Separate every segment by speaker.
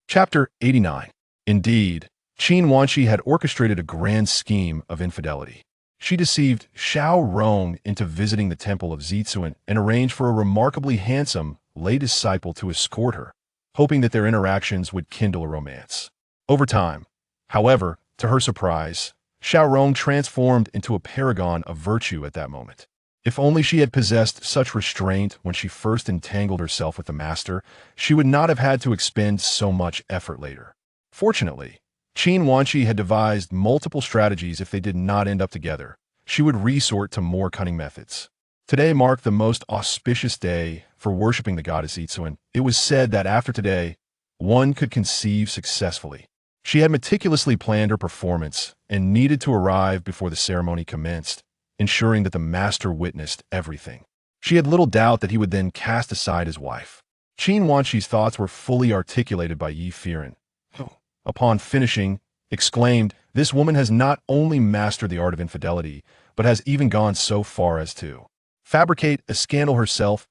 Speaker 1: Chapter 89. Indeed, Qin Wanshi had orchestrated a grand scheme of infidelity. She deceived Xiao Rong into visiting the temple of Zitsuan and arranged for a remarkably handsome lay disciple to escort her, hoping that their interactions would kindle a romance. Over time, however, to her surprise, Xiao Rong transformed into a paragon of virtue at that moment. If only she had possessed such restraint when she first entangled herself with the master, she would not have had to expend so much effort later. Fortunately, Qin Wanshi had devised multiple strategies if they did not end up together. She would resort to more cunning methods. Today marked the most auspicious day for worshipping the goddess Zitsuan. It was said that after today, one could conceive successfully. She had meticulously planned her performance and needed to arrive before the ceremony commenced, ensuring that the master witnessed everything. She had little doubt that he would then cast aside his wife. Qin Wanshi's thoughts were fully articulated by Ye Feiran, who, upon finishing, exclaimed, "This woman has not only mastered the art of infidelity, but has even gone so far as to fabricate a scandal herself.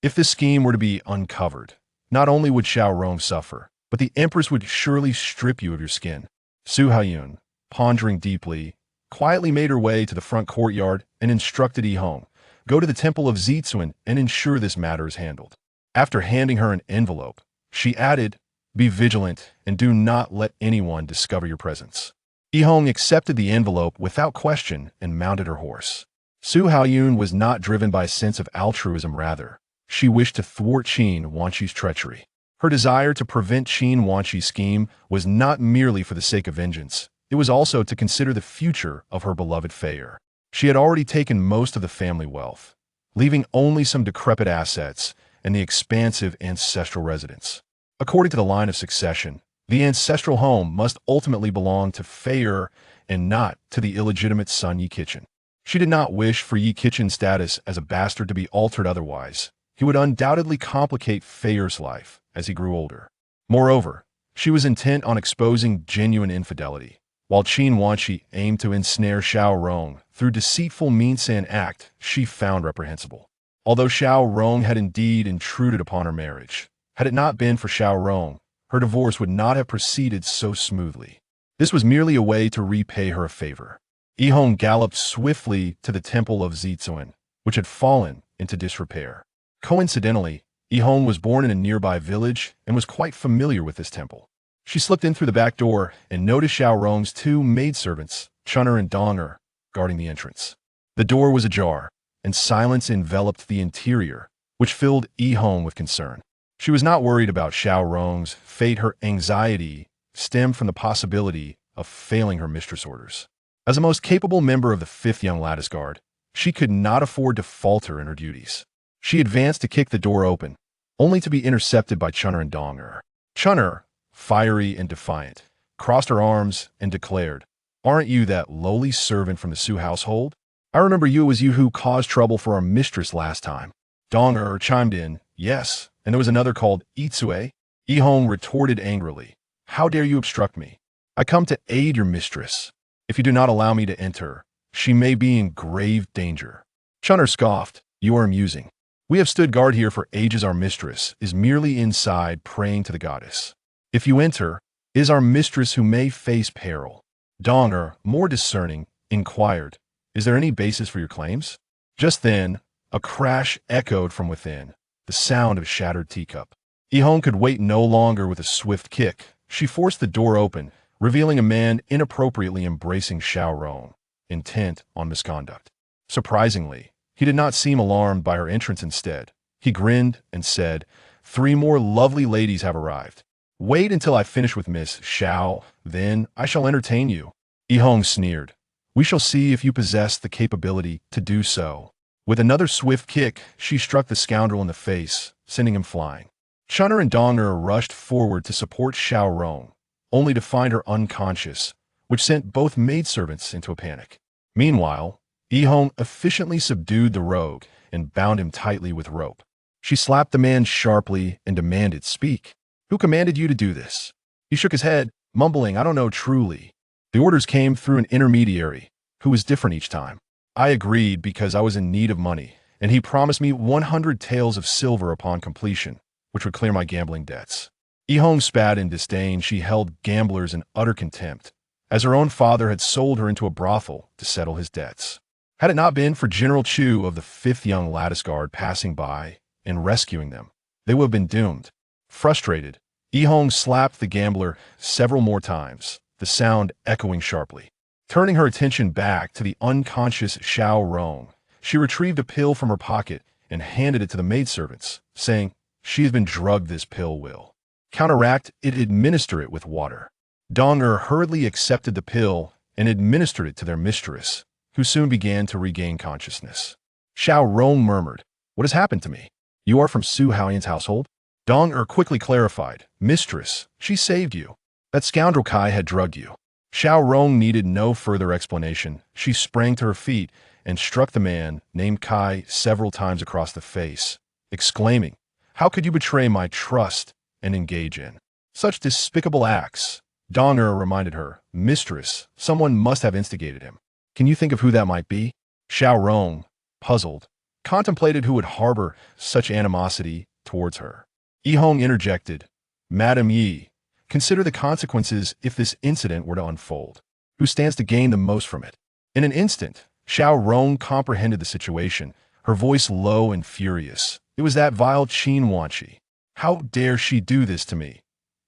Speaker 1: If this scheme were to be uncovered, not only would Xiao Rong suffer, but the empress would surely strip you of your skin." Su Haiyun, pondering deeply, quietly made her way to the front courtyard and instructed Yi Hong, "Go to the temple of Zitsuan and ensure this matter is handled." After handing her an envelope, she added, "Be vigilant and do not let anyone discover your presence." Yi Hong accepted the envelope without question and mounted her horse. Su Haiyun was not driven by a sense of altruism, rather, she wished to thwart Qin Wanshi's treachery. Her desire to prevent Qin Wanshi's scheme was not merely for the sake of vengeance, it was also to consider the future of her beloved Feiran. She had already taken most of the family wealth, leaving only some decrepit assets and the expansive ancestral residence. According to the line of succession, the ancestral home must ultimately belong to Feiran and not to the illegitimate son Ye Qichen. She did not wish for Ye Qichen's status as a bastard to be altered otherwise. He would undoubtedly complicate Feiran's life as he grew older. Moreover, she was intent on exposing genuine infidelity, while Qin Wanshi aimed to ensnare Xiao Rong through deceitful means and act she found reprehensible. Although Xiao Rong had indeed intruded upon her marriage, had it not been for Xiao Rong, her divorce would not have proceeded so smoothly. This was merely a way to repay her a favor. Yi Hong galloped swiftly to the temple of Zitsuan, which had fallen into disrepair. Coincidentally, Yi Hong was born in a nearby village and was quite familiar with this temple. She slipped in through the back door and noticed Xiao Rong's two maidservants, Chun'er and Dong'er, guarding the entrance. The door was ajar, and silence enveloped the interior, which filled Yi Hong with concern. She was not worried about Xiao Rong's fate. Her anxiety stemmed from the possibility of failing her mistress' orders. As a most capable member of the 5th Young Lattice Guard, she could not afford to falter in her duties. She advanced to kick the door open, only to be intercepted by Chun'er and Dong'er. Chun'er, fiery and defiant, crossed her arms and declared, "Aren't you that lowly servant from the Su household? I remember you. It was you who caused trouble for our mistress last time." Dong'er chimed in, "Yes, and there was another called Itsue." Yi Hong retorted angrily, "How dare you obstruct me? I come to aid your mistress. If you do not allow me to enter, she may be in grave danger." Chun'er scoffed, "You are amusing. We have stood guard here for ages. Our mistress is merely inside praying to the goddess. If you enter, it is our mistress who may face peril." Dong'er, more discerning, inquired, "Is there any basis for your claims?" Just then, a crash echoed from within, the sound of a shattered teacup. Yi Hong could wait no longer. With a swift kick, she forced the door open, revealing a man inappropriately embracing Xiao Rong, intent on misconduct. Surprisingly, he did not seem alarmed by her entrance. Instead, he grinned and said, "3 more lovely ladies have arrived. Wait until I finish with Miss Xiao, then I shall entertain you." Yi Hong sneered, "We shall see if you possess the capability to do so." With another swift kick, she struck the scoundrel in the face, sending him flying. Chun'er and Dong'er rushed forward to support Xiao Rong, only to find her unconscious, which sent both maidservants into a panic. Meanwhile, Yi Hong efficiently subdued the rogue and bound him tightly with rope. She slapped the man sharply and demanded, "Speak. Who commanded you to do this?" He shook his head, mumbling, "I don't know truly. The orders came through an intermediary, who was different each time. I agreed because I was in need of money, and he promised me 100 taels of silver upon completion, which would clear my gambling debts." Yi Hong spat in disdain. She held gamblers in utter contempt, as her own father had sold her into a brothel to settle his debts. Had it not been for General Chu of the 5th Young Lattice Guard passing by and rescuing them, they would have been doomed. Frustrated, Yi Hong slapped the gambler several more times, the sound echoing sharply. Turning her attention back to the unconscious Xiao Rong, she retrieved a pill from her pocket and handed it to the maidservants, saying, "She has been drugged. This pill will counteract it. Administer it with water." Dong hurriedly accepted the pill and administered it to their mistress, who soon began to regain consciousness. Xiao Rong murmured, "What has happened to me? You are from Su Haoyan's household?" Dong quickly clarified, "Mistress, she saved you. That scoundrel Kai had drugged you." Xiao Rong needed no further explanation. She sprang to her feet and struck the man named Kai several times across the face, exclaiming, "How could you betray my trust and engage in such despicable acts?" Dong reminded her, "Mistress, someone must have instigated him. Can you think of who that might be?" Xiao Rong, puzzled, contemplated who would harbor such animosity towards her. Yi Hong interjected, "Madam Yi, consider the consequences if this incident were to unfold. Who stands to gain the most from it?" In an instant, Xiao Rong comprehended the situation, her voice low and furious. "It was that vile Qin Wanqi. How dare she do this to me?"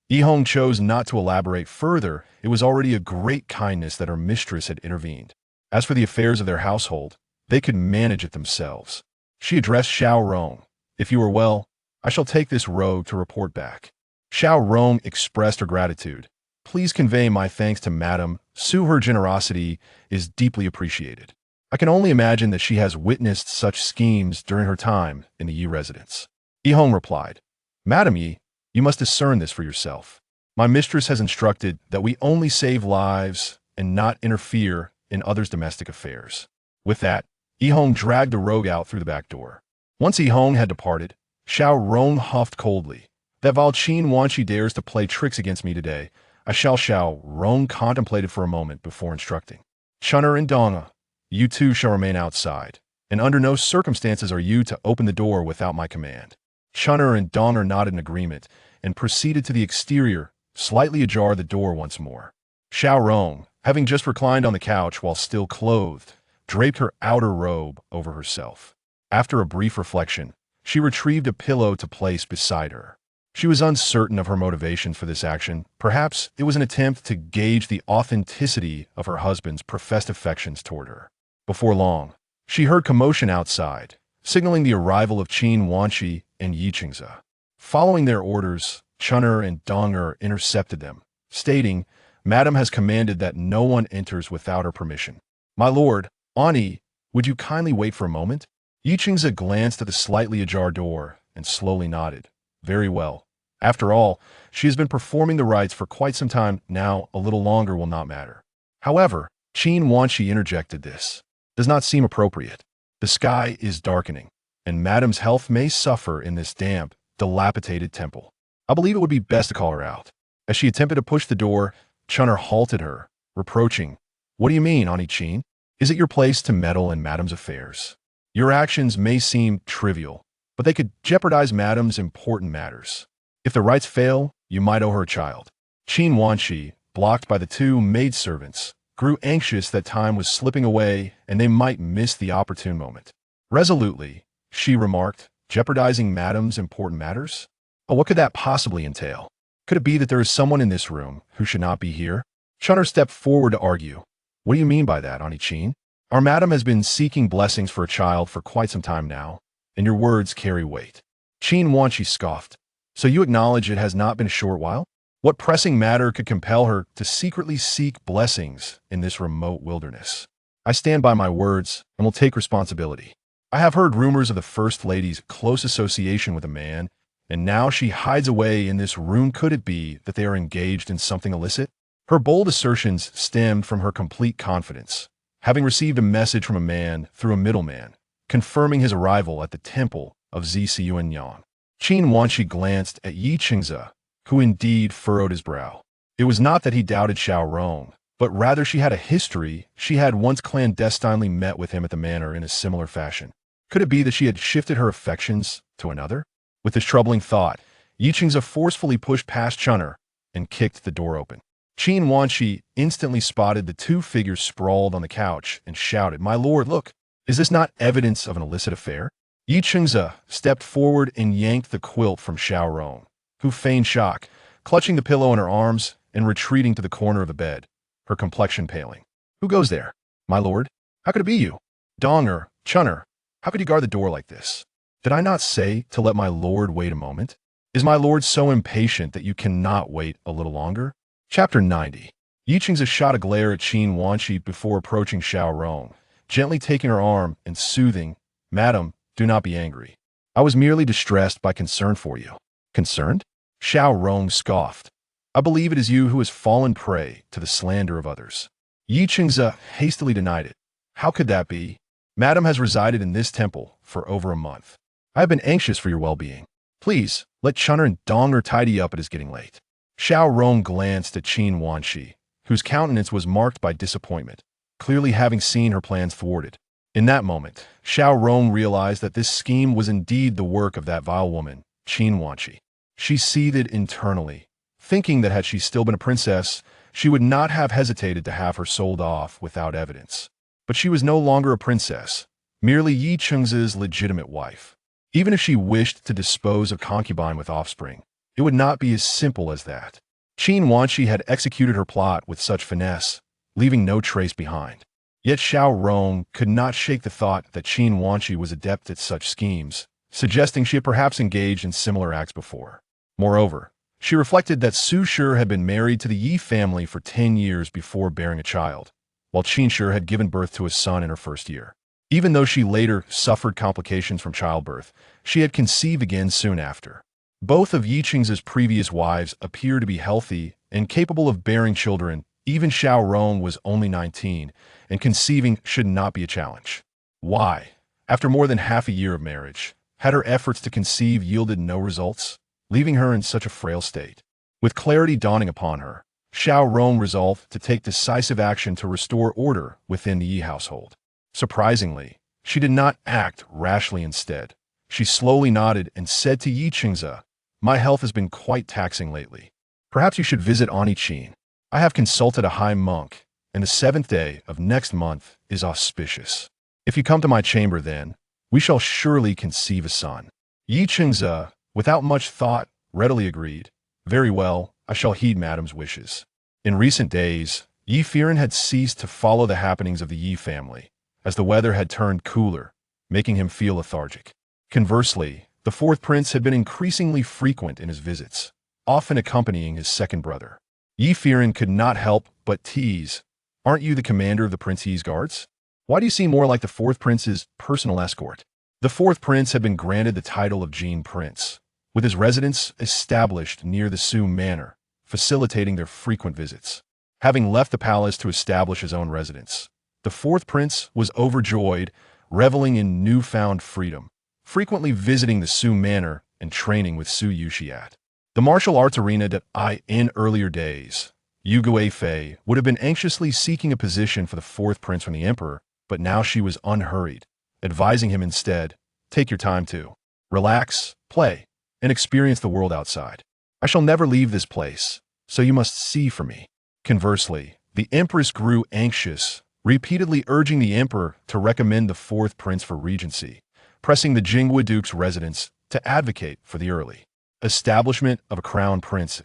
Speaker 1: Yi Hong chose not to elaborate further. It was already a great kindness that her mistress had intervened. As for the affairs of their household, they could manage it themselves. She addressed Xiao Rong, "If you are well, I shall take this road to report back." Xiao Rong expressed her gratitude. "Please convey my thanks to Madame Su. Her generosity is deeply appreciated. I can only imagine that she has witnessed such schemes during her time in the Yi residence." Yi Hong replied, "Madam Yi, you must discern this for yourself. My mistress has instructed that we only save lives and not interfere in others' domestic affairs." With that, Yi Hong dragged the rogue out through the back door. Once Yi Hong had departed, Xiao Rong huffed coldly. "That vile Qin Wanqi dares to play tricks against me today. I shall." Xiao Rong contemplated for a moment before instructing, "Chun'er and Dong, you two shall remain outside, and under no circumstances are you to open the door without my command." Chun'er and Dong nodded in agreement and proceeded to the exterior, slightly ajar the door once more. Xiao Rong, having just reclined on the couch while still clothed, draped her outer robe over herself. After a brief reflection, she retrieved a pillow to place beside her. She was uncertain of her motivations for this action. Perhaps it was an attempt to gauge the authenticity of her husband's professed affections toward her. Before long, she heard commotion outside, signaling the arrival of Qin Wanqi and Yi Qingze. Following their orders, Chun'er and Dong intercepted them, stating, "Madam has commanded that no one enters without her permission." "My lord, Ani, would you kindly wait for a moment?" Yi Qingze glanced at the slightly ajar door and slowly nodded. "Very well. After all, she has been performing the rites for quite some time now. A little longer will not matter." However, Qin Wanqi interjected, "This does not seem appropriate. The sky is darkening, and Madam's health may suffer in this damp, dilapidated temple. I believe it would be best to call her out." As she attempted to push the door, Chun'er halted her, reproaching, "What do you mean, Ani Qin? Is it your place to meddle in Madam's affairs? Your actions may seem trivial, but they could jeopardize Madam's important matters. If the rites fail, you might owe her a child." Qin Wanqi, blocked by the two maidservants, grew anxious that time was slipping away and they might miss the opportune moment. Resolutely, she remarked, "Jeopardizing Madam's important matters? Oh, what could that possibly entail? Could it be that there is someone in this room who should not be here?" Chun'er stepped forward to argue. "What do you mean by that, Ani Qin? Our Madam has been seeking blessings for a child for quite some time now, and your words carry weight." Qin Wanqi scoffed. "So you acknowledge it has not been a short while? What pressing matter could compel her to secretly seek blessings in this remote wilderness? I stand by my words and will take responsibility. I have heard rumors of the First Lady's close association with a man, and now she hides away in this room. Could it be that they are engaged in something illicit?" Her bold assertions stemmed from her complete confidence, having received a message from a man through a middleman, confirming his arrival at the temple of Zisiyuanyang. Qin Wanqi glanced at Yi Qingze, who indeed furrowed his brow. It was not that he doubted Xiao Rong, but rather she had a history. She had once clandestinely met with him at the manor in a similar fashion. Could it be that she had shifted her affections to another? With this troubling thought, Ye Qingzi forcefully pushed past Chun'er and kicked the door open. Qin Wanqi instantly spotted the two figures sprawled on the couch and shouted, "My lord, look! Is this not evidence of an illicit affair?" Ye Qingzi stepped forward and yanked the quilt from Xiao Rong, who feigned shock, clutching the pillow in her arms and retreating to the corner of the bed, her complexion paling. "Who goes there? My lord? How could it be you? Donger, Chun'er, how could you guard the door like this? Did I not say to let my lord wait a moment? Is my lord so impatient that you cannot wait a little longer?" Chapter 90. Ye Qingzi shot a glare at Qin Wanqi before approaching Xiao Rong, gently taking her arm and soothing, "Madam, do not be angry. I was merely distressed by concern for you." "Concerned?" Xiao Rong scoffed. "I believe it is you who has fallen prey to the slander of others." Ye Qingzi hastily denied it. "How could that be? Madam has resided in this temple for over a month. I have been anxious for your well-being. Please, let Chun'er and Donger tidy up, it is getting late." Xiao Rong glanced at Qin Wanqi, whose countenance was marked by disappointment, clearly having seen her plans thwarted. In that moment, Xiao Rong realized that this scheme was indeed the work of that vile woman, Qin Wanqi. She seethed internally, thinking that had she still been a princess, she would not have hesitated to have her sold off without evidence. But she was no longer a princess, merely Ye Qingzi's legitimate wife. Even if she wished to dispose of concubine with offspring, it would not be as simple as that. Qin Wanqi had executed her plot with such finesse, leaving no trace behind. Yet Xiao Rong could not shake the thought that Qin Wanqi was adept at such schemes, suggesting she had perhaps engaged in similar acts before. Moreover, she reflected that Su Shi had been married to the Ye family for 10 years before bearing a child, while Qin Shi had given birth to a son in her first year. Even though she later suffered complications from childbirth, she had conceived again soon after. Both of Ye Qingzi's previous wives appear to be healthy and capable of bearing children. Even Xiao Rong was only 19, and conceiving should not be a challenge. Why, after more than half a year of marriage, had her efforts to conceive yielded no results, leaving her in such a frail state? With clarity dawning upon her, Xiao Rong resolved to take decisive action to restore order within the Yi household. Surprisingly, she did not act rashly. Instead, she slowly nodded and said to Ye Qingzi, "My health has been quite taxing lately. Perhaps you should visit Ani Qin. I have consulted a high monk, and the 7th day of next month is auspicious. If you come to my chamber then, we shall surely conceive a son." Ye Qingzi, without much thought, readily agreed. "Very well, I shall heed madam's wishes." In recent days, Ye Feiran had ceased to follow the happenings of the Ye family, as the weather had turned cooler, making him feel lethargic. Conversely, the fourth prince had been increasingly frequent in his visits, often accompanying his second brother. Ye Feiran could not help but tease, "Aren't you the commander of the Prince Ye's guards? Why do you seem more like the fourth prince's personal escort?" The fourth prince had been granted the title of Jean Prince, with his residence established near the Su Manor, facilitating their frequent visits. Having left the palace to establish his own residence, the fourth prince was overjoyed, reveling in newfound freedom, frequently visiting the Su Manor and training with Su Yuxiat. The martial arts arena that in earlier days, Ye Feiran would have been anxiously seeking a position for the fourth prince from the emperor, but now she was unhurried, advising him instead, "Take your time to relax, play, and experience the world outside. I shall never leave this place, so you must see for me." Conversely, the empress grew anxious, repeatedly urging the emperor to recommend the fourth prince for regency, pressing the Jingwu duke's residence to advocate for the early establishment of a crown prince.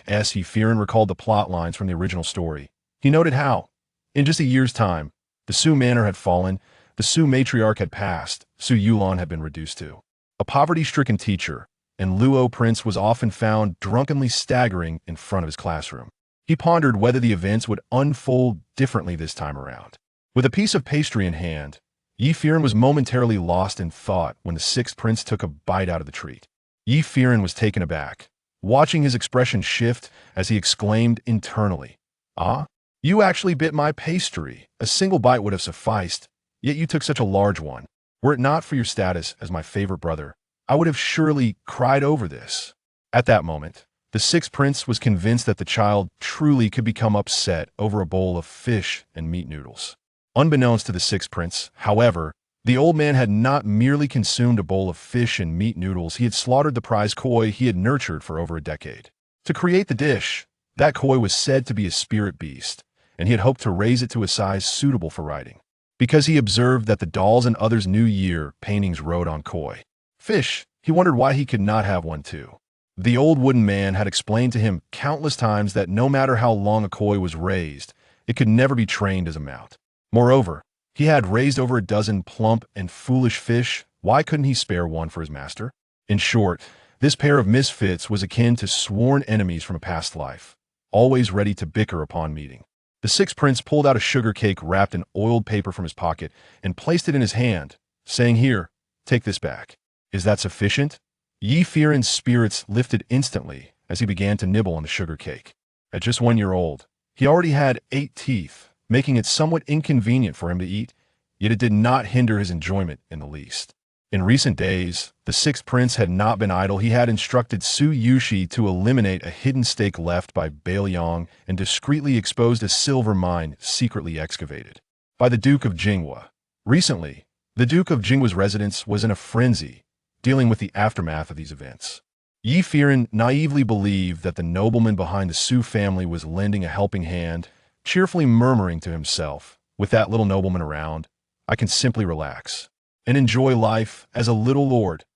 Speaker 1: As Ye Feiran recalled the plot lines from the original story, he noted how, in just a year's time, the Su Manor had fallen, the Su matriarch had passed, Su Yulon had been reduced to a poverty-stricken teacher, and Luo Prince was often found drunkenly staggering in front of his classroom. He pondered whether the events would unfold differently this time around. With a piece of pastry in hand, Ye Feiran was momentarily lost in thought when the sixth prince took a bite out of the treat. Ye Feiran was taken aback, watching his expression shift as he exclaimed internally, "Ah, you actually bit my pastry. A single bite would have sufficed, yet you took such a large one. Were it not for your status as my favorite brother, I would have surely cried over this." At that moment, the sixth prince was convinced that the child truly could become upset over a bowl of fish and meat noodles. Unbeknownst to the sixth prince, however, The old man had not merely consumed a bowl of fish and meat noodles, he had slaughtered the prize koi he had nurtured for over a decade. To create the dish, that koi was said to be a spirit beast, and he had hoped to raise it to a size suitable for riding. Because he observed that the dolls and others' New Year paintings rode on koi fish, he wondered why he could not have one too. The old wooden man had explained to him countless times that no matter how long a koi was raised, it could never be trained as a mount. Moreover, he had raised over a dozen plump and foolish fish. Why couldn't he spare one for his master? In short, this pair of misfits was akin to sworn enemies from a past life, always ready to bicker upon meeting. The sixth prince pulled out a sugar cake wrapped in oiled paper from his pocket and placed it in his hand, saying, "Here, take this back. Is that sufficient?" Ye Feiran's spirits lifted instantly as he began to nibble on the sugar cake. At just 1 year old, he already had 8 teeth, making it somewhat inconvenient for him to eat, yet it did not hinder his enjoyment in the least. In recent days, the sixth prince had not been idle. He had instructed Su Yushi to eliminate a hidden stake left by Bailiang and discreetly exposed a silver mine secretly excavated by the Duke of Jinghua. Recently, the Duke of Jinghua's residence was in a frenzy, dealing with the aftermath of these events. Ye Feiran naively believed that the nobleman behind the Su family was lending a helping hand, cheerfully murmuring to himself, "With that little nobleman around, I can simply relax and enjoy life as a little lord."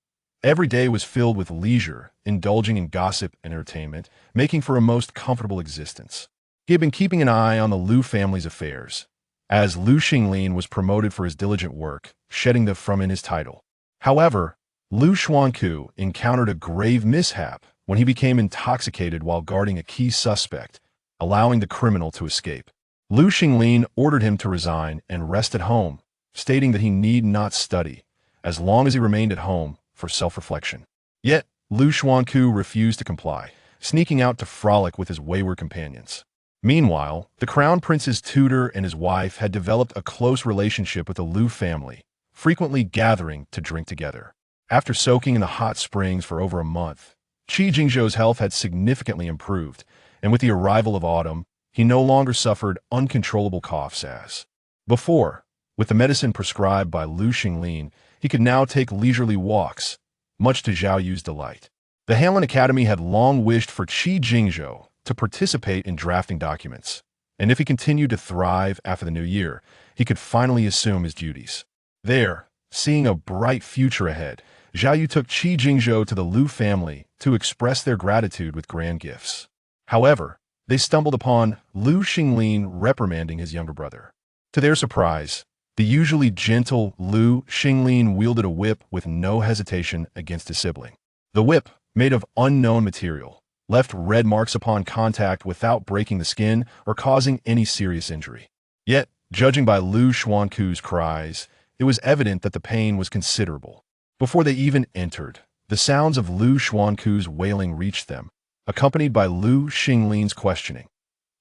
Speaker 1: Every day was filled with leisure, indulging in gossip and entertainment, making for a most comfortable existence. He had been keeping an eye on the Liu family's affairs, as Liu Xinglin was promoted for his diligent work, shedding the from in his title. However, Liu Xuanku encountered a grave mishap when he became intoxicated while guarding a key suspect, allowing the criminal to escape. Liu Xinglin ordered him to resign and rest at home, stating that he need not study, as long as he remained at home for self-reflection. Yet, Liu Xuanku refused to comply, sneaking out to frolic with his wayward companions. Meanwhile, the crown prince's tutor and his wife had developed a close relationship with the Liu family, frequently gathering to drink together. After soaking in the hot springs for over a month, Qi Jingzhou's health had significantly improved, and with the arrival of autumn, he no longer suffered uncontrollable coughs as before. With the medicine prescribed by Liu Xinglin, he could now take leisurely walks, much to Zhao Yu's delight. The Hanlin Academy had long wished for Qi Jingzhou to participate in drafting documents, and if he continued to thrive after the new year, he could finally assume his duties. There, seeing a bright future ahead, Zhao Yu took Qi Jingzhou to the Liu family to express their gratitude with grand gifts. However, they stumbled upon Liu Xinglin reprimanding his younger brother. To their surprise, the usually gentle Liu Xinglin wielded a whip with no hesitation against his sibling. The whip, made of unknown material, left red marks upon contact without breaking the skin or causing any serious injury. Yet, judging by Liu Xuanku's cries, it was evident that the pain was considerable. Before they even entered, the sounds of Liu Xuanku's wailing reached them, accompanied by Liu Xinglin's questioning.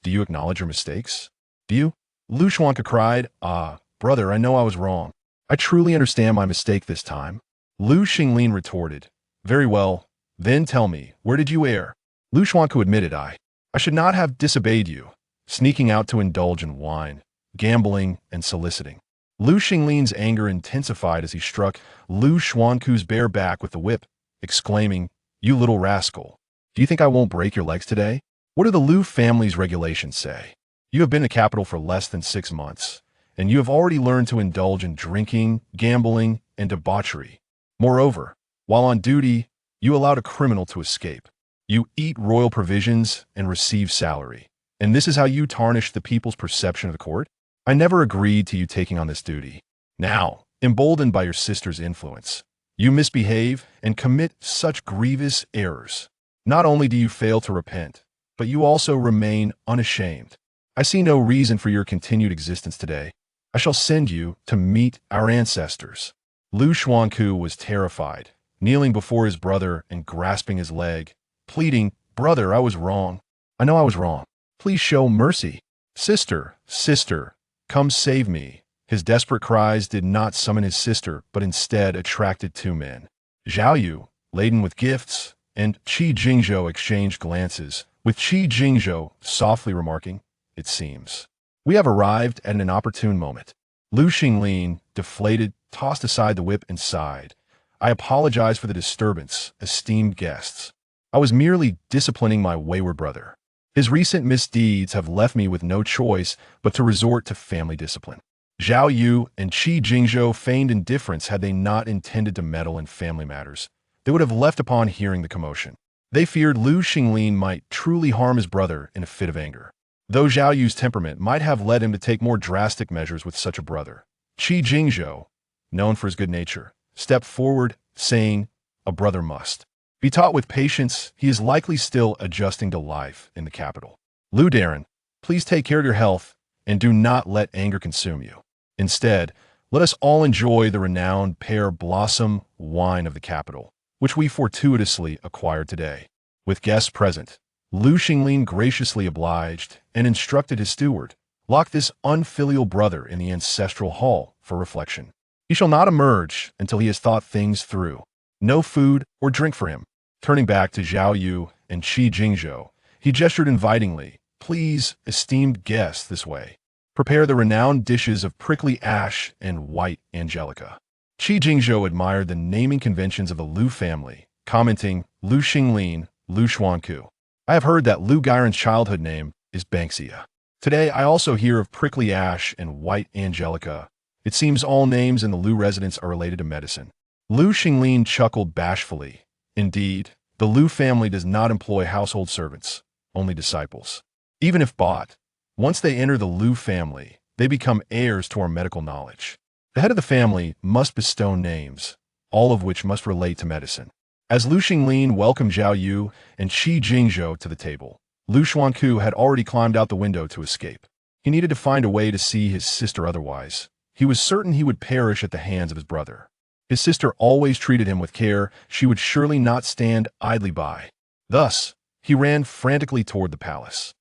Speaker 1: "Do you acknowledge your mistakes? Do you?" Liu Xuanku cried, "Ah, brother, I know I was wrong. I truly understand my mistake this time." Liu Xinglin retorted, "Very well, then tell me, where did you err?" Liu Xuanku admitted, I should not have disobeyed you, sneaking out to indulge in wine, gambling, and soliciting." Liu Xinglin's anger intensified as he struck Liu Xuanku's bare back with the whip, exclaiming, "You little rascal! Do you think I won't break your legs today? What do the Liu family's regulations say? You have been in the capital for less than 6 months, and you have already learned to indulge in drinking, gambling, and debauchery. Moreover, while on duty, you allowed a criminal to escape. You eat royal provisions and receive salary. And this is how you tarnish the people's perception of the court? I never agreed to you taking on this duty. Now, emboldened by your sister's influence, you misbehave and commit such grievous errors. Not only do you fail to repent, but you also remain unashamed. I see no reason for your continued existence today. I shall send you to meet our ancestors." Liu Xuanku was terrified, kneeling before his brother and grasping his leg, pleading, "Brother, I was wrong. I know I was wrong. Please show mercy. Sister, sister, come save me." His desperate cries did not summon his sister, but instead attracted 2 men. Zhao Yu, laden with gifts, and Qi Jingzhou exchanged glances, with Qi Jingzhou softly remarking, "It seems we have arrived at an inopportune moment." Liu Xinglin, deflated, tossed aside the whip, and sighed. I apologize for the disturbance, esteemed guests. I was merely disciplining my wayward brother. His recent misdeeds have left me with no choice but to resort to family discipline. Zhao Yu and Qi Jingzhou feigned indifference had they not intended to meddle in family matters. They would have left upon hearing the commotion. They feared Lu Xinglin might truly harm his brother in a fit of anger. Though Zhao Yu's temperament might have led him to take more drastic measures with such a brother, Qi Jingzhou, known for his good nature, stepped forward, saying, "A brother must be taught with patience. He is likely still adjusting to life in the capital. Lu Darren, please take care of your health and do not let anger consume you. Instead, let us all enjoy the renowned pear blossom wine of the capital, which we fortuitously acquired today." With guests present, Lu Xinglin graciously obliged and instructed his steward, "Lock this unfilial brother in the ancestral hall for reflection. He shall not emerge until he has thought things through. No food or drink for him." Turning back to Zhao Yu and Qi Jingzhou, he gestured invitingly, "Please, esteemed guests, this way. Prepare the renowned dishes of prickly ash and white angelica." Qi Jingzhou admired the naming conventions of the Lu family, commenting, "Lu Xinglin, Lu Xuanku. I have heard that Lu Gairen's childhood name is Banksia. Today I also hear of prickly ash and white angelica. It seems all names in the Lu residence are related to medicine." Lu Xinglin chuckled bashfully. "Indeed, the Lu family does not employ household servants, only disciples. Even if bought, once they enter the Lu family, they become heirs to our medical knowledge. The head of the family must bestow names, all of which must relate to medicine." As Lu Xinglin welcomed Zhao Yu and Qi Jingzhou to the table, Lu Xuanku had already climbed out the window to escape. He needed to find a way to see his sister otherwise. He was certain he would perish at the hands of his brother. His sister always treated him with care. She would surely not stand idly by. Thus, he ran frantically toward the palace.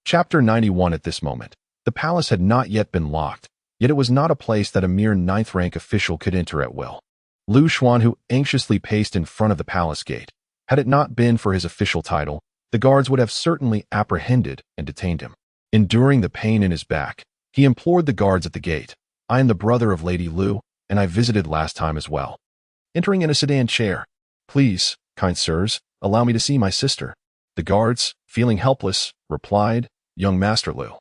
Speaker 1: Chapter 91. At this moment, the palace had not yet been locked, yet it was not a place that a mere ninth-rank official could enter at will. Lu Xuanhu anxiously paced in front of the palace gate. Had it not been for his official title, the guards would have certainly apprehended and detained him. Enduring the pain in his back, he implored the guards at the gate, "I am the brother of Lady Lu, and I visited last time as well." Entering in a sedan chair, "Please, kind sirs, allow me to see my sister." The guards, feeling helpless, replied, "Young Master Lu,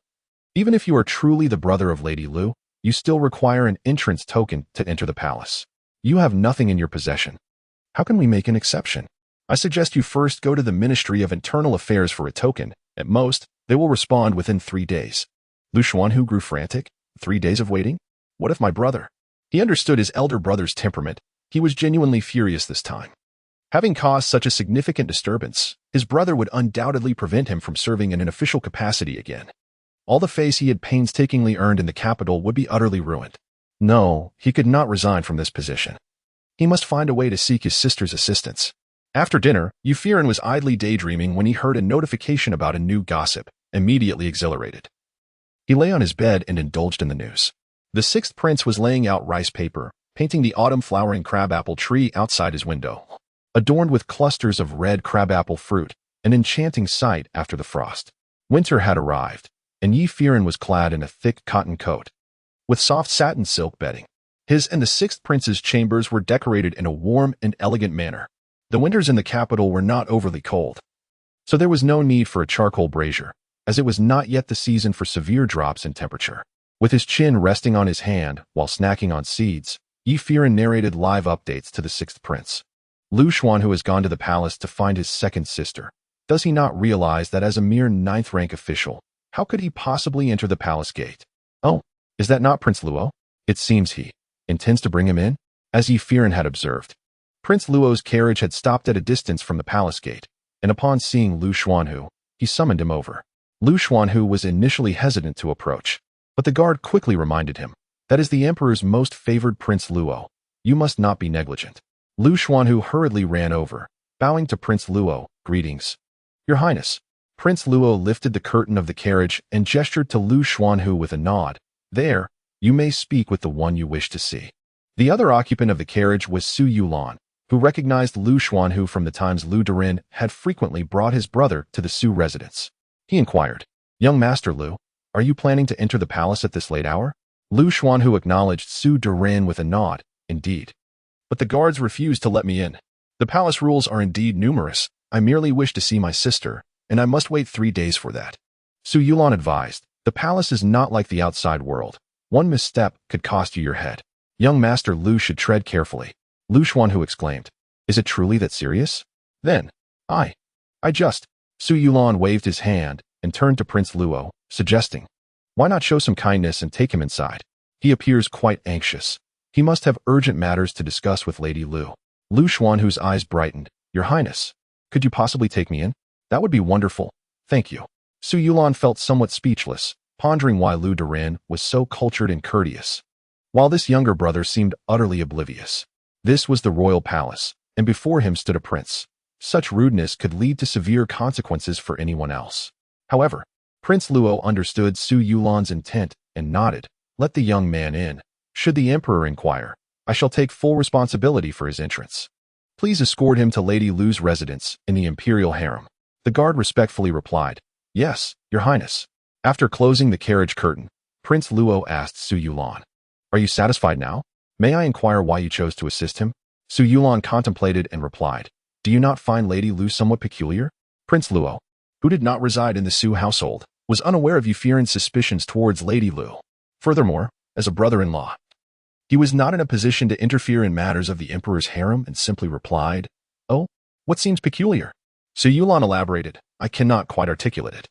Speaker 1: even if you are truly the brother of Lady Lu, you still require an entrance token to enter the palace. You have nothing in your possession. How can we make an exception? I suggest you first go to the Ministry of Internal Affairs for a token. At most, they will respond within 3 days." Lu Xuanhu grew frantic. 3 days of waiting? What if my brother? He understood his elder brother's temperament. He was genuinely furious this time. Having caused such a significant disturbance, his brother would undoubtedly prevent him from serving in an official capacity again. All the face he had painstakingly earned in the capital would be utterly ruined. No, he could not resign from this position. He must find a way to seek his sister's assistance. After dinner, Ye Feiran was idly daydreaming when he heard a notification about a new gossip, immediately exhilarated. He lay on his bed and indulged in the news. The sixth prince was laying out rice paper, painting the autumn-flowering crabapple tree outside his window. Adorned with clusters of red crabapple fruit, an enchanting sight after the frost. Winter had arrived, and Ye Feiran was clad in a thick cotton coat, with soft satin silk bedding. His and the sixth prince's chambers were decorated in a warm and elegant manner. The winters in the capital were not overly cold, so there was no need for a charcoal brazier, as it was not yet the season for severe drops in temperature. With his chin resting on his hand while snacking on seeds, Ye Feiran narrated live updates to the sixth prince. Lu Xuanhu has gone to the palace to find his second sister. Does he not realize that as a mere ninth-rank official, how could he possibly enter the palace gate? Oh, is that not Prince Luo? It seems he intends to bring him in, as Ye Feiran had observed. Prince Luo's carriage had stopped at a distance from the palace gate, and upon seeing Lu Xuanhu, he summoned him over. Lu Xuanhu was initially hesitant to approach, but the guard quickly reminded him, "That is the emperor's most favored Prince Luo. You must not be negligent." Lu Xuanhu hurriedly ran over, bowing to Prince Luo, "Greetings, Your Highness." Prince Luo lifted the curtain of the carriage and gestured to Lu Xuanhu with a nod. "There, you may speak with the one you wish to see." The other occupant of the carriage was Su Yulan, who recognized Lu Xuanhu from the times Lu Darin had frequently brought his brother to the Su residence. He inquired, "Young Master Lu, are you planning to enter the palace at this late hour?" Lu Xuanhu acknowledged Su Duran with a nod. Indeed. But the guards refused to let me in. The palace rules are indeed numerous. I merely wish to see my sister, and I must wait 3 days for that. Su Yulan advised, the palace is not like the outside world. One misstep could cost you your head. Young Master Lu should tread carefully. Lu Xuanhu exclaimed, is it truly that serious? Then, I just... Su Yulan waved his hand and turned to Prince Luo, suggesting, why not show some kindness and take him inside? He appears quite anxious. He must have urgent matters to discuss with Lady Lu. Lu Xuanhu's eyes brightened. Your Highness, could you possibly take me in? That would be wonderful. Thank you. Su Yulan felt somewhat speechless, pondering why Lu Duran was so cultured and courteous, while this younger brother seemed utterly oblivious. This was the royal palace, and before him stood a prince. Such rudeness could lead to severe consequences for anyone else. However, Prince Luo understood Su Yulan's intent and nodded. Let the young man in. Should the emperor inquire, I shall take full responsibility for his entrance. Please escort him to Lady Lu's residence in the imperial harem. The guard respectfully replied, yes, Your Highness. After closing the carriage curtain, Prince Luo asked Su Yulan, are you satisfied now? May I inquire why you chose to assist him? Su Yulan contemplated and replied, do you not find Lady Lu somewhat peculiar? Prince Luo, who did not reside in the Su household, was unaware of Ye Feiran's suspicions towards Lady Lu. Furthermore, as a brother-in-law, he was not in a position to interfere in matters of the emperor's harem and simply replied, oh, what seems peculiar? Su Yulan elaborated, I cannot quite articulate it.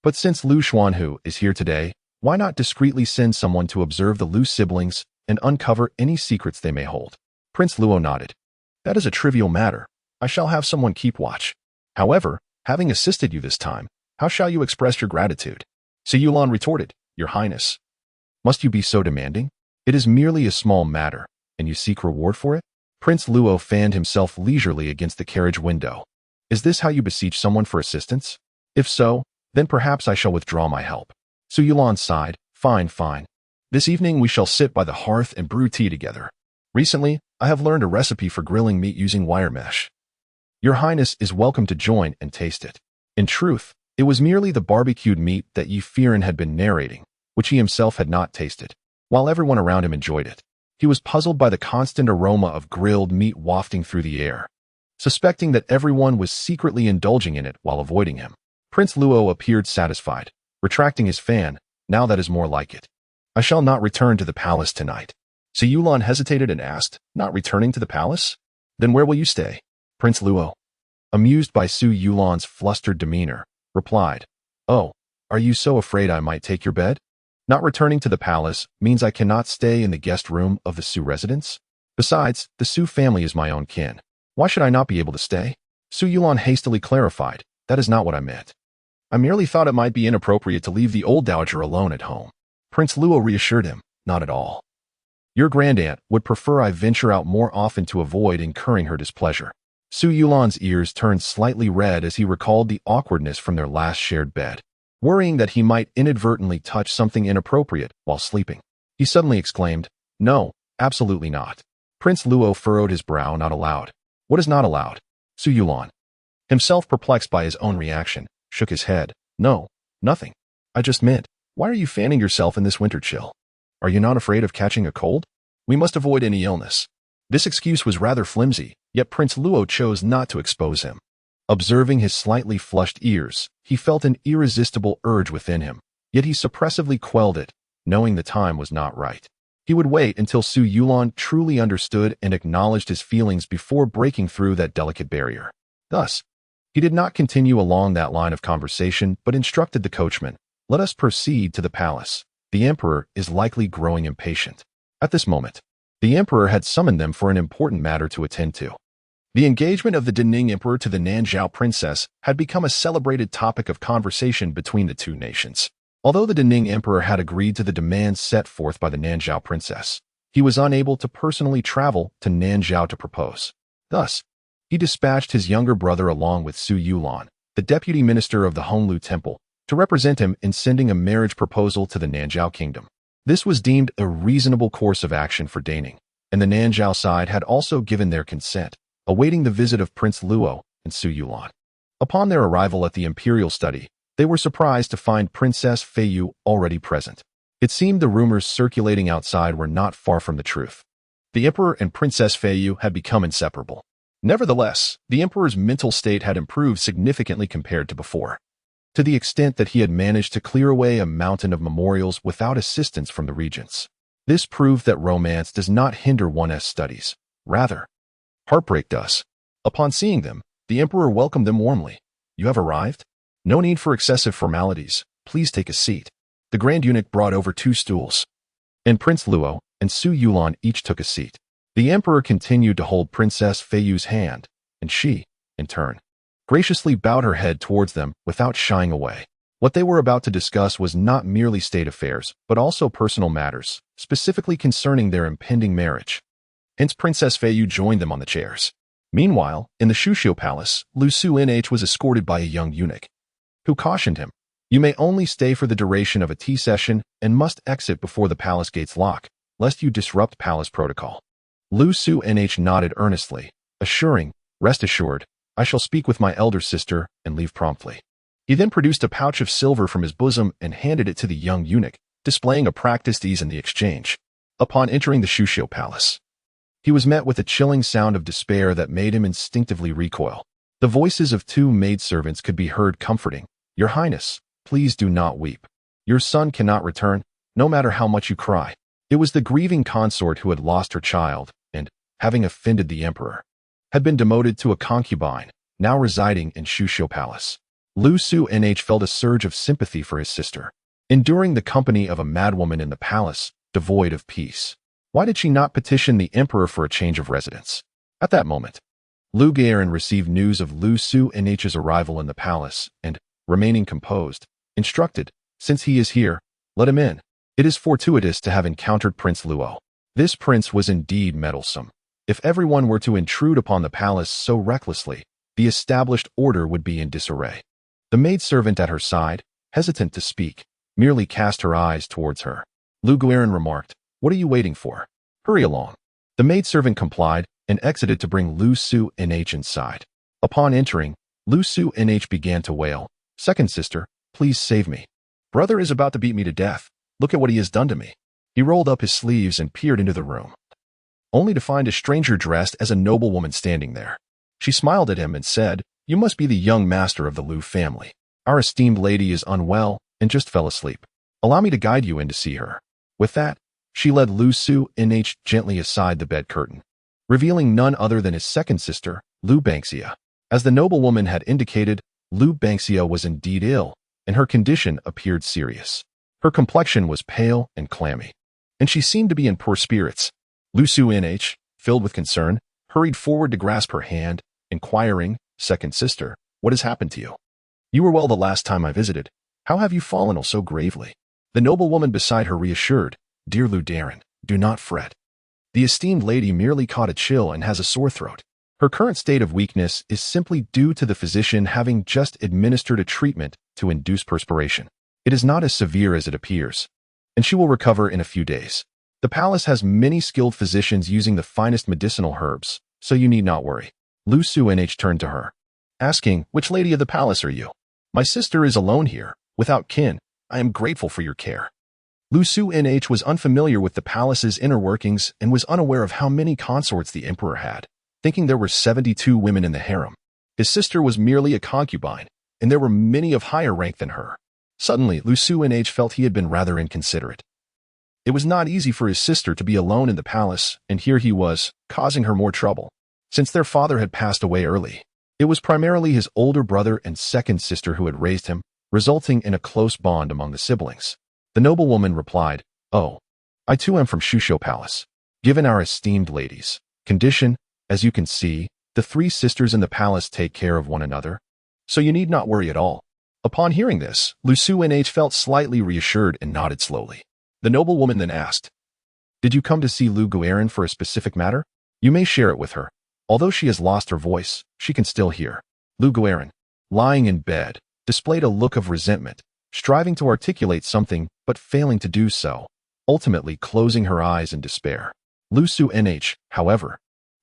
Speaker 1: But since Lu Xuanhu is here today, why not discreetly send someone to observe the Lu siblings and uncover any secrets they may hold? Prince Luo nodded. That is a trivial matter. I shall have someone keep watch. However, having assisted you this time, how shall you express your gratitude? Su Yulan retorted, Your Highness, must you be so demanding? It is merely a small matter, and you seek reward for it? Prince Luo fanned himself leisurely against the carriage window. Is this how you beseech someone for assistance? If so, then perhaps I shall withdraw my help. Su Yulan sighed, fine. This evening we shall sit by the hearth and brew tea together. Recently, I have learned a recipe for grilling meat using wire mesh. Your Highness is welcome to join and taste it. In truth, it was merely the barbecued meat that Ye Feiran had been narrating, which he himself had not tasted. While everyone around him enjoyed it, he was puzzled by the constant aroma of grilled meat wafting through the air. Suspecting that everyone was secretly indulging in it while avoiding him, Prince Luo appeared satisfied, retracting his fan, now that is more like it. I shall not return to the palace tonight. Su Yulan hesitated and asked, not returning to the palace? Then where will you stay? Prince Luo, amused by Su Yulan's flustered demeanor, replied, oh, are you so afraid I might take your bed? Not returning to the palace means I cannot stay in the guest room of the Su residence. Besides, the Su family is my own kin. Why should I not be able to stay? Su Yulan hastily clarified, that is not what I meant. I merely thought it might be inappropriate to leave the old dowager alone at home. Prince Luo reassured him, not at all. Your grandaunt would prefer I venture out more often to avoid incurring her displeasure. Su Yulan's ears turned slightly red as he recalled the awkwardness from their last shared bed, worrying that he might inadvertently touch something inappropriate while sleeping. He suddenly exclaimed, no, absolutely not. Prince Luo furrowed his brow, not allowed. What is not allowed? Su Yulan, himself perplexed by his own reaction, shook his head. No, nothing. I just meant, why are you fanning yourself in this winter chill? Are you not afraid of catching a cold? We must avoid any illness. This excuse was rather flimsy, yet Prince Luo chose not to expose him. Observing his slightly flushed ears, he felt an irresistible urge within him, yet he suppressively quelled it, knowing the time was not right. He would wait until Su Yulan truly understood and acknowledged his feelings before breaking through that delicate barrier. Thus, he did not continue along that line of conversation, but instructed the coachman, let us proceed to the palace. The emperor is likely growing impatient. At this moment, the emperor had summoned them for an important matter to attend to. The engagement of the Dening emperor to the Nanzhao princess had become a celebrated topic of conversation between the two nations. Although the Dening emperor had agreed to the demands set forth by the Nanzhao princess, he was unable to personally travel to Nanzhao to propose. Thus, he dispatched his younger brother along with Su Yulan, the deputy minister of the Honglu Temple, to represent him in sending a marriage proposal to the Nanzhao kingdom. This was deemed a reasonable course of action for Dening, and the Nanzhao side had also given their consent, awaiting the visit of Prince Luo and Su Yulan. Upon their arrival at the imperial study, they were surprised to find Princess Feiyu already present. It seemed the rumors circulating outside were not far from the truth. The Emperor and Princess Feiyu had become inseparable. Nevertheless, the Emperor's mental state had improved significantly compared to before, to the extent that he had managed to clear away a mountain of memorials without assistance from the regents. This proved that romance does not hinder one's studies. Rather, heartbreak does. Upon seeing them, the Emperor welcomed them warmly. "You have arrived? No need for excessive formalities. Please take a seat." The Grand Eunuch brought over 2 stools, and Prince Luo and Su Yulan each took a seat. The Emperor continued to hold Princess Feiyu's hand, and she, in turn, graciously bowed her head towards them without shying away. What they were about to discuss was not merely state affairs, but also personal matters, specifically concerning their impending marriage. Hence Princess Feiyu joined them on the chairs. Meanwhile, in the Shushio Palace, Lu Su-nh was escorted by a young eunuch, who cautioned him, "You may only stay for the duration of a tea session and must exit before the palace gates lock, lest you disrupt palace protocol." Lu Su-nh nodded earnestly, assuring, "Rest assured, I shall speak with my elder sister and leave promptly." He then produced a pouch of silver from his bosom and handed it to the young eunuch, displaying a practiced ease in the exchange. Upon entering the Shushio Palace, he was met with a chilling sound of despair that made him instinctively recoil. The voices of 2 maidservants could be heard comforting, "Your Highness, please do not weep. Your son cannot return, no matter how much you cry." It was the grieving consort who had lost her child and, having offended the Emperor, had been demoted to a concubine, now residing in Shushio Palace. Lu Su-nh felt a surge of sympathy for his sister, enduring the company of a madwoman in the palace, devoid of peace. Why did she not petition the Emperor for a change of residence? At that moment, Lu Gairan received news of Lu Su-nh's arrival in the palace and, remaining composed, instructed, "Since he is here, let him in." It is fortuitous to have encountered Prince Luo. This prince was indeed meddlesome. If everyone were to intrude upon the palace so recklessly, the established order would be in disarray. The maidservant at her side, hesitant to speak, merely cast her eyes towards her. Lu Gairan remarked, "What are you waiting for? Hurry along." The maidservant complied and exited to bring Lu Su-nh inside. Upon entering, Lu Su-nh began to wail, "Second sister, please save me. Brother is about to beat me to death. Look at what he has done to me." He rolled up his sleeves and peered into the room, only to find a stranger dressed as a noblewoman standing there. She smiled at him and said, "You must be the young master of the Lu family. Our esteemed lady is unwell and just fell asleep. Allow me to guide you in to see her." With that, she led Lu Su-nh gently aside the bed curtain, revealing none other than his second sister, Lu Bangxia. As the noblewoman had indicated, Lu Bangxia was indeed ill, and her condition appeared serious. Her complexion was pale and clammy, and she seemed to be in poor spirits. Lu Su-nh, filled with concern, hurried forward to grasp her hand, inquiring, "Second sister, what has happened to you? You were well the last time I visited. How have you fallen so gravely?" The noblewoman beside her reassured, "Dear Lu Gairan, do not fret. The esteemed lady merely caught a chill and has a sore throat. Her current state of weakness is simply due to the physician having just administered a treatment to induce perspiration. It is not as severe as it appears, and she will recover in a few days. The palace has many skilled physicians using the finest medicinal herbs, so you need not worry." Lu Su-nh turned to her, asking, "Which lady of the palace are you?" "My sister is alone here, without kin. I am grateful for your care." Lu Su-nh was unfamiliar with the palace's inner workings and was unaware of how many consorts the emperor had, thinking there were 72 women in the harem. His sister was merely a concubine, and there were many of higher rank than her. Suddenly, Lu Su-nh felt he had been rather inconsiderate. It was not easy for his sister to be alone in the palace, and here he was, causing her more trouble. Since their father had passed away early, it was primarily his older brother and second sister who had raised him, resulting in a close bond among the siblings. The noblewoman replied, "Oh, I too am from Shushio Palace. Given our esteemed lady's condition, as you can see, the 3 sisters in the palace take care of one another, so you need not worry at all." Upon hearing this, Lu Su-nh felt slightly reassured and nodded slowly. The noblewoman then asked, "Did you come to see Lu Gairan for a specific matter? You may share it with her. Although she has lost her voice, she can still hear." Lu Gairan, lying in bed, displayed a look of resentment, striving to articulate something but failing to do so, ultimately closing her eyes in despair. Lu Su-nh, however,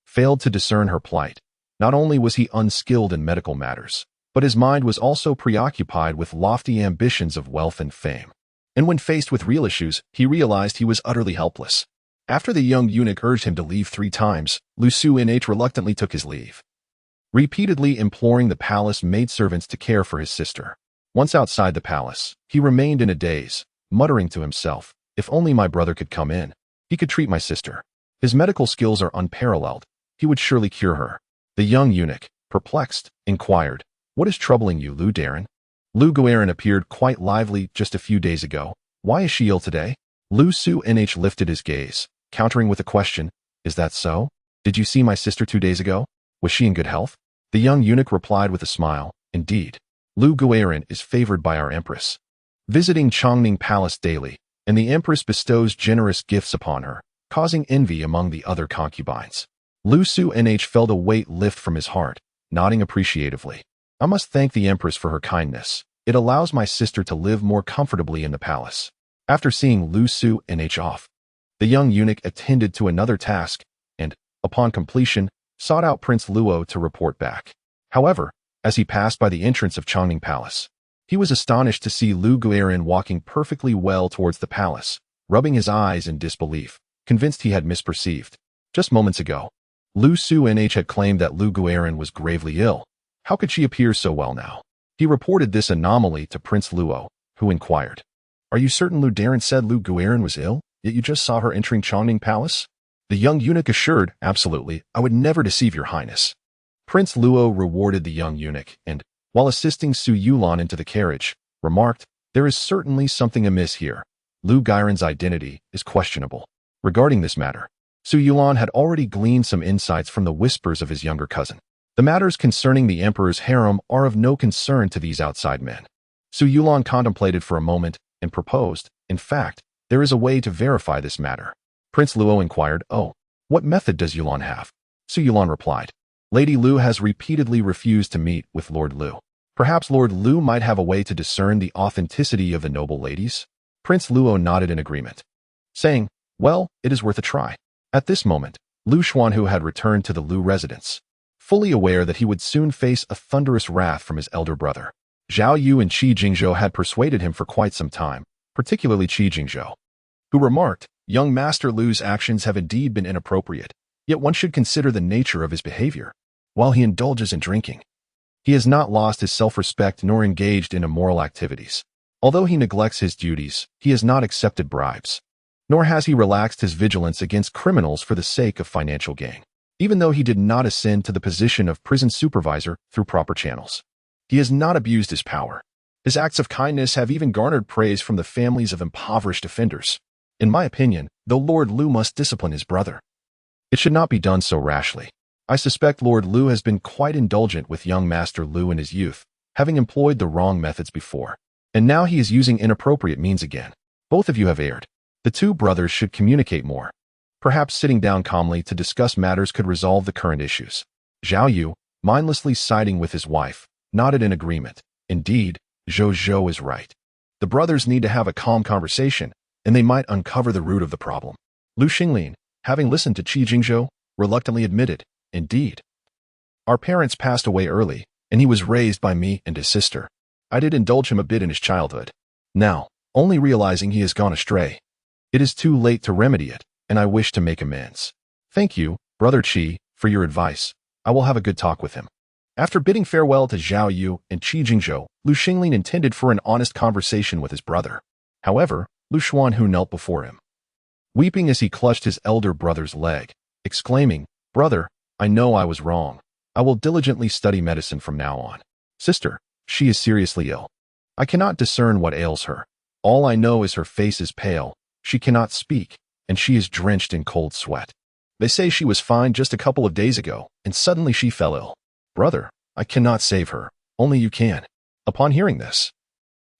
Speaker 1: failed to discern her plight. Not only was he unskilled in medical matters, but his mind was also preoccupied with lofty ambitions of wealth and fame. and when faced with real issues, he realized he was utterly helpless. After the young eunuch urged him to leave 3 times, Lu Xun reluctantly took his leave, repeatedly imploring the palace maidservants to care for his sister. Once outside the palace, he remained in a daze, muttering to himself, "If only my brother could come in. He could treat my sister. His medical skills are unparalleled. He would surely cure her." The young eunuch, perplexed, inquired, "What is troubling you, Lu Darren? Lu Guerin appeared quite lively just a few days ago. Why is she ill today?" Lu Xun lifted his gaze, countering with a question, "Is that so? Did you see my sister 2 days ago? Was she in good health?" The young eunuch replied with a smile, "Indeed. Lu Guerin is favored by our empress, visiting Chongning Palace daily, and the empress bestows generous gifts upon her, causing envy among the other concubines." Lu Xun felt a weight lift from his heart, nodding appreciatively. "I must thank the empress for her kindness. It allows my sister to live more comfortably in the palace." After seeing Lu Xun off, the young eunuch attended to another task and, upon completion, sought out Prince Luo to report back. However, as he passed by the entrance of Chongning Palace, he was astonished to see Lu Guerin walking perfectly well towards the palace, rubbing his eyes in disbelief, convinced he had misperceived. Just moments ago, Lu Xun had claimed that Lu Guerin was gravely ill. How could she appear so well now? He reported this anomaly to Prince Luo, who inquired, "Are you certain Lu Darren said Lu Guerin was ill, yet you just saw her entering Chongning Palace?" The young eunuch assured, "Absolutely, I would never deceive your highness." Prince Luo rewarded the young eunuch and, while assisting Su Yulan into the carriage, remarked, "There is certainly something amiss here. Lu Guerin's identity is questionable." Regarding this matter, Su Yulan had already gleaned some insights from the whispers of his younger cousin. The matters concerning the emperor's harem are of no concern to these outside men. Su Yulan contemplated for a moment and proposed, "In fact, there is a way to verify this matter." Prince Luo inquired, "Oh, what method does Yulan have?" Su Yulan replied, "Lady Lu has repeatedly refused to meet with Lord Lu. Perhaps Lord Lu might have a way to discern the authenticity of the noble ladies." Prince Luo nodded in agreement, saying, "Well, it is worth a try." At this moment, Lu Xuanhu had returned to the Lu residence, fully aware that he would soon face a thunderous wrath from his elder brother. Zhao Yu and Qi Jingzhou had persuaded him for quite some time, particularly Qi Jingzhou, who remarked, "Young Master Lu's actions have indeed been inappropriate, yet one should consider the nature of his behavior. While he indulges in drinking, he has not lost his self-respect nor engaged in immoral activities. Although he neglects his duties, he has not accepted bribes, nor has he relaxed his vigilance against criminals for the sake of financial gain. Even though he did not ascend to the position of prison supervisor through proper channels, he has not abused his power. His acts of kindness have even garnered praise from the families of impoverished offenders. In my opinion, though Lord Lu must discipline his brother, it should not be done so rashly. I suspect Lord Lu has been quite indulgent with young Master Lu in his youth, having employed the wrong methods before, and now he is using inappropriate means again. Both of you have erred. The two brothers should communicate more. Perhaps sitting down calmly to discuss matters could resolve the current issues." Zhao Yu, mindlessly siding with his wife, nodded in agreement. Indeed, Zhou is right. The brothers need to have a calm conversation, and they might uncover the root of the problem. Lu Xinglin, having listened to Qi Jingzhou, reluctantly admitted, "Indeed. Our parents passed away early, and he was raised by me and his sister. I did indulge him a bit in his childhood. Now, only realizing he has gone astray, it is too late to remedy it, and I wish to make amends. Thank you, Brother Qi, for your advice. I will have a good talk with him." After bidding farewell to Zhao Yu and Qi Jingzhou, Lu Xinglin intended for an honest conversation with his brother. However, Lu Xuanhu knelt before him, weeping as he clutched his elder brother's leg, exclaiming, "Brother, I know I was wrong. I will diligently study medicine from now on. Sister, she is seriously ill. I cannot discern what ails her. All I know is her face is pale, she cannot speak, and she is drenched in cold sweat. They say she was fine just a couple of days ago, and suddenly she fell ill. Brother, I cannot save her. Only you can." Upon hearing this,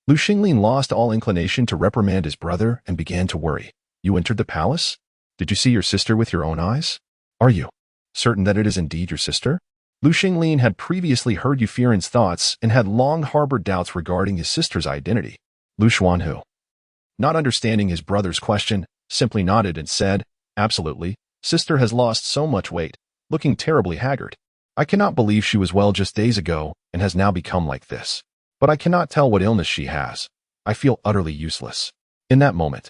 Speaker 1: Lu Xinglin lost all inclination to reprimand his brother and began to worry. "You entered the palace? Did you see your sister with your own eyes? Are you certain that it is indeed your sister?" Lu Xinglin had previously heard Ye Feiran's thoughts and had long harbored doubts regarding his sister's identity. Lu Xuanhu, not understanding his brother's question, simply nodded and said, "Absolutely. Sister has lost so much weight, looking terribly haggard. I cannot believe she was well just days ago and has now become like this. But I cannot tell what illness she has. I feel utterly useless." In that moment,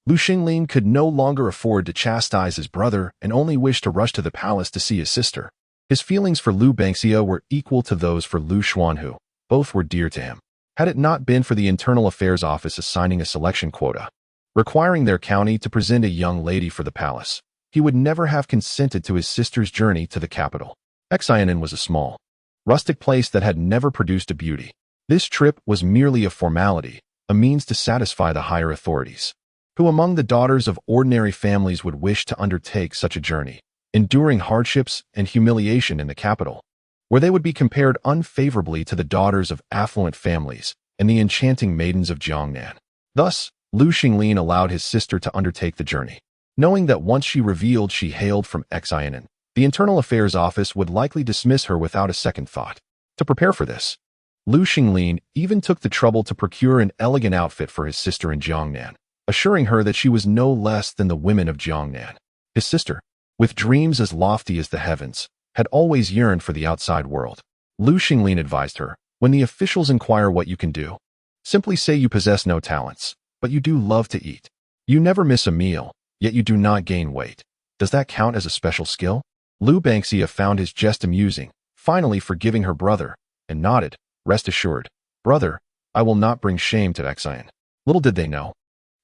Speaker 1: Lu Xinglin could no longer afford to chastise his brother and only wished to rush to the palace to see his sister. His feelings for Lu Bangxia were equal to those for Lu Xuanhu. Both were dear to him. Had it not been for the Internal Affairs Office assigning a selection quota, requiring their county to present a young lady for the palace, he would never have consented to his sister's journey to the capital. Xianan was a small, rustic place that had never produced a beauty. This trip was merely a formality, a means to satisfy the higher authorities. Who among the daughters of ordinary families would wish to undertake such a journey, enduring hardships and humiliation in the capital, where they would be compared unfavorably to the daughters of affluent families and the enchanting maidens of Jiangnan? Thus, Lu Xinglin allowed his sister to undertake the journey, knowing that once she revealed she hailed from Xianan, the Internal Affairs Office would likely dismiss her without a second thought. To prepare for this, Lu Xinglin even took the trouble to procure an elegant outfit for his sister in Jiangnan, assuring her that she was no less than the women of Jiangnan. His sister, with dreams as lofty as the heavens, had always yearned for the outside world. Lu Xinglin advised her, when the officials inquire what you can do, simply say you possess no talents, but you do love to eat. You never miss a meal, yet you do not gain weight. Does that count as a special skill? Lu Bangxia found his jest amusing, finally forgiving her brother, and nodded, rest assured, brother, I will not bring shame to Xian. Little did they know,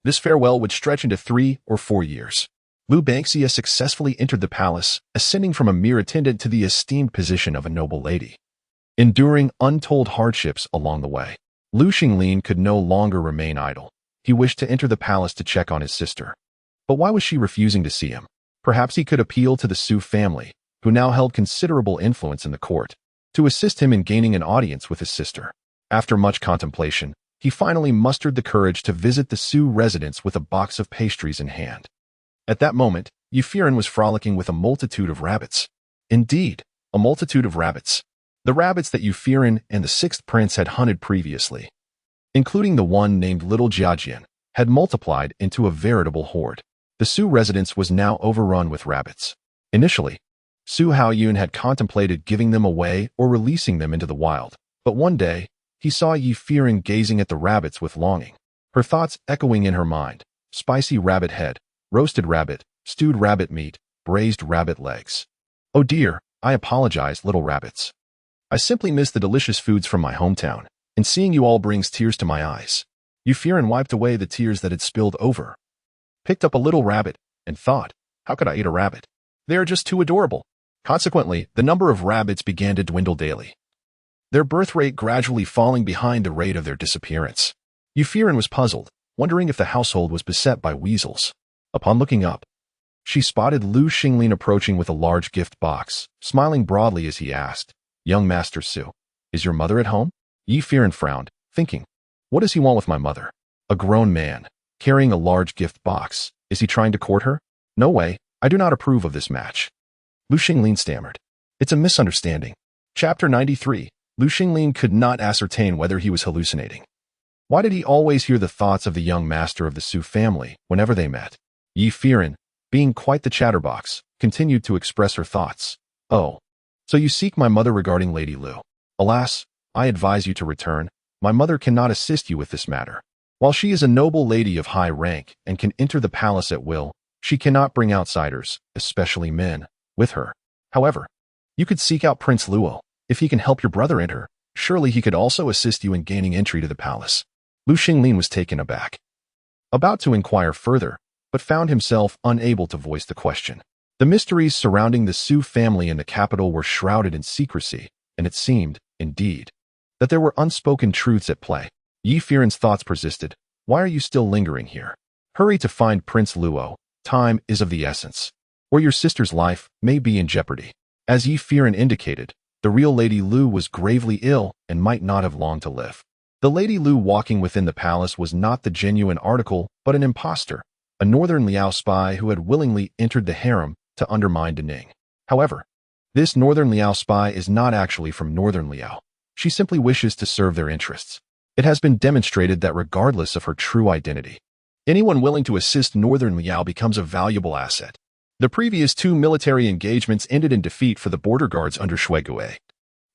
Speaker 1: this farewell would stretch into 3 or 4 years. Lu Bangxia successfully entered the palace, ascending from a mere attendant to the esteemed position of a noble lady. Enduring untold hardships along the way, Lu Xinglin could no longer remain idle. He wished to enter the palace to check on his sister. But why was she refusing to see him? Perhaps he could appeal to the Su family, who now held considerable influence in the court, to assist him in gaining an audience with his sister. After much contemplation, he finally mustered the courage to visit the Su residence with a box of pastries in hand. At that moment, Ye Feiran was frolicking with a multitude of rabbits. Indeed, a multitude of rabbits. The rabbits that Ye Feiran and the 6th prince had hunted previously, including the one named Little Jiajian, had multiplied into a veritable horde. The Su residence was now overrun with rabbits. Initially, Su Haoyun had contemplated giving them away or releasing them into the wild, but one day, he saw Ye Feiran gazing at the rabbits with longing, her thoughts echoing in her mind: spicy rabbit head, roasted rabbit, stewed rabbit meat, braised rabbit legs. Oh dear, I apologize, little rabbits. I simply miss the delicious foods from my hometown, and seeing you all brings tears to my eyes. Ye Feiran wiped away the tears that had spilled over, picked up a little rabbit, and thought, how could I eat a rabbit? They are just too adorable. Consequently, the number of rabbits began to dwindle daily, their birth rate gradually falling behind the rate of their disappearance. Ye Feiran was puzzled, wondering if the household was beset by weasels. Upon looking up, she spotted Lu Xinglin approaching with a large gift box, smiling broadly as he asked, Young Master Su, is your mother at home? Ye Feiran frowned, thinking, what does he want with my mother? A grown man, carrying a large gift box. Is he trying to court her? No way, I do not approve of this match. Lu Xinglin stammered. It's a misunderstanding. Chapter 93. Lu Xinglin could not ascertain whether he was hallucinating. Why did he always hear the thoughts of the young master of the Su family whenever they met? Ye Feiran, being quite the chatterbox, continued to express her thoughts. Oh, so you seek my mother regarding Lady Lu. Alas, I advise you to return. My mother cannot assist you with this matter. While she is a noble lady of high rank and can enter the palace at will, she cannot bring outsiders, especially men, with her. However, you could seek out Prince Luo. If he can help your brother enter, surely he could also assist you in gaining entry to the palace. Lu Xinglin was taken aback, about to inquire further, but found himself unable to voice the question. The mysteries surrounding the Su family in the capital were shrouded in secrecy, and it seemed, indeed, that there were unspoken truths at play. Ye Feiran's thoughts persisted. Why are you still lingering here? Hurry to find Prince Luo. Time is of the essence, or your sister's life may be in jeopardy. As Ye Feiran indicated, the real Lady Lu was gravely ill and might not have long to live. The Lady Lu walking within the palace was not the genuine article, but an impostor, a Northern Liao spy who had willingly entered the harem to undermine Daning. However, this Northern Liao spy is not actually from Northern Liao. She simply wishes to serve their interests. It has been demonstrated that regardless of her true identity, anyone willing to assist Northern Liao becomes a valuable asset. The previous 2 military engagements ended in defeat for the border guards under Shui Gui,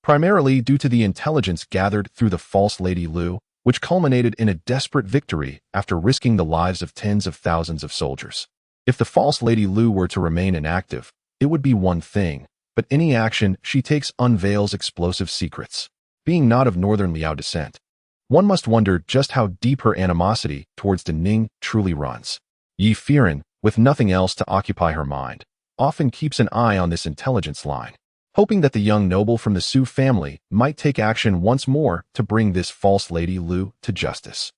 Speaker 1: primarily due to the intelligence gathered through the false Lady Lu which culminated in a desperate victory after risking the lives of tens of thousands of soldiers. If the false Lady Lu were to remain inactive, it would be one thing, but any action she takes unveils explosive secrets. Being not of Northern Liao descent, one must wonder just how deep her animosity towards De Ning truly runs. Ye Feiran, with nothing else to occupy her mind, often keeps an eye on this intelligence line, hoping that the young noble from the Su family might take action once more to bring this false Lady Lu to justice.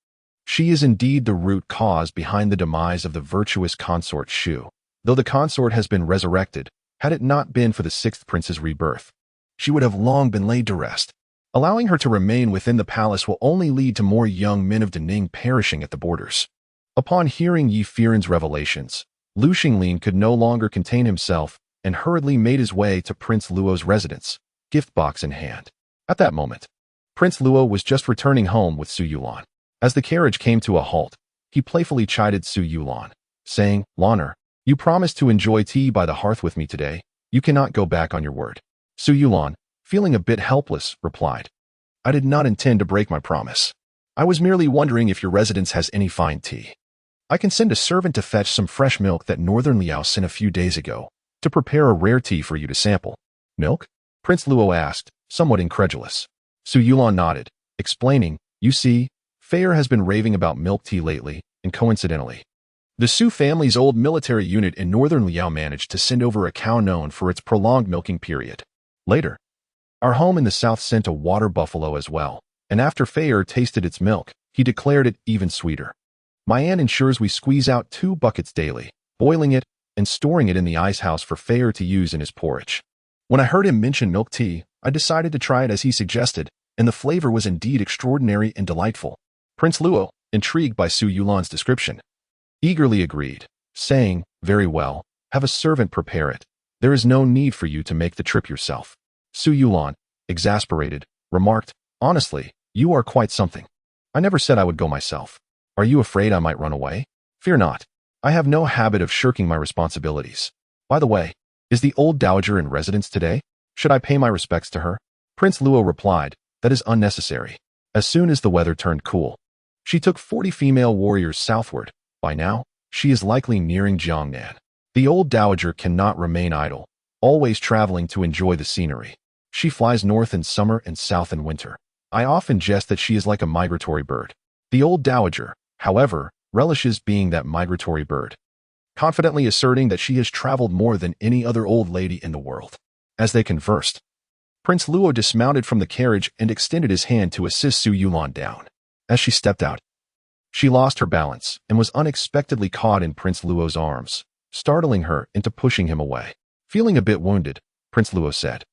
Speaker 1: She is indeed the root cause behind the demise of the virtuous consort Shu, though the consort has been resurrected. Had it not been for the sixth prince's rebirth, she would have long been laid to rest. Allowing her to remain within the palace will only lead to more young men of De Ning perishing at the borders. Upon hearing Ye Feiran's revelations, Lu Xinglin could no longer contain himself and hurriedly made his way to Prince Luo's residence, gift box in hand. At that moment, Prince Luo was just returning home with Su Yulan. As the carriage came to a halt, he playfully chided Su Yulan, saying, "Laner, you promised to enjoy tea by the hearth with me today. You cannot go back on your word." Su Yulan, feeling a bit helpless, replied, "I did not intend to break my promise. I was merely wondering if your residence has any fine tea. I can send a servant to fetch some fresh milk that Northern Liao sent a few days ago to prepare a rare tea for you to sample." "Milk?" Prince Luo asked, somewhat incredulous. Su Yulan nodded, explaining, "You see, Feiran has been raving about milk tea lately, and coincidentally, the Su family's old military unit in Northern Liao managed to send over a cow known for its prolonged milking period. Later, our home in the south sent a water buffalo as well, and after Feiran tasted its milk, he declared it even sweeter. My aunt ensures we squeeze out 2 buckets daily, boiling it and storing it in the ice house for Feiran to use in his porridge. When I heard him mention milk tea, I decided to try it as he suggested, and the flavor was indeed extraordinary and delightful." Prince Luo, intrigued by Su Yulan's description, eagerly agreed, saying, "Very well, have a servant prepare it. There is no need for you to make the trip yourself." Su Yulan, exasperated, remarked, "Honestly, you are quite something. I never said I would go myself. Are you afraid I might run away? Fear not. I have no habit of shirking my responsibilities. By the way, is the old dowager in residence today? Should I pay my respects to her?" Prince Luo replied, "That is unnecessary." As soon as the weather turned cool, she took 40 female warriors southward. By now, she is likely nearing Jiangnan. The old dowager cannot remain idle, always traveling to enjoy the scenery. She flies north in summer and south in winter. I often jest that she is like a migratory bird. The old dowager, however, relishes being that migratory bird, confidently asserting that she has traveled more than any other old lady in the world. As they conversed, Prince Luo dismounted from the carriage and extended his hand to assist Su Yulan down. As she stepped out, she lost her balance and was unexpectedly caught in Prince Luo's arms, startling her into pushing him away. Feeling a bit wounded, Prince Luo said,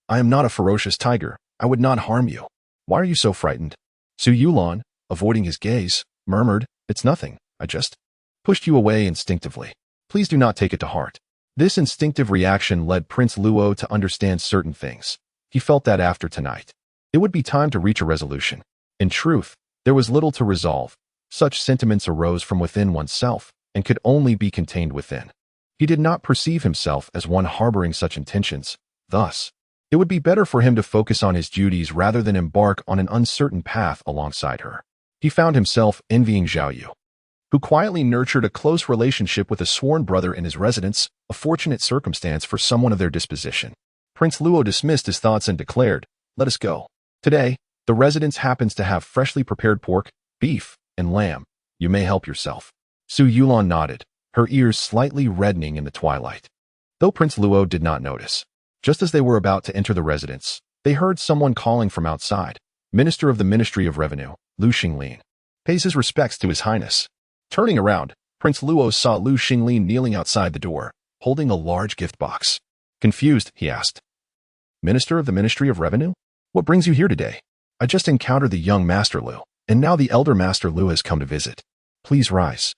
Speaker 1: "I am not a ferocious tiger. I would not harm you. Why are you so frightened?" Su Yulan, avoiding his gaze, murmured, "It's nothing. I just pushed you away instinctively. Please do not take it to heart." This instinctive reaction led Prince Luo to understand certain things. He felt that after tonight, it would be time to reach a resolution. In truth, there was little to resolve. Such sentiments arose from within oneself and could only be contained within. He did not perceive himself as one harboring such intentions. Thus, it would be better for him to focus on his duties rather than embark on an uncertain path alongside her. He found himself envying Zhao Yu, who quietly nurtured a close relationship with a sworn brother in his residence, a fortunate circumstance for someone of their disposition. Prince Luo dismissed his thoughts and declared, "Let us go. Today, the residence happens to have freshly prepared pork, beef, and lamb. You may help yourself." Su Yulan nodded, her ears slightly reddening in the twilight, though Prince Luo did not notice. Just as they were about to enter the residence, they heard someone calling from outside. "Minister of the Ministry of Revenue, Lu Xinglin, pays his respects to His Highness." Turning around, Prince Luo saw Lu Xinglin kneeling outside the door, holding a large gift box. Confused, he asked, "Minister of the Ministry of Revenue? What brings you here today?" "I just encountered the young Master Lu, and now the elder Master Lu has come to visit. Please rise.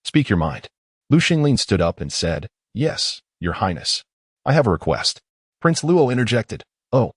Speaker 1: Speak your mind." Lu Xinglin stood up and said, "Yes, Your Highness. I have a request." Prince Luo interjected, "Oh,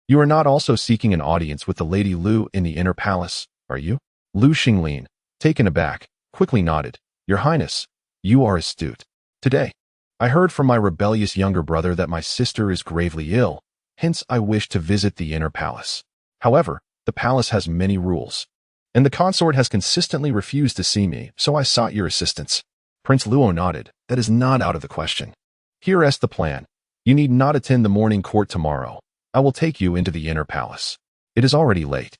Speaker 1: you are not also seeking an audience with the Lady Lu in the inner palace, are you?" Lu Xinglin, taken aback, quickly nodded. "Your Highness, you are astute. Today, I heard from my rebellious younger brother that my sister is gravely ill, hence I wish to visit the inner palace. However, the palace has many rules. and the consort has consistently refused to see me, so I sought your assistance. Prince Luo nodded. That is not out of the question. Here is the plan. You need not attend the morning court tomorrow. I will take you into the inner palace. It is already late,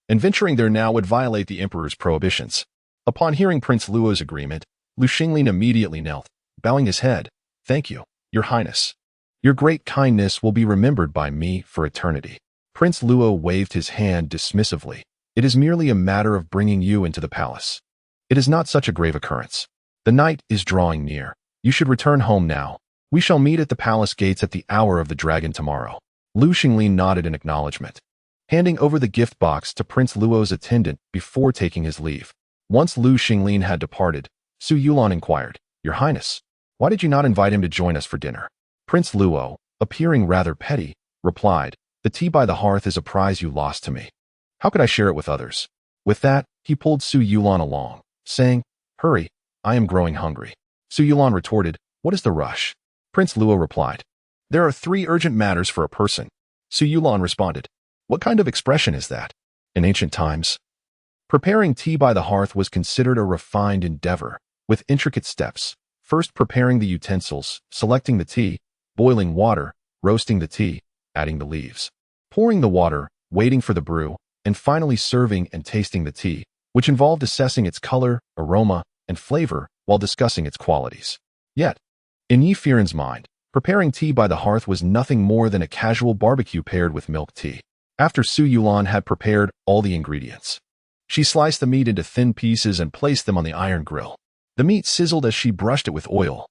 Speaker 1: and venturing there now would violate the emperor's prohibitions. Upon hearing Prince Luo's agreement, Lu Xinglin immediately knelt, bowing his head. Thank you, Your Highness. Your great kindness will be remembered by me for eternity. Prince Luo waved his hand dismissively. It is merely a matter of bringing you into the palace. It is not such a grave occurrence. The night is drawing near. You should return home now. We shall meet at the palace gates at the hour of the dragon tomorrow. Lu Xinglin nodded in acknowledgement, handing over the gift box to Prince Luo's attendant before taking his leave. Once Lu Xinglin had departed, Su Yulan inquired, Your Highness, why did you not invite him to join us for dinner? Prince Luo, appearing rather petty, replied, The tea by the hearth is a prize you lost to me. How could I share it with others? With that, he pulled Su Yulan along, saying, Hurry, I am growing hungry. Su Yulan retorted, What is the rush? Prince Luo replied, There are 3 urgent matters for a person. Su Yulan responded, What kind of expression is that? In ancient times, preparing tea by the hearth was considered a refined endeavor, with intricate steps. First preparing the utensils, selecting the tea, boiling water, roasting the tea, adding the leaves, pouring the water, waiting for the brew, and finally serving and tasting the tea, which involved assessing its color, aroma, and flavor while discussing its qualities. Yet, in Ye Feiran's mind, preparing tea by the hearth was nothing more than a casual barbecue paired with milk tea. After Su Yulan had prepared all the ingredients, she sliced the meat into thin pieces and placed them on the iron grill. The meat sizzled as she brushed it with oil,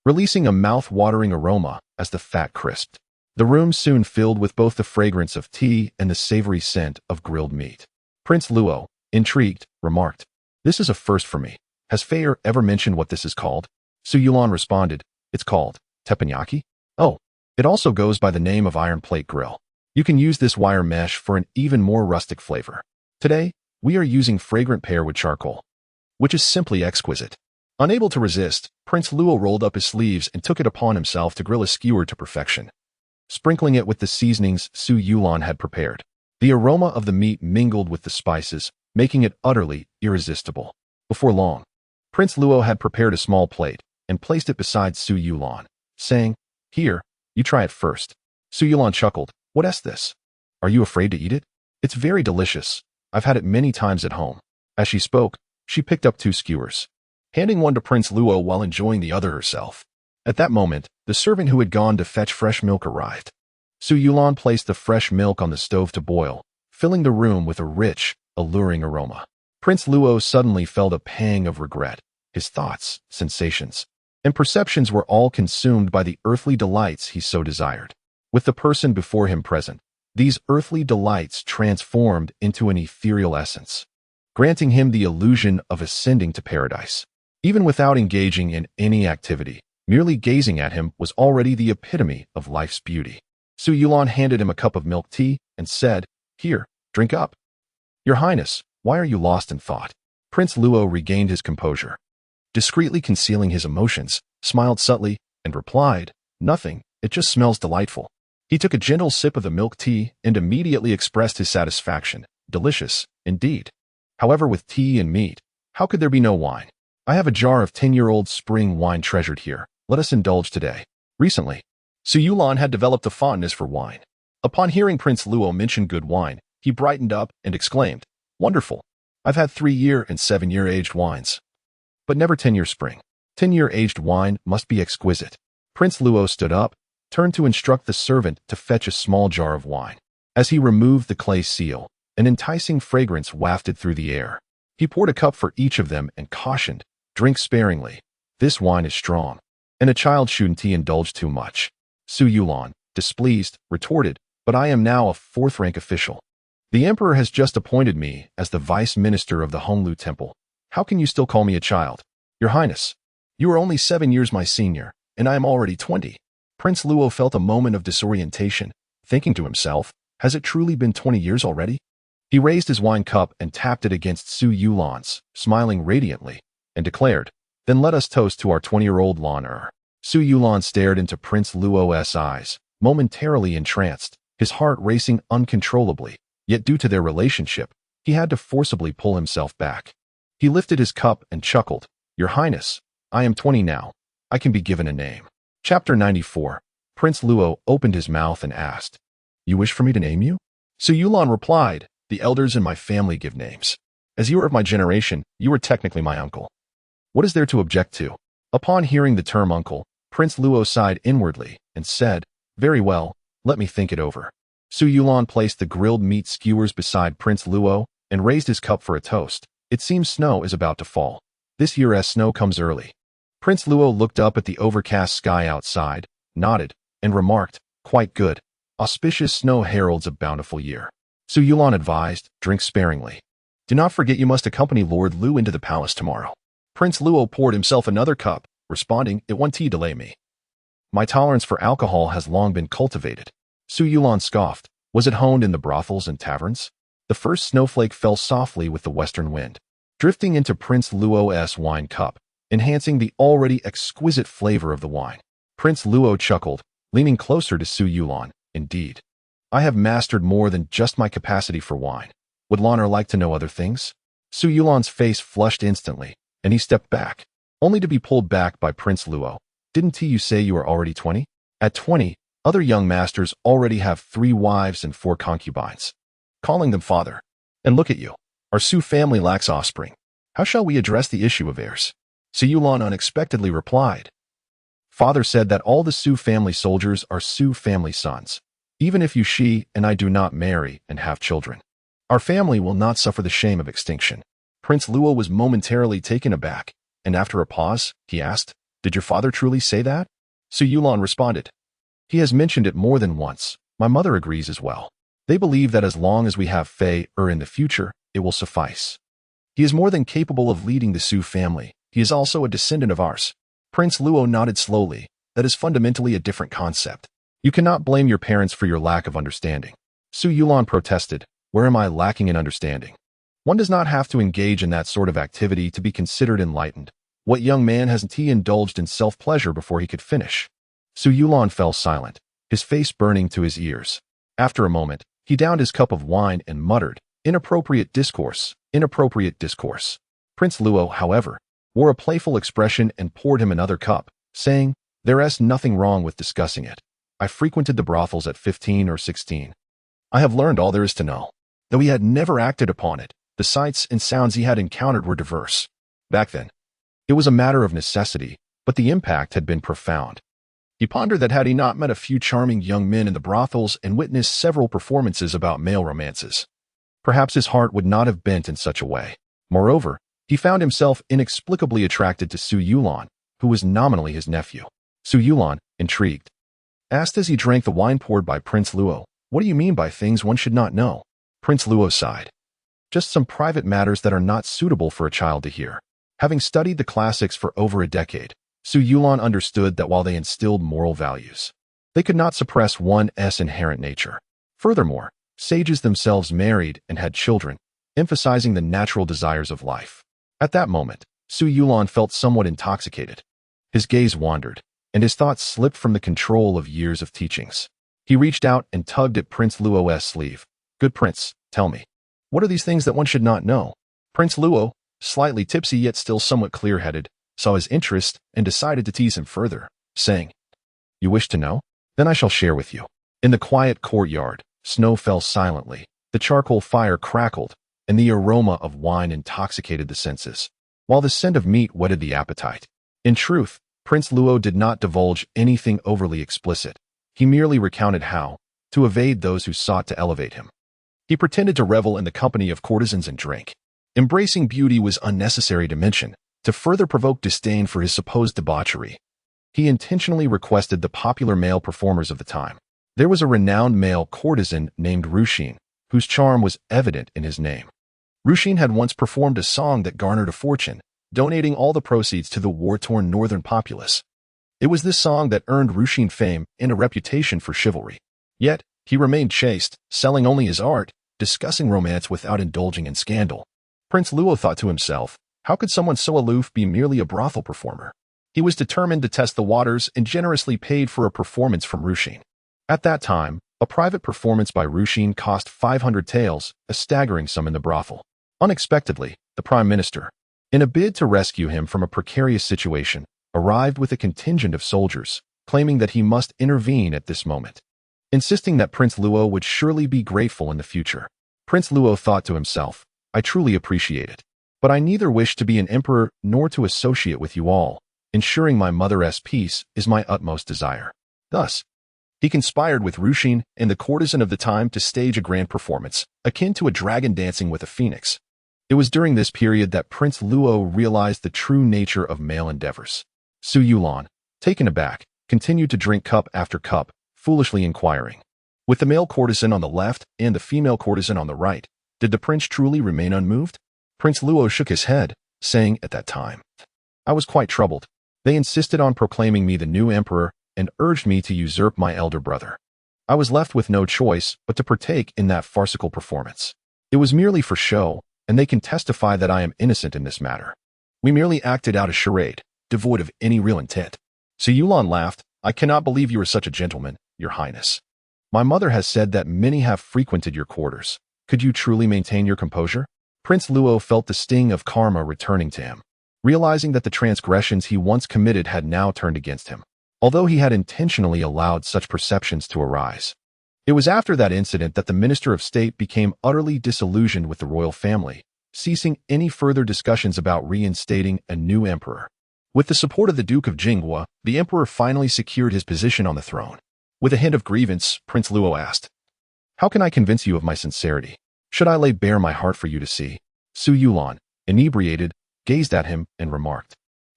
Speaker 1: releasing a mouth-watering aroma as the fat crisped. The room soon filled with both the fragrance of tea and the savory scent of grilled meat. Prince Luo, intrigued, remarked, This is a first for me. Has Feiran ever mentioned what this is called? Su Yulan responded, It's called teppanyaki. Oh, it also goes by the name of iron plate grill. You can use this wire mesh for an even more rustic flavor. Today, we are using fragrant pear with charcoal, which is simply exquisite. Unable to resist, Prince Luo rolled up his sleeves and took it upon himself to grill a skewer to perfection, sprinkling it with the seasonings Su Yulan had prepared. The aroma of the meat mingled with the spices, making it utterly irresistible. Before long, Prince Luo had prepared a small plate and placed it beside Su Yulan, saying, Here, you try it first. Su Yulan chuckled, What is this? Are you afraid to eat it? It's very delicious. I've had it many times at home. As she spoke, she picked up 2 skewers, handing one to Prince Luo while enjoying the other herself. At that moment, the servant who had gone to fetch fresh milk arrived. Su Yulan placed the fresh milk on the stove to boil, filling the room with a rich, alluring aroma. Prince Luo suddenly felt a pang of regret. His thoughts, sensations, and perceptions were all consumed by the earthly delights he so desired. With the person before him present, these earthly delights transformed into an ethereal essence, granting him the illusion of ascending to paradise. Even without engaging in any activity, merely gazing at him was already the epitome of life's beauty. Su Yulan handed him a cup of milk tea and said, Here, drink up. Your Highness, why are you lost in thought? Prince Luo regained his composure, discreetly concealing his emotions, smiled subtly, and replied, Nothing, it just smells delightful. He took a gentle sip of the milk tea and immediately expressed his satisfaction. Delicious, indeed. However, with tea and meat, how could there be no wine? I have a jar of 10-year-old spring wine treasured here. Let us indulge today. Recently, Su Yulan had developed a fondness for wine. Upon hearing Prince Luo mention good wine, he brightened up and exclaimed, Wonderful. I've had 3-year and 7-year aged wines, but never 10-year spring. 10-year aged wine must be exquisite. Prince Luo stood up, turned to instruct the servant to fetch a small jar of wine. As he removed the clay seal, an enticing fragrance wafted through the air. He poured a cup for each of them and cautioned, Drink sparingly. This wine is strong, and a child shouldn't indulge too much. Su Yulan, displeased, retorted, But I am now a 4th-rank official. The emperor has just appointed me as the vice minister of the Honglu Temple. How can you still call me a child? Your Highness, you are only 7 years my senior, and I am already 20. Prince Luo felt a moment of disorientation, thinking to himself, Has it truly been 20 years already? He raised his wine cup and tapped it against Su Yulan's, smiling radiantly, and declared, Then let us toast to our 20-year-old Lan. Su Yulan stared into Prince Luo's eyes, momentarily entranced, his heart racing uncontrollably. Yet due to their relationship, He had to forcibly pull himself back. He lifted his cup and chuckled. Your Highness, I am 20 now. I can be given a name. Chapter 94. Prince Luo opened his mouth and asked, You wish for me to name you? Su Yulon replied, The elders in my family give names. As you are of my generation, you are technically my uncle. What is there to object to? Upon hearing the term uncle, Prince Luo sighed inwardly and said, Very well, let me think it over. Su Yulon placed the grilled meat skewers beside Prince Luo and raised his cup for a toast. It seems snow is about to fall. This year's snow comes early. Prince Luo looked up at the overcast sky outside, nodded, and remarked, Quite good. Auspicious snow heralds a bountiful year. Su Yulon advised, Drink sparingly. Do not forget you must accompany Lord Lu into the palace tomorrow. Prince Luo poured himself another cup, responding, It won't delay me. My tolerance for alcohol has long been cultivated. Su Yulon scoffed. Was it honed in the brothels and taverns? The first snowflake fell softly with the western wind, drifting into Prince Luo's wine cup, enhancing the already exquisite flavor of the wine. Prince Luo chuckled, leaning closer to Su Yulon. Indeed, I have mastered more than just my capacity for wine. Would Lan'er like to know other things? Su Yulon's face flushed instantly, and he stepped back, only to be pulled back by Prince Luo. Didn't you say you are already 20? At 20, other young masters already have 3 wives and 4 concubines, calling them father. And look at you. Our Su family lacks offspring. How shall we address the issue of heirs? Su Yulon unexpectedly replied. Father said that all the Su family soldiers are Su family sons. Even if she and I do not marry and have children, our family will not suffer the shame of extinction. Prince Luo was momentarily taken aback, and after a pause, he asked, Did your father truly say that? Su Yulon responded, He has mentioned it more than once. My mother agrees as well. They believe that as long as we have Feiran in the future, it will suffice. He is more than capable of leading the Su family. He is also a descendant of ours. Prince Luo nodded slowly. That is fundamentally a different concept. You cannot blame your parents for your lack of understanding. Su Yulon protested. Where am I lacking in understanding? One does not have to engage in that sort of activity to be considered enlightened. What young man hasn't he indulged in self-pleasure before he could finish? Su Yulon fell silent, his face burning to his ears. After a moment, he downed his cup of wine and muttered, Inappropriate discourse, inappropriate discourse. Prince Luo, however, wore a playful expression and poured him another cup, saying, There's nothing wrong with discussing it. I frequented the brothels at 15 or 16. I have learned all there is to know. Though he had never acted upon it, the sights and sounds he had encountered were diverse. Back then, it was a matter of necessity, but the impact had been profound. He pondered that had he not met a few charming young men in the brothels and witnessed several performances about male romances, perhaps his heart would not have bent in such a way. Moreover, he found himself inexplicably attracted to Su Yulon, who was nominally his nephew. Su Yulon, intrigued, asked as he drank the wine poured by Prince Luo, What do you mean by things one should not know? Prince Luo sighed. Just some private matters that are not suitable for a child to hear. Having studied the classics for over a decade, Su Yulon understood that while they instilled moral values, they could not suppress one's inherent nature. Furthermore, sages themselves married and had children, emphasizing the natural desires of life. At that moment, Su Yulon felt somewhat intoxicated. His gaze wandered, and his thoughts slipped from the control of years of teachings. He reached out and tugged at Prince Luo's sleeve. Good prince, tell me, what are these things that one should not know? Prince Luo, slightly tipsy yet still somewhat clear-headed, saw his interest and decided to tease him further, saying, You wish to know? Then I shall share with you. In the quiet courtyard, snow fell silently, the charcoal fire crackled, and the aroma of wine intoxicated the senses, while the scent of meat whetted the appetite. In truth, Prince Luo did not divulge anything overly explicit. He merely recounted how, to evade those who sought to elevate him, he pretended to revel in the company of courtesans and drink. Embracing beauty was unnecessary to mention, to further provoke disdain for his supposed debauchery. He intentionally requested the popular male performers of the time. There was a renowned male courtesan named Rushin, whose charm was evident in his name. Rushin had once performed a song that garnered a fortune, donating all the proceeds to the war-torn northern populace. It was this song that earned Rushin fame and a reputation for chivalry. Yet, he remained chaste, selling only his art, discussing romance without indulging in scandal. Prince Luo thought to himself, how could someone so aloof be merely a brothel performer? He was determined to test the waters and generously paid for a performance from Rushin. At that time, A private performance by Rushin cost 500 taels, a staggering sum in the brothel. Unexpectedly, the Prime Minister, in a bid to rescue him from a precarious situation, arrived with a contingent of soldiers, claiming that he must intervene at this moment, insisting that Prince Luo would surely be grateful in the future. Prince Luo thought to himself, I truly appreciate it, but I neither wish to be an emperor nor to associate with you all. Ensuring my mother's peace is my utmost desire. Thus, he conspired with Rushin and the courtesan of the time to stage a grand performance, akin to a dragon dancing with a phoenix. It was during this period that Prince Luo realized the true nature of male endeavors. Su Yulan, taken aback, continued to drink cup after cup, foolishly inquiring, with the male courtesan on the left and the female courtesan on the right, did the prince truly remain unmoved? Prince Luo shook his head, saying at that time, I was quite troubled. They insisted on proclaiming me the new emperor and urged me to usurp my elder brother. I was left with no choice but to partake in that farcical performance. It was merely for show, and they can testify that I am innocent in this matter. We merely acted out a charade, devoid of any real intent. So Yulan laughed, I cannot believe you are such a gentleman, your highness. My mother has said that many have frequented your quarters. Could you truly maintain your composure? Prince Luo felt the sting of karma returning to him, realizing that the transgressions he once committed had now turned against him, although he had intentionally allowed such perceptions to arise. It was after that incident that the Minister of State became utterly disillusioned with the royal family, ceasing any further discussions about reinstating a new emperor. With the support of the Duke of Jinghua, the emperor finally secured his position on the throne. With a hint of grievance, Prince Luo asked, How can I convince you of my sincerity? Should I lay bare my heart for you to see? Su Yulan, inebriated, gazed at him and remarked,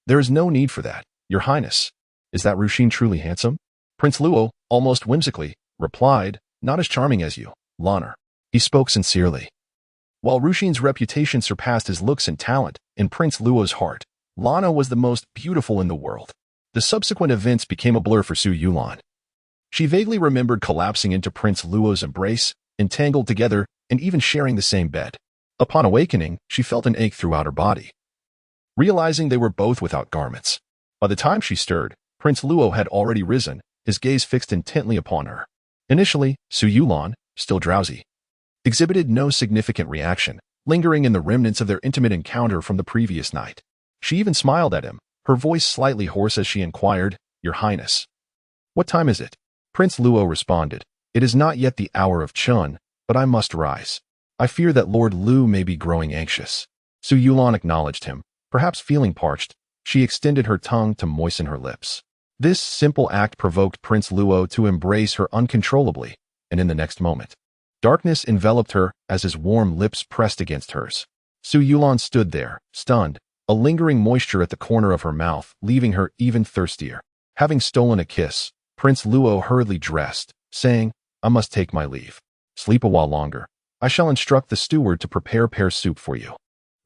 Speaker 1: There is no need for that, your highness. Is that Rushin truly handsome? Prince Luo, almost whimsically, replied, Not as charming as you, Lanner. He spoke sincerely. While Rushin's reputation surpassed his looks and talent, in Prince Luo's heart, Lana was the most beautiful in the world. The subsequent events became a blur for Su Yulan. She vaguely remembered collapsing into Prince Luo's embrace, entangled together, and even sharing the same bed. Upon awakening, she felt an ache throughout her body, realizing they were both without garments. By the time she stirred, Prince Luo had already risen, his gaze fixed intently upon her. Initially, Su Yulan, still drowsy, exhibited no significant reaction, lingering in the remnants of their intimate encounter from the previous night. She even smiled at him, her voice slightly hoarse as she inquired, Your Highness. What time is it? Prince Luo responded, It is not yet the hour of Chun, but I must rise. I fear that Lord Lu may be growing anxious. Su Yulan acknowledged him, perhaps feeling parched. She extended her tongue to moisten her lips. This simple act provoked Prince Luo to embrace her uncontrollably, and in the next moment, darkness enveloped her as his warm lips pressed against hers. Su Yulan stood there, stunned, a lingering moisture at the corner of her mouth, leaving her even thirstier. Having stolen a kiss, Prince Luo hurriedly dressed, saying, I must take my leave. Sleep a while longer. I shall instruct the steward to prepare pear soup for you.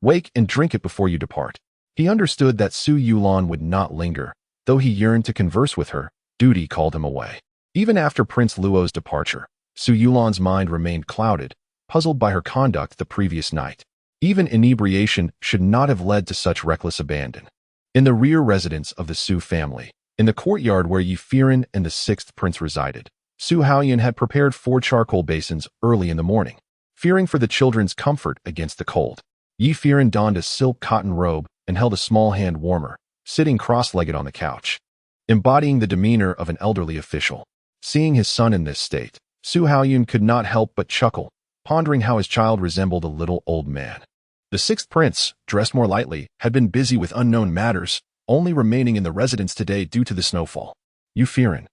Speaker 1: Wake and drink it before you depart. He understood that Su Yulan would not linger. Though he yearned to converse with her, duty called him away. Even after Prince Luo's departure, Su Yulan's mind remained clouded, puzzled by her conduct the previous night. Even inebriation should not have led to such reckless abandon. In the rear residence of the Su family, in the courtyard where Ye Feiran and the sixth prince resided, Su Haoyan had prepared 4 charcoal basins early in the morning, fearing for the children's comfort against the cold. Ye Feiran donned a silk cotton robe and held a small hand warmer, sitting cross-legged on the couch, embodying the demeanor of an elderly official. Seeing his son in this state, Su Haoyan could not help but chuckle, pondering how his child resembled a little old man. The sixth prince, dressed more lightly, had been busy with unknown matters, only remaining in the residence today due to the snowfall. Ye Feiran,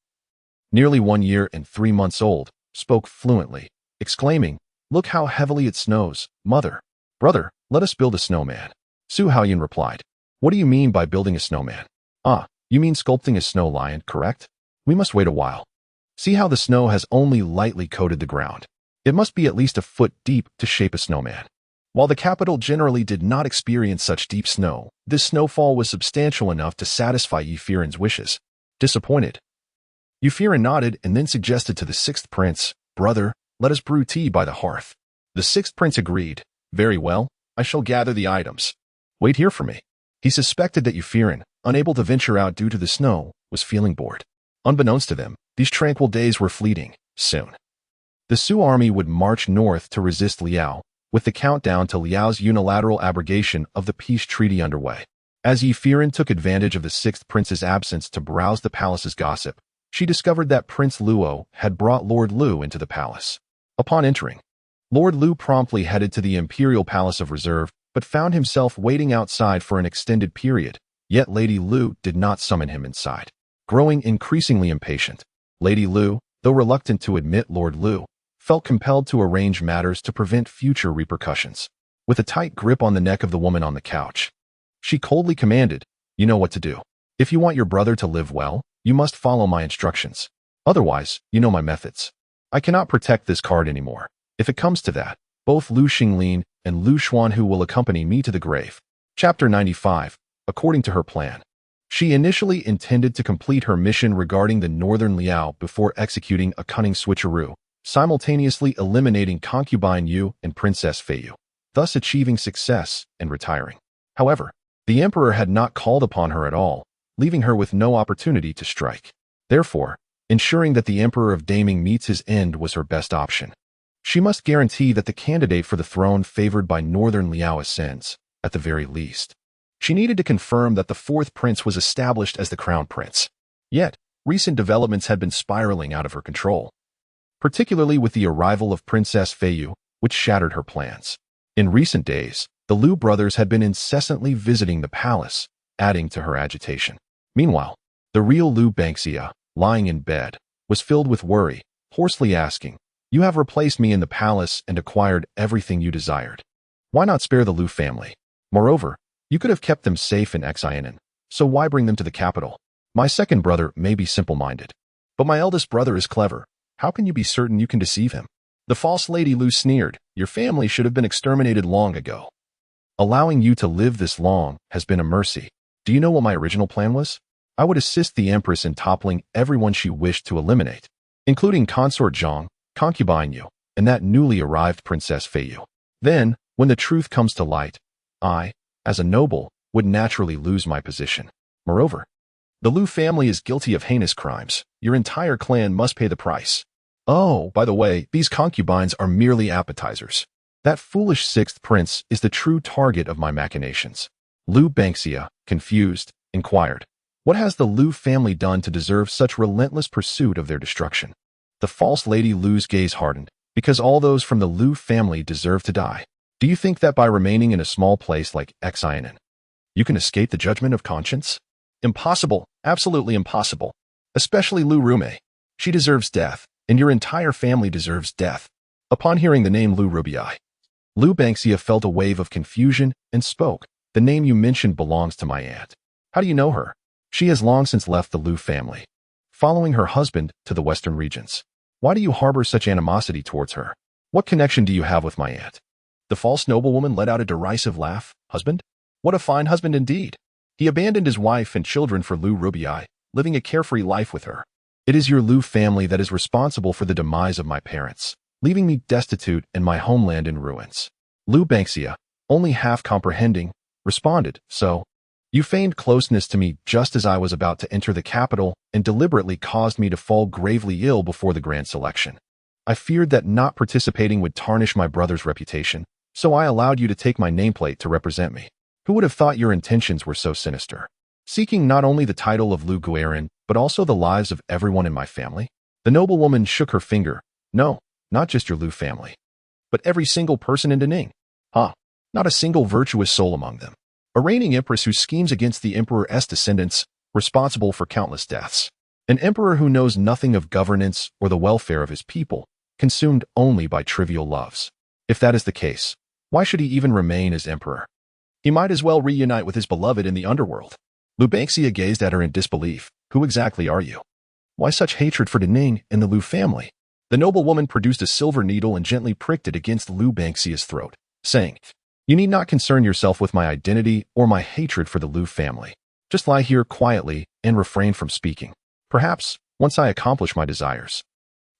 Speaker 1: nearly 1 year and 3 months old, spoke fluently, exclaiming, Look how heavily it snows, mother. Brother, let us build a snowman. Su Haoyan replied, What do you mean by building a snowman? Ah, you mean sculpting a snow lion, correct? We must wait a while. See how the snow has only lightly coated the ground. It must be at least a foot deep to shape a snowman. While the capital generally did not experience such deep snow, this snowfall was substantial enough to satisfy Ye Feiran's wishes. Disappointed, Ye Feiran nodded and then suggested to the sixth prince, Brother, let us brew tea by the hearth. The sixth prince agreed. Very well, I shall gather the items. Wait here for me. He suspected that Ye Feiran, unable to venture out due to the snow, was feeling bored. Unbeknownst to them, these tranquil days were fleeting. Soon, The Su army would march north to resist Liao, with the countdown to Liao's unilateral abrogation of the peace treaty underway. As Ye Feiran took advantage of the sixth prince's absence to browse the palace's gossip, she discovered that Prince Luo had brought Lord Lu into the palace. Upon entering, Lord Lu promptly headed to the Imperial Palace of Reserve, but found himself waiting outside for an extended period, yet Lady Lu did not summon him inside. Growing increasingly impatient, Lady Lu, though reluctant to admit Lord Lu, felt compelled to arrange matters to prevent future repercussions. With a tight grip on the neck of the woman on the couch, she coldly commanded, "You know what to do. If you want your brother to live well, you must follow my instructions. Otherwise, you know my methods. I cannot protect this card anymore. If it comes to that, both Lu Xinglin and Lu Xuanhu will accompany me to the grave." Chapter 95. According to her plan, she initially intended to complete her mission regarding the northern Liao before executing a cunning switcheroo, simultaneously eliminating concubine Yu and Princess Feiyu, thus achieving success and retiring. However, the emperor had not called upon her at all, leaving her with no opportunity to strike. Therefore, ensuring that the Emperor of Daming meets his end was her best option. She must guarantee that the candidate for the throne favored by Northern Liao ascends, at the very least. She needed to confirm that the fourth prince was established as the crown prince. Yet, recent developments had been spiraling out of her control, particularly with the arrival of Princess Feiyu, which shattered her plans. In recent days, the Lu brothers had been incessantly visiting the palace, adding to her agitation. Meanwhile, the real Lu Bangxia, lying in bed, was filled with worry, hoarsely asking, "You have replaced me in the palace and acquired everything you desired. Why not spare the Lu family? Moreover, you could have kept them safe in Xianan, so why bring them to the capital? My second brother may be simple-minded, but my eldest brother is clever. How can you be certain you can deceive him?" The false Lady Lu sneered, "Your family should have been exterminated long ago. Allowing you to live this long has been a mercy. Do you know what my original plan was? I would assist the Empress in toppling everyone she wished to eliminate, including Consort Zhang, concubine Yu, and that newly arrived Princess Feiyu. Then, when the truth comes to light, I, as a noble, would naturally lose my position. Moreover, the Lu family is guilty of heinous crimes. Your entire clan must pay the price. Oh, by the way, these concubines are merely appetizers. That foolish sixth prince is the true target of my machinations." Lu Bangxia, confused, inquired, "What has the Lu family done to deserve such relentless pursuit of their destruction?" The false Lady Lu's gaze hardened, "Because all those from the Lu family deserve to die. Do you think that by remaining in a small place like Xianan, you can escape the judgment of conscience? Impossible, absolutely impossible. Especially Lu Rume. She deserves death, and your entire family deserves death." Upon hearing the name Lu Rubai, Lu Bangxia felt a wave of confusion and spoke, "The name you mentioned belongs to my aunt. How do you know her? She has long since left the Lu family, following her husband to the western regions. Why do you harbor such animosity towards her? What connection do you have with my aunt?" The false noblewoman let out a derisive laugh. "Husband? What a fine husband indeed. He abandoned his wife and children for Lu Rubai, living a carefree life with her. It is your Lu family that is responsible for the demise of my parents, leaving me destitute and my homeland in ruins." Lu Bangxia, only half comprehending, responded, "So, you feigned closeness to me just as I was about to enter the capital and deliberately caused me to fall gravely ill before the grand selection. I feared that not participating would tarnish my brother's reputation, so I allowed you to take my nameplate to represent me. Who would have thought your intentions were so sinister? Seeking not only the title of Lu Guerin, but also the lives of everyone in my family?" The noblewoman shook her finger. "No, not just your Lu family, but every single person in Daning. Not a single virtuous soul among them. A reigning empress who schemes against the emperor's descendants, responsible for countless deaths. An emperor who knows nothing of governance or the welfare of his people, consumed only by trivial loves. If that is the case, why should he even remain as emperor? He might as well reunite with his beloved in the underworld." Lu Bangxia gazed at her in disbelief. "Who exactly are you? Why such hatred for Daning and the Lu family?" The noblewoman produced a silver needle and gently pricked it against Lu Bangxia's throat, saying, "You need not concern yourself with my identity or my hatred for the Lu family. Just lie here quietly and refrain from speaking. Perhaps, once I accomplish my desires,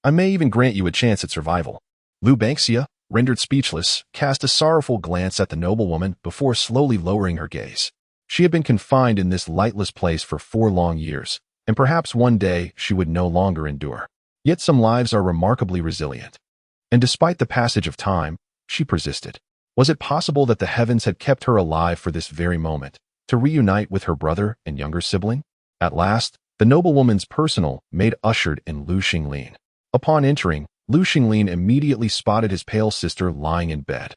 Speaker 1: I may even grant you a chance at survival." Lu Bangxia, rendered speechless, cast a sorrowful glance at the noblewoman before slowly lowering her gaze. She had been confined in this lightless place for 4 long years, and perhaps one day she would no longer endure. Yet some lives are remarkably resilient. And despite the passage of time, she persisted. Was it possible that the heavens had kept her alive for this very moment, to reunite with her brother and younger sibling? At last, the noblewoman's personal maid ushered in Lu Xinglin. Upon entering, Lu Xinglin immediately spotted his pale sister lying in bed.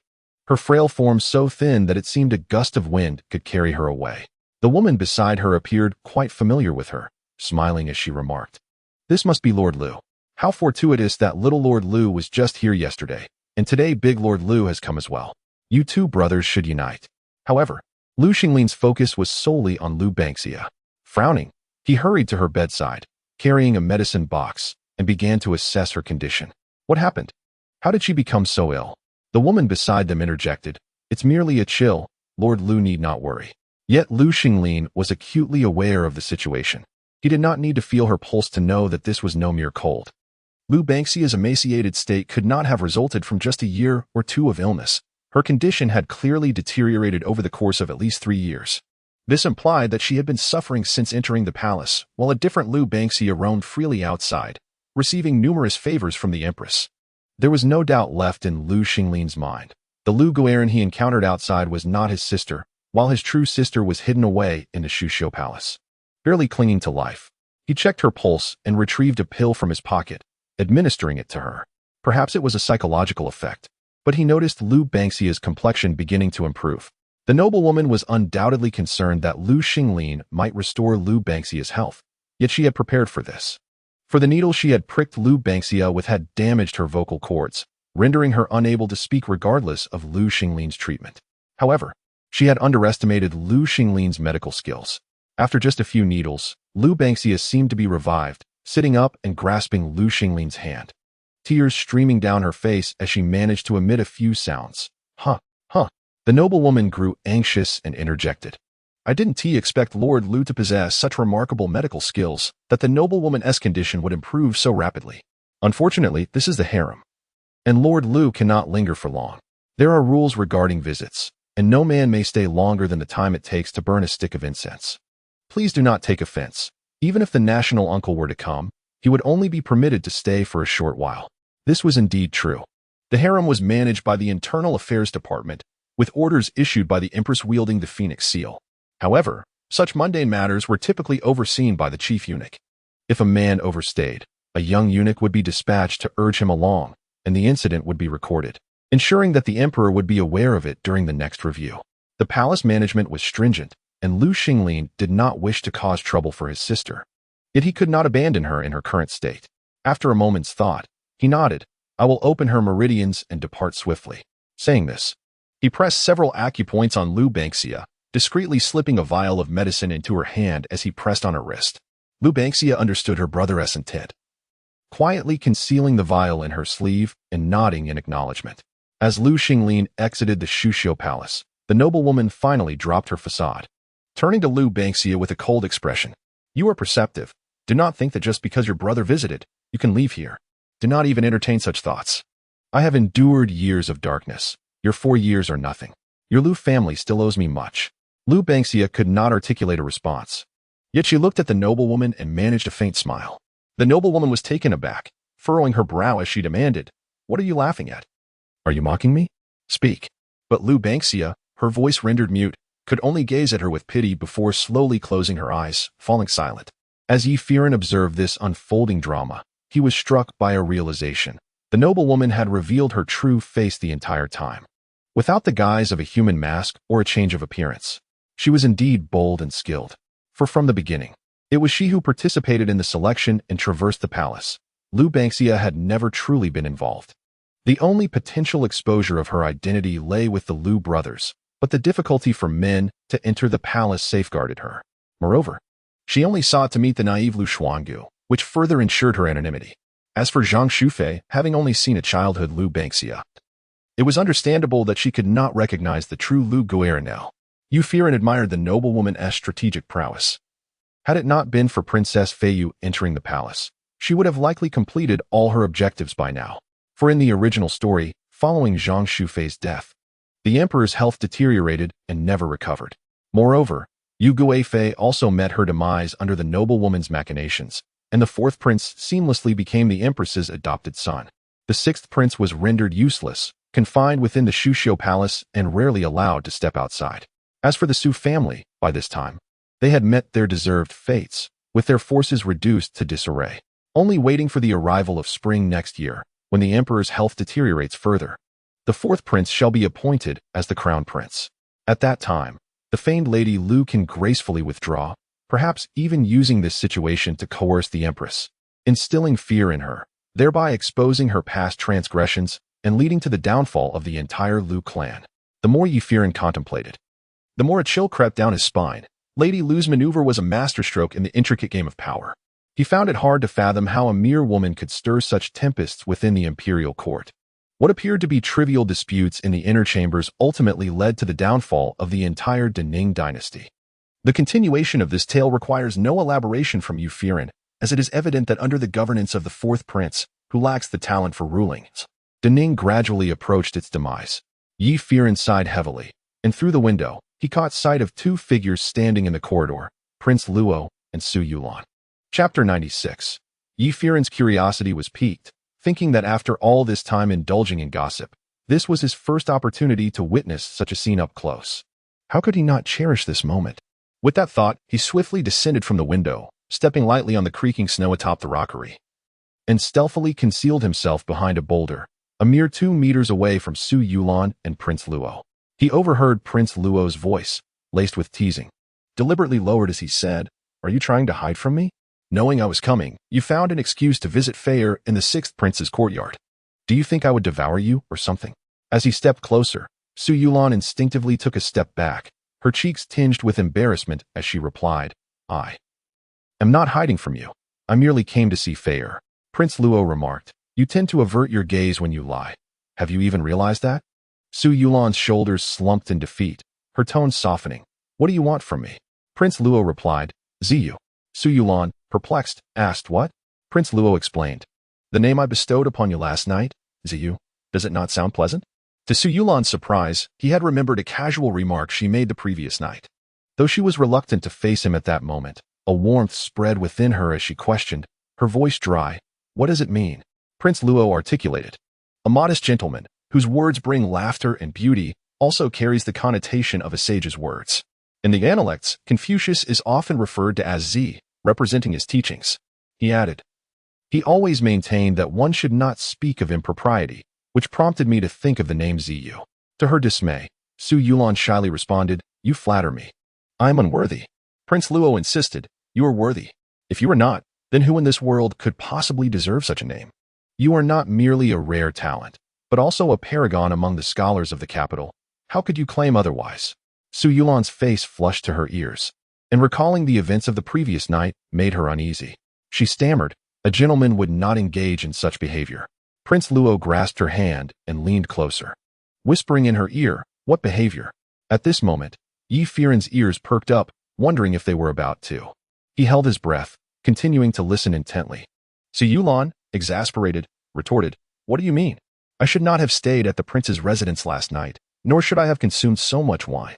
Speaker 1: Her frail form so thin that it seemed a gust of wind could carry her away. The woman beside her appeared quite familiar with her, smiling as she remarked, "This must be Lord Lu. How fortuitous that little Lord Lu was just here yesterday, and today big Lord Lu has come as well. You two brothers should unite." However, Lu Xinglin's focus was solely on Lu Bangxia. Frowning, he hurried to her bedside, carrying a medicine box, and began to assess her condition. What happened? How did she become so ill? The woman beside them interjected, "It's merely a chill. Lord Lu need not worry." Yet Lu Xinglin was acutely aware of the situation. He did not need to feel her pulse to know that this was no mere cold. Lu Bangxia's emaciated state could not have resulted from just a year or two of illness. Her condition had clearly deteriorated over the course of at least 3 years. This implied that she had been suffering since entering the palace, while a different Lu Bangxia roamed freely outside, receiving numerous favors from the empress. There was no doubt left in Lu Xinglin's mind. The Lu Guiran he encountered outside was not his sister, while his true sister was hidden away in the Shuxiu Palace. Barely clinging to life, he checked her pulse and retrieved a pill from his pocket, administering it to her. Perhaps it was a psychological effect, but he noticed Lu Bangxia's complexion beginning to improve. The noblewoman was undoubtedly concerned that Lu Xinglin might restore Lu Bangxia's health, yet she had prepared for this. For the needle she had pricked Lu Bangxia with had damaged her vocal cords, rendering her unable to speak regardless of Lu Xinglin's treatment. However, she had underestimated Lu Xinglin's medical skills. After just a few needles, Lu Bangxia seemed to be revived, sitting up and grasping Lu Xinglin's hand. Tears streaming down her face as she managed to emit a few sounds. Huh. The noblewoman grew anxious and interjected, "I didn't expect Lord Lu to possess such remarkable medical skills that the noblewoman's condition would improve so rapidly. Unfortunately, this is the harem, and Lord Lu cannot linger for long. There are rules regarding visits, and no man may stay longer than the time it takes to burn a stick of incense. Please do not take offense. Even if the national uncle were to come, he would only be permitted to stay for a short while." This was indeed true. The harem was managed by the Internal Affairs Department, with orders issued by the empress wielding the phoenix seal. However, such mundane matters were typically overseen by the chief eunuch. If a man overstayed, a young eunuch would be dispatched to urge him along, and the incident would be recorded, ensuring that the emperor would be aware of it during the next review. The palace management was stringent, and Lu Xinglin did not wish to cause trouble for his sister. Yet he could not abandon her in her current state. After a moment's thought, he nodded, "I will open her meridians and depart swiftly." Saying this, he pressed several acupoints on Lu Bangxia, discreetly slipping a vial of medicine into her hand as he pressed on her wrist. Lu Bangxia understood her brother's intent, quietly concealing the vial in her sleeve and nodding in acknowledgement. As Lu Xinglin exited the Shuxiu Palace, the noblewoman finally dropped her facade. Turning to Lu Bangxia with a cold expression, "You are perceptive. Do not think that just because your brother visited, you can leave here. Do not even entertain such thoughts. I have endured years of darkness. Your 4 years are nothing. Your Lu family still owes me much." Lu Bangxia could not articulate a response. Yet she looked at the noblewoman and managed a faint smile. The noblewoman was taken aback, furrowing her brow as she demanded, "What are you laughing at? Are you mocking me? Speak." But Lu Bangxia, her voice rendered mute, could only gaze at her with pity before slowly closing her eyes, falling silent. As Ye Feiran observed this unfolding drama, he was struck by a realization. The noblewoman had revealed her true face the entire time, without the guise of a human mask or a change of appearance. She was indeed bold and skilled, for from the beginning, it was she who participated in the selection and traversed the palace. Lu Bangxia had never truly been involved. The only potential exposure of her identity lay with the Lu brothers, but the difficulty for men to enter the palace safeguarded her. Moreover, she only sought to meet the naive Lu Xuangu, which further ensured her anonymity. As for Zhang Shufei, having only seen a childhood Lu Bangxia, it was understandable that she could not recognize the true Lu Guiran. Ye Feiran admired the noblewoman's strategic prowess. Had it not been for Princess Feiyu entering the palace, she would have likely completed all her objectives by now. For in the original story, following Zhang Shufei's death, the emperor's health deteriorated and never recovered. Moreover, Yu Guifei also met her demise under the noblewoman's machinations, and the fourth prince seamlessly became the empress's adopted son. The sixth prince was rendered useless, confined within the Shushio palace and rarely allowed to step outside. As for the Su family, by this time, they had met their deserved fates, with their forces reduced to disarray, only waiting for the arrival of spring next year, when the emperor's health deteriorates further. The fourth prince shall be appointed as the crown prince. At that time, the famed Lady Lu can gracefully withdraw, perhaps even using this situation to coerce the empress, instilling fear in her, thereby exposing her past transgressions and leading to the downfall of the entire Lu clan. The more Ye Feiran contemplated, the more a chill crept down his spine. Lady Lu's maneuver was a masterstroke in the intricate game of power. He found it hard to fathom how a mere woman could stir such tempests within the imperial court. What appeared to be trivial disputes in the inner chambers ultimately led to the downfall of the entire Dening dynasty. The continuation of this tale requires no elaboration from Ye Feiran, as it is evident that under the governance of the fourth prince, who lacks the talent for ruling, Dening gradually approached its demise. Ye Feiran sighed heavily, and through the window, he caught sight of two figures standing in the corridor, Prince Luo and Su Yulan. Chapter 96. Ye Feiran's curiosity was piqued, thinking that after all this time indulging in gossip, this was his first opportunity to witness such a scene up close. How could he not cherish this moment? With that thought, he swiftly descended from the window, stepping lightly on the creaking snow atop the rockery, and stealthily concealed himself behind a boulder, a mere 2 meters away from Su Yulan and Prince Luo. He overheard Prince Luo's voice, laced with teasing, deliberately lowered as he said, "Are you trying to hide from me? Knowing I was coming, you found an excuse to visit Feiran in the sixth prince's courtyard. Do you think I would devour you or something?" As he stepped closer, Su Yulan instinctively took a step back, her cheeks tinged with embarrassment as she replied, "I am not hiding from you. I merely came to see Feiran." Prince Luo remarked, "You tend to avert your gaze when you lie. Have you even realized that?" Su Yulan's shoulders slumped in defeat, her tone softening. "What do you want from me?" Prince Luo replied, "Ziyu." Su Yulan, perplexed, asked what? Prince Luo explained, "The name I bestowed upon you last night, Ziyu. Does it not sound pleasant?" To Su Yulan's surprise, he had remembered a casual remark she made the previous night. Though she was reluctant to face him at that moment, a warmth spread within her as she questioned, her voice dry. "What does it mean?" Prince Luo articulated. "A modest gentleman, whose words bring laughter and beauty, also carries the connotation of a sage's words. In the Analects, Confucius is often referred to as Zi, representing his teachings." He added, "He always maintained that one should not speak of impropriety, which prompted me to think of the name Ziyu." To her dismay, Su Yulan shyly responded, "You flatter me. I am unworthy." Prince Luo insisted, "You are worthy. If you are not, then who in this world could possibly deserve such a name? You are not merely a rare talent, but also a paragon among the scholars of the capital. How could you claim otherwise?" Su Yulan's face flushed to her ears, and recalling the events of the previous night made her uneasy. She stammered, "A gentleman would not engage in such behavior." Prince Luo grasped her hand and leaned closer, whispering in her ear, "What behavior?" At this moment, Ye Feiran's ears perked up, wondering if they were about to. He held his breath, continuing to listen intently. Su Yulan, exasperated, retorted, "What do you mean? I should not have stayed at the prince's residence last night, nor should I have consumed so much wine.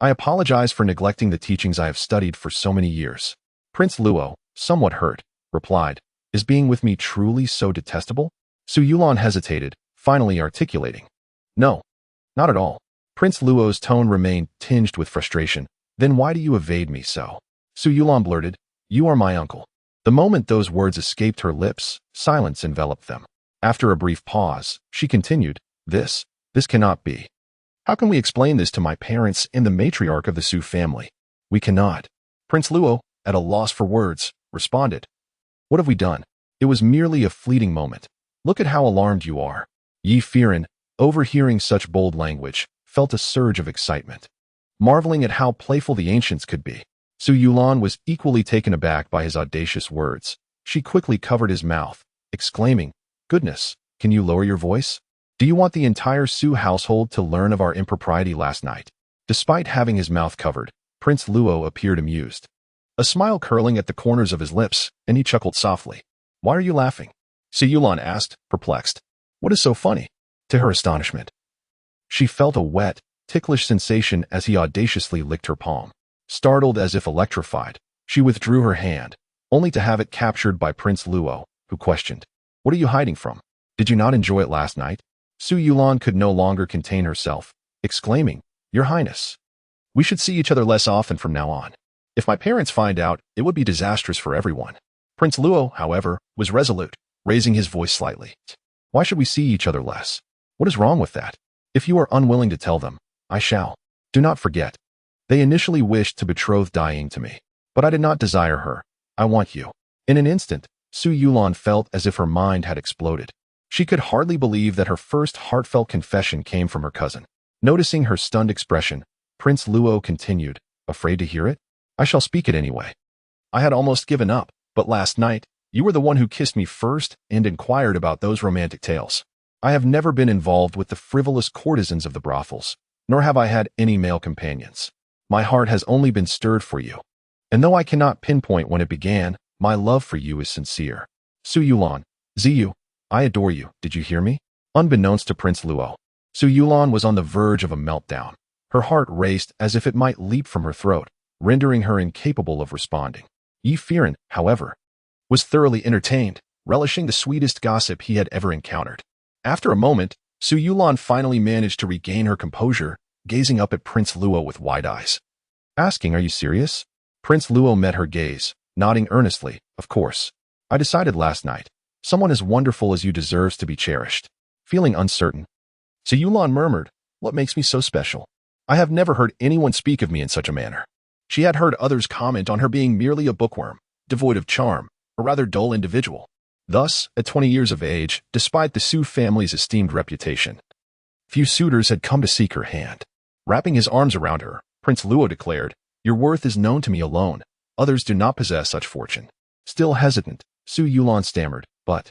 Speaker 1: I apologize for neglecting the teachings I have studied for so many years." Prince Luo, somewhat hurt, replied, "Is being with me truly so detestable?" Su Yulan hesitated, finally articulating, "No, not at all." Prince Luo's tone remained tinged with frustration. "Then why do you evade me so?" Su Yulan blurted, "You are my uncle." The moment those words escaped her lips, silence enveloped them. After a brief pause, she continued, This cannot be. How can we explain this to my parents and the matriarch of the Su family? We cannot." Prince Luo, at a loss for words, responded, "What have we done? It was merely a fleeting moment. Look at how alarmed you are." Ye Feiran, overhearing such bold language, felt a surge of excitement, marveling at how playful the ancients could be. Su Yulan was equally taken aback by his audacious words. She quickly covered his mouth, exclaiming, "Goodness, can you lower your voice? Do you want the entire Su household to learn of our impropriety last night?" Despite having his mouth covered, Prince Luo appeared amused, a smile curling at the corners of his lips, and he chuckled softly. "Why are you laughing?" Su Yulan asked, perplexed. "What is so funny?" To her astonishment, she felt a wet, ticklish sensation as he audaciously licked her palm. Startled as if electrified, she withdrew her hand, only to have it captured by Prince Luo, who questioned, "What are you hiding from?" Did you not enjoy it last night? Su Yulan could no longer contain herself, exclaiming, Your Highness, we should see each other less often from now on. If my parents find out, it would be disastrous for everyone. Prince Luo, however, was resolute, raising his voice slightly. Why should we see each other less? What is wrong with that? If you are unwilling to tell them, I shall. Do not forget. They initially wished to betroth Dying to me, but I did not desire her. I want you. In an instant, Su Yulan felt as if her mind had exploded. She could hardly believe that her first heartfelt confession came from her cousin. Noticing her stunned expression, Prince Luo continued, Afraid to hear it? I shall speak it anyway. I had almost given up, but last night, you were the one who kissed me first and inquired about those romantic tales. I have never been involved with the frivolous courtesans of the brothels, nor have I had any male companions. My heart has only been stirred for you. And though I cannot pinpoint when it began, my love for you is sincere. Su Yulan, Ziyu, I adore you, did you hear me? Unbeknownst to Prince Luo, Su Yulan was on the verge of a meltdown. Her heart raced as if it might leap from her throat, rendering her incapable of responding. Ye Feiran, however, was thoroughly entertained, relishing the sweetest gossip he had ever encountered. After a moment, Su Yulan finally managed to regain her composure, gazing up at Prince Luo with wide eyes. Asking, Are you serious? Prince Luo met her gaze, nodding earnestly, Of course. I decided last night. Someone as wonderful as you deserves to be cherished. Feeling uncertain, Su Yulan murmured, What makes me so special? I have never heard anyone speak of me in such a manner. She had heard others comment on her being merely a bookworm, devoid of charm, a rather dull individual. Thus, at 20 years of age, despite the Su family's esteemed reputation, few suitors had come to seek her hand. Wrapping his arms around her, Prince Luo declared, Your worth is known to me alone. Others do not possess such fortune. Still hesitant, Su Yulan stammered, But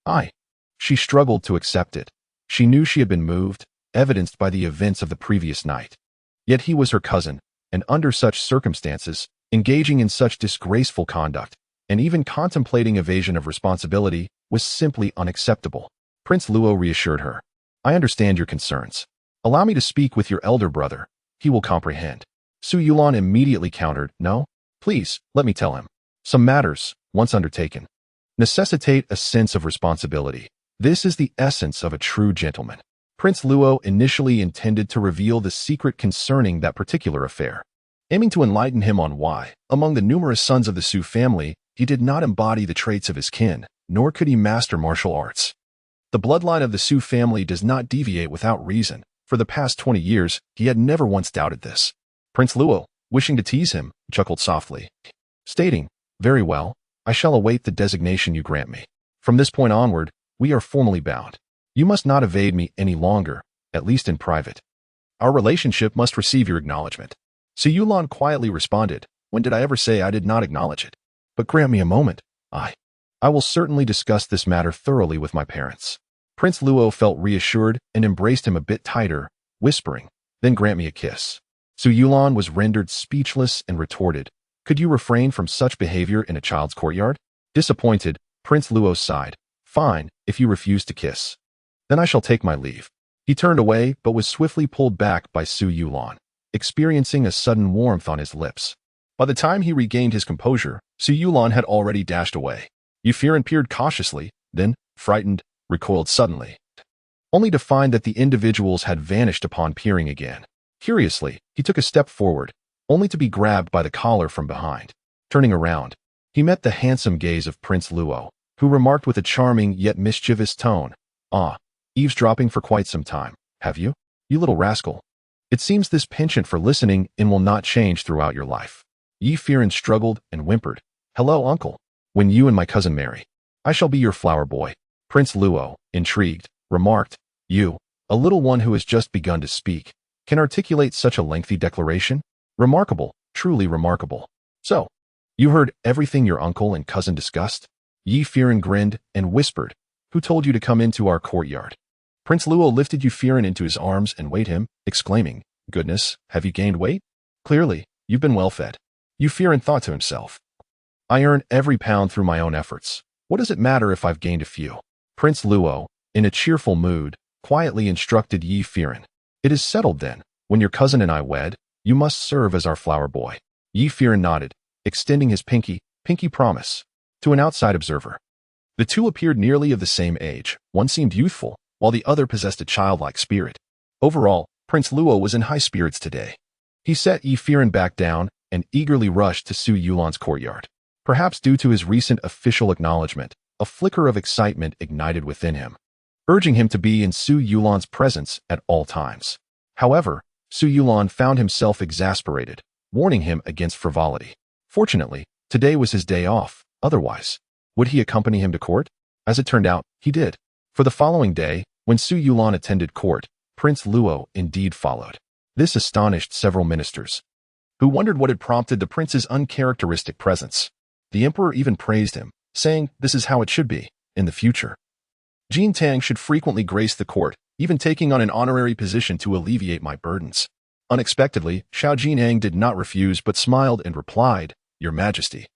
Speaker 1: I. She struggled to accept it. She knew she had been moved, evidenced by the events of the previous night. Yet he was her cousin, and under such circumstances, engaging in such disgraceful conduct, and even contemplating evasion of responsibility, was simply unacceptable. Prince Luo reassured her. I understand your concerns. Allow me to speak with your elder brother. He will comprehend. Su Yulan immediately countered, No, please, let me tell him. Some matters, once undertaken, necessitate a sense of responsibility. This is the essence of a true gentleman. Prince Luo initially intended to reveal the secret concerning that particular affair, aiming to enlighten him on why, among the numerous sons of the Su family, he did not embody the traits of his kin, nor could he master martial arts. The bloodline of the Su family does not deviate without reason. For the past 20 years, he had never once doubted this. Prince Luo, wishing to tease him, chuckled softly, stating, Very well, I shall await the designation you grant me. From this point onward, we are formally bound. You must not evade me any longer, at least in private. Our relationship must receive your acknowledgement. Su Yulan quietly responded, When did I ever say I did not acknowledge it? But grant me a moment. I will certainly discuss this matter thoroughly with my parents. Prince Luo felt reassured and embraced him a bit tighter, whispering, Then grant me a kiss. Su Yulan was rendered speechless and retorted, Could you refrain from such behavior in a child's courtyard? Disappointed, Prince Luo sighed, Fine, if you refuse to kiss. Then I shall take my leave. He turned away but was swiftly pulled back by Su Yulan, experiencing a sudden warmth on his lips. By the time he regained his composure, Su Yulan had already dashed away. Ye Feiran peered cautiously, then, frightened, recoiled suddenly, only to find that the individuals had vanished upon peering again. Curiously, he took a step forward, only to be grabbed by the collar from behind. Turning around, he met the handsome gaze of Prince Luo, who remarked with a charming yet mischievous tone, Eavesdropping for quite some time, have you? You little rascal. It seems this penchant for listening in will not change throughout your life. Ye Feiran struggled and whimpered, Hello, uncle. When you and my cousin marry, I shall be your flower boy. Prince Luo, intrigued, remarked, You, a little one who has just begun to speak, can articulate such a lengthy declaration? Remarkable, truly remarkable. So, you heard everything your uncle and cousin discussed? Ye Feiran grinned and whispered, Who told you to come into our courtyard? Prince Luo lifted Ye Feiran into his arms and weighed him, exclaiming, Goodness, have you gained weight? Clearly, you've been well fed. Ye Feiran thought to himself, I earn every pound through my own efforts. What does it matter if I've gained a few? Prince Luo, in a cheerful mood, quietly instructed Ye Feiran, It is settled then. When your cousin and I wed, you must serve as our flower boy. Ye Feiran nodded, extending his pinky promise to an outside observer. The two appeared nearly of the same age. One seemed youthful, while the other possessed a childlike spirit. Overall, Prince Luo was in high spirits today. He set Ye Feiran back down and eagerly rushed to Su Yulan's courtyard. Perhaps due to his recent official acknowledgement, a flicker of excitement ignited within him, urging him to be in Su Yulan's presence at all times. However, Su Yulan found himself exasperated, warning him against frivolity. Fortunately, today was his day off. Otherwise, would he accompany him to court? As it turned out, he did. For the following day, when Su Yulan attended court, Prince Luo indeed followed. This astonished several ministers, who wondered what had prompted the prince's uncharacteristic presence. The emperor even praised him, saying this is how it should be in the future. Jin Tang should frequently grace the court, even taking on an honorary position to alleviate my burdens. Unexpectedly, Xiao Jinang did not refuse but smiled and replied, Your Majesty,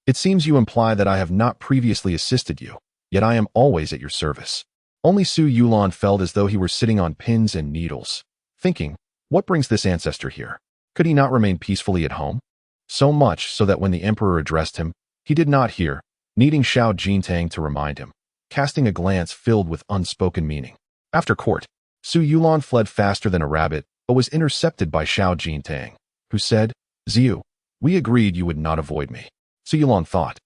Speaker 1: it seems you imply that I have not previously assisted you, yet I am always at your service. Only Su Yulan felt as though he were sitting on pins and needles, thinking, what brings this ancestor here? Could he not remain peacefully at home? So much so that when the emperor addressed him, he did not hear, needing Xiao Jintang to remind him, casting a glance filled with unspoken meaning. After court, Su Yulan fled faster than a rabbit, but was intercepted by Xiao Jintang, who said, Ziyu, we agreed you would not avoid me. Su Yulan thought,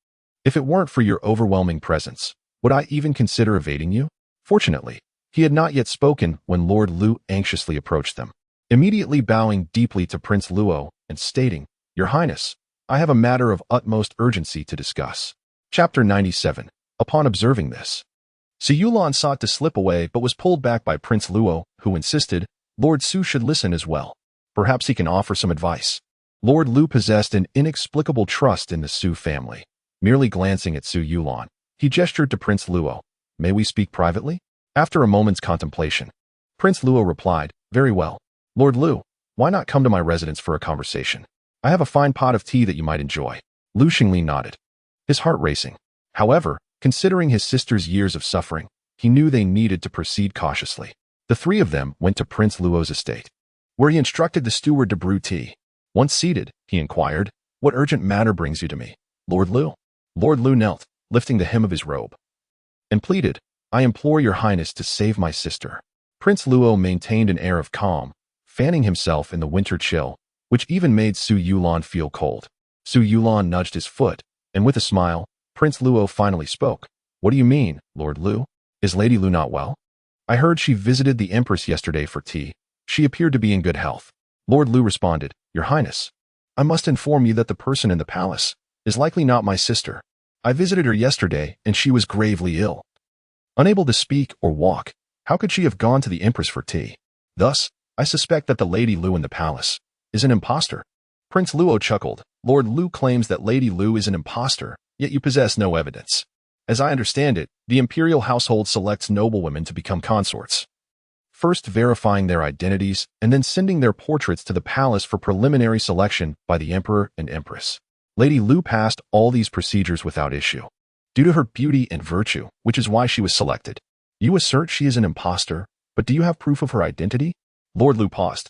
Speaker 1: if it weren't for your overwhelming presence, would I even consider evading you? Fortunately, he had not yet spoken when Lord Lu anxiously approached them, immediately bowing deeply to Prince Luo and stating, Your Highness, I have a matter of utmost urgency to discuss. Chapter 97. Upon observing this, Su Yulan sought to slip away but was pulled back by Prince Luo, who insisted, Lord Su should listen as well. Perhaps he can offer some advice. Lord Lu possessed an inexplicable trust in the Su family. Merely glancing at Su Yulan, he gestured to Prince Luo. May we speak privately? After a moment's contemplation, Prince Luo replied, Very well. Lord Lu, why not come to my residence for a conversation? I have a fine pot of tea that you might enjoy. Lu Xingli nodded, his heart racing. However, considering his sister's years of suffering, he knew they needed to proceed cautiously. The three of them went to Prince Luo's estate, where he instructed the steward to brew tea. Once seated, he inquired, What urgent matter brings you to me, Lord Lu? Lord Lu knelt, lifting the hem of his robe, and pleaded, I implore your highness to save my sister. Prince Luo maintained an air of calm, fanning himself in the winter chill, which even made Su Yulan feel cold. Su Yulan nudged his foot, and with a smile, Prince Luo finally spoke. What do you mean, Lord Lu? Is Lady Lu not well? I heard she visited the Empress yesterday for tea. She appeared to be in good health. Lord Lu responded, Your Highness, I must inform you that the person in the palace is likely not my sister. I visited her yesterday and she was gravely ill. Unable to speak or walk, how could she have gone to the Empress for tea? Thus, I suspect that the Lady Lu in the palace is an impostor. Prince Luo chuckled. Lord Lu claims that Lady Lu is an impostor, yet you possess no evidence. As I understand it, the imperial household selects noblewomen to become consorts, first verifying their identities and then sending their portraits to the palace for preliminary selection by the emperor and empress. Lady Lu passed all these procedures without issue, due to her beauty and virtue, which is why she was selected. You assert she is an impostor, but do you have proof of her identity? Lord Lu paused,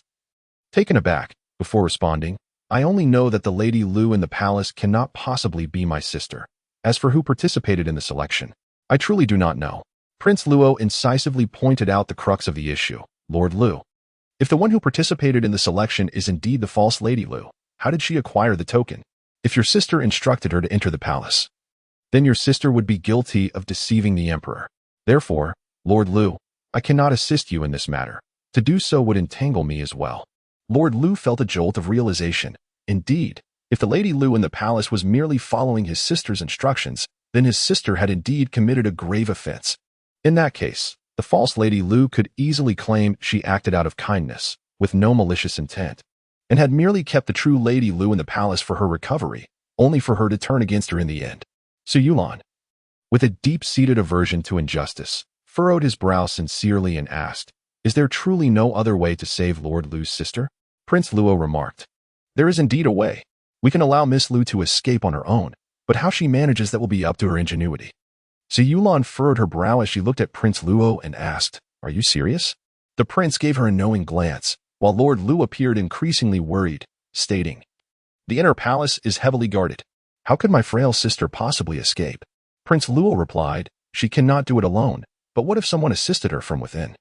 Speaker 1: taken aback, before responding, I only know that the Lady Lu in the palace cannot possibly be my sister. As for who participated in the selection, I truly do not know. Prince Luo incisively pointed out the crux of the issue. Lord Lu, if the one who participated in the selection is indeed the false Lady Lu, how did she acquire the token? If your sister instructed her to enter the palace, then your sister would be guilty of deceiving the emperor. Therefore, Lord Lu, I cannot assist you in this matter. To do so would entangle me as well. Lord Lu felt a jolt of realization. Indeed, if the Lady Lu in the palace was merely following his sister's instructions, then his sister had indeed committed a grave offense. In that case, the false Lady Lu could easily claim she acted out of kindness, with no malicious intent, and had merely kept the true Lady Lu in the palace for her recovery, only for her to turn against her in the end. Su Yulan, with a deep-seated aversion to injustice, furrowed his brow sincerely and asked, Is there truly no other way to save Lord Lu's sister? Prince Luo remarked, There is indeed a way. We can allow Miss Lu to escape on her own, but how she manages that will be up to her ingenuity. Su Yulan furrowed her brow as she looked at Prince Luo and asked, Are you serious? The prince gave her a knowing glance, while Lord Lu appeared increasingly worried, stating, The inner palace is heavily guarded. How could my frail sister possibly escape? Prince Luo replied, she cannot do it alone, but what if someone assisted her from within?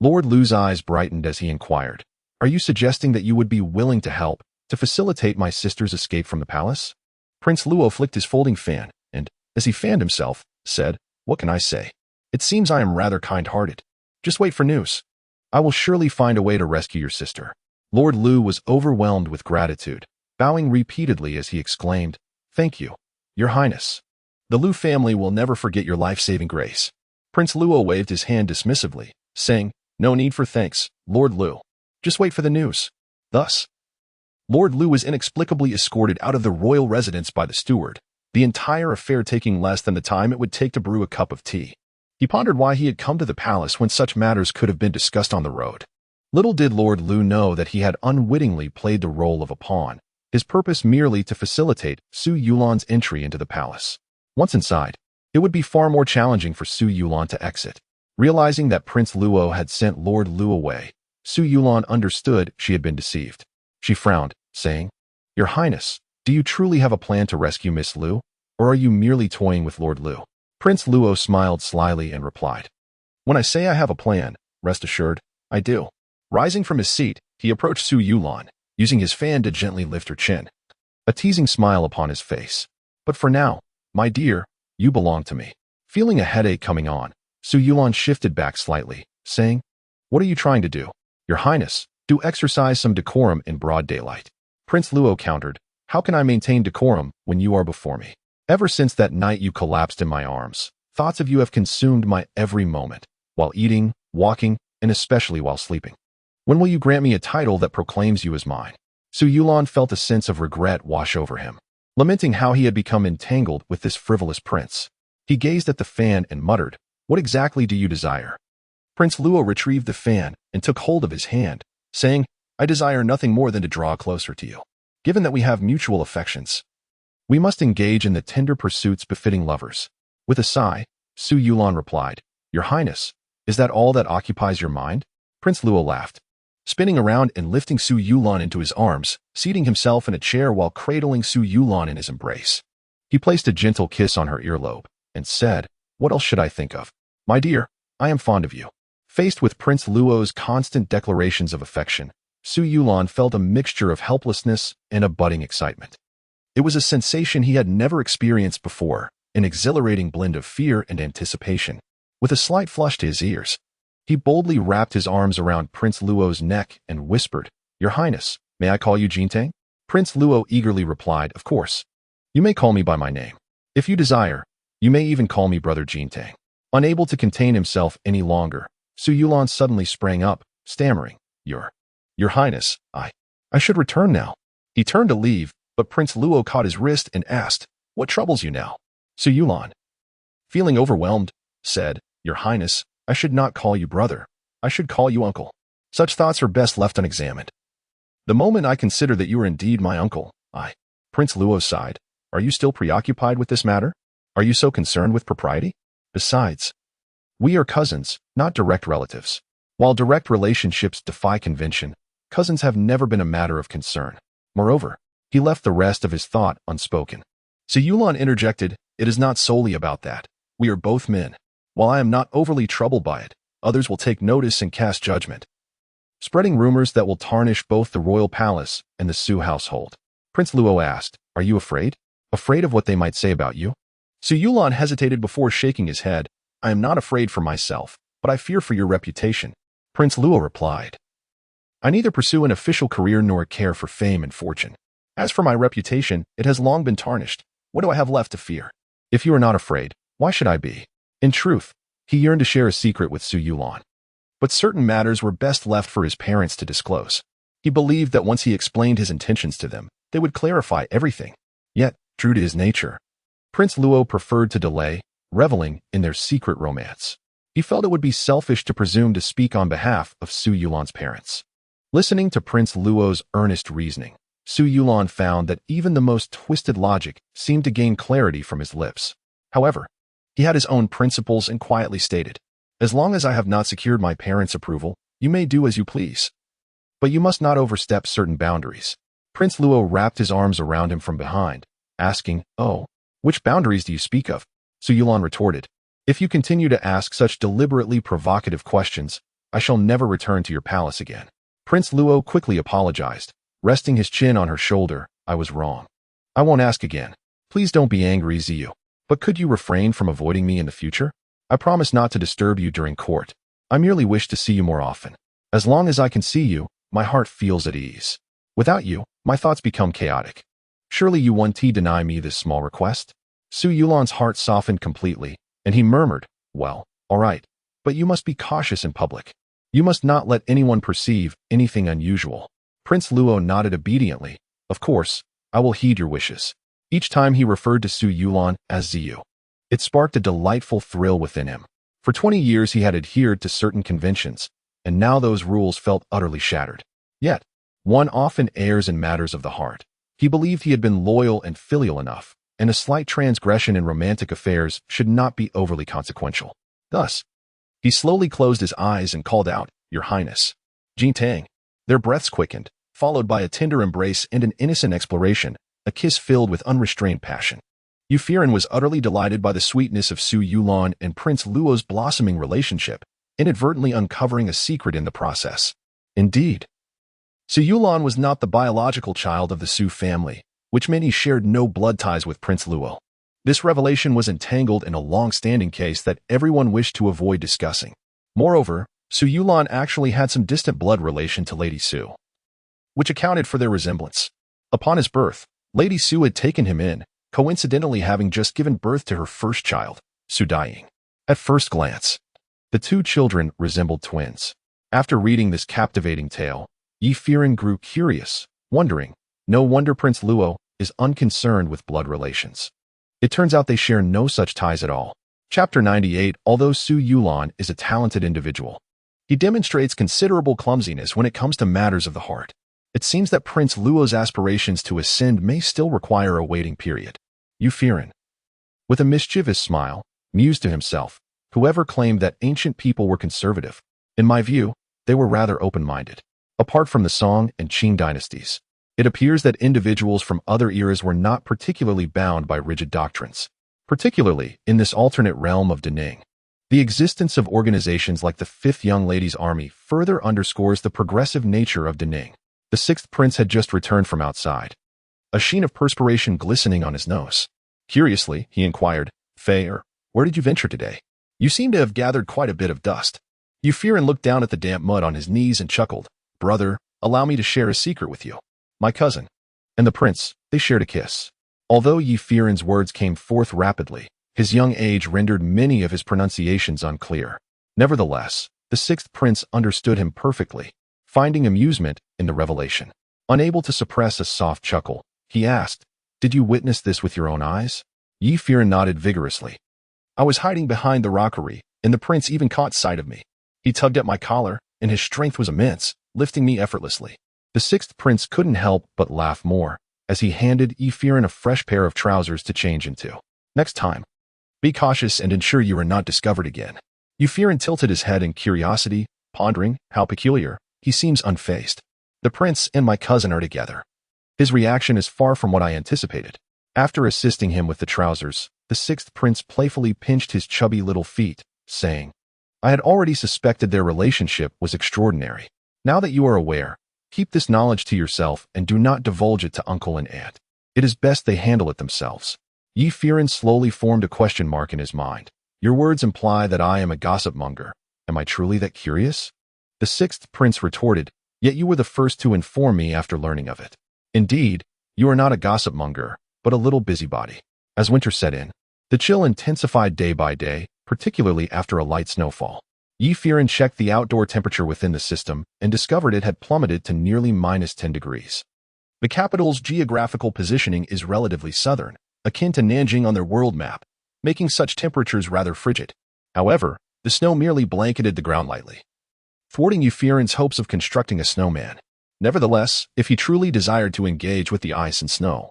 Speaker 1: Lord Lu's eyes brightened as he inquired, are you suggesting that you would be willing to help, to facilitate my sister's escape from the palace? Prince Luo flicked his folding fan, and, as he fanned himself, said, what can I say? It seems I am rather kind-hearted. Just wait for news. I will surely find a way to rescue your sister. Lord Lu was overwhelmed with gratitude, bowing repeatedly as he exclaimed, thank you, Your Highness. The Lu family will never forget your life-saving grace. Prince Luo waved his hand dismissively, saying, no need for thanks, Lord Lu. Just wait for the news. Thus, Lord Lu was inexplicably escorted out of the royal residence by the steward, the entire affair taking less than the time it would take to brew a cup of tea. He pondered why he had come to the palace when such matters could have been discussed on the road. Little did Lord Lu know that he had unwittingly played the role of a pawn, his purpose merely to facilitate Su Yulan's entry into the palace. Once inside, it would be far more challenging for Su Yulan to exit. Realizing that Prince Luo had sent Lord Lu away, Su Yulan understood she had been deceived. She frowned, saying, Your Highness, do you truly have a plan to rescue Miss Lu, or are you merely toying with Lord Lu? Prince Luo smiled slyly and replied, when I say I have a plan, rest assured, I do. Rising from his seat, he approached Su Yulan, using his fan to gently lift her chin, a teasing smile upon his face. But for now, my dear, you belong to me. Feeling a headache coming on, Su Yulan shifted back slightly, saying, what are you trying to do? Your Highness, do exercise some decorum in broad daylight. Prince Luo countered, how can I maintain decorum when you are before me? Ever since that night you collapsed in my arms, thoughts of you have consumed my every moment, while eating, walking, and especially while sleeping. When will you grant me a title that proclaims you as mine? Su Yulan felt a sense of regret wash over him, lamenting how he had become entangled with this frivolous prince. He gazed at the fan and muttered, what exactly do you desire? Prince Luo retrieved the fan and took hold of his hand, saying, I desire nothing more than to draw closer to you. Given that we have mutual affections, we must engage in the tender pursuits befitting lovers. With a sigh, Su Yulan replied, Your Highness, is that all that occupies your mind? Prince Luo laughed, spinning around and lifting Su Yulan into his arms, seating himself in a chair while cradling Su Yulan in his embrace. He placed a gentle kiss on her earlobe and said, what else should I think of? My dear, I am fond of you. Faced with Prince Luo's constant declarations of affection, Su Yulan felt a mixture of helplessness and a budding excitement. It was a sensation he had never experienced before, an exhilarating blend of fear and anticipation. With a slight flush to his ears, he boldly wrapped his arms around Prince Luo's neck and whispered, Your Highness, may I call you Jintang? Prince Luo eagerly replied, of course. You may call me by my name. If you desire, you may even call me Brother Jintang. Unable to contain himself any longer, Su Yulan suddenly sprang up, stammering, Your Highness, I should return now. He turned to leave, but Prince Luo caught his wrist and asked, what troubles you now? Su Yulan, feeling overwhelmed, said, Your Highness, I should not call you brother. I should call you uncle. Such thoughts are best left unexamined. The moment I consider that you are indeed my uncle, Prince Luo sighed, are you still preoccupied with this matter? Are you so concerned with propriety? Besides, we are cousins, not direct relatives. While direct relationships defy convention, cousins have never been a matter of concern. Moreover, he left the rest of his thought unspoken. Su Yulan interjected, it is not solely about that. We are both men. While I am not overly troubled by it, others will take notice and cast judgment, spreading rumors that will tarnish both the royal palace and the Su household. Prince Luo asked, are you afraid? Afraid of what they might say about you? Su Yulan hesitated before shaking his head. I am not afraid for myself, but I fear for your reputation. Prince Luo replied, I neither pursue an official career nor care for fame and fortune. As for my reputation, it has long been tarnished. What do I have left to fear? If you are not afraid, why should I be? In truth, he yearned to share a secret with Su Yulan. But certain matters were best left for his parents to disclose. He believed that once he explained his intentions to them, they would clarify everything. Yet, true to his nature, Prince Luo preferred to delay, reveling in their secret romance. He felt it would be selfish to presume to speak on behalf of Su Yulan's parents. Listening to Prince Luo's earnest reasoning, Su Yulan found that even the most twisted logic seemed to gain clarity from his lips. However, he had his own principles and quietly stated, as long as I have not secured my parents' approval, you may do as you please. But you must not overstep certain boundaries. Prince Luo wrapped his arms around him from behind, asking, oh, which boundaries do you speak of? Su Yulan retorted. If you continue to ask such deliberately provocative questions, I shall never return to your palace again. Prince Luo quickly apologized, resting his chin on her shoulder. I was wrong. I won't ask again. Please don't be angry, Ziyu. But could you refrain from avoiding me in the future? I promise not to disturb you during court. I merely wish to see you more often. As long as I can see you, my heart feels at ease. Without you, my thoughts become chaotic. Surely you won't deny me this small request? Su Yulan's heart softened completely, and he murmured, well, all right, but you must be cautious in public. You must not let anyone perceive anything unusual. Prince Luo nodded obediently. Of course, I will heed your wishes. Each time he referred to Su Yulan as Ziyu. It sparked a delightful thrill within him. For 20 years he had adhered to certain conventions, and now those rules felt utterly shattered. Yet, one often errs in matters of the heart. He believed he had been loyal and filial enough, and a slight transgression in romantic affairs should not be overly consequential. Thus, he slowly closed his eyes and called out, Your Highness. Jin Tang. Their breaths quickened, followed by a tender embrace and an innocent exploration, a kiss filled with unrestrained passion. Ye Feiran was utterly delighted by the sweetness of Su Yulan and Prince Luo's blossoming relationship, inadvertently uncovering a secret in the process. Indeed, Su Yulan was not the biological child of the Su family, which meant he shared no blood ties with Prince Luo. This revelation was entangled in a long-standing case that everyone wished to avoid discussing. Moreover, Su Yulan actually had some distant blood relation to Lady Su, which accounted for their resemblance. Upon his birth, Lady Su had taken him in, coincidentally having just given birth to her first child, Su Daying. At first glance, the two children resembled twins. After reading this captivating tale, Ye Feiran grew curious, wondering, no wonder Prince Luo is unconcerned with blood relations. It turns out they share no such ties at all. Chapter 98. Although Su Yulan is a talented individual, he demonstrates considerable clumsiness when it comes to matters of the heart. It seems that Prince Luo's aspirations to ascend may still require a waiting period. Ye Feiran, with a mischievous smile, mused to himself, whoever claimed that ancient people were conservative. In my view, they were rather open-minded. Apart from the Song and Qing dynasties, it appears that individuals from other eras were not particularly bound by rigid doctrines, particularly in this alternate realm of Daning. The existence of organizations like the Fifth Young Ladies' Army further underscores the progressive nature of Daning. The sixth prince had just returned from outside, a sheen of perspiration glistening on his nose. Curiously, he inquired, Feiran, where did you venture today? You seem to have gathered quite a bit of dust. Ye Feiran looked down at the damp mud on his knees and chuckled. Brother, allow me to share a secret with you. My cousin and the prince, they shared a kiss. Although Ye Feiran's words came forth rapidly, his young age rendered many of his pronunciations unclear. Nevertheless, the sixth prince understood him perfectly, finding amusement in the revelation. Unable to suppress a soft chuckle, he asked, Did you witness this with your own eyes? Ye Feiran nodded vigorously. I was hiding behind the rockery, and the prince even caught sight of me. He tugged at my collar, and his strength was immense, lifting me effortlessly. The sixth prince couldn't help but laugh more, as he handed Ye Feiran a fresh pair of trousers to change into. Next time, be cautious and ensure you are not discovered again. Ye Feiran tilted his head in curiosity, pondering how peculiar. He seems unfazed. The prince and my cousin are together. His reaction is far from what I anticipated. After assisting him with the trousers, the sixth prince playfully pinched his chubby little feet, saying, I had already suspected their relationship was extraordinary. Now that you are aware, keep this knowledge to yourself and do not divulge it to uncle and aunt. It is best they handle it themselves. Ye Feiran slowly formed a question mark in his mind. Your words imply that I am a gossip monger. Am I truly that curious? The sixth prince retorted, Yet you were the first to inform me after learning of it. Indeed, you are not a gossip monger, but a little busybody. As winter set in, the chill intensified day by day, particularly after a light snowfall. Ye Feiran checked the outdoor temperature within the system and discovered it had plummeted to nearly -10 degrees. The capital's geographical positioning is relatively southern, akin to Nanjing on their world map, making such temperatures rather frigid. However, the snow merely blanketed the ground lightly, thwarting Ye Feiran's hopes of constructing a snowman. Nevertheless, if he truly desired to engage with the ice and snow,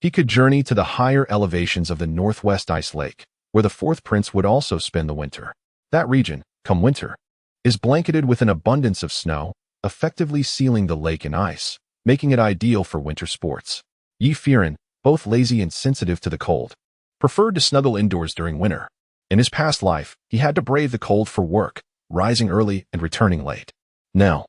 Speaker 1: he could journey to the higher elevations of the northwest ice lake, where the fourth prince would also spend the winter. That region, come winter, is blanketed with an abundance of snow, effectively sealing the lake in ice, making it ideal for winter sports. Ye Feiran, both lazy and sensitive to the cold, preferred to snuggle indoors during winter. In his past life, he had to brave the cold for work, rising early and returning late. Now,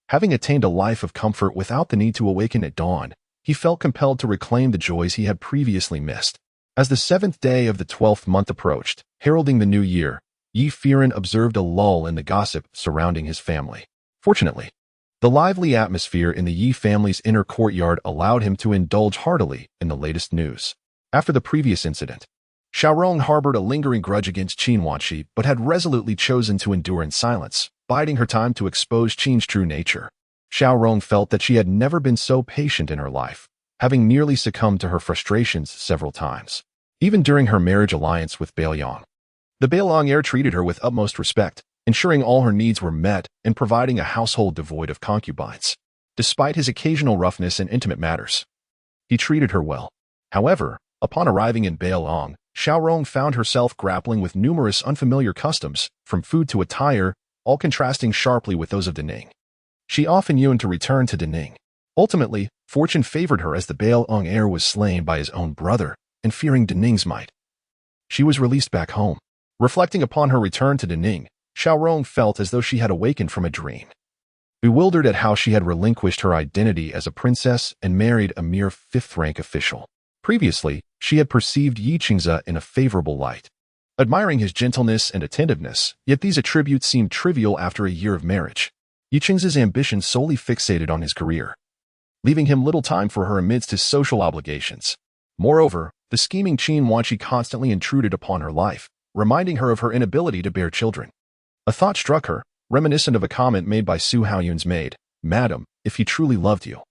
Speaker 1: having attained a life of comfort without the need to awaken at dawn, he felt compelled to reclaim the joys he had previously missed. As the 7th day of the 12th month approached, heralding the new year, Ye Feiran observed a lull in the gossip surrounding his family. Fortunately, the lively atmosphere in the Ye family's inner courtyard allowed him to indulge heartily in the latest news. After the previous incident, Xiaorong harbored a lingering grudge against Qin Wanqi but had resolutely chosen to endure in silence, biding her time to expose Qin's true nature. Xiaorong felt that she had never been so patient in her life, having nearly succumbed to her frustrations several times. Even during her marriage alliance with Beiliang, the Beiliang heir treated her with utmost respect, ensuring all her needs were met and providing a household devoid of concubines. Despite his occasional roughness in intimate matters, he treated her well. However, upon arriving in Beiliang, Xiaorong found herself grappling with numerous unfamiliar customs, from food to attire, all contrasting sharply with those of Daning. She often yearned to return to Daning. Ultimately, fortune favored her as the Beiliang heir was slain by his own brother, and fearing Daning's might, she was released back home. Reflecting upon her return to Daning, Xiaorong felt as though she had awakened from a dream. Bewildered at how she had relinquished her identity as a princess and married a mere 5th-rank official. Previously, she had perceived Ye Qingze in a favorable light, admiring his gentleness and attentiveness, yet these attributes seemed trivial after a year of marriage. Ye Qingze's ambition solely fixated on his career, leaving him little time for her amidst his social obligations. Moreover, the scheming Qin Wanqi constantly intruded upon her life, reminding her of her inability to bear children. A thought struck her, reminiscent of a comment made by Su Haoyun's maid. "Madam, if he truly loved you,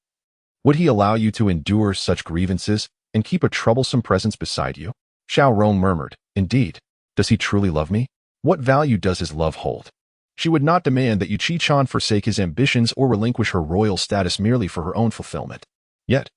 Speaker 1: would he allow you to endure such grievances and keep a troublesome presence beside you?" Xiaorong murmured, "Indeed, does he truly love me? What value does his love hold?" She would not demand that Yu Qichan forsake his ambitions or relinquish her royal status merely for her own fulfillment. Yet,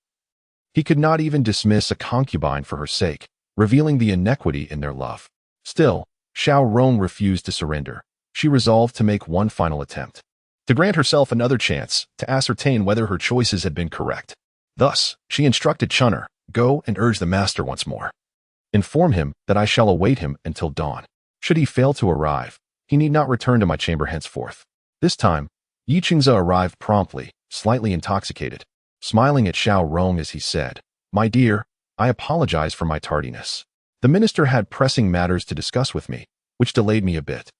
Speaker 1: he could not even dismiss a concubine for her sake, revealing the inequity in their love. Still, Xiaorong refused to surrender. She resolved to make one final attempt, to grant herself another chance to ascertain whether her choices had been correct. Thus, she instructed Chun'er, "Go and urge the master once more. Inform him that I shall await him until dawn. Should he fail to arrive, he need not return to my chamber henceforth." This time, Ye Qingze arrived promptly, slightly intoxicated, smiling at Xiaorong as he said, "My dear, I apologize for my tardiness. The minister had pressing matters to discuss with me, which delayed me a bit.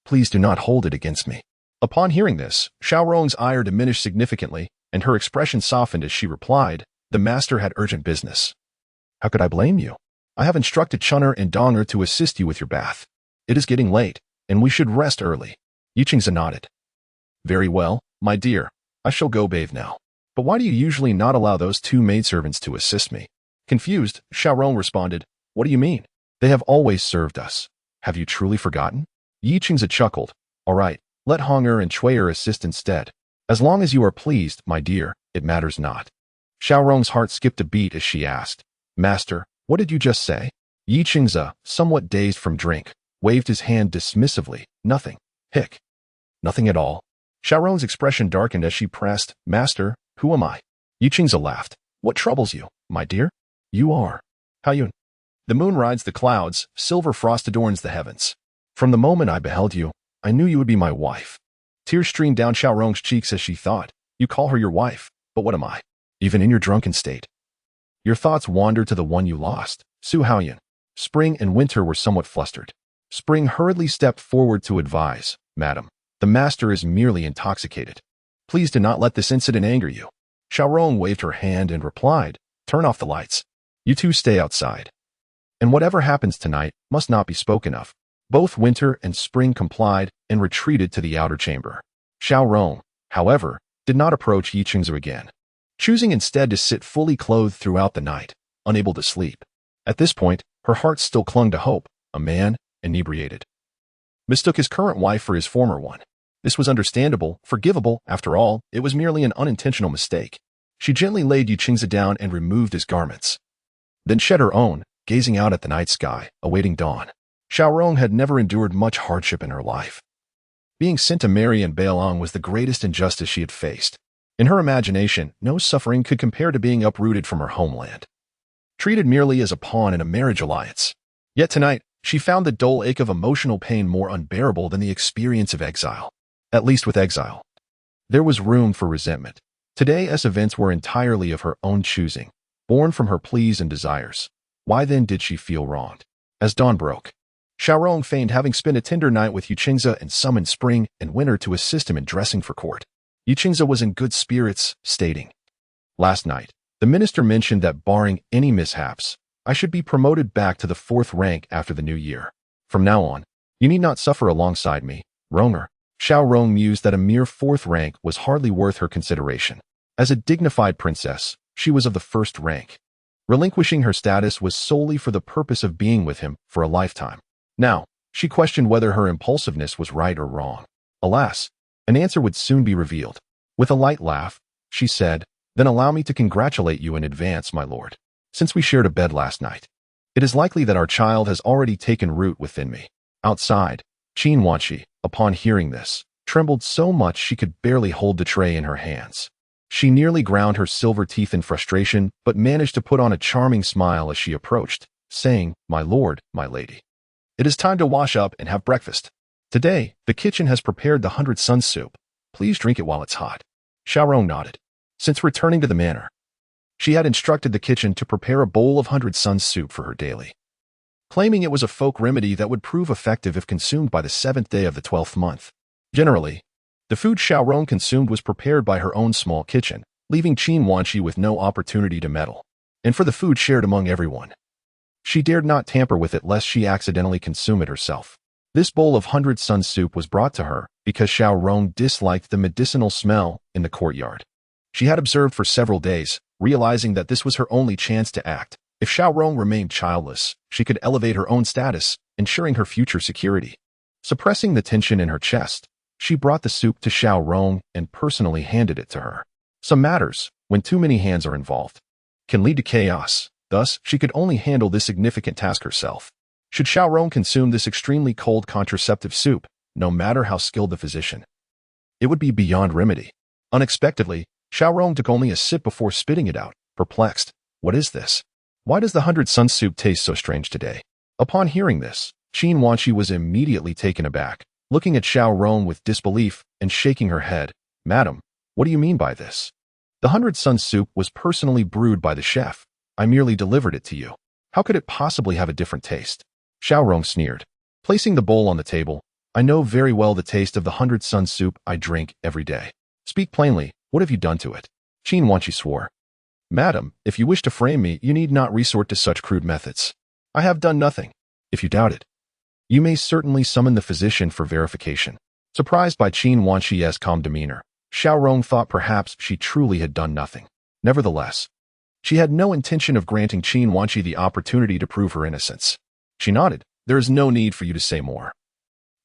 Speaker 1: Please do not hold it against me." Upon hearing this, Xiaorong's ire diminished significantly, and her expression softened as she replied, "The master had urgent business." "How could I blame you? I have instructed Chun'er and Dong'er to assist you with your bath. It is getting late, and we should rest early." Ye Qingze nodded. "Very well, my dear, I shall go bathe now. But why do you usually not allow those 2 maidservants to assist me?" Confused, Xiaorong responded, "What do you mean? They have always served us. Have you truly forgotten?" Ye Qingze chuckled. "All right, let Hong'er and Chui'er assist instead. As long as you are pleased, my dear, it matters not." Xiaorong's heart skipped a beat as she asked, "Master, what did you just say?" Ye Qingze, somewhat dazed from drink, waved his hand dismissively. "Nothing. Hic. Nothing at all." Xiaorong's expression darkened as she pressed, "Master, who am I?" Ye Qingze laughed. "What troubles you, my dear?" "You are Haoyun. The moon rides the clouds, silver frost adorns the heavens. From the moment I beheld you, I knew you would be my wife." Tears streamed down Xiaorong's cheeks as she thought, "You call her your wife, but what am I? Even in your drunken state, your thoughts wander to the one you lost." Su Haoyun. Spring and winter were somewhat flustered. Spring hurriedly stepped forward to advise, "Madam, the master is merely intoxicated. Please do not let this incident anger you." Xiaorong waved her hand and replied, "Turn off the lights. You two stay outside. And whatever happens tonight must not be spoken of." Both winter and spring complied and retreated to the outer chamber. Xiaorong, however, did not approach Ye Qingze again, choosing instead to sit fully clothed throughout the night, unable to sleep. At this point, her heart still clung to hope. A man, inebriated, mistook his current wife for his former one. This was understandable, forgivable. After all, it was merely an unintentional mistake. She gently laid Ye Qingze down and removed his garments, then shed her own, gazing out at the night sky, awaiting dawn. Xiaorong had never endured much hardship in her life. Being sent to marry in Beiliang was the greatest injustice she had faced. In her imagination, no suffering could compare to being uprooted from her homeland. treated merely as a pawn in a marriage alliance. Yet tonight, she found the dull ache of emotional pain more unbearable than the experience of exile. At least with exile, there was room for resentment. Today's events were entirely of her own choosing, born from her pleas and desires. Why then did she feel wronged? As dawn broke, Xiaorong feigned having spent a tender night with Yuqingze and summoned Spring and Winter to assist him in dressing for court. Yuqingze was in good spirits, stating, "Last night, the minister mentioned that barring any mishaps, I should be promoted back to the 4th rank after the new year. From now on, you need not suffer alongside me, Ronger." Xiaorong mused that a mere 4th rank was hardly worth her consideration. As a dignified princess, she was of the 1st rank. Relinquishing her status was solely for the purpose of being with him for a lifetime. Now, she questioned whether her impulsiveness was right or wrong. Alas, an answer would soon be revealed. With a light laugh, she said, "Then allow me to congratulate you in advance, my lord. Since we shared a bed last night, it is likely that our child has already taken root within me." Outside, Qin Wanqi, upon hearing this, trembled so much she could barely hold the tray in her hands. She nearly ground her silver teeth in frustration, but managed to put on a charming smile as she approached, saying, "My lord, my lady, it is time to wash up and have breakfast. Today, the kitchen has prepared the 100 Suns soup. Please drink it while it's hot." Xiaorong nodded. Since returning to the manor, she had instructed the kitchen to prepare a bowl of 100 Suns soup for her daily, claiming it was a folk remedy that would prove effective if consumed by the 7th day of the 12th month. Generally, the food Xiaorong consumed was prepared by her own small kitchen, leaving Qin Wanqi with no opportunity to meddle. And for the food shared among everyone, she dared not tamper with it lest she accidentally consume it herself. This bowl of 100 Suns soup was brought to her because Xiaorong disliked the medicinal smell in the courtyard. She had observed for several days, realizing that this was her only chance to act. If Xiaorong remained childless, she could elevate her own status, ensuring her future security. Suppressing the tension in her chest, she brought the soup to Xiaorong and personally handed it to her. Some matters, when too many hands are involved, can lead to chaos. Thus, she could only handle this significant task herself. Should Xiaorong consume this extremely cold contraceptive soup, no matter how skilled the physician, it would be beyond remedy. Unexpectedly, Xiaorong took only a sip before spitting it out, perplexed. What is this? Why does the 100 Suns soup taste so strange today? Upon hearing this, Qin Wanqi was immediately taken aback, looking at Xiaorong with disbelief and shaking her head. "Madam, what do you mean by this? The 100 Suns soup was personally brewed by the chef. I merely delivered it to you. How could it possibly have a different taste?" Xiaorong sneered. Placing the bowl on the table, "I know very well the taste of the 100 Suns soup I drink every day. Speak plainly, what have you done to it?" Qin Wanqi swore. "Madam, if you wish to frame me, you need not resort to such crude methods. I have done nothing. If you doubt it, you may certainly summon the physician for verification." Surprised by Qin Wanqi's calm demeanor, Xiaorong thought perhaps she truly had done nothing. Nevertheless, she had no intention of granting Qin Wanqi the opportunity to prove her innocence. She nodded. "There is no need for you to say more.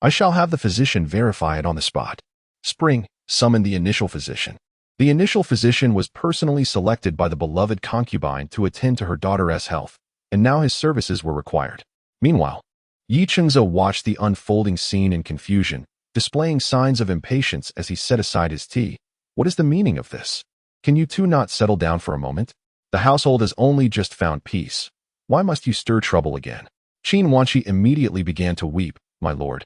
Speaker 1: I shall have the physician verify it on the spot." Spring summoned the initial physician. The initial physician was personally selected by the beloved concubine to attend to her daughter's health, and now his services were required. Meanwhile, Yi Chengze watched the unfolding scene in confusion, displaying signs of impatience as he set aside his tea. "What is the meaning of this? Can you two not settle down for a moment? The household has only just found peace. Why must you stir trouble again?" Qin Wanqi immediately began to weep. "My lord,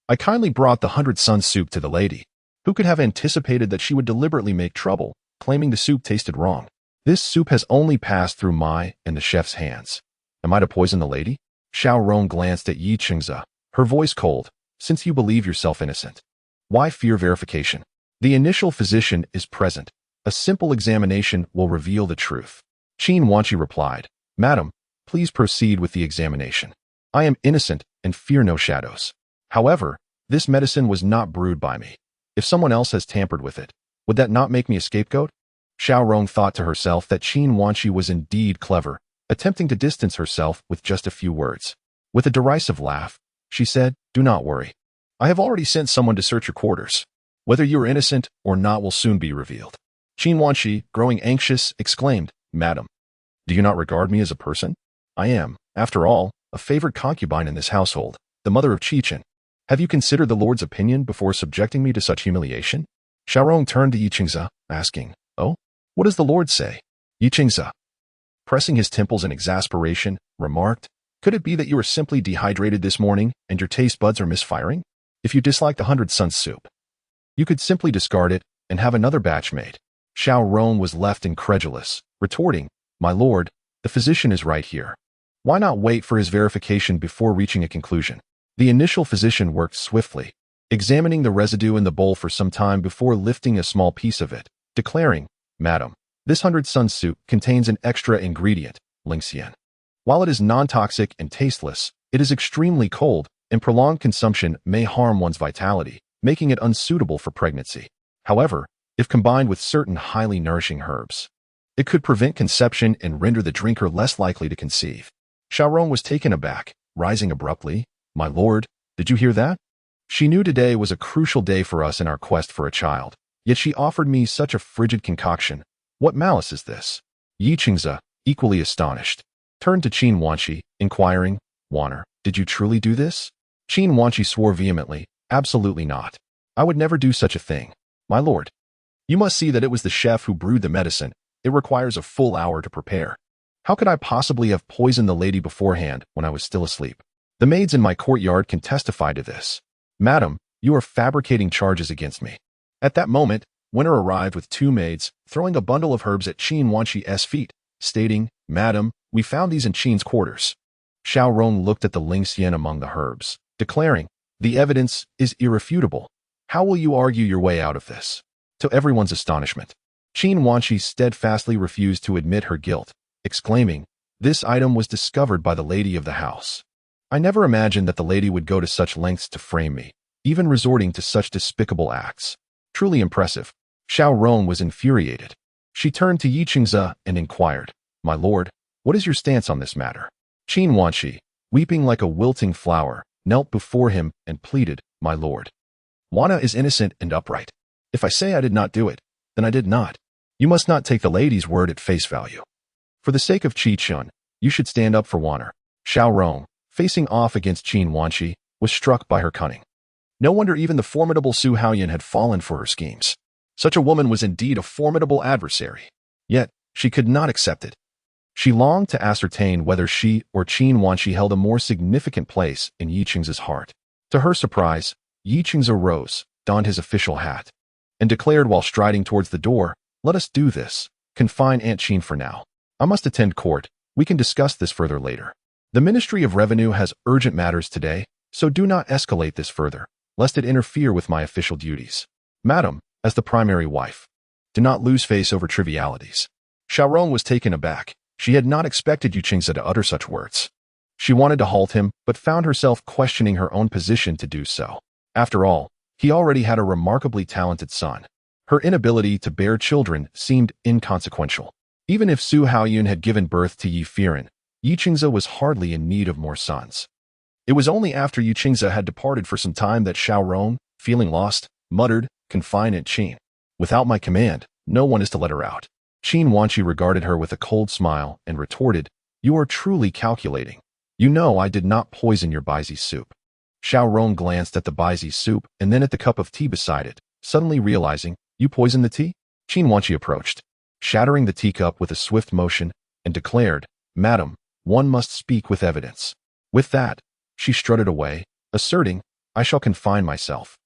Speaker 1: I kindly brought the 100 Suns soup to the lady. Who could have anticipated that she would deliberately make trouble, claiming the soup tasted wrong? This soup has only passed through my and the chef's hands. Am I to poison the lady?" Xiaorong glanced at Yi Chengze, her voice cold. "Since you believe yourself innocent, why fear verification? The initial physician is present. A simple examination will reveal the truth." Qin Wanqi replied, "Madam, please proceed with the examination. I am innocent and fear no shadows. However, this medicine was not brewed by me. If someone else has tampered with it, would that not make me a scapegoat?" Xiaorong thought to herself that Qin Wanqi was indeed clever, attempting to distance herself with just a few words. With a derisive laugh, she said, "Do not worry. I have already sent someone to search your quarters. Whether you are innocent or not will soon be revealed." Qin Wanqi, growing anxious, exclaimed, "Madam, do you not regard me as a person? I am, after all, a favored concubine in this household, the mother of Qichen. Have you considered the Lord's opinion before subjecting me to such humiliation?" Xiaorong turned to Yi Chengze, asking, "Oh, what does the Lord say?" Yi Chengze pressing his temples in exasperation, remarked, "Could it be that you are simply dehydrated this morning and your taste buds are misfiring? If you dislike the 100 Suns soup, you could simply discard it and have another batch made." Xiao Rong was left incredulous, retorting, "My lord, the physician is right here. Why not wait for his verification before reaching a conclusion?" The initial physician worked swiftly, examining the residue in the bowl for some time before lifting a small piece of it, declaring, "Madam, this 100 Sun soup contains an extra ingredient, lingxian. While it is non-toxic and tasteless, it is extremely cold, and prolonged consumption may harm one's vitality, making it unsuitable for pregnancy. However, if combined with certain highly nourishing herbs, it could prevent conception and render the drinker less likely to conceive." Xiaorong was taken aback, rising abruptly. "My lord, did you hear that? She knew today was a crucial day for us in our quest for a child, yet she offered me such a frigid concoction. What malice is this?" Yi Qingze, equally astonished, turned to Qin Wanshi, inquiring, "Waner, did you truly do this?" Qin Wanshi swore vehemently, "Absolutely not. I would never do such a thing. My lord, you must see that it was the chef who brewed the medicine. It requires a full hour to prepare. How could I possibly have poisoned the lady beforehand when I was still asleep? The maids in my courtyard can testify to this. Madam, you are fabricating charges against me." At that moment, Winter arrived with 2 maids, throwing a bundle of herbs at Qin Wanshi's feet, stating, "Madam, we found these in Qin's quarters." Xiao Rong looked at the lingxian among the herbs, declaring, "The evidence is irrefutable. How will you argue your way out of this?" To everyone's astonishment, Qin Wanshi steadfastly refused to admit her guilt, exclaiming, "This item was discovered by the lady of the house. I never imagined that the lady would go to such lengths to frame me, even resorting to such despicable acts. Truly impressive." Xiao Rong was infuriated. She turned to Yi Qingze and inquired, "My lord, what is your stance on this matter?" Qin Wanshi, weeping like a wilting flower, knelt before him and pleaded, "My lord, Wana is innocent and upright. If I say I did not do it, then I did not. You must not take the lady's word at face value. For the sake of Qi Chun, you should stand up for Waner." Xiao Rong, facing off against Qin Wanshi, was struck by her cunning. No wonder even the formidable Su Haoyan had fallen for her schemes. Such a woman was indeed a formidable adversary. Yet, she could not accept it. She longed to ascertain whether she or Qin Wanshi held a more significant place in Yi Qingze's heart. To her surprise, Yi Qingze rose, donned his official hat, and declared while striding towards the door, "Let us do this. Confine Aunt Qin for now. I must attend court. We can discuss this further later. The Ministry of Revenue has urgent matters today, so do not escalate this further, lest it interfere with my official duties. Madam, as the primary wife, do not lose face over trivialities." Xiaorong was taken aback. She had not expected Yi Qingze to utter such words. She wanted to halt him, but found herself questioning her own position to do so. After all, he already had a remarkably talented son. Her inability to bear children seemed inconsequential. Even if Su Haoyun had given birth to Ye Feiran, Yi Qingze was hardly in need of more sons. It was only after Yi Qingze had departed for some time that Xiao Rong, feeling lost, muttered, "Confine Aunt Qin. Without my command, no one is to let her out." Qin Wanshi regarded her with a cold smile and retorted, "You are truly calculating. You know I did not poison your baizi soup." Xiao Rong glanced at the baizi soup and then at the cup of tea beside it, suddenly realizing, "You poisoned the tea?" Qin Wanshi approached, shattering the teacup with a swift motion, and declared, "Madam, one must speak with evidence." With that, she strutted away, asserting, "I shall confine myself.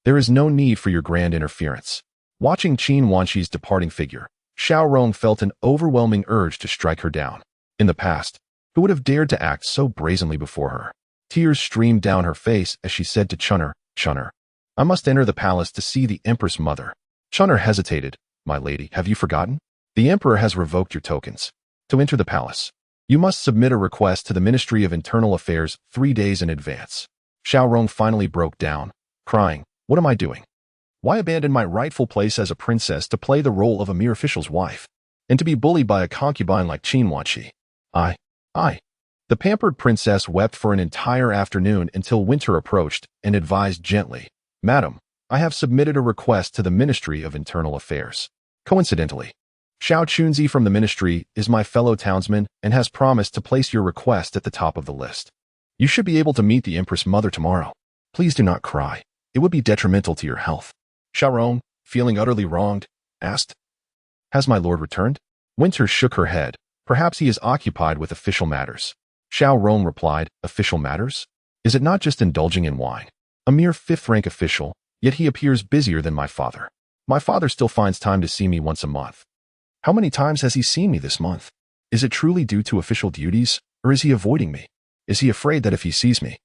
Speaker 1: There is no need for your grand interference." Watching Qin Wanshi's departing figure, Xiao Rong felt an overwhelming urge to strike her down. In the past, who would have dared to act so brazenly before her? Tears streamed down her face as she said to Chun'er, "Chun'er, I must enter the palace to see the Empress Mother." Chun'er hesitated. "My lady, have you forgotten? The Emperor has revoked your tokens. To enter the palace, you must submit a request to the Ministry of Internal Affairs 3 days in advance." Xiao Rong finally broke down, crying, "What am I doing? Why abandon my rightful place as a princess to play the role of a mere official's wife, and to be bullied by a concubine like Qin Wanshi? I. The pampered princess wept for an entire afternoon until Winter approached and advised gently, "Madam, I have submitted a request to the Ministry of Internal Affairs. Coincidentally, Xiao Chunzi from the ministry is my fellow townsman and has promised to place your request at the top of the list. You should be able to meet the Empress Mother tomorrow. Please do not cry. It would be detrimental to your health." Xiao Rong, feeling utterly wronged, asked, "Has my lord returned?" Winter shook her head, Perhaps he is occupied with official matters. Xiao Rong replied, official matters? Is it not just indulging in wine? A mere fifth-rank official, yet he appears busier than my father. My father still finds time to see me once a month. How many times has he seen me this month? Is it truly due to official duties, or is he avoiding me? Is he afraid that if he sees me,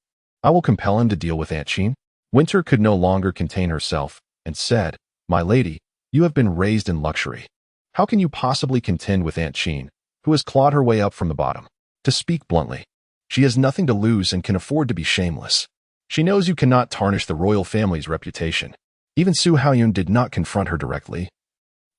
Speaker 1: I will compel him to deal with Aunt Qin? Winter could no longer contain herself, and said, My lady, you have been raised in luxury. How can you possibly contend with Aunt Qin, who has clawed her way up from the bottom? To speak bluntly, she has nothing to lose and can afford to be shameless. She knows you cannot tarnish the royal family's reputation. Even Su Haoyun did not confront her directly,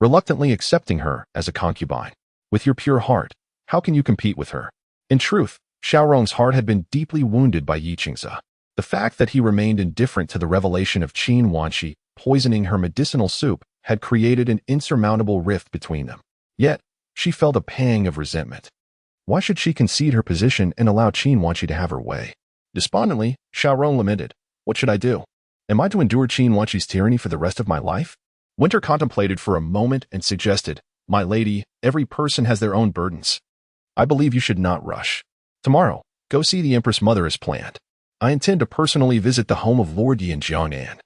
Speaker 1: reluctantly accepting her as a concubine. With your pure heart, how can you compete with her? In truth, Xiaorong's heart had been deeply wounded by Yi Qingze. The fact that he remained indifferent to the revelation of Qin Wanqi poisoning her medicinal soup had created an insurmountable rift between them. Yet, she felt a pang of resentment. Why should she concede her position and allow Qin Wanqi to have her way? Despondently, Xiaorong lamented, What should I do? Am I to endure Qin Wanqi's tyranny for the rest of my life? Winter contemplated for a moment and suggested, My lady, every person has their own burdens. I believe you should not rush. Tomorrow, go see the Empress Mother as planned. I intend to personally visit the home of Lord Yi in Jiangnan.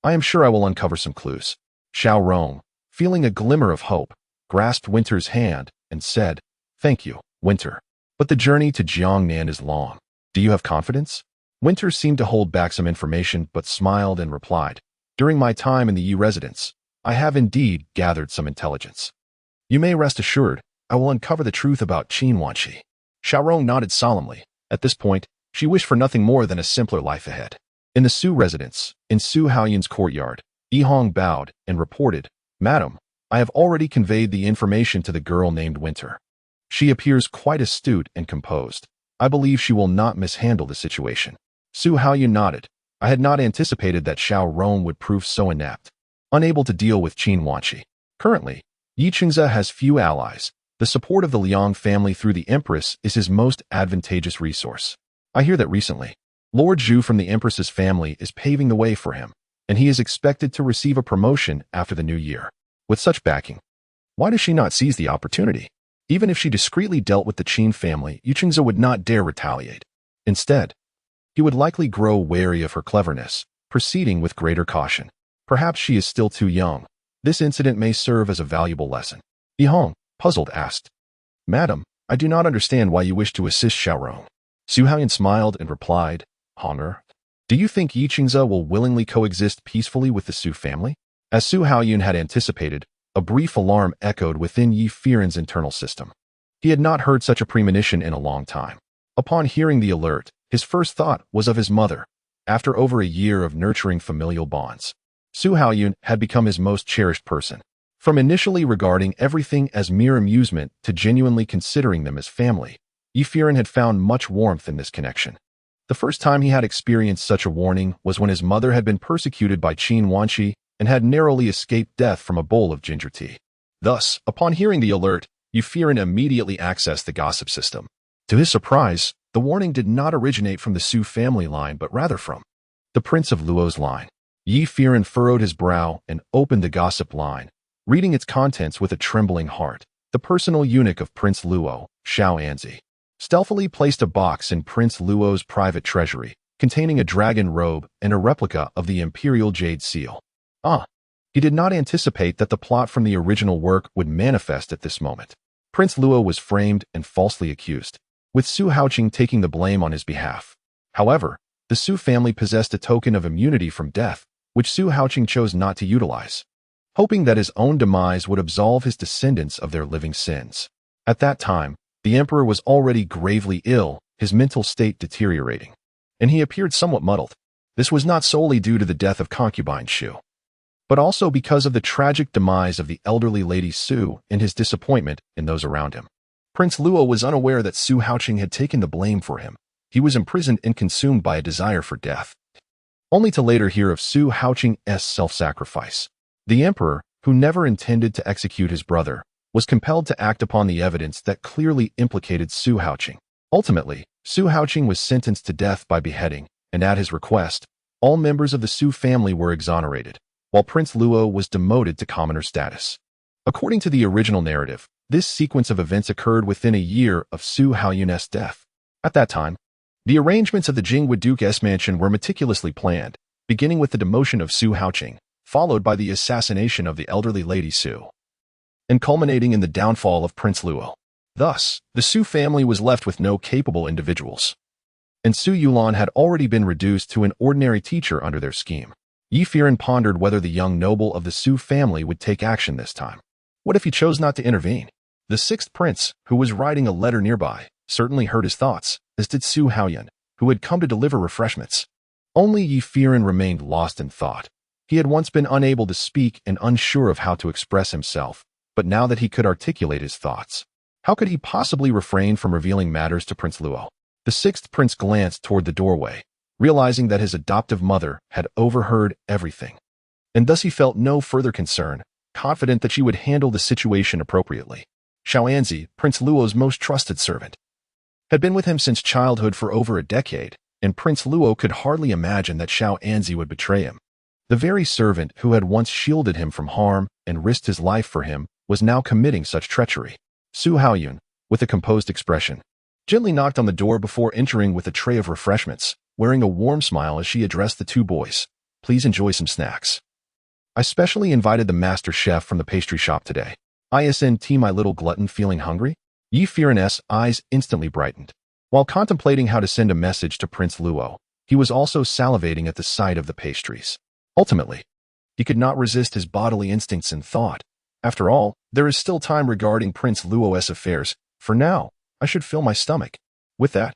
Speaker 1: I am sure I will uncover some clues. Xiaorong, feeling a glimmer of hope, grasped Winter's hand and said, Thank you, Winter. But the journey to Jiangnan is long. Do you have confidence? Winter seemed to hold back some information but smiled and replied, During my time in the Yi residence, I have indeed gathered some intelligence. You may rest assured, I will uncover the truth about Qin Wanqi. Xiaorong nodded solemnly. At this point, she wished for nothing more than a simpler life ahead. In the Su residence, in Su Haoyun's courtyard, Yi Hong bowed and reported, Madam, I have already conveyed the information to the girl named Winter. She appears quite astute and composed. I believe she will not mishandle the situation. Su Haoyun nodded. I had not anticipated that Xiaorong would prove so inept, unable to deal with Qin Wanqi. Currently, Yi Qingze has few allies. The support of the Liang family through the Empress is his most advantageous resource. I hear that recently, Lord Zhu from the Empress's family is paving the way for him, and he is expected to receive a promotion after the new year. With such backing, why does she not seize the opportunity? Even if she discreetly dealt with the Qin family, Yi Qingze would not dare retaliate. Instead, he would likely grow wary of her cleverness, proceeding with greater caution. Perhaps she is still too young. This incident may serve as a valuable lesson. Yi Hong, puzzled, asked, Madam, I do not understand why you wish to assist Xiaorong. Su Haoyun smiled and replied, Honor. Do you think Yi Qingze will willingly coexist peacefully with the Su family? As Su Haoyun had anticipated, a brief alarm echoed within Ye Feiran's internal system. He had not heard such a premonition in a long time. Upon hearing the alert, his first thought was of his mother. After over a year of nurturing familial bonds, Su Haoyun had become his most cherished person. From initially regarding everything as mere amusement to genuinely considering them as family, Ye Feiran had found much warmth in this connection. The first time he had experienced such a warning was when his mother had been persecuted by Qin Wanqi and had narrowly escaped death from a bowl of ginger tea. Thus, upon hearing the alert, Ye Feiran immediately accessed the gossip system. To his surprise, the warning did not originate from the Su family line but rather from the Prince of Luo's line. Ye Feiran furrowed his brow and opened the gossip line, reading its contents with a trembling heart. The personal eunuch of Prince Luo, Xiao Anzi, stealthily placed a box in Prince Luo's private treasury, containing a dragon robe and a replica of the imperial jade seal. He did not anticipate that the plot from the original work would manifest at this moment. Prince Luo was framed and falsely accused, with Su Haoqing taking the blame on his behalf. However, the Su family possessed a token of immunity from death, which Su Haoqing chose not to utilize, hoping that his own demise would absolve his descendants of their living sins. At that time, the emperor was already gravely ill, his mental state deteriorating, and he appeared somewhat muddled. This was not solely due to the death of concubine Shu, but also because of the tragic demise of the elderly Lady Su and his disappointment in those around him. Prince Luo was unaware that Su Haoqing had taken the blame for him. He was imprisoned and consumed by a desire for death, only to later hear of Su Haoqing's self-sacrifice. The emperor, who never intended to execute his brother, was compelled to act upon the evidence that clearly implicated Su Haoqing. Ultimately, Su Haoqing was sentenced to death by beheading, and at his request, all members of the Su family were exonerated, while Prince Luo was demoted to commoner status. According to the original narrative, This sequence of events occurred within a year of Su Haoyun's death. At that time, the arrangements of the Jingwa Duke's mansion were meticulously planned, beginning with the demotion of Su Haoqing, followed by the assassination of the elderly Lady Su, and culminating in the downfall of Prince Luo. Thus, the Su family was left with no capable individuals, and Su Yulan had already been reduced to an ordinary teacher under their scheme. Ye Feiran pondered whether the young noble of the Su family would take action this time. What if he chose not to intervene? The sixth prince, who was writing a letter nearby, certainly heard his thoughts, as did Su Haoyun, who had come to deliver refreshments. Only Ye Feiran remained lost in thought. He had once been unable to speak and unsure of how to express himself, but now that he could articulate his thoughts, how could he possibly refrain from revealing matters to Prince Luo? The sixth prince glanced toward the doorway, realizing that his adoptive mother had overheard everything, and thus he felt no further concern, confident that she would handle the situation appropriately. Xiaoanzi, Prince Luo's most trusted servant, had been with him since childhood for over a decade, and Prince Luo could hardly imagine that Xiaoanzi would betray him. The very servant who had once shielded him from harm and risked his life for him was now committing such treachery. Su Haoyun, with a composed expression, gently knocked on the door before entering with a tray of refreshments, wearing a warm smile as she addressed the two boys. Please enjoy some snacks. I specially invited the master chef from the pastry shop today. Isn't my little glutton feeling hungry? Ye Feiran's eyes instantly brightened. While contemplating how to send a message to Prince Luo, he was also salivating at the sight of the pastries. Ultimately, he could not resist his bodily instincts and thought, after all, there is still time regarding Prince Luo's affairs. For now, I should fill my stomach. With that,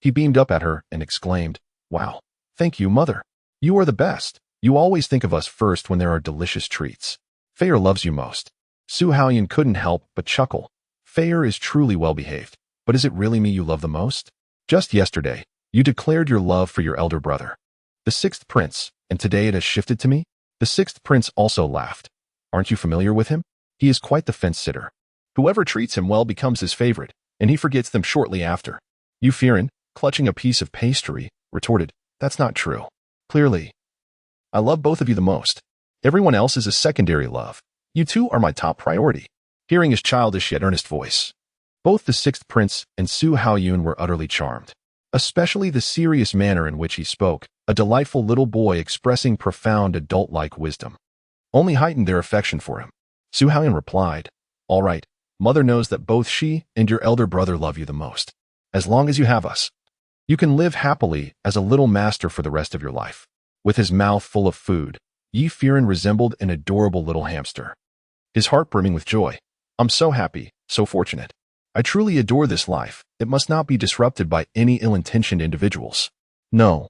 Speaker 1: he beamed up at her and exclaimed, Wow, thank you, mother. You are the best. You always think of us first when there are delicious treats. Feiran loves you most. Su Haoyun couldn't help but chuckle. Feiran is truly well-behaved, but is it really me you love the most? Just yesterday, you declared your love for your elder brother, the sixth prince, and today it has shifted to me? The sixth prince also laughed. Aren't you familiar with him? He is quite the fence-sitter. Whoever treats him well becomes his favorite, and he forgets them shortly after. Ye Feiran, clutching a piece of pastry, retorted, That's not true. Clearly, I love both of you the most. Everyone else is a secondary love. You two are my top priority. Hearing his childish yet earnest voice, both the sixth prince and Su Haoyun were utterly charmed, especially the serious manner in which he spoke, a delightful little boy expressing profound adult-like wisdom. Only heightened their affection for him. Su Haoyun replied, All right, mother knows that both she and your elder brother love you the most. As long as you have us, you can live happily as a little master for the rest of your life. With his mouth full of food, Ye Feiran resembled an adorable little hamster, his heart brimming with joy. I'm so happy, so fortunate. I truly adore this life. It must not be disrupted by any ill-intentioned individuals. No.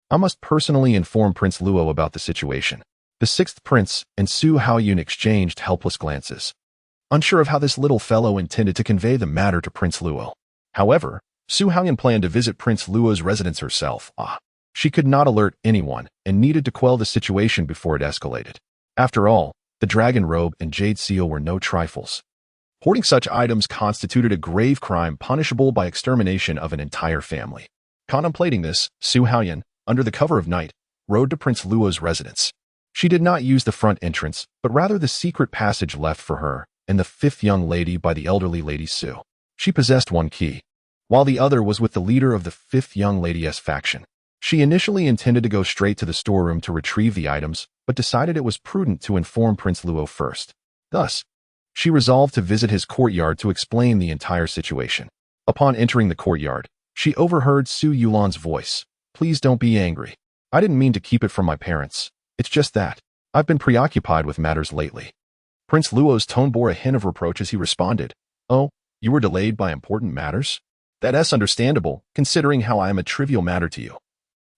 Speaker 1: I must personally inform Prince Luo about the situation. The sixth prince and Su Haoyun exchanged helpless glances, unsure of how this little fellow intended to convey the matter to Prince Luo. However, Su Haoyun planned to visit Prince Luo's residence herself. She could not alert anyone and needed to quell the situation before it escalated. After all, the dragon robe and jade seal were no trifles. Hoarding such items constituted a grave crime punishable by extermination of an entire family. Contemplating this, Su Haoyun, under the cover of night, rode to Prince Luo's residence. She did not use the front entrance, but rather the secret passage left for her and the fifth young lady by the elderly Lady Su. She possessed one key, while the other was with the leader of the fifth young lady's faction. She initially intended to go straight to the storeroom to retrieve the items, but decided it was prudent to inform Prince Luo first. Thus, she resolved to visit his courtyard to explain the entire situation. Upon entering the courtyard, she overheard Su Yulan's voice. Please don't be angry. I didn't mean to keep it from my parents. It's just that I've been preoccupied with matters lately. Prince Luo's tone bore a hint of reproach as he responded, Oh, you were delayed by important matters? That's understandable, considering how I am a trivial matter to you.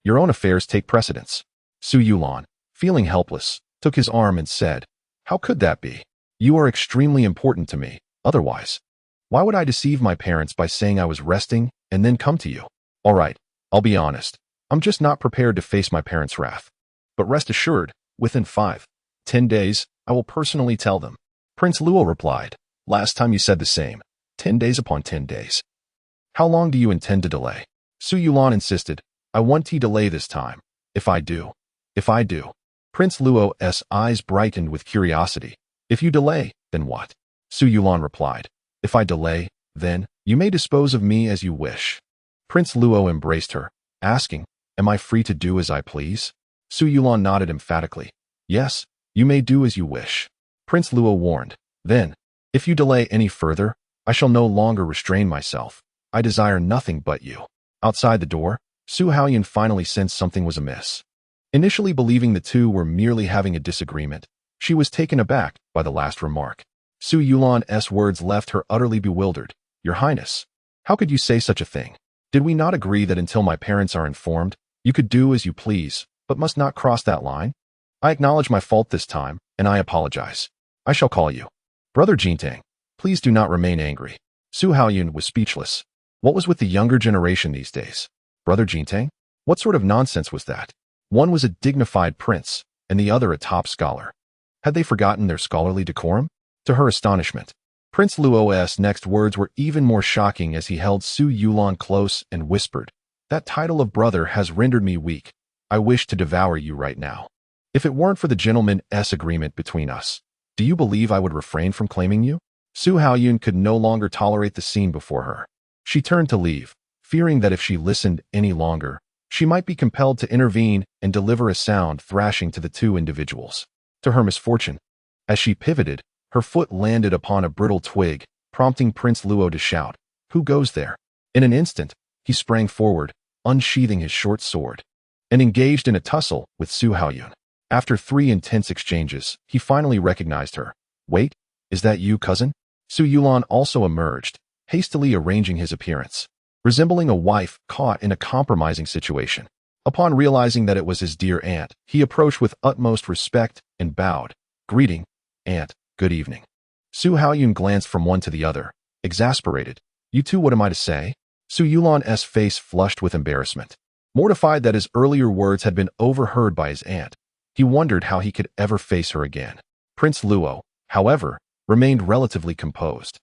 Speaker 1: Your own affairs take precedence. Su Yulan, feeling helpless, took his arm and said, How could that be? You are extremely important to me. Otherwise, why would I deceive my parents by saying I was resting and then come to you? All right, I'll be honest. I'm just not prepared to face my parents' wrath. But rest assured, within 5-10 days, I will personally tell them. Prince Luo replied, Last time you said the same. 10 days upon 10 days. How long do you intend to delay? Su Yulan insisted, I want to delay this time. If I do. Prince Luo's eyes brightened with curiosity. If you delay, then what? Su Yulan replied. If I delay, then you may dispose of me as you wish. Prince Luo embraced her, asking, Am I free to do as I please? Su Yulan nodded emphatically. Yes, you may do as you wish. Prince Luo warned. Then, if you delay any further, I shall no longer restrain myself. I desire nothing but you. Outside the door, Su Haoyan finally sensed something was amiss. Initially believing the two were merely having a disagreement, she was taken aback by the last remark. Su Yulan's words left her utterly bewildered. Your Highness, how could you say such a thing? Did we not agree that until my parents are informed, you could do as you please, but must not cross that line? I acknowledge my fault this time, and I apologize. I shall call you. Brother Jintang, please do not remain angry. Su Haoyan was speechless. What was with the younger generation these days? Brother Jintang? What sort of nonsense was that? One was a dignified prince, and the other a top scholar. Had they forgotten their scholarly decorum? To her astonishment, Prince Luo's next words were even more shocking as he held Su Yulan close and whispered, That title of brother has rendered me weak. I wish to devour you right now. If it weren't for the gentleman's agreement between us, do you believe I would refrain from claiming you? Su Haoyan could no longer tolerate the scene before her. She turned to leave, fearing that if she listened any longer, she might be compelled to intervene and deliver a sound thrashing to the two individuals. To her misfortune, as she pivoted, her foot landed upon a brittle twig, prompting Prince Luo to shout, Who goes there? In an instant, he sprang forward, unsheathing his short sword, and engaged in a tussle with Su Haoyan. After 3 intense exchanges, he finally recognized her. Wait, is that you, cousin? Su Yulan also emerged, hastily arranging his appearance, resembling a wife caught in a compromising situation. Upon realizing that it was his dear aunt, he approached with utmost respect and bowed. Greeting, Aunt, good evening. Su Haoyan glanced from one to the other, exasperated. You two, what am I to say? Su Yulan's face flushed with embarrassment. Mortified that his earlier words had been overheard by his aunt, he wondered how he could ever face her again. Prince Luo, however, remained relatively composed.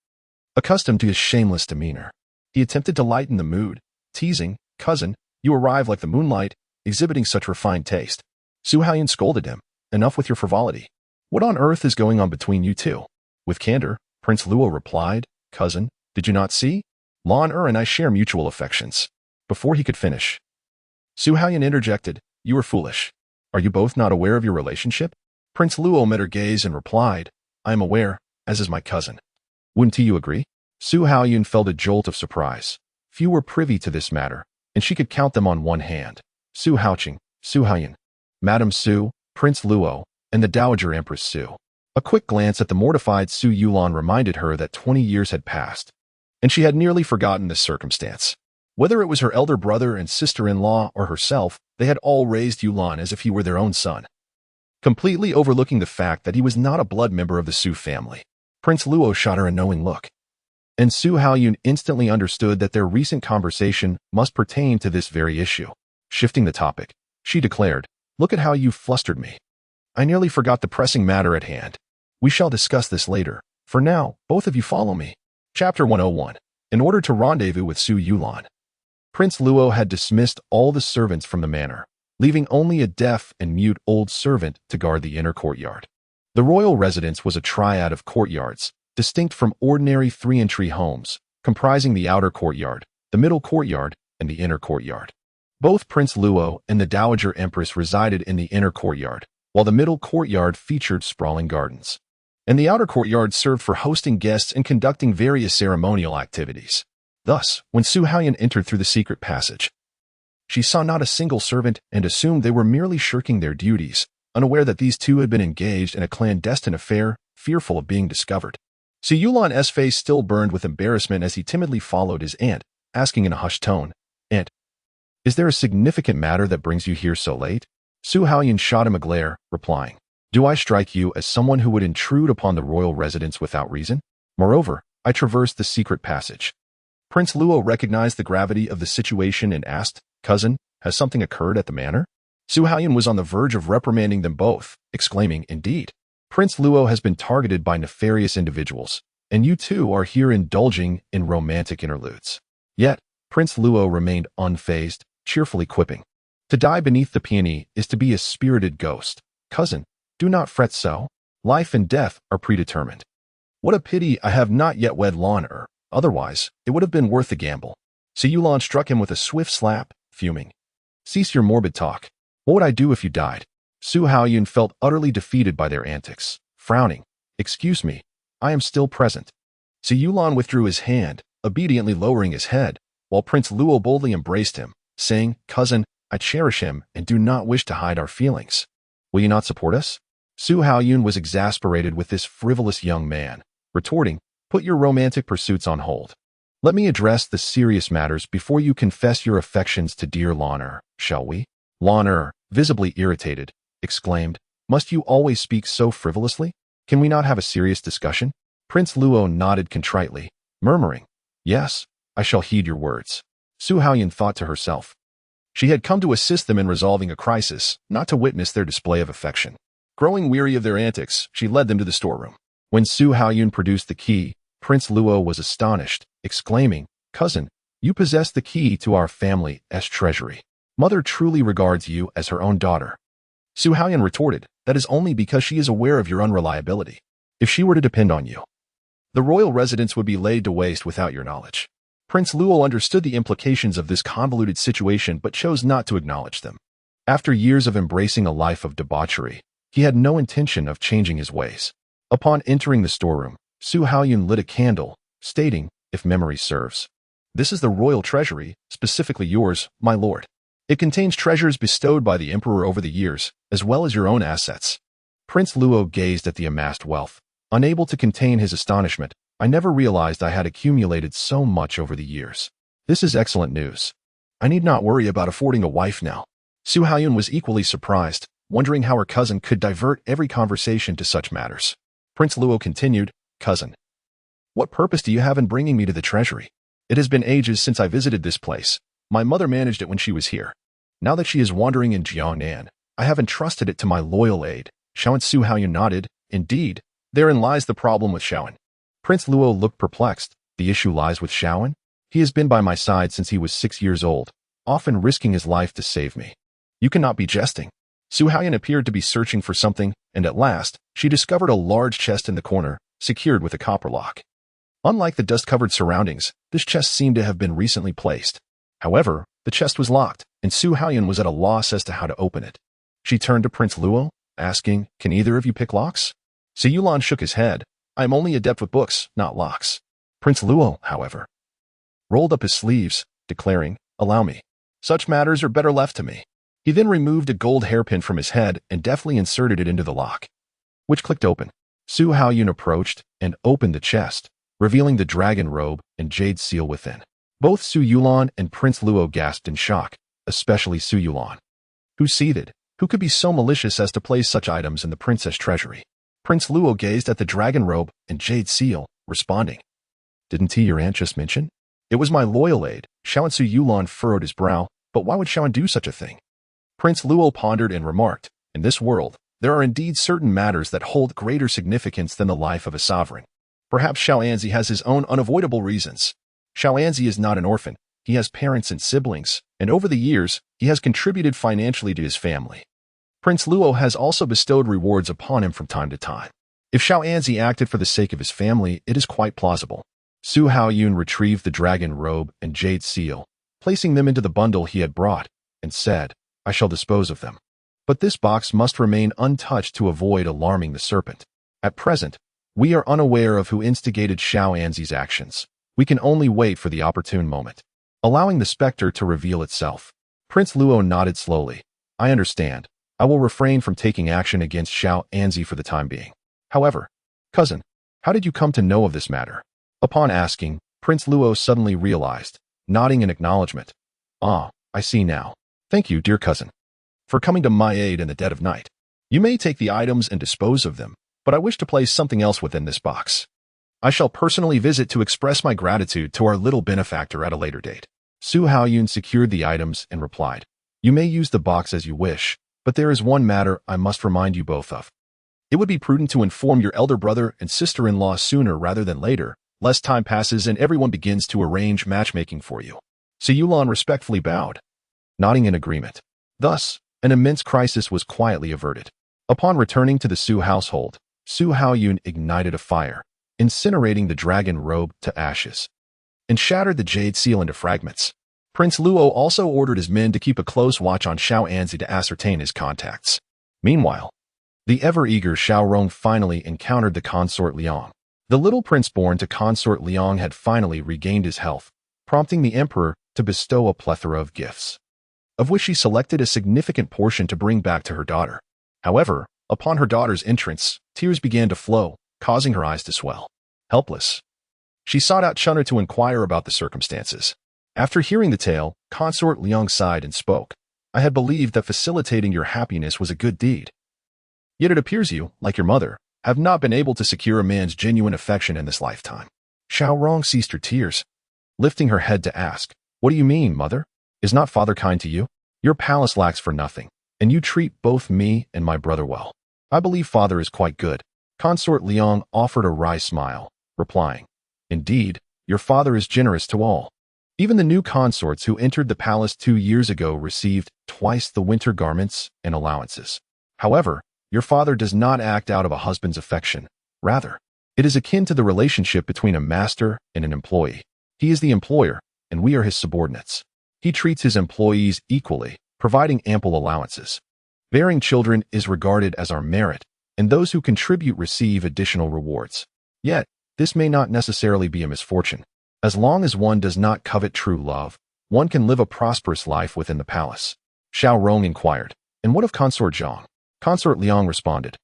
Speaker 1: Accustomed to his shameless demeanor, he attempted to lighten the mood, teasing, Cousin, you arrive like the moonlight, exhibiting such refined taste. Su Haoyan scolded him. Enough with your frivolity. What on earth is going on between you two? With candor, Prince Luo replied, Cousin, did you not see? Lan and I share mutual affections. Before he could finish, Su Haoyan interjected, You are foolish. Are you both not aware of your relationship? Prince Luo met her gaze and replied, I am aware, as is my cousin. Wouldn't you agree? Su Haoyan felt a jolt of surprise. Few were privy to this matter, and she could count them on one hand. Su Haoqing, Su Haoyan, Madame Su, Prince Luo, and the Dowager Empress Su. A quick glance at the mortified Su Yulan reminded her that 20 years had passed, and she had nearly forgotten this circumstance. Whether it was her elder brother and sister-in-law or herself, they had all raised Yulan as if he were their own son, completely overlooking the fact that he was not a blood member of the Su family. Prince Luo shot her a knowing look, and Su Haoyan instantly understood that their recent conversation must pertain to this very issue. Shifting the topic, she declared, Look at how you flustered me. I nearly forgot the pressing matter at hand. We shall discuss this later. For now, both of you follow me. Chapter 101. In order to rendezvous with Su Yulan, Prince Luo had dismissed all the servants from the manor, leaving only a deaf and mute old servant to guard the inner courtyard. The royal residence was a triad of courtyards, distinct from ordinary 3-entry homes, comprising the outer courtyard, the middle courtyard, and the inner courtyard. Both Prince Luo and the Dowager Empress resided in the inner courtyard, while the middle courtyard featured sprawling gardens, and the outer courtyard served for hosting guests and conducting various ceremonial activities. Thus, when Su Haoyan entered through the secret passage, she saw not a single servant and assumed they were merely shirking their duties, unaware that these two had been engaged in a clandestine affair, fearful of being discovered. Su Yulan's face still burned with embarrassment as he timidly followed his aunt, asking in a hushed tone, Aunt, is there a significant matter that brings you here so late? Su Haoyan shot him a glare, replying, Do I strike you as someone who would intrude upon the royal residence without reason? Moreover, I traversed the secret passage. Prince Luo recognized the gravity of the situation and asked, Cousin, has something occurred at the manor? Su Haoyan was on the verge of reprimanding them both, exclaiming, Indeed, Prince Luo has been targeted by nefarious individuals, and you two are here indulging in romantic interludes. Yet, Prince Luo remained unfazed, cheerfully quipping, To die beneath the peony is to be a spirited ghost. Cousin, do not fret so. Life and death are predetermined. What a pity I have not yet wed Lon. Otherwise, it would have been worth the gamble. So Yulon struck him with a swift slap, fuming. Cease your morbid talk. What would I do if you died? Su Haoyun felt utterly defeated by their antics, frowning. Excuse me, I am still present. So Yulon withdrew his hand, obediently lowering his head, while Prince Luo boldly embraced him, saying, Cousin, I cherish him and do not wish to hide our feelings. Will you not support us? Su Haoyun was exasperated with this frivolous young man, retorting, Put your romantic pursuits on hold. Let me address the serious matters before you confess your affections to dear Lon, shall we? Lon, visibly irritated, exclaimed, Must you always speak so frivolously? Can we not have a serious discussion? Prince Luo nodded contritely, murmuring, Yes, I shall heed your words. Su Haoyun thought to herself. She had come to assist them in resolving a crisis, not to witness their display of affection. Growing weary of their antics, she led them to the storeroom. When Su Haoyun produced the key, Prince Luo was astonished, exclaiming, Cousin, you possess the key to our family's treasury. Mother truly regards you as her own daughter. Su Haoyun retorted, That is only because she is aware of your unreliability. If she were to depend on you, the royal residence would be laid to waste without your knowledge. Prince Luo understood the implications of this convoluted situation but chose not to acknowledge them. After years of embracing a life of debauchery, he had no intention of changing his ways. Upon entering the storeroom, Su Haoyun lit a candle, stating, If memory serves, this is the royal treasury, specifically yours, my lord. It contains treasures bestowed by the emperor over the years, as well as your own assets. Prince Luo gazed at the amassed wealth. Unable to contain his astonishment, I never realized I had accumulated so much over the years. This is excellent news. I need not worry about affording a wife now. Su Haoyun was equally surprised, wondering how her cousin could divert every conversation to such matters. Prince Luo continued, Cousin, what purpose do you have in bringing me to the treasury? It has been ages since I visited this place. My mother managed it when she was here. Now that she is wandering in Jiangnan, I have entrusted it to my loyal aide. Su Haoyun nodded. Indeed, therein lies the problem with Shaoan. Prince Luo looked perplexed. The issue lies with Shaoan? He has been by my side since he was 6 years old, often risking his life to save me. You cannot be jesting. Su Haoyun appeared to be searching for something, and at last, she discovered a large chest in the corner, secured with a copper lock. Unlike the dust-covered surroundings, this chest seemed to have been recently placed. However, the chest was locked, and Su Haoyun was at a loss as to how to open it. She turned to Prince Luo, asking, Can either of you pick locks? So Yulon shook his head. I am only adept with books, not locks. Prince Luo, however, rolled up his sleeves, declaring, Allow me. Such matters are better left to me. He then removed a gold hairpin from his head and deftly inserted it into the lock, which clicked open. Su Haoyun approached and opened the chest, revealing the dragon robe and jade seal within. Both Su Yulon and Prince Luo gasped in shock, especially Su Yulon. Who seethed? Who could be so malicious as to place such items in the princess treasury? Prince Luo gazed at the dragon robe and jade seal, responding, Didn't your aunt just mention? It was my loyal aide. Shaoan. Su Yulon furrowed his brow, but why would Shaoan do such a thing? Prince Luo pondered and remarked, In this world, there are indeed certain matters that hold greater significance than the life of a sovereign. Perhaps Shaoanzi has his own unavoidable reasons. Shaoanzi is not an orphan. He has parents and siblings, and over the years, he has contributed financially to his family. Prince Luo has also bestowed rewards upon him from time to time. If Shaoanzi acted for the sake of his family, it is quite plausible. Su Haoyun retrieved the dragon robe and jade seal, placing them into the bundle he had brought, and said, I shall dispose of them. But this box must remain untouched to avoid alarming the serpent. At present, we are unaware of who instigated Shaoanzi's actions. We can only wait for the opportune moment, allowing the specter to reveal itself. Prince Luo nodded slowly. I understand. I will refrain from taking action against Shaoanzi for the time being. However, cousin, how did you come to know of this matter? Upon asking, Prince Luo suddenly realized, nodding in acknowledgement. Ah, I see now. Thank you, dear cousin, for coming to my aid in the dead of night. You may take the items and dispose of them, but I wish to place something else within this box. I shall personally visit to express my gratitude to our little benefactor at a later date. Su Haoyun secured the items and replied, You may use the box as you wish, but there is one matter I must remind you both of. It would be prudent to inform your elder brother and sister-in-law sooner rather than later, lest time passes and everyone begins to arrange matchmaking for you. So Yulon respectfully bowed, nodding in agreement. Thus, an immense crisis was quietly averted. Upon returning to the Su household, Su Haoyun ignited a fire, incinerating the dragon robe to ashes, and shattered the jade seal into fragments. Prince Luo also ordered his men to keep a close watch on Xiao Anzi to ascertain his contacts. Meanwhile, the ever-eager Xiao Rong finally encountered the consort Liang. The little prince born to consort Liang had finally regained his health, prompting the emperor to bestow a plethora of gifts, of which she selected a significant portion to bring back to her daughter. However, upon her daughter's entrance, tears began to flow, causing her eyes to swell. Helpless, she sought out Chun'er to inquire about the circumstances. After hearing the tale, consort Liang sighed and spoke. I had believed that facilitating your happiness was a good deed. Yet it appears you, like your mother, have not been able to secure a man's genuine affection in this lifetime. Xiao Rong ceased her tears, lifting her head to ask, What do you mean, mother? Is not father kind to you? Your palace lacks for nothing, and you treat both me and my brother well. I believe father is quite good. Consort Liang offered a wry smile, replying, Indeed, your father is generous to all. Even the new consorts who entered the palace 2 years ago received twice the winter garments and allowances. However, your father does not act out of a husband's affection. Rather, it is akin to the relationship between a master and an employee. He is the employer, and we are his subordinates. He treats his employees equally, providing ample allowances. Bearing children is regarded as our merit, and those who contribute receive additional rewards. Yet, this may not necessarily be a misfortune. As long as one does not covet true love, one can live a prosperous life within the palace. Xiao Rong inquired, And what of Consort Zhang? Consort Liang responded,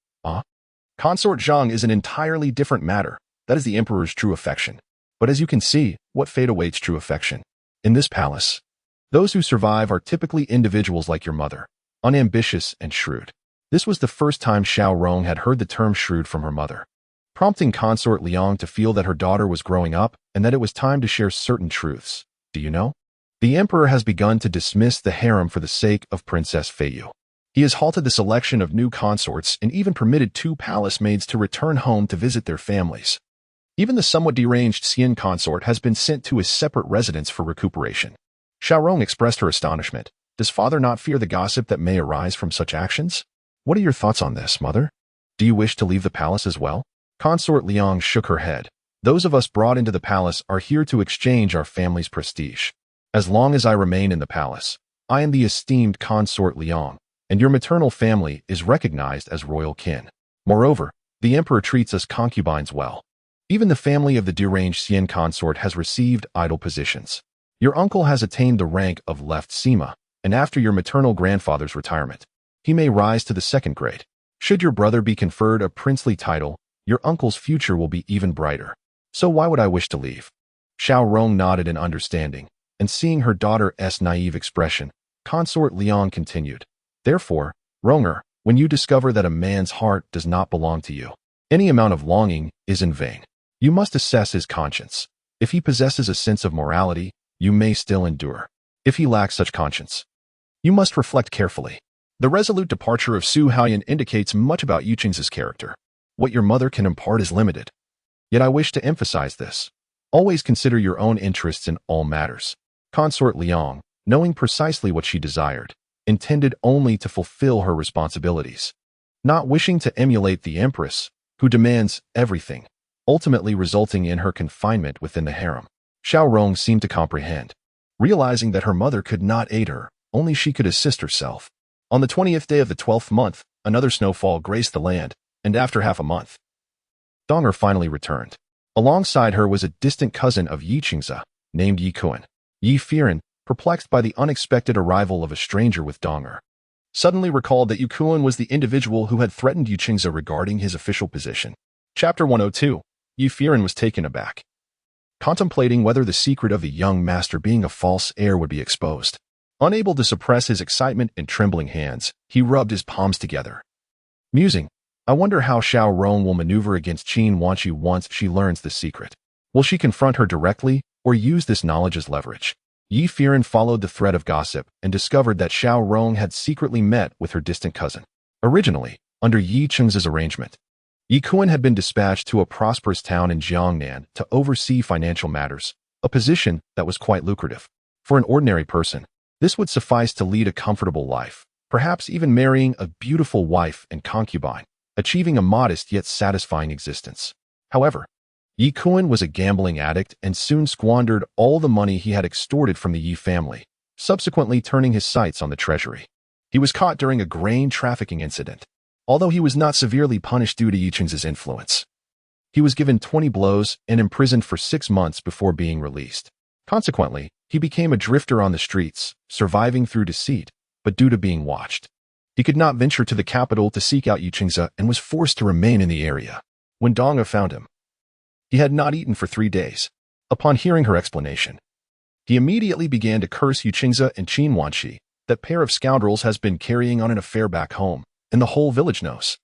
Speaker 1: Consort Zhang is an entirely different matter. That is the emperor's true affection. But as you can see, what fate awaits true affection? In this palace, those who survive are typically individuals like your mother, unambitious and shrewd. This was the first time Xiao Rong had heard the term shrewd from her mother, prompting Consort Liang to feel that her daughter was growing up and that it was time to share certain truths. Do you know? The emperor has begun to dismiss the harem for the sake of Princess Feiyu. He has halted the selection of new consorts and even permitted 2 palace maids to return home to visit their families. Even the somewhat deranged Xian consort has been sent to his separate residence for recuperation. Xiao Rong expressed her astonishment. Does father not fear the gossip that may arise from such actions? What are your thoughts on this, mother? Do you wish to leave the palace as well? Consort Liang shook her head. Those of us brought into the palace are here to exchange our family's prestige. As long as I remain in the palace, I am the esteemed Consort Liang, and your maternal family is recognized as royal kin. Moreover, the emperor treats us concubines well. Even the family of the deranged Xian consort has received idle positions. Your uncle has attained the rank of left Sima, and after your maternal grandfather's retirement, he may rise to the 2nd grade. Should your brother be conferred a princely title, your uncle's future will be even brighter. So why would I wish to leave? Xiao Rong nodded in understanding, and seeing her daughter's naive expression, Consort Liang continued. Therefore, Ronger, when you discover that a man's heart does not belong to you, any amount of longing is in vain. You must assess his conscience. If he possesses a sense of morality, you may still endure. If he lacks such conscience, you must reflect carefully. The resolute departure of Su Haoyan indicates much about Yu Qing's character. What your mother can impart is limited. Yet I wish to emphasize this. Always consider your own interests in all matters. Consort Liang, knowing precisely what she desired, intended only to fulfill her responsibilities, not wishing to emulate the empress, who demands everything, ultimately resulting in her confinement within the harem. Xiao Rong seemed to comprehend, realizing that her mother could not aid her, only she could assist herself. On the 20th day of the 12th month, another snowfall graced the land, and after half a month, Donger finally returned. Alongside her was a distant cousin of Ye Qing's, named Ye Kuan. Ye Feiran, perplexed by the unexpected arrival of a stranger with Donger, suddenly recalled that Ye Kuan was the individual who had threatened Ye Qing's regarding his official position. Chapter 102. Ye Feiran was taken aback, contemplating whether the secret of the young master being a false heir would be exposed. Unable to suppress his excitement and trembling hands, he rubbed his palms together, musing, I wonder how Xiao Rong will maneuver against Qin Wanqi once she learns the secret. Will she confront her directly, or use this knowledge as leverage? Ye Feiran followed the thread of gossip and discovered that Xiao Rong had secretly met with her distant cousin. Originally, under Ye Qing's arrangement, Ye Kuan had been dispatched to a prosperous town in Jiangnan to oversee financial matters, a position that was quite lucrative. For an ordinary person, this would suffice to lead a comfortable life, perhaps even marrying a beautiful wife and concubine, achieving a modest yet satisfying existence. However, Ye Feiran was a gambling addict and soon squandered all the money he had extorted from the Ye family, subsequently turning his sights on the treasury. He was caught during a grain trafficking incident, although he was not severely punished due to Ye Qing's influence. He was given 20 blows and imprisoned for 6 months before being released. Consequently, he became a drifter on the streets, surviving through deceit, but due to being watched. He could not venture to the capital to seek out Ye Qing's and was forced to remain in the area. When Dong found him, he had not eaten for 3 days. Upon hearing her explanation, he immediately began to curse Ye Qing's and Qin Wanqi. That pair of scoundrels has been carrying on an affair back home, and the whole village knows.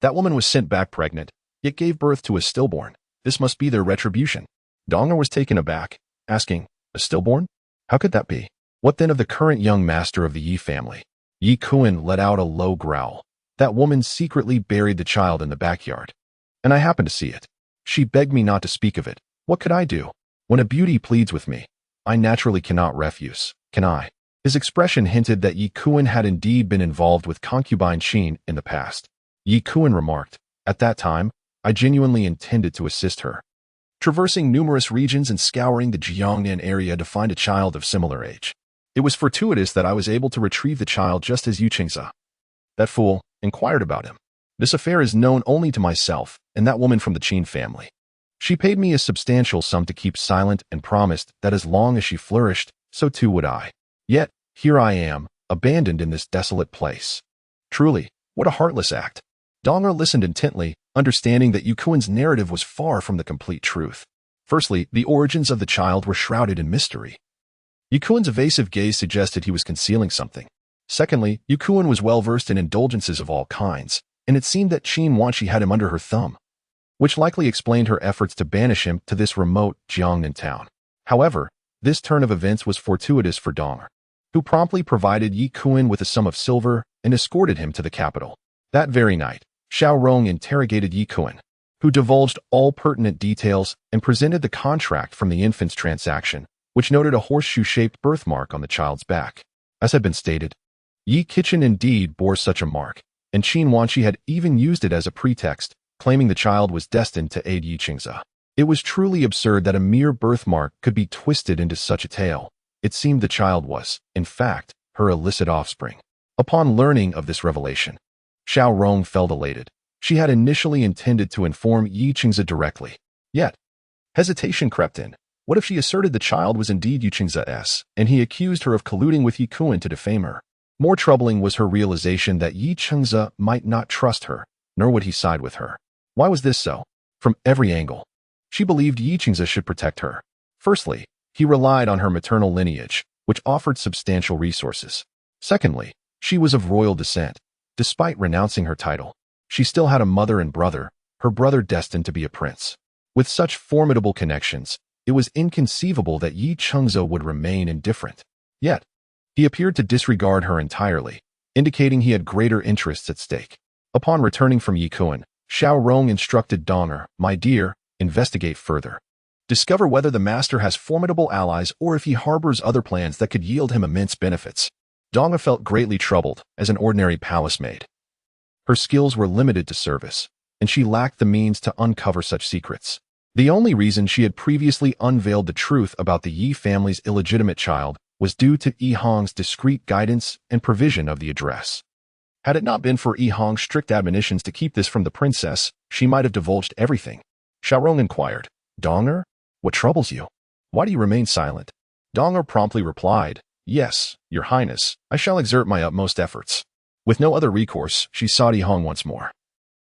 Speaker 1: That woman was sent back pregnant, yet gave birth to a stillborn. This must be their retribution. Dong was taken aback, asking, a stillborn? How could that be? What then of the current young master of the Ye family? Ye Feiran let out a low growl. That woman secretly buried the child in the backyard, and I happened to see it. She begged me not to speak of it. What could I do? When a beauty pleads with me, I naturally cannot refuse, can I? His expression hinted that Ye Feiran had indeed been involved with concubine Qin in the past. Ye Feiran remarked, at that time, I genuinely intended to assist her, traversing numerous regions and scouring the Jiangnan area to find a child of similar age. It was fortuitous that I was able to retrieve the child just as Ye Qing's. That fool inquired about him. This affair is known only to myself and that woman from the Qin family. She paid me a substantial sum to keep silent and promised that as long as she flourished, so too would I. Yet, here I am, abandoned in this desolate place. Truly, what a heartless act. Dong listened intently, understanding that Ye Feiran's narrative was far from the complete truth. Firstly, the origins of the child were shrouded in mystery. Ye Feiran's evasive gaze suggested he was concealing something. Secondly, Ye Feiran was well versed in indulgences of all kinds, and it seemed that Qin Wanqi had him under her thumb, which likely explained her efforts to banish him to this remote Jiangnan town. However, this turn of events was fortuitous for Dong, who promptly provided Ye Feiran with a sum of silver and escorted him to the capital. That very night, Xiaorong interrogated Ye Feiran, who divulged all pertinent details and presented the contract from the infant's transaction, which noted a horseshoe-shaped birthmark on the child's back. As had been stated, Ye Feiran indeed bore such a mark, and Qin Wanqi had even used it as a pretext, claiming the child was destined to aid Ye Qing's. It was truly absurd that a mere birthmark could be twisted into such a tale. It seemed the child was, in fact, her illicit offspring. Upon learning of this revelation, Xiaorong felt elated. She had initially intended to inform Ye Qing's directly. Yet, hesitation crept in. What if she asserted the child was indeed Ye Qing's, and he accused her of colluding with Ye Feiran to defame her? More troubling was her realization that Ye Qing's might not trust her, nor would he side with her. Why was this so? From every angle, she believed Ye Qing's should protect her. Firstly, he relied on her maternal lineage, which offered substantial resources. Secondly, she was of royal descent. Despite renouncing her title, she still had a mother and brother, her brother destined to be a prince. With such formidable connections, it was inconceivable that Ye Qing's would remain indifferent. Yet, he appeared to disregard her entirely, indicating he had greater interests at stake. Upon returning from Ye Feiran, Xiaorong instructed Dong, my dear, investigate further. Discover whether the master has formidable allies or if he harbors other plans that could yield him immense benefits. Dong felt greatly troubled as an ordinary palace maid. Her skills were limited to service, and she lacked the means to uncover such secrets. The only reason she had previously unveiled the truth about the Ye family's illegitimate child was due to Yi Hong's discreet guidance and provision of the address. Had it not been for Yi Hong's strict admonitions to keep this from the princess, she might have divulged everything. Xiaorong inquired, Dong, what troubles you? Why do you remain silent? Dong promptly replied, yes, your highness, I shall exert my utmost efforts. With no other recourse, she sought Yi Hong once more,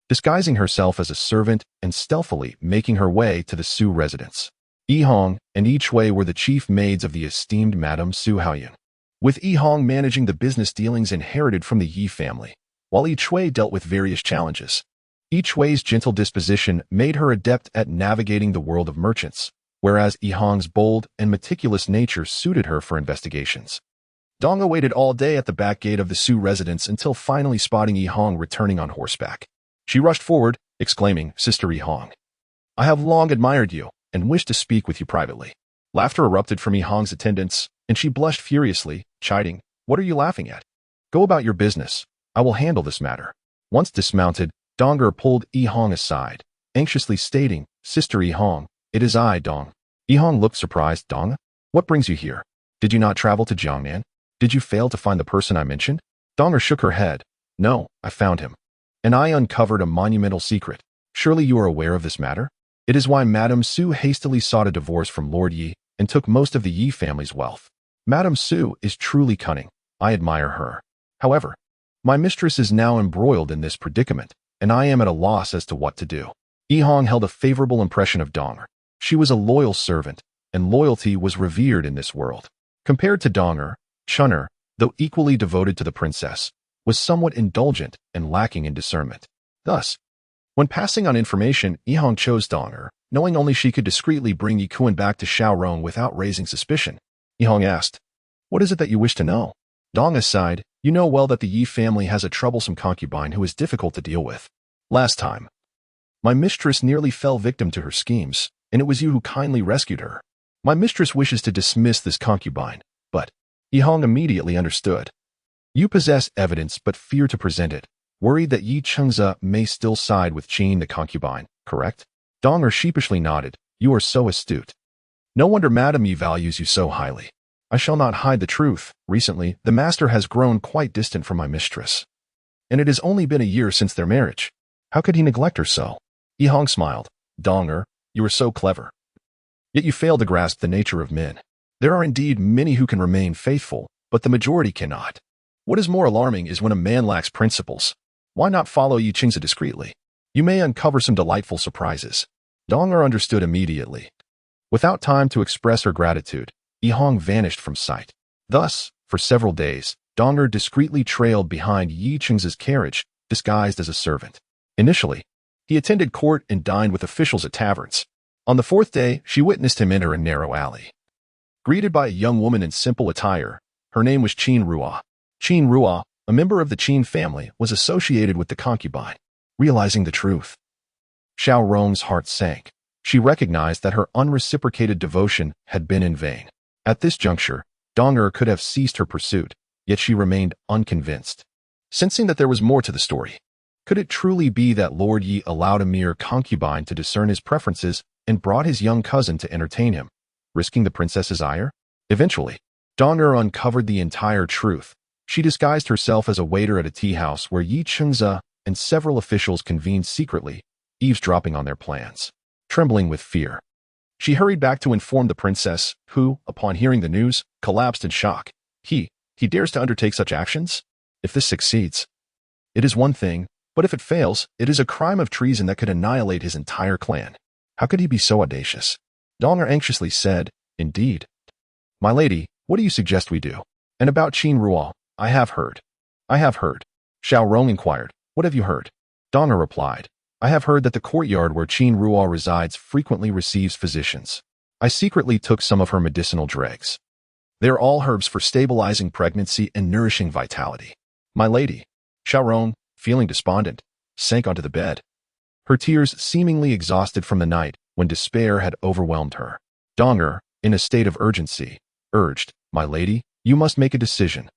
Speaker 1: disguising herself as a servant and stealthily making her way to the Su residence. Yi Hong and Yi Chui were the chief maids of the esteemed Madame Su Haoyun, with Yi Hong managing the business dealings inherited from the Yi family, while Yi Chui dealt with various challenges. Yi Chui's gentle disposition made her adept at navigating the world of merchants, whereas Yi Hong's bold and meticulous nature suited her for investigations. Dong waited all day at the back gate of the Su residence until finally spotting Yi Hong returning on horseback. She rushed forward, exclaiming, Sister Yi Hong, I have long admired you and wish to speak with you privately. Laughter erupted from Yi Hong's attendants, and she blushed furiously, chiding, What are you laughing at? Go about your business. I will handle this matter. Once dismounted, Donger pulled Yi Hong aside, anxiously stating, "Sister Yihong, it is I, Dong." Yihong looked surprised. "Dong? What brings you here? Did you not travel to Jiangnan? Did you fail to find the person I mentioned?" Donger shook her head. "No, I found him. And I uncovered a monumental secret. Surely you are aware of this matter? It is why Madame Su hastily sought a divorce from Lord Yi and took most of the Yi family's wealth. Madame Su is truly cunning. I admire her. However, my mistress is now embroiled in this predicament, and I am at a loss as to what to do." Yihong held a favorable impression of Donger. She was a loyal servant, and loyalty was revered in this world. Compared to Donger, Chun'er, though equally devoted to the princess, was somewhat indulgent and lacking in discernment. Thus, when passing on information, Yihong chose Donger, knowing only she could discreetly bring Yi Kuan back to Xiaorong without raising suspicion. Yihong asked, "What is it that you wish to know?" Donger sighed, "You know well that the Yi family has a troublesome concubine who is difficult to deal with. Last time, my mistress nearly fell victim to her schemes, and it was you who kindly rescued her. My mistress wishes to dismiss this concubine, but..." Yihong immediately understood. "You possess evidence but fear to present it, worried that Yi Chengze may still side with Qin the concubine, correct?" Donger sheepishly nodded. "You are so astute. No wonder Madame Yi values you so highly. I shall not hide the truth. Recently, the master has grown quite distant from my mistress. And it has only been a year since their marriage. How could he neglect her so?" Yihong smiled. "Donger, you are so clever. Yet you fail to grasp the nature of men. There are indeed many who can remain faithful, but the majority cannot. What is more alarming is when a man lacks principles. Why not follow Yi Chengze discreetly? You may uncover some delightful surprises." Donger understood immediately. Without time to express her gratitude, Yihong vanished from sight. Thus, for several days, Donger discreetly trailed behind Yi Chengze's carriage, disguised as a servant. Initially, he attended court and dined with officials at taverns. On the fourth day, she witnessed him enter a narrow alley. Greeted by a young woman in simple attire, her name was Qin Ruo. Qin Ruo, a member of the Qin family, was associated with the concubine. Realizing the truth, Xiaorong's heart sank. She recognized that her unreciprocated devotion had been in vain. At this juncture, Donger could have ceased her pursuit, yet she remained unconvinced. Sensing that there was more to the story, could it truly be that Lord Yi allowed a mere concubine to discern his preferences and brought his young cousin to entertain him, risking the princess's ire? Eventually, Donger uncovered the entire truth. She disguised herself as a waiter at a tea house where Yi Chengze and several officials convened secretly, eavesdropping on their plans. Trembling with fear, she hurried back to inform the princess, who, upon hearing the news, collapsed in shock. He dares to undertake such actions? If this succeeds, it is one thing, but if it fails, it is a crime of treason that could annihilate his entire clan. How could he be so audacious? Donger anxiously said, "Indeed. My lady, what do you suggest we do? And about Qin Ruo, I have heard." Xiaorong inquired, "What have you heard?" Donger replied, "I have heard that the courtyard where Qin Ruo resides frequently receives physicians. I secretly took some of her medicinal dregs. They are all herbs for stabilizing pregnancy and nourishing vitality. My lady." Xiaorong, feeling despondent, sank onto the bed. Her tears seemingly exhausted from the night when despair had overwhelmed her. Donger, in a state of urgency, urged, "My lady, you must make a decision.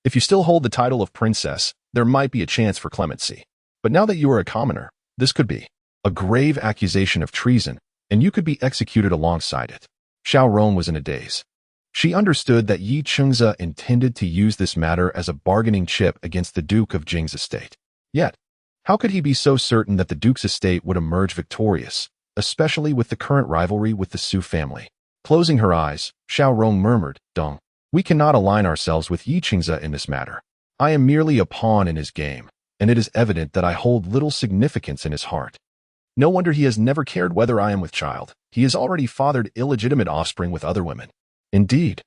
Speaker 1: If you still hold the title of princess, there might be a chance for clemency. But now that you are a commoner, this could be a grave accusation of treason, and you could be executed alongside it." Xiaorong was in a daze. She understood that Yi Chengze intended to use this matter as a bargaining chip against the Duke of Jing's estate. Yet, how could he be so certain that the Duke's estate would emerge victorious, especially with the current rivalry with the Su family? Closing her eyes, Xiaorong murmured, "Dong, we cannot align ourselves with Yi Chengze in this matter. I am merely a pawn in his game, and it is evident that I hold little significance in his heart. No wonder he has never cared whether I am with child. He has already fathered illegitimate offspring with other women. Indeed,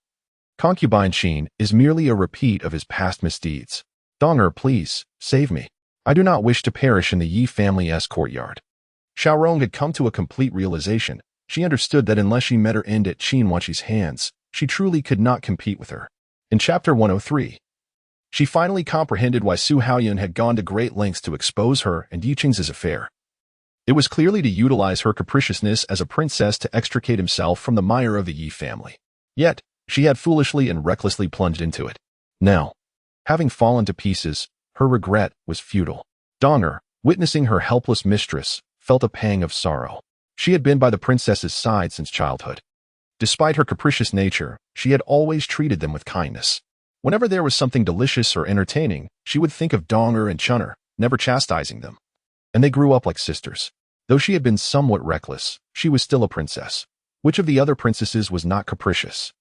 Speaker 1: concubine Qin is merely a repeat of his past misdeeds. Donger, please, save me. I do not wish to perish in the Yi family's courtyard." Xiaorong had come to a complete realization. She understood that unless she met her end at Qin Wanqi's hands, she truly could not compete with her. In Chapter 103, she finally comprehended why Su Haoyun had gone to great lengths to expose her and Yi Chengze's affair. It was clearly to utilize her capriciousness as a princess to extricate himself from the mire of the Yi family. Yet, she had foolishly and recklessly plunged into it. Now, having fallen to pieces, her regret was futile. Donger, witnessing her helpless mistress, felt a pang of sorrow. She had been by the princess's side since childhood. Despite her capricious nature, she had always treated them with kindness. Whenever there was something delicious or entertaining, she would think of Donger and Chunner, never chastising them. And they grew up like sisters. Though she had been somewhat reckless, she was still a princess. Which of the other princesses was not capricious?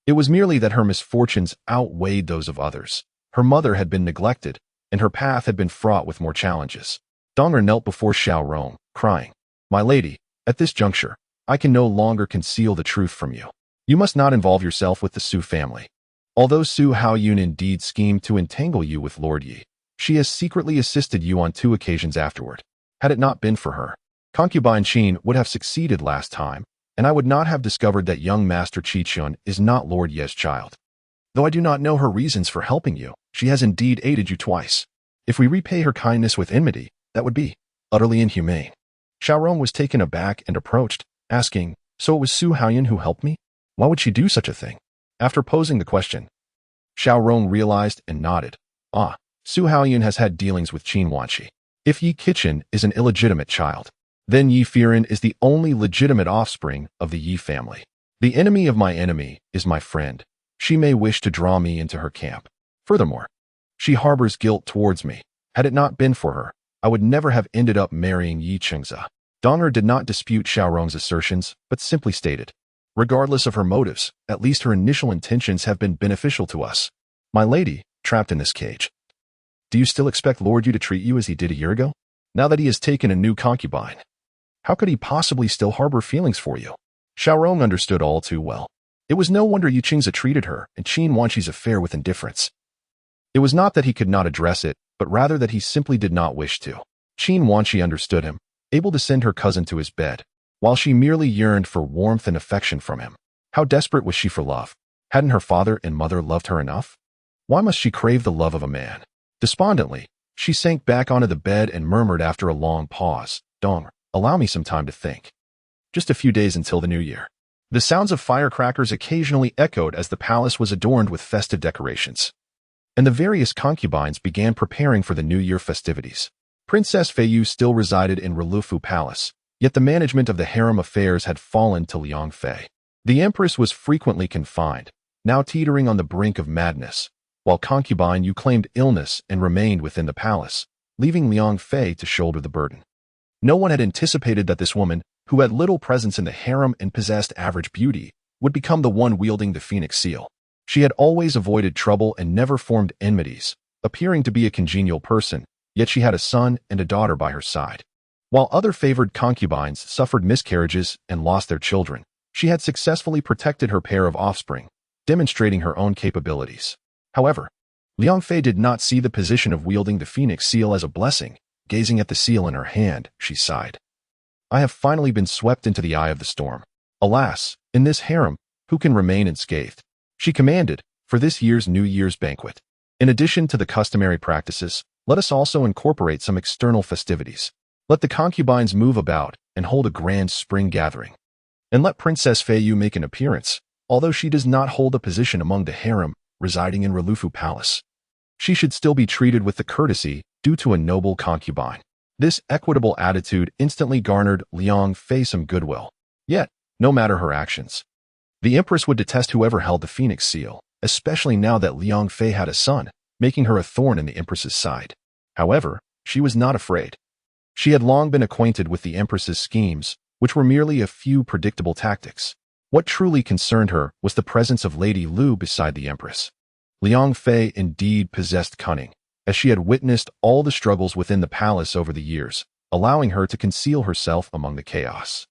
Speaker 1: It was merely that her misfortunes outweighed those of others. Her mother had been neglected, and her path had been fraught with more challenges. Donger knelt before Xiao Rong, crying, "My lady, at this juncture, I can no longer conceal the truth from you. You must not involve yourself with the Su family. Although Su Haoyun indeed schemed to entangle you with Lord Yi, she has secretly assisted you on 2 occasions afterward. Had it not been for her, concubine Qin would have succeeded last time, and I would not have discovered that young Master Qichun is not Lord Ye's child. Though I do not know her reasons for helping you, she has indeed aided you twice. If we repay her kindness with enmity, that would be utterly inhumane." Xiao Rong was taken aback and approached, asking, "So it was Su Haoyun who helped me? Why would she do such a thing?" After posing the question, Xiao Rong realized and nodded. Su Haoyun has had dealings with Qin Wanshi. If Ye Qichun is an illegitimate child, then Ye Feiran is the only legitimate offspring of the Ye family. The enemy of my enemy is my friend. She may wish to draw me into her camp. Furthermore, she harbors guilt towards me. Had it not been for her, I would never have ended up marrying Yi Chengza. Donger did not dispute Xiao Rong's assertions, but simply stated, "Regardless of her motives, at least her initial intentions have been beneficial to us. My lady, trapped in this cage. Do you still expect Lord Yu to treat you as he did a year ago? Now that he has taken a new concubine, how could he possibly still harbor feelings for you?" Xiao Rong understood all too well. It was no wonder Yi Chengza treated her and Qin Wanshi's affair with indifference. It was not that he could not address it, but rather that he simply did not wish to. Qin Wanshi understood him, able to send her cousin to his bed, while she merely yearned for warmth and affection from him. How desperate was she for love? Hadn't her father and mother loved her enough? Why must she crave the love of a man? Despondently, she sank back onto the bed and murmured after a long pause, "Donger, allow me some time to think. Just a few days until the new year." The sounds of firecrackers occasionally echoed as the palace was adorned with festive decorations, and the various concubines began preparing for the New Year festivities. Princess Feiyu still resided in Relufu Palace, yet the management of the harem affairs had fallen to Liang Fei. The empress was frequently confined, now teetering on the brink of madness, while concubine Yu claimed illness and remained within the palace, leaving Liang Fei to shoulder the burden. No one had anticipated that this woman, who had little presence in the harem and possessed average beauty, would become the one wielding the phoenix seal. She had always avoided trouble and never formed enmities, appearing to be a congenial person, yet she had a son and a daughter by her side. While other favored concubines suffered miscarriages and lost their children, she had successfully protected her pair of offspring, demonstrating her own capabilities. However, Liang Fei did not see the position of wielding the phoenix seal as a blessing. Gazing at the seal in her hand, she sighed. "I have finally been swept into the eye of the storm. Alas, in this harem, who can remain unscathed?" She commanded, "For this year's New Year's banquet, in addition to the customary practices, let us also incorporate some external festivities. Let the concubines move about and hold a grand spring gathering. And let Princess Feiyu make an appearance, although she does not hold a position among the harem residing in Relufu Palace. She should still be treated with the courtesy due to a noble concubine." This equitable attitude instantly garnered Liang Fei some goodwill. Yet, no matter her actions, the empress would detest whoever held the phoenix seal, especially now that Liang Fei had a son, making her a thorn in the empress's side. However, she was not afraid. She had long been acquainted with the empress's schemes, which were merely a few predictable tactics. What truly concerned her was the presence of Lady Lu beside the empress. Liang Fei indeed possessed cunning, as she had witnessed all the struggles within the palace over the years, allowing her to conceal herself among the chaos.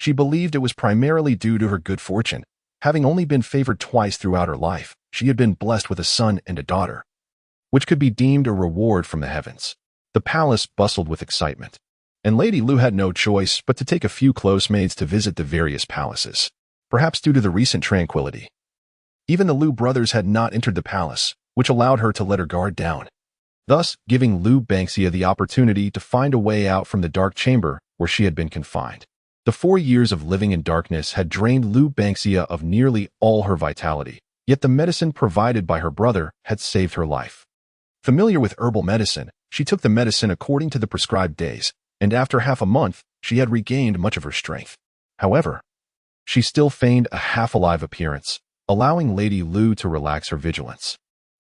Speaker 1: She believed it was primarily due to her good fortune. Having only been favored twice throughout her life, she had been blessed with a son and a daughter, which could be deemed a reward from the heavens. The palace bustled with excitement, and Lady Lu had no choice but to take a few close maids to visit the various palaces, perhaps due to the recent tranquility. Even the Lu brothers had not entered the palace, which allowed her to let her guard down, thus giving Lu Bangxia the opportunity to find a way out from the dark chamber where she had been confined. The 4 years of living in darkness had drained Lu Bangxia of nearly all her vitality, yet the medicine provided by her brother had saved her life. Familiar with herbal medicine, she took the medicine according to the prescribed days, and after half a month, she had regained much of her strength. However, she still feigned a half-alive appearance, allowing Lady Lu to relax her vigilance,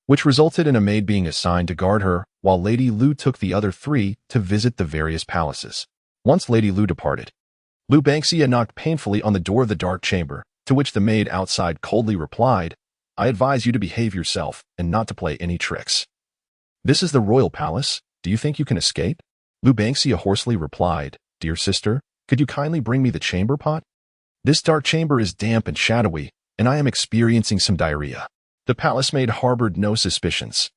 Speaker 1: which resulted in a maid being assigned to guard her, while Lady Lu took the other three to visit the various palaces. Once Lady Lu departed, Lu Bangxia knocked painfully on the door of the dark chamber, to which the maid outside coldly replied, "I advise you to behave yourself and not to play any tricks. This is the royal palace. Do you think you can escape?" Lu Bangxia hoarsely replied, "Dear sister, could you kindly bring me the chamber pot? This dark chamber is damp and shadowy, and I am experiencing some diarrhea." The palace maid harbored no suspicions.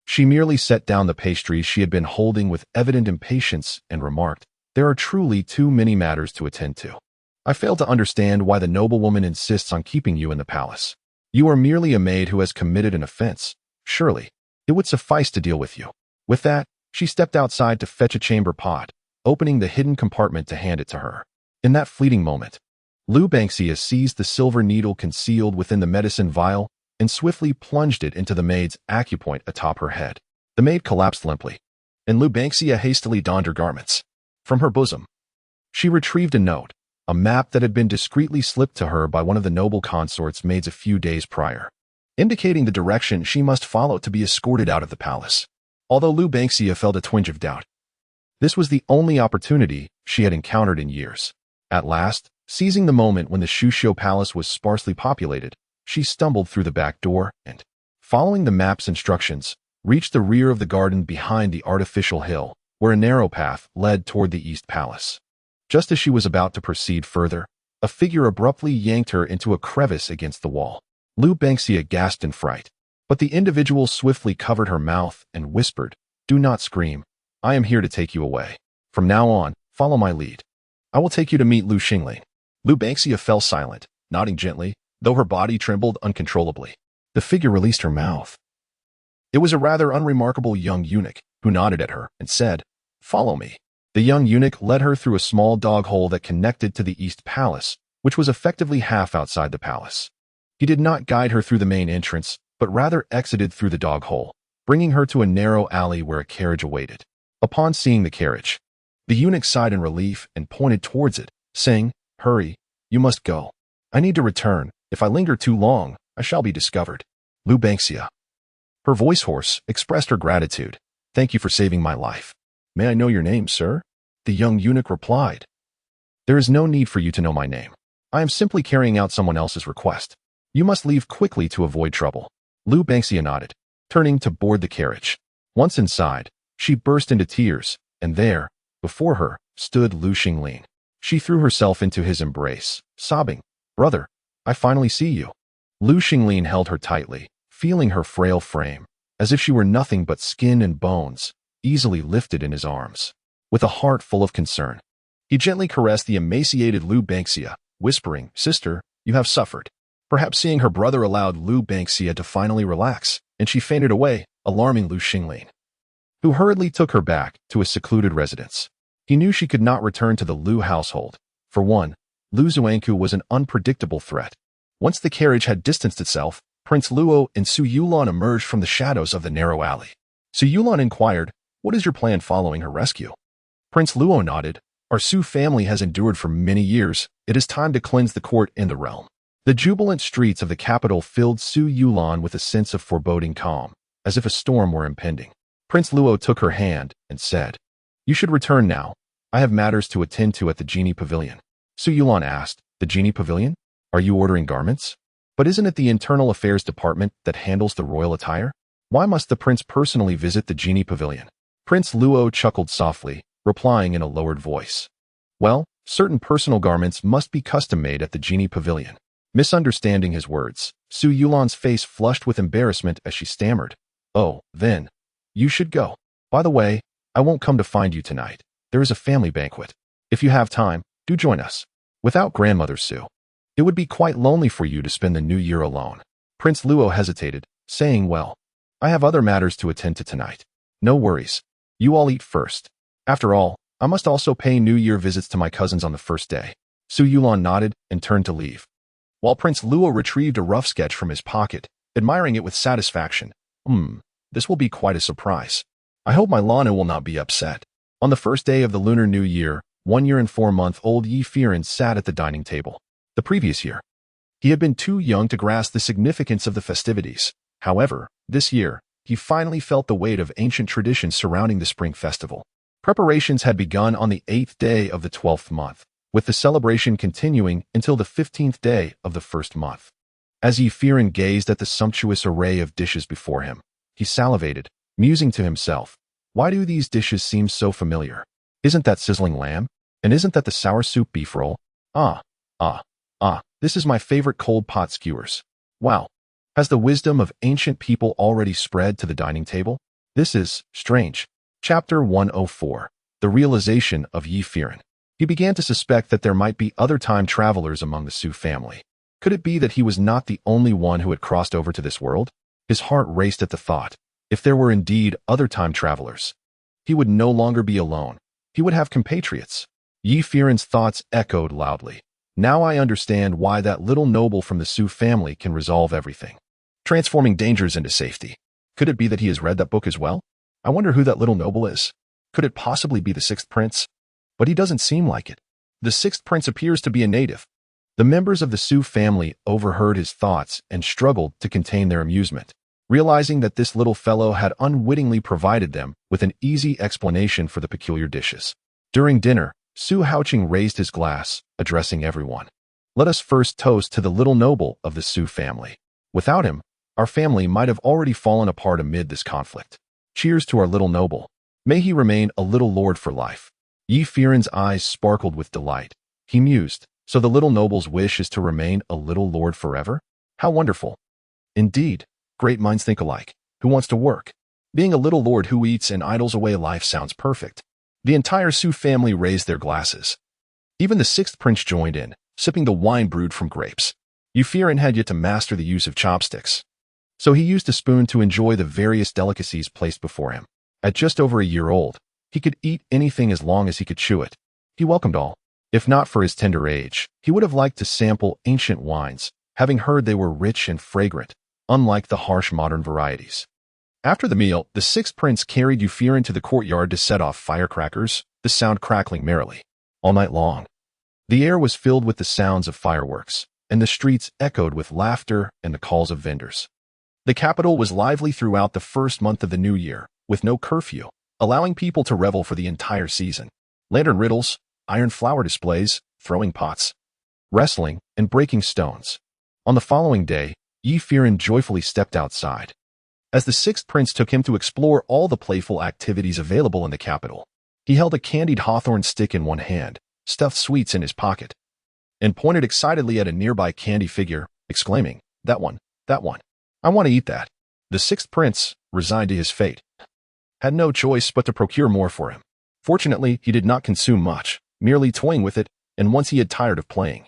Speaker 1: She merely set down the pastries she had been holding with evident impatience and remarked, "There are truly too many matters to attend to. I fail to understand why the noblewoman insists on keeping you in the palace. You are merely a maid who has committed an offense. Surely, it would suffice to deal with you." With that, she stepped outside to fetch a chamber pot, opening the hidden compartment to hand it to her. In that fleeting moment, Lu Bangxia seized the silver needle concealed within the medicine vial and swiftly plunged it into the maid's acupoint atop her head. The maid collapsed limply, and Lu Bangxia hastily donned her garments. From her bosom, she retrieved a note, a map that had been discreetly slipped to her by one of the noble consort's maids a few days prior, indicating the direction she must follow to be escorted out of the palace. Although Lu Bangxia felt a twinge of doubt, this was the only opportunity she had encountered in years. At last, seizing the moment when the Shuxiu Palace was sparsely populated, she stumbled through the back door and, following the map's instructions, reached the rear of the garden behind the artificial hill, where a narrow path led toward the East Palace. Just as she was about to proceed further, a figure abruptly yanked her into a crevice against the wall. Lu Bangxia gasped in fright, but the individual swiftly covered her mouth and whispered, "Do not scream. I am here to take you away. From now on, follow my lead. I will take you to meet Lu Xingling." Lu Bangxia fell silent, nodding gently, though her body trembled uncontrollably. The figure released her mouth. It was a rather unremarkable young eunuch who nodded at her and said, "Follow me." The young eunuch led her through a small dog hole that connected to the East Palace, which was effectively half outside the palace. He did not guide her through the main entrance, but rather exited through the dog hole, bringing her to a narrow alley where a carriage awaited. Upon seeing the carriage, the eunuch sighed in relief and pointed towards it, saying, "Hurry, you must go. I need to return. If I linger too long, I shall be discovered." Lu Bangxia, her voice hoarse, expressed her gratitude. "Thank you for saving my life. May I know your name, sir?" The young eunuch replied, "There is no need for you to know my name. I am simply carrying out someone else's request. You must leave quickly to avoid trouble." Lu Bangxia nodded, turning to board the carriage. Once inside, she burst into tears, and there, before her, stood Lu Xingling. She threw herself into his embrace, sobbing, "Brother, I finally see you." Lu Xingling held her tightly, feeling her frail frame, as if she were nothing but skin and bones, easily lifted in his arms. With a heart full of concern, he gently caressed the emaciated Lu Bangxia, whispering, "Sister, you have suffered." Perhaps seeing her brother allowed Lu Bangxia to finally relax, and she fainted away, alarming Lu Xingling, who hurriedly took her back to a secluded residence. He knew she could not return to the Lu household. For one, Lu Zuangku was an unpredictable threat. Once the carriage had distanced itself, Prince Luo and Su Yulan emerged from the shadows of the narrow alley. Su Yulan inquired, "What is your plan following her rescue?" Prince Luo nodded, "Our Su family has endured for many years. It is time to cleanse the court and the realm." The jubilant streets of the capital filled Su Yulan with a sense of foreboding calm, as if a storm were impending. Prince Luo took her hand and said, "You should return now. I have matters to attend to at the Genie Pavilion." Su Yulan asked, "The Genie Pavilion? Are you ordering garments? But isn't it the Internal Affairs Department that handles the royal attire? Why must the prince personally visit the Genie Pavilion?" Prince Luo chuckled softly, replying in a lowered voice, "Well, certain personal garments must be custom-made at the Genie Pavilion." Misunderstanding his words, Su Yulan's face flushed with embarrassment as she stammered, "Oh, then, you should go. By the way, I won't come to find you tonight. There is a family banquet. If you have time, do join us." Without grandmother Su, it would be quite lonely for you to spend the new year alone. Prince Luo hesitated, saying, "Well, I have other matters to attend to tonight." "No worries. You all eat first. After all, I must also pay New Year visits to my cousins on the first day." Su Yulan nodded and turned to leave, while Prince Luo retrieved a rough sketch from his pocket, admiring it with satisfaction. This will be quite a surprise. I hope my Lana will not be upset." On the first day of the Lunar New Year, 1 year and 4-month-old Ye Feiran sat at the dining table. The previous year, he had been too young to grasp the significance of the festivities. However, this year, he finally felt the weight of ancient traditions surrounding the spring festival. Preparations had begun on the 8th day of the 12th month, with the celebration continuing until the 15th day of the first month. As Ye Feiran gazed at the sumptuous array of dishes before him, he salivated, musing to himself, "Why do these dishes seem so familiar? Isn't that sizzling lamb? And isn't that the sour soup beef roll? This is my favorite cold pot skewers. Wow. Has the wisdom of ancient people already spread to the dining table? This is strange." Chapter 104. The Realization of Ye Feiran. He began to suspect that there might be other time travelers among the Sioux family. Could it be that he was not the only one who had crossed over to this world? His heart raced at the thought. If there were indeed other time travelers, he would no longer be alone. He would have compatriots. Ye Feiran's thoughts echoed loudly. Now I understand why that little noble from the Sioux family can resolve everything, transforming dangers into safety. Could it be that he has read that book as well? I wonder who that little noble is. Could it possibly be the sixth prince? But he doesn't seem like it. The sixth prince appears to be a native. The members of the Sioux family overheard his thoughts and struggled to contain their amusement, realizing that this little fellow had unwittingly provided them with an easy explanation for the peculiar dishes. During dinner, Sioux Houching raised his glass, addressing everyone. "Let us first toast to the little noble of the Sioux family. Without him, our family might have already fallen apart amid this conflict. Cheers to our little noble. May he remain a little lord for life." Ye Feiran's eyes sparkled with delight. He mused, so the little noble's wish is to remain a little lord forever? How wonderful. Indeed, great minds think alike. Who wants to work? Being a little lord who eats and idles away life sounds perfect. The entire Sioux family raised their glasses. Even the sixth prince joined in, sipping the wine brewed from grapes. Ye Feiran had yet to master the use of chopsticks, so he used a spoon to enjoy the various delicacies placed before him. At just over a year old, he could eat anything as long as he could chew it. He welcomed all. If not for his tender age, he would have liked to sample ancient wines, having heard they were rich and fragrant, unlike the harsh modern varieties. After the meal, the sixth prince carried Ye Feiran to the courtyard to set off firecrackers, the sound crackling merrily. All night long, the air was filled with the sounds of fireworks, and the streets echoed with laughter and the calls of vendors. The capital was lively throughout the first month of the new year, with no curfew, allowing people to revel for the entire season. Lantern riddles, iron flower displays, throwing pots, wrestling, and breaking stones. On the following day, Ye Feiran joyfully stepped outside, as the sixth prince took him to explore all the playful activities available in the capital. He held a candied hawthorn stick in one hand, stuffed sweets in his pocket, and pointed excitedly at a nearby candy figure, exclaiming, that one. I want to eat that." The sixth prince, resigned to his fate, had no choice but to procure more for him. Fortunately, he did not consume much, merely toying with it, and once he had tired of playing,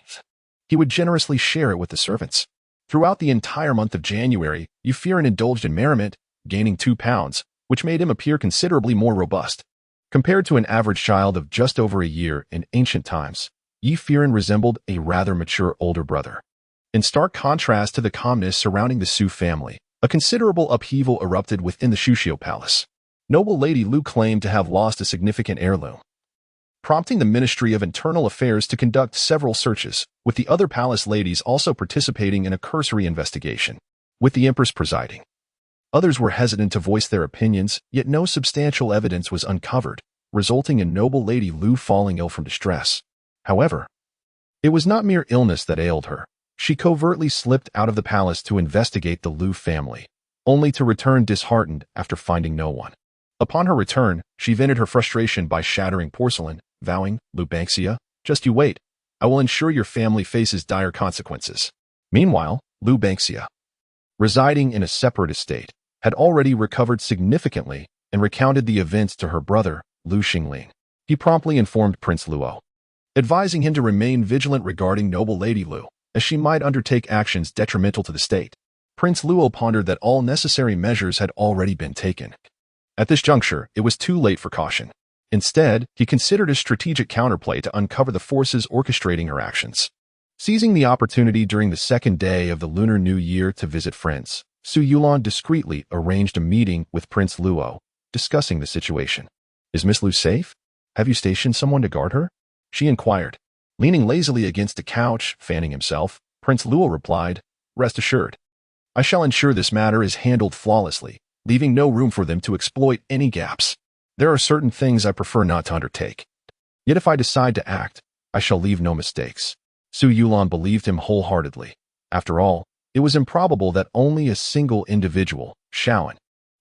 Speaker 1: he would generously share it with the servants. Throughout the entire month of January, Ye Feiran indulged in merriment, gaining 2 pounds, which made him appear considerably more robust. Compared to an average child of just over a year in ancient times, Ye Feiran resembled a rather mature older brother. In stark contrast to the calmness surrounding the Sioux family, a considerable upheaval erupted within the Shushio Palace. Noble Lady Lu claimed to have lost a significant heirloom, prompting the Ministry of Internal Affairs to conduct several searches, with the other palace ladies also participating in a cursory investigation, with the Empress presiding. Others were hesitant to voice their opinions, yet no substantial evidence was uncovered, resulting in Noble Lady Lu falling ill from distress. However, it was not mere illness that ailed her. She covertly slipped out of the palace to investigate the Lu family, only to return disheartened after finding no one. Upon her return, she vented her frustration by shattering porcelain, vowing, "Lu Banxia, just you wait. I will ensure your family faces dire consequences." Meanwhile, Lu Banxia, residing in a separate estate, had already recovered significantly and recounted the events to her brother, Lu Xingling. He promptly informed Prince Luo, advising him to remain vigilant regarding Noble Lady Lu, as she might undertake actions detrimental to the state. Prince Luo pondered that all necessary measures had already been taken. At this juncture, it was too late for caution. Instead, he considered a strategic counterplay to uncover the forces orchestrating her actions. Seizing the opportunity during the second day of the Lunar New Year to visit friends, Su Yulon discreetly arranged a meeting with Prince Luo, discussing the situation. "Is Miss Lu safe? Have you stationed someone to guard her?" she inquired. Leaning lazily against a couch, fanning himself, Prince Luo replied, "Rest assured, I shall ensure this matter is handled flawlessly, leaving no room for them to exploit any gaps. There are certain things I prefer not to undertake. Yet if I decide to act, I shall leave no mistakes." Su Yulan believed him wholeheartedly. After all, it was improbable that only a single individual, Shaoan,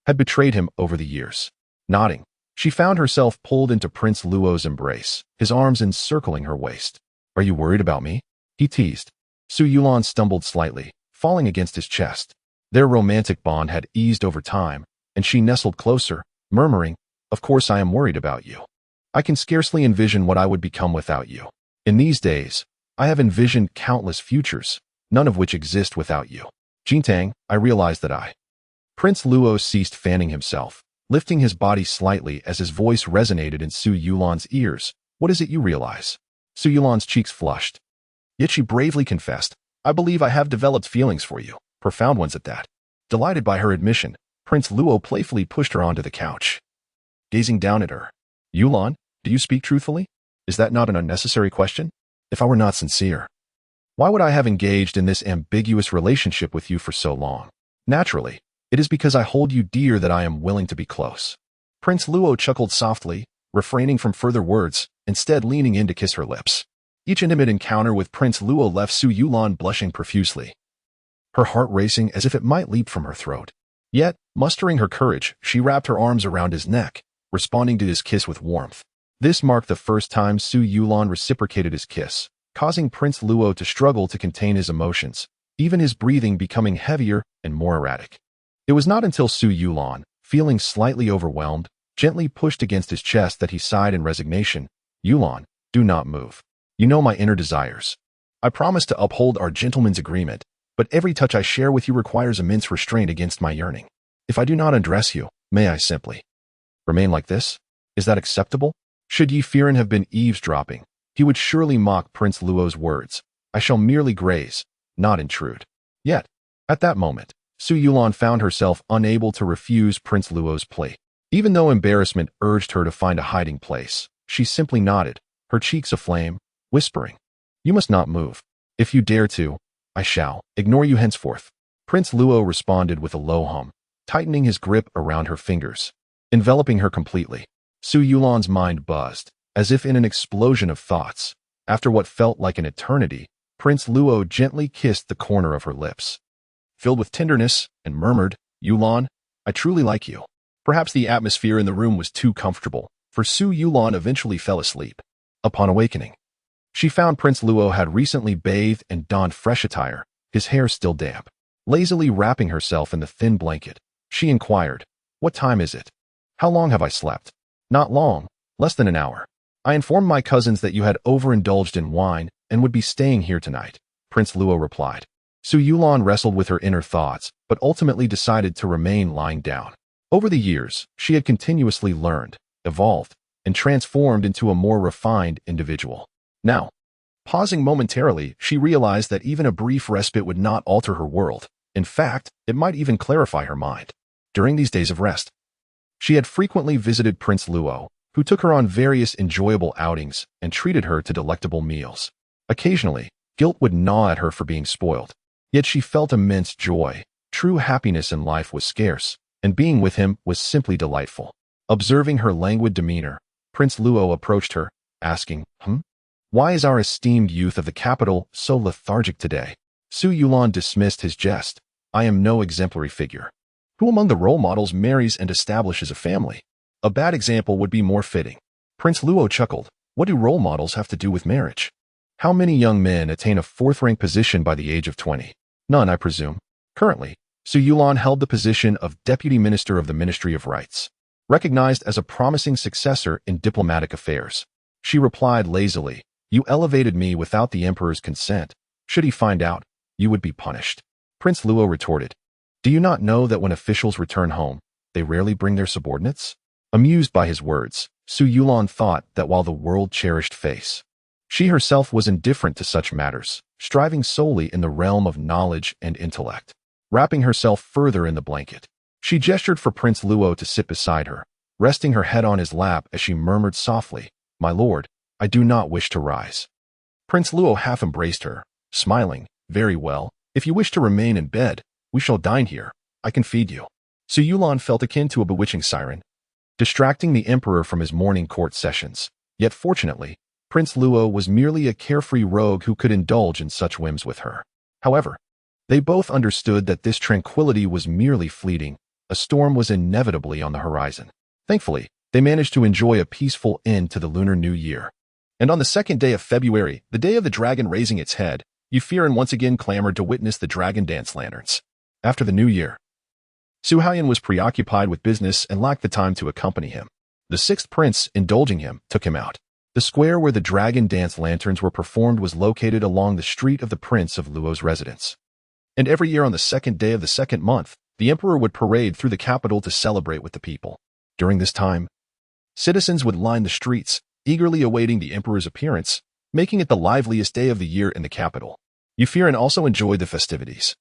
Speaker 1: had betrayed him over the years. Nodding, she found herself pulled into Prince Luo's embrace, his arms encircling her waist. "Are you worried about me?" he teased. Su Yulan stumbled slightly, falling against his chest. Their romantic bond had eased over time, and she nestled closer, murmuring, "Of course I am worried about you. I can scarcely envision what I would become without you. In these days, I have envisioned countless futures, none of which exist without you. Jintang, I realize that I—" Prince Luo ceased fanning himself, lifting his body slightly as his voice resonated in Su Yulan's ears. "What is it you realize?" Su Yulan's cheeks flushed. Yet she bravely confessed, "I believe I have developed feelings for you, profound ones at that." Delighted by her admission, Prince Luo playfully pushed her onto the couch. Gazing down at her, "Yulan, do you speak truthfully? Is that not an unnecessary question? If I were not sincere, why would I have engaged in this ambiguous relationship with you for so long? Naturally, it is because I hold you dear that I am willing to be close." Prince Luo chuckled softly, refraining from further words, instead leaning in to kiss her lips. Each intimate encounter with Prince Luo left Su Yulan blushing profusely, her heart racing as if it might leap from her throat. Yet, mustering her courage, she wrapped her arms around his neck, responding to his kiss with warmth. This marked the first time Su Yulan reciprocated his kiss, causing Prince Luo to struggle to contain his emotions, even his breathing becoming heavier and more erratic. It was not until Su Yulan, feeling slightly overwhelmed, gently pushed against his chest that he sighed in resignation. "Yulan, do not move. You know my inner desires. I promise to uphold our gentleman's agreement, but every touch I share with you requires immense restraint against my yearning. If I do not undress you, may I simply remain like this? Is that acceptable?" Should Ye Feiran have been eavesdropping, he would surely mock Prince Luo's words. "I shall merely graze, not intrude." Yet, at that moment, Su Yulan found herself unable to refuse Prince Luo's plea. Even though embarrassment urged her to find a hiding place, she simply nodded, her cheeks aflame, whispering, "You must not move. If you dare to, I shall ignore you henceforth." Prince Luo responded with a low hum, tightening his grip around her fingers, enveloping her completely. Su Yulan's mind buzzed, as if in an explosion of thoughts. After what felt like an eternity, Prince Luo gently kissed the corner of her lips, filled with tenderness, and murmured, "Yulan, I truly like you." Perhaps the atmosphere in the room was too comfortable, for Su Yulan eventually fell asleep. Upon awakening, she found Prince Luo had recently bathed and donned fresh attire, his hair still damp. Lazily wrapping herself in the thin blanket, she inquired, "What time is it? How long have I slept?" "Not long, less than an hour. I informed my cousins that you had overindulged in wine and would be staying here tonight," Prince Luo replied. Su Yulan wrestled with her inner thoughts, but ultimately decided to remain lying down. Over the years, she had continuously learned, evolved, and transformed into a more refined individual. Now, pausing momentarily, she realized that even a brief respite would not alter her world. In fact, it might even clarify her mind. During these days of rest, she had frequently visited Prince Luo, who took her on various enjoyable outings and treated her to delectable meals. Occasionally, guilt would gnaw at her for being spoiled. Yet she felt immense joy. True happiness in life was scarce, and being with him was simply delightful. Observing her languid demeanor, Prince Luo approached her, asking, "Why is our esteemed youth of the capital so lethargic today?" Su Yulan dismissed his jest. "I am no exemplary figure. Who among the role models marries and establishes a family? A bad example would be more fitting." Prince Luo chuckled. "What do role models have to do with marriage? How many young men attain a fourth-rank position by the age of 20? None, I presume." Currently, Su Yulan held the position of Deputy Minister of the Ministry of Rights, recognized as a promising successor in diplomatic affairs. She replied lazily, "You elevated me without the emperor's consent. Should he find out, you would be punished." Prince Luo retorted, "Do you not know that when officials return home, they rarely bring their subordinates?" Amused by his words, Su Yulan thought that while the world cherished face, she herself was indifferent to such matters, striving solely in the realm of knowledge and intellect. Wrapping herself further in the blanket, she gestured for Prince Luo to sit beside her, resting her head on his lap as she murmured softly, "My lord, I do not wish to rise. Prince Luo half embraced her, smiling. Very well. If you wish to remain in bed, we shall dine here. I can feed you. Su Yulan felt akin to a bewitching siren, distracting the emperor from his morning court sessions. Yet fortunately, Prince Luo was merely a carefree rogue who could indulge in such whims with her. However, they both understood that this tranquility was merely fleeting. A storm was inevitably on the horizon. Thankfully, they managed to enjoy a peaceful end to the Lunar New Year. And on the 2nd day of February, the day of the dragon raising its head, Ye Feiran once again clamored to witness the dragon dance lanterns. After the New Year, Su Haiyan was preoccupied with business and lacked the time to accompany him. The 6th prince, indulging him, took him out. The square where the dragon dance lanterns were performed was located along the street of the Prince of Luo's residence. And every year on the 2nd day of the 2nd month, the emperor would parade through the capital to celebrate with the people. During this time, citizens would line the streets, eagerly awaiting the emperor's appearance, making it the liveliest day of the year in the capital. Ye Feiran also enjoyed the festivities,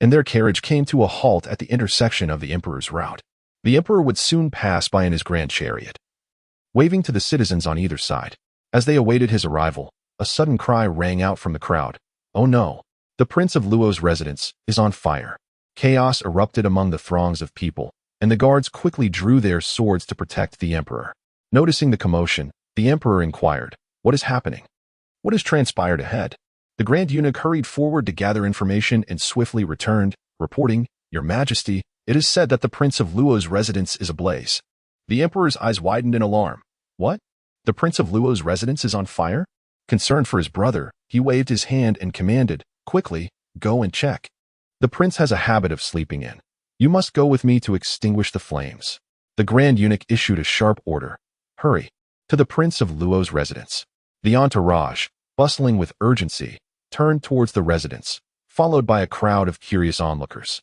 Speaker 1: and their carriage came to a halt at the intersection of the emperor's route. The emperor would soon pass by in his grand chariot, waving to the citizens on either side. As they awaited his arrival, a sudden cry rang out from the crowd. Oh no! The Prince of Luo's residence is on fire. Chaos erupted among the throngs of people, and the guards quickly drew their swords to protect the emperor. Noticing the commotion, the emperor inquired, "What is happening? What has transpired ahead?" The Grand Eunuch hurried forward to gather information and swiftly returned, reporting, "Your Majesty, it is said that the Prince of Luo's residence is ablaze." The emperor's eyes widened in alarm. What? The Prince of Luo's residence is on fire? Concerned for his brother, he waved his hand and commanded, "Quickly, go and check. The prince has a habit of sleeping in. You must go with me to extinguish the flames." The Grand Eunuch issued a sharp order. "Hurry to the Prince of Luo's residence." The entourage, bustling with urgency, turned towards the residence, followed by a crowd of curious onlookers.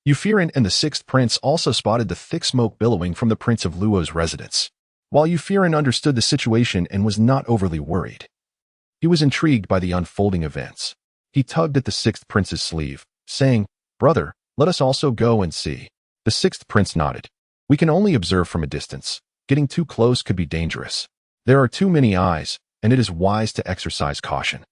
Speaker 1: Ye Feiran and the 6th prince also spotted the thick smoke billowing from the Prince of Luo's residence. While Ye Feiran understood the situation and was not overly worried, he was intrigued by the unfolding events. He tugged at the 6th prince's sleeve, saying, "Brother, let us also go and see." The 6th prince nodded. "We can only observe from a distance. Getting too close could be dangerous. There are too many eyes, and it is wise to exercise caution."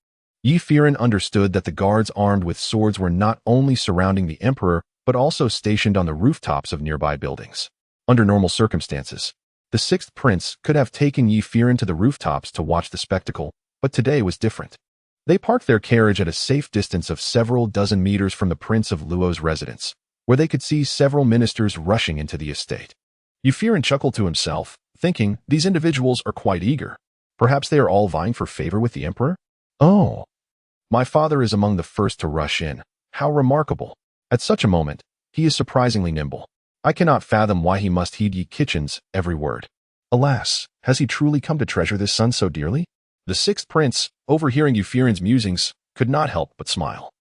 Speaker 1: Ye Feiran understood that the guards armed with swords were not only surrounding the emperor, but also stationed on the rooftops of nearby buildings. Under normal circumstances, the 6th prince could have taken Ye Feiran to the rooftops to watch the spectacle, but today was different. They parked their carriage at a safe distance of several dozen meters from the Prince of Luo's residence, where they could see several ministers rushing into the estate. Ye Feiran chuckled to himself, thinking, these individuals are quite eager. Perhaps they are all vying for favor with the emperor? Oh, my father is among the first to rush in. How remarkable. At such a moment, he is surprisingly nimble. I cannot fathom why he must heed Ye Kitchen's every word. Alas, has he truly come to treasure this son so dearly? The 6th prince, overhearing Ye Feiran's musings, could not help but smile.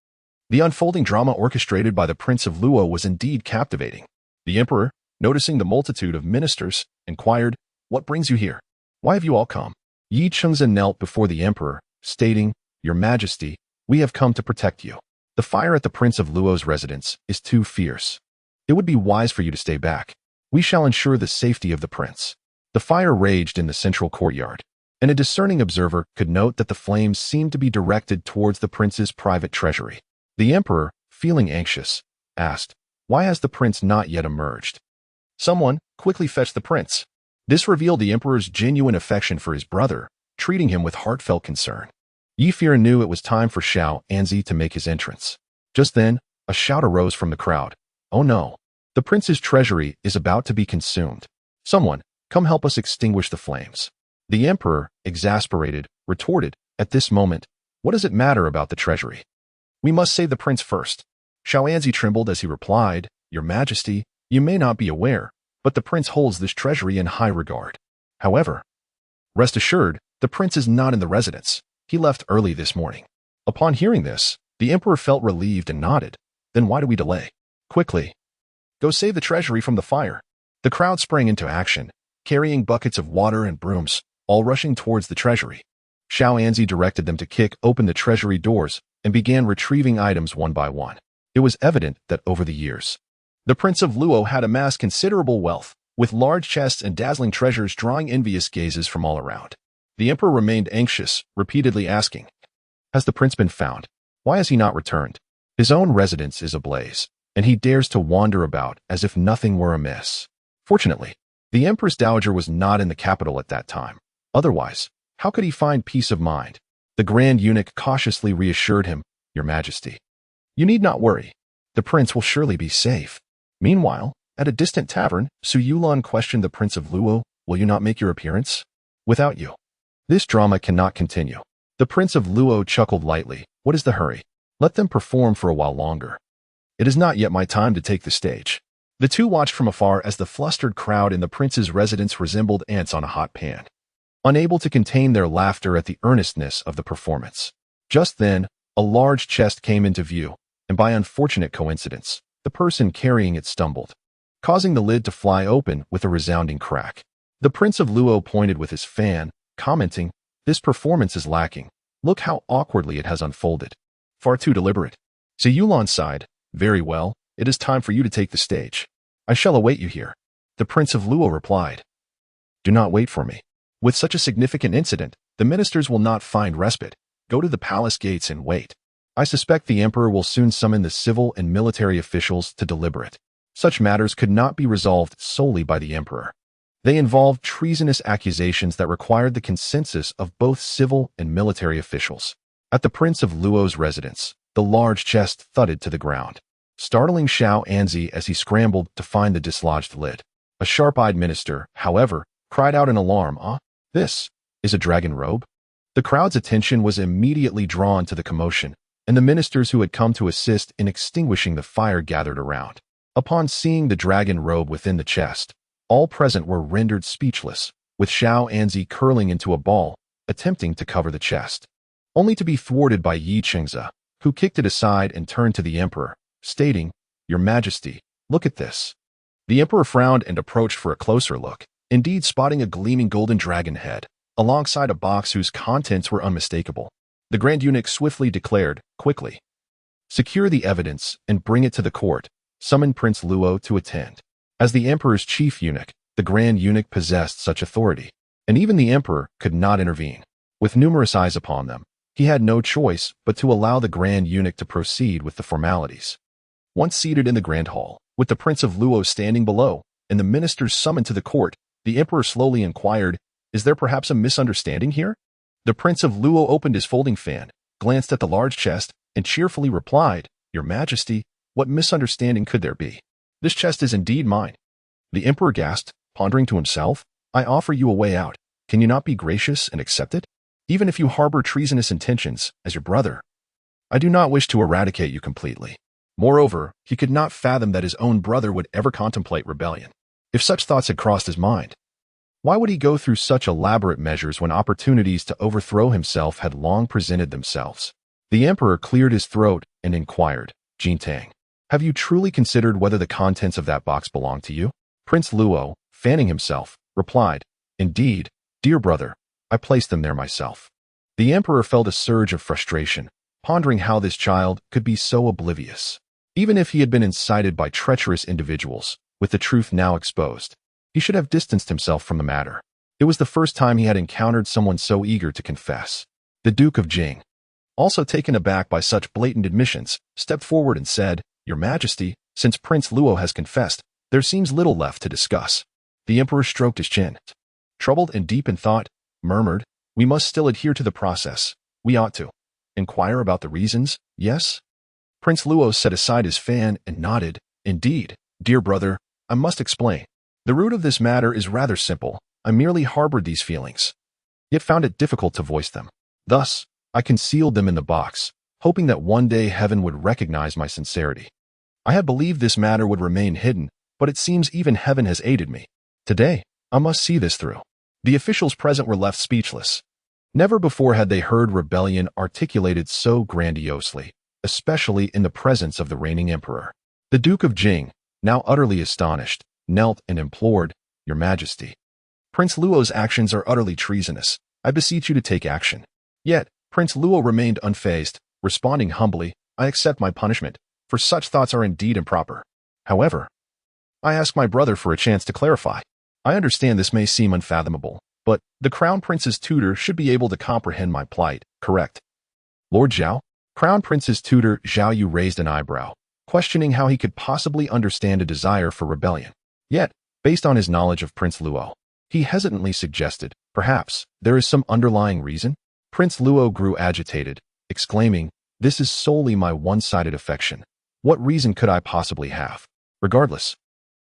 Speaker 1: The unfolding drama orchestrated by the Prince of Luo was indeed captivating. The emperor, noticing the multitude of ministers, inquired, "What brings you here? Why have you all come?" Yi Chengzhen knelt before the emperor, stating, "Your Majesty, we have come to protect you. The fire at the Prince of Luo's residence is too fierce. It would be wise for you to stay back. We shall ensure the safety of the prince." The fire raged in the central courtyard, and a discerning observer could note that the flames seemed to be directed towards the prince's private treasury. The emperor, feeling anxious, asked, "Why has the prince not yet emerged?" Someone quickly fetched the prince. This revealed the emperor's genuine affection for his brother, treating him with heartfelt concern. Ye Feiran knew it was time for Xiao Anzi to make his entrance. Just then, a shout arose from the crowd. "Oh no! The prince's treasury is about to be consumed. Someone, come help us extinguish the flames." The emperor, exasperated, retorted, "At this moment, what does it matter about the treasury? We must save the prince first." Xiao Anzi trembled as he replied, "Your Majesty, you may not be aware, but the prince holds this treasury in high regard. However, rest assured, the prince is not in the residence. He left early this morning." Upon hearing this, the emperor felt relieved and nodded. "Then why do we delay? Quickly, go save the treasury from the fire." The crowd sprang into action, carrying buckets of water and brooms, all rushing towards the treasury. Xiao Anzi directed them to kick open the treasury doors and began retrieving items one by one. It was evident that over the years, the Prince of Luo had amassed considerable wealth, with large chests and dazzling treasures drawing envious gazes from all around. The emperor remained anxious, repeatedly asking, "Has the prince been found? Why has he not returned?" His own residence is ablaze, and he dares to wander about as if nothing were amiss. Fortunately, the empress dowager was not in the capital at that time. Otherwise, how could he find peace of mind? The grand eunuch cautiously reassured him, "Your Majesty, you need not worry. The prince will surely be safe." Meanwhile, at a distant tavern, Su Yulon questioned the Prince of Luo, "Will you not make your appearance? Without you, this drama cannot continue." The Prince of Luo chuckled lightly. "What is the hurry? Let them perform for a while longer. It is not yet my time to take the stage." The two watched from afar as the flustered crowd in the prince's residence resembled ants on a hot pan, unable to contain their laughter at the earnestness of the performance. Just then, a large chest came into view, and by unfortunate coincidence, the person carrying it stumbled, causing the lid to fly open with a resounding crack. The Prince of Luo pointed with his fan, commenting, "This performance is lacking. Look how awkwardly it has unfolded. Far too deliberate." Su Yulon sighed, "Very well, it is time for you to take the stage. I shall await you here." The Prince of Luo replied, "Do not wait for me. With such a significant incident, the ministers will not find respite. Go to the palace gates and wait. I suspect the emperor will soon summon the civil and military officials to deliberate. Such matters could not be resolved solely by the emperor. They involved treasonous accusations that required the consensus of both civil and military officials." At the Prince of Luo's residence, the large chest thudded to the ground, startling Xiao Anzi as he scrambled to find the dislodged lid. A sharp-eyed minister, however, cried out in alarm, "This is a dragon robe?" The crowd's attention was immediately drawn to the commotion, and the ministers who had come to assist in extinguishing the fire gathered around. Upon seeing the dragon robe within the chest, all present were rendered speechless, with Xiao Anzi curling into a ball, attempting to cover the chest, only to be thwarted by Yi Chengze, who kicked it aside and turned to the emperor, stating, "Your Majesty, look at this." The emperor frowned and approached for a closer look, indeed spotting a gleaming golden dragon head, alongside a box whose contents were unmistakable. The grand eunuch swiftly declared, "Quickly, secure the evidence and bring it to the court. Summon Prince Luo to attend." As the emperor's chief eunuch, the grand eunuch possessed such authority, and even the emperor could not intervene. With numerous eyes upon them, he had no choice but to allow the grand eunuch to proceed with the formalities. Once seated in the grand hall, with the Prince of Luo standing below, and the ministers summoned to the court, the emperor slowly inquired, "Is there perhaps a misunderstanding here?" The Prince of Luo opened his folding fan, glanced at the large chest, and cheerfully replied, "Your Majesty, what misunderstanding could there be? This chest is indeed mine." The emperor gasped, pondering to himself, "I offer you a way out. Can you not be gracious and accept it? Even if you harbor treasonous intentions, as your brother, I do not wish to eradicate you completely." Moreover, he could not fathom that his own brother would ever contemplate rebellion. If such thoughts had crossed his mind, why would he go through such elaborate measures when opportunities to overthrow himself had long presented themselves? The emperor cleared his throat and inquired, "Jintang, have you truly considered whether the contents of that box belong to you?" Prince Luo, fanning himself, replied, "Indeed, dear brother, I placed them there myself." The emperor felt a surge of frustration, pondering how this child could be so oblivious. Even if he had been incited by treacherous individuals, with the truth now exposed, he should have distanced himself from the matter. It was the first time he had encountered someone so eager to confess. The Duke of Jing, also taken aback by such blatant admissions, stepped forward and said, "Your Majesty, since Prince Luo has confessed, there seems little left to discuss." The emperor stroked his chin, troubled and deep in thought, murmured, "We must still adhere to the process. We ought to inquire about the reasons, yes?" Prince Luo set aside his fan and nodded, "Indeed, dear brother, I must explain. The root of this matter is rather simple. I merely harbored these feelings, yet found it difficult to voice them. Thus, I concealed them in the box, hoping that one day heaven would recognize my sincerity. I had believed this matter would remain hidden, but it seems even heaven has aided me. Today, I must see this through." The officials present were left speechless. Never before had they heard rebellion articulated so grandiosely, especially in the presence of the reigning emperor. The Duke of Jing, now utterly astonished, knelt and implored, "Your Majesty, Prince Luo's actions are utterly treasonous. I beseech you to take action." Yet, Prince Luo remained unfazed, responding humbly, "I accept my punishment, for such thoughts are indeed improper. However, I ask my brother for a chance to clarify. I understand this may seem unfathomable, But the Crown Prince's tutor should be able to comprehend my plight, correct? Lord Zhao? Crown Prince's tutor Zhao Yu raised an eyebrow, questioning how he could possibly understand a desire for rebellion. Yet, based on his knowledge of Prince Luo, he hesitantly suggested, perhaps, there is some underlying reason? Prince Luo grew agitated, exclaiming, "This is solely my one-sided affection. What reason could I possibly have? Regardless,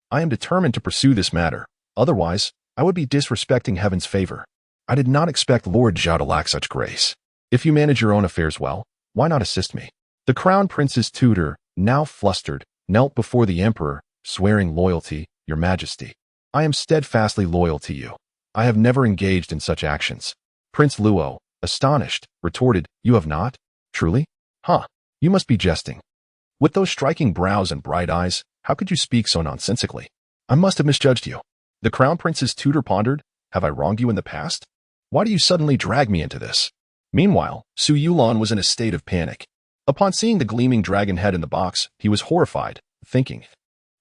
Speaker 1: I am determined to pursue this matter. Otherwise, I would be disrespecting heaven's favor. I did not expect Lord Zhao to lack such grace. If you manage your own affairs well, why not assist me?" The Crown Prince's tutor, now flustered, knelt before the emperor, swearing loyalty, "Your Majesty, I am steadfastly loyal to you. I have never engaged in such actions." Prince Luo, astonished, retorted, "You have not? Truly? Huh, you must be jesting. With those striking brows and bright eyes, how could you speak so nonsensically? I must have misjudged you." The Crown Prince's tutor pondered, "Have I wronged you in the past? Why do you suddenly drag me into this?" Meanwhile, Su Yulan was in a state of panic. Upon seeing the gleaming dragon head in the box, he was horrified, thinking,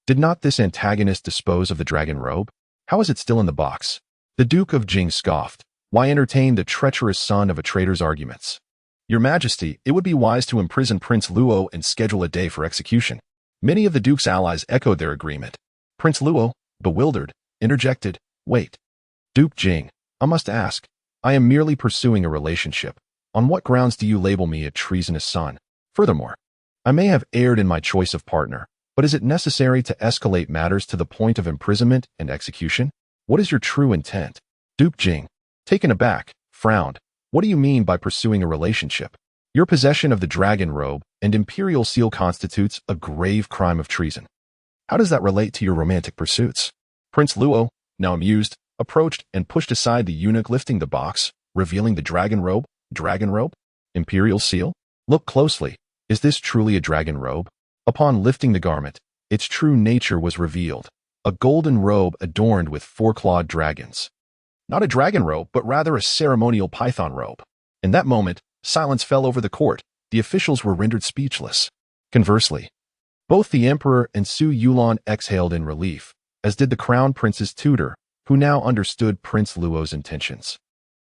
Speaker 1: "Did not this antagonist dispose of the dragon robe? How is it still in the box?" The Duke of Jing scoffed, "Why entertain the treacherous son of a traitor's arguments? Your Majesty, it would be wise to imprison Prince Luo and schedule a day for execution." Many of the Duke's allies echoed their agreement. Prince Luo, bewildered, interjected, "Wait. Duke Jing, I must ask, I am merely pursuing a relationship. On what grounds do you label me a treasonous son? Furthermore, I may have erred in my choice of partner, but is it necessary to escalate matters to the point of imprisonment and execution? What is your true intent?" Duke Jing, taken aback, frowned. "What do you mean by pursuing a relationship? Your possession of the dragon robe and imperial seal constitutes a grave crime of treason. How does that relate to your romantic pursuits?" Prince Luo, now amused, approached and pushed aside the eunuch lifting the box, revealing the dragon robe, imperial seal. "Look closely. Is this truly a dragon robe?" Upon lifting the garment, its true nature was revealed, a golden robe adorned with four-clawed dragons. Not a dragon robe, but rather a ceremonial python robe. In that moment, silence fell over the court. The officials were rendered speechless. Conversely, both the emperor and Su Yulan exhaled in relief, as did the Crown Prince's tutor, who now understood Prince Luo's intentions.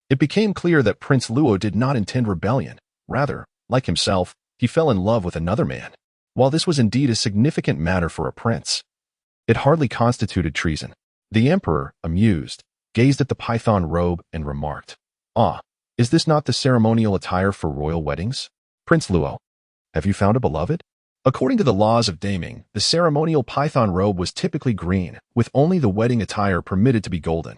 Speaker 1: It became clear that Prince Luo did not intend rebellion. Rather, like himself, he fell in love with another man. While this was indeed a significant matter for a prince, it hardly constituted treason. The emperor, amused, gazed at the python robe and remarked, "Ah, is this not the ceremonial attire for royal weddings? Prince Luo, have you found a beloved?" According to the laws of daiming, the ceremonial python robe was typically green, with only the wedding attire permitted to be golden.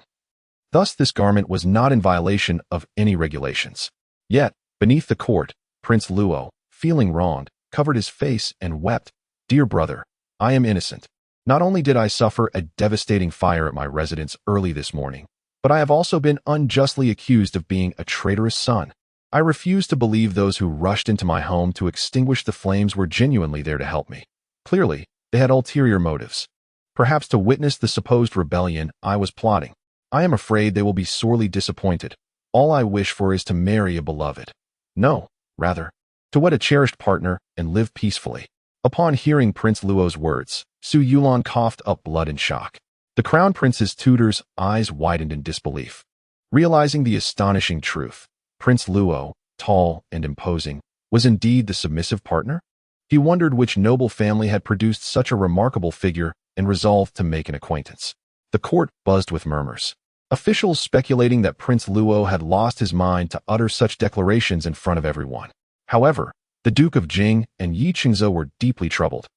Speaker 1: Thus, this garment was not in violation of any regulations. Yet, beneath the court, Prince Luo, feeling wronged, covered his face and wept, "Dear brother, I am innocent. Not only did I suffer a devastating fire at my residence early this morning, but I have also been unjustly accused of being a traitorous son. I refuse to believe those who rushed into my home to extinguish the flames were genuinely there to help me. Clearly, they had ulterior motives, perhaps to witness the supposed rebellion I was plotting. I am afraid they will be sorely disappointed. All I wish for is to marry a beloved. No, rather, to wed a cherished partner and live peacefully." Upon hearing Prince Luo's words, Su Yulan coughed up blood in shock. The Crown Prince's tutor's eyes widened in disbelief. Realizing the astonishing truth, Prince Luo, tall and imposing, was indeed the submissive partner? He wondered which noble family had produced such a remarkable figure and resolved to make an acquaintance. The court buzzed with murmurs, officials speculating that Prince Luo had lost his mind to utter such declarations in front of everyone. However, the Duke of Jing and Yi Qingzhou were deeply troubled.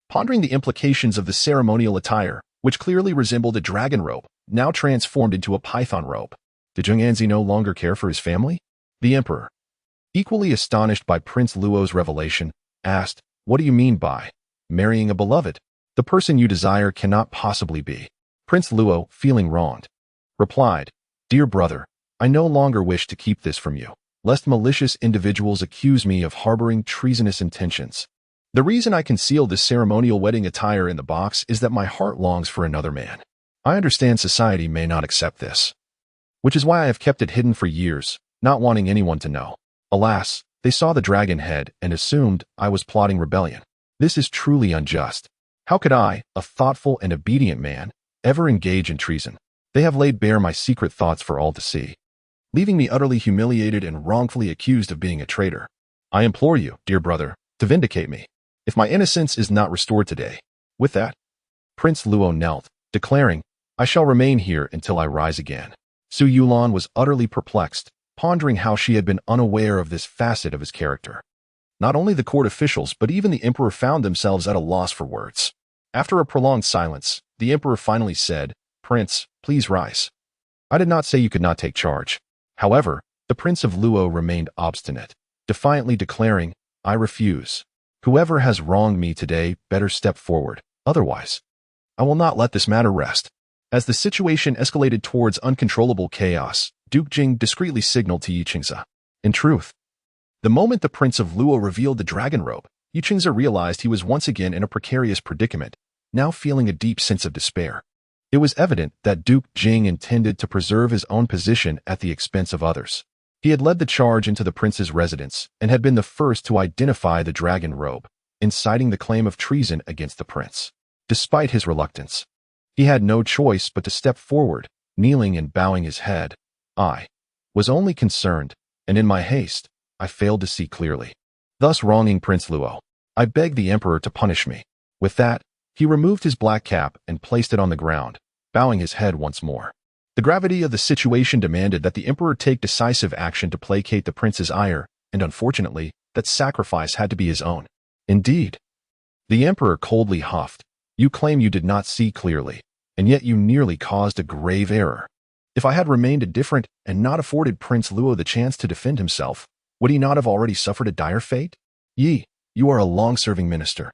Speaker 1: Pondering the implications of the ceremonial attire, which clearly resembled a dragon robe, now transformed into a python robe. Did Zheng Anzi no longer care for his family? The emperor, equally astonished by Prince Luo's revelation, asked, "What do you mean by marrying a beloved? The person you desire cannot possibly be." Prince Luo, feeling wronged, replied, "Dear brother, I no longer wish to keep this from you, lest malicious individuals accuse me of harboring treasonous intentions. The reason I conceal this ceremonial wedding attire in the box is that my heart longs for another man. I understand society may not accept this, which is why I have kept it hidden for years, not wanting anyone to know. Alas, they saw the dragon head and assumed I was plotting rebellion. This is truly unjust. How could I, a thoughtful and obedient man, ever engage in treason?" They have laid bare my secret thoughts for all to see, leaving me utterly humiliated and wrongfully accused of being a traitor. I implore you, dear brother, to vindicate me, if my innocence is not restored today." With that, Prince Luo knelt, declaring, "I shall remain here until I rise again." Su Yulan was utterly perplexed, pondering how she had been unaware of this facet of his character. Not only the court officials, but even the emperor found themselves at a loss for words. After a prolonged silence, the emperor finally said, "Prince, please rise. I did not say you could not take charge." However, the Prince of Luo remained obstinate, defiantly declaring, "I refuse. Whoever has wronged me today better step forward, otherwise I will not let this matter rest." As the situation escalated towards uncontrollable chaos, Duke Jing discreetly signaled to Ye Qingzi. In truth, the moment the Prince of Luo revealed the dragon robe, Ye Qingzi realized he was once again in a precarious predicament, now feeling a deep sense of despair. It was evident that Duke Jing intended to preserve his own position at the expense of others. He had led the charge into the prince's residence and had been the first to identify the dragon robe, inciting the claim of treason against the prince. Despite his reluctance, he had no choice but to step forward, kneeling and bowing his head. "I was only concerned, and in my haste, I failed to see clearly, thus wronging Prince Luo. I beg the emperor to punish me." With that, he removed his black cap and placed it on the ground, bowing his head once more. The gravity of the situation demanded that the emperor take decisive action to placate the prince's ire, and unfortunately, that sacrifice had to be his own. Indeed, the emperor coldly huffed, "You claim you did not see clearly, and yet you nearly caused a grave error. If I had remained indifferent and not afforded Prince Luo the chance to defend himself, would he not have already suffered a dire fate? Yi, you are a long-serving minister.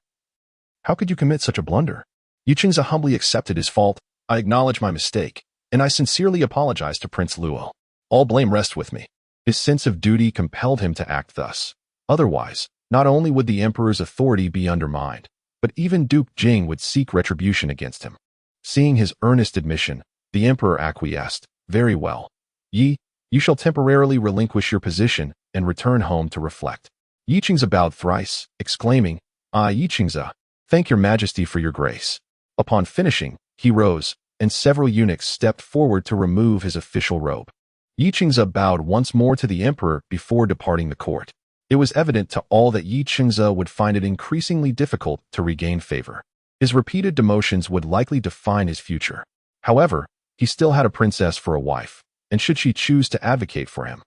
Speaker 1: How could you commit such a blunder?" Ye Qingzi humbly accepted his fault. "I acknowledge my mistake, and I sincerely apologize to Prince Luo. All blame rests with me." His sense of duty compelled him to act thus. Otherwise, not only would the emperor's authority be undermined, but even Duke Jing would seek retribution against him. Seeing his earnest admission, the emperor acquiesced. "Very well. Yi, you shall temporarily relinquish your position and return home to reflect." Ye Qingzi bowed thrice, exclaiming, "I, Ye Qingzi, thank your majesty for your grace." Upon finishing, he rose, and several eunuchs stepped forward to remove his official robe. Ye Qingzi bowed once more to the emperor before departing the court. It was evident to all that Ye Qingzi would find it increasingly difficult to regain favor. His repeated demotions would likely define his future. However, he still had a princess for a wife, and should she choose to advocate for him,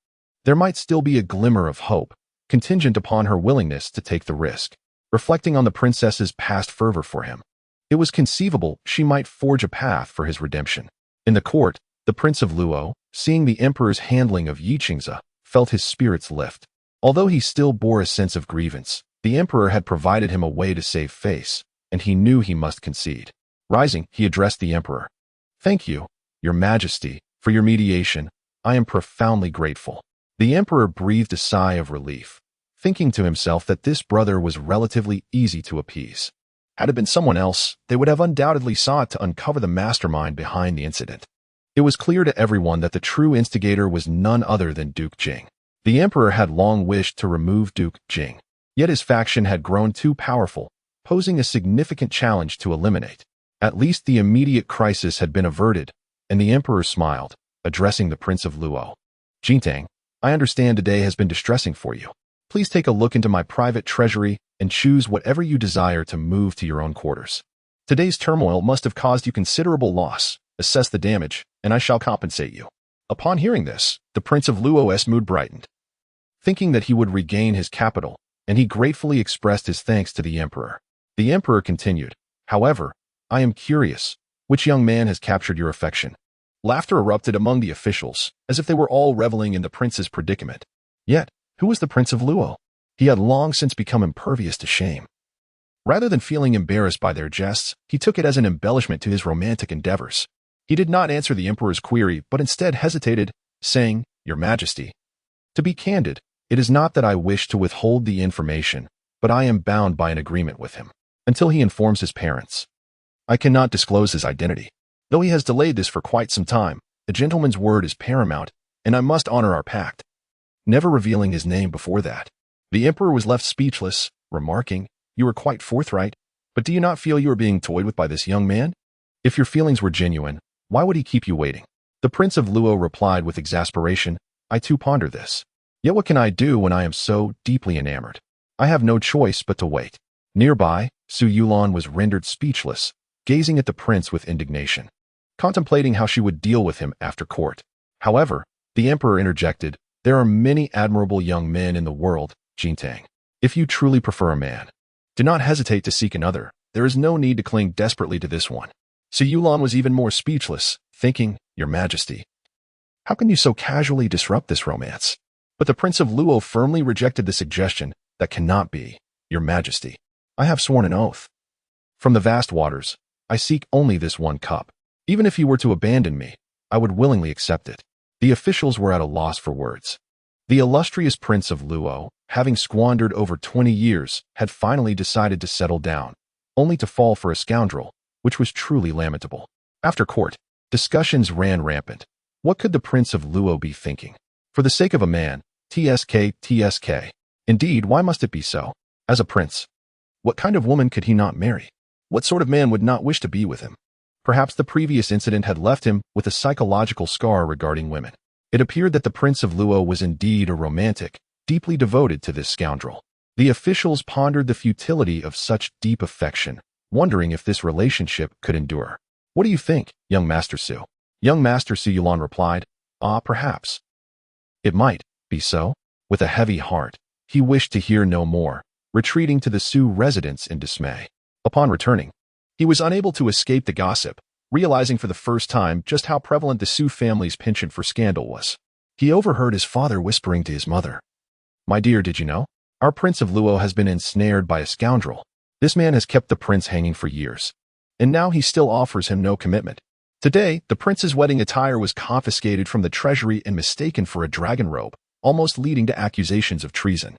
Speaker 1: there might still be a glimmer of hope, contingent upon her willingness to take the risk. Reflecting on the princess's past fervor for him, it was conceivable she might forge a path for his redemption. In the court, the Prince of Luo, seeing the emperor's handling of Ye Qingzi, felt his spirits lift. Although he still bore a sense of grievance, the emperor had provided him a way to save face, and he knew he must concede. Rising, he addressed the emperor. "Thank you, your majesty, for your mediation. I am profoundly grateful." The emperor breathed a sigh of relief, thinking to himself that this brother was relatively easy to appease. Had it been someone else, they would have undoubtedly sought to uncover the mastermind behind the incident. It was clear to everyone that the true instigator was none other than Duke Jing. The emperor had long wished to remove Duke Jing, yet his faction had grown too powerful, posing a significant challenge to eliminate. At least the immediate crisis had been averted, and the emperor smiled, addressing the Prince of Luo. "Jintang, I understand today has been distressing for you. Please take a look into my private treasury and choose whatever you desire to move to your own quarters. Today's turmoil must have caused you considerable loss. Assess the damage, and I shall compensate you." Upon hearing this, the Prince of Luo's mood brightened, thinking that he would regain his capital, and he gratefully expressed his thanks to the emperor. The emperor continued, "However, I am curious, which young man has captured your affection?" Laughter erupted among the officials, as if they were all reveling in the prince's predicament. Yet, who was the Prince of Luo? He had long since become impervious to shame. Rather than feeling embarrassed by their jests, he took it as an embellishment to his romantic endeavors. He did not answer the emperor's query, but instead hesitated, saying, "Your Majesty, to be candid, it is not that I wish to withhold the information, but I am bound by an agreement with him. Until he informs his parents, I cannot disclose his identity. Though he has delayed this for quite some time, a gentleman's word is paramount, and I must honor our pact," never revealing his name before that. The emperor was left speechless, remarking, "You are quite forthright, but do you not feel you are being toyed with by this young man? If your feelings were genuine, Why would he keep you waiting? The Prince of Luo replied with exasperation, I too ponder this. Yet what can I do when I am so deeply enamored? I have no choice but to wait. Nearby, Su Yulon was rendered speechless, gazing at the prince with indignation, contemplating how she would deal with him after court. However, the emperor interjected, there are many admirable young men in the world, Jintang. If you truly prefer a man, do not hesitate to seek another. There is no need to cling desperately to this one. Su Yulon was even more speechless, thinking, Your Majesty, how can you so casually disrupt this romance? But the Prince of Luo firmly rejected the suggestion. That cannot be, Your Majesty. I have sworn an oath. From the vast waters, I seek only this one cup. Even if you were to abandon me, I would willingly accept it. The officials were at a loss for words. The illustrious Prince of Luo, having squandered over 20 years, had finally decided to settle down, only to fall for a scoundrel, which was truly lamentable. After court, discussions ran rampant. What could the Prince of Luo be thinking? For the sake of a man, TSK. Indeed, why must it be so? As a prince, what kind of woman could he not marry? What sort of man would not wish to be with him? Perhaps the previous incident had left him with a psychological scar regarding women. It appeared that the Prince of Luo was indeed a romantic, deeply devoted to this scoundrel. The officials pondered the futility of such deep affection, wondering if this relationship could endure. What do you think, young Master Su? Young Master Su Yulon replied, perhaps. It might be so. With a heavy heart, he wished to hear no more, retreating to the Su residence in dismay. Upon returning, he was unable to escape the gossip, realizing for the first time just how prevalent the Su family's penchant for scandal was. He overheard his father whispering to his mother, My dear, did you know? Our Prince of Luo has been ensnared by a scoundrel. This man has kept the prince hanging for years, and now he still offers him no commitment. Today, the prince's wedding attire was confiscated from the treasury and mistaken for a dragon robe, almost leading to accusations of treason.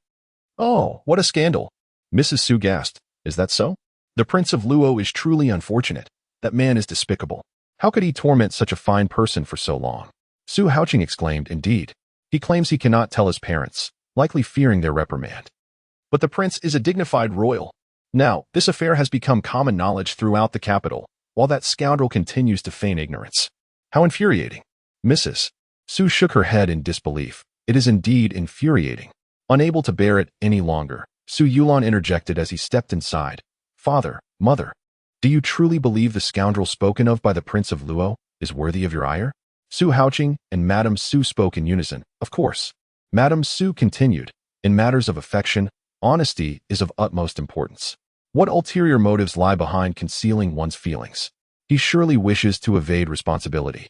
Speaker 1: Oh, what a scandal! Mrs. Su gasped. Is that so? The Prince of Luo is truly unfortunate. That man is despicable. How could he torment such a fine person for so long? Su Haoqing exclaimed, Indeed. He claims he cannot tell his parents, likely fearing their reprimand. But the prince is a dignified royal. Now, this affair has become common knowledge throughout the capital, while that scoundrel continues to feign ignorance. How infuriating. Mrs. Su shook her head in disbelief. It is indeed infuriating. Unable to bear it any longer, Su Yulon interjected as he stepped inside. Father, mother, do you truly believe the scoundrel spoken of by the Prince of Luo is worthy of your ire? Su Haoqing and Madame Su spoke in unison. Of course. Madame Su continued. In matters of affection, honesty is of utmost importance. What ulterior motives lie behind concealing one's feelings? He surely wishes to evade responsibility,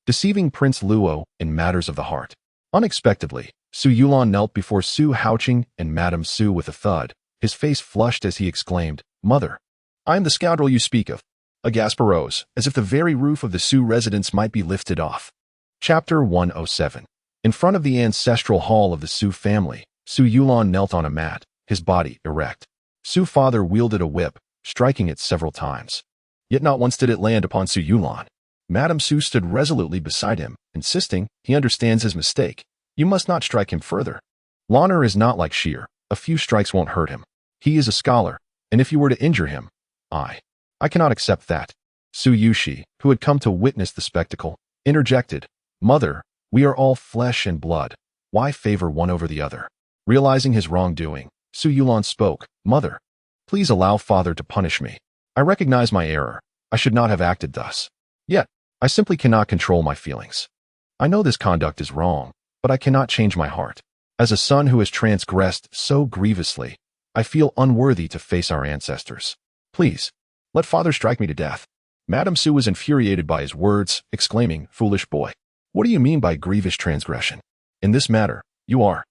Speaker 1: deceiving Prince Luo in matters of the heart. Unexpectedly, Su Yulon knelt before Su Haoqing and Madame Su with a thud. His face flushed as he exclaimed, Mother, I am the scoundrel you speak of. A gasp arose, as if the very roof of the Su residence might be lifted off. Chapter 107. In front of the ancestral hall of the Su family, Su Yulon knelt on a mat, his body erect. Su father wielded a whip, striking it several times. Yet not once did it land upon Su Yulon. Madame Su stood resolutely beside him, insisting, he understands his mistake. You must not strike him further. Lanner is not like Sheer. A few strikes won't hurt him. He is a scholar, and if you were to injure him, I cannot accept that. Su Yushi, who had come to witness the spectacle, interjected, Mother, we are all flesh and blood. Why favor one over the other? Realizing his wrongdoing, Su Yulon spoke, Mother, please allow father to punish me. I recognize my error. I should not have acted thus. Yet, I simply cannot control my feelings. I know this conduct is wrong, but I cannot change my heart. As a son who has transgressed so grievously, I feel unworthy to face our ancestors. Please, let father strike me to death. Madame Su was infuriated by his words, exclaiming, Foolish boy, what do you mean by grievous transgression? In this matter, you are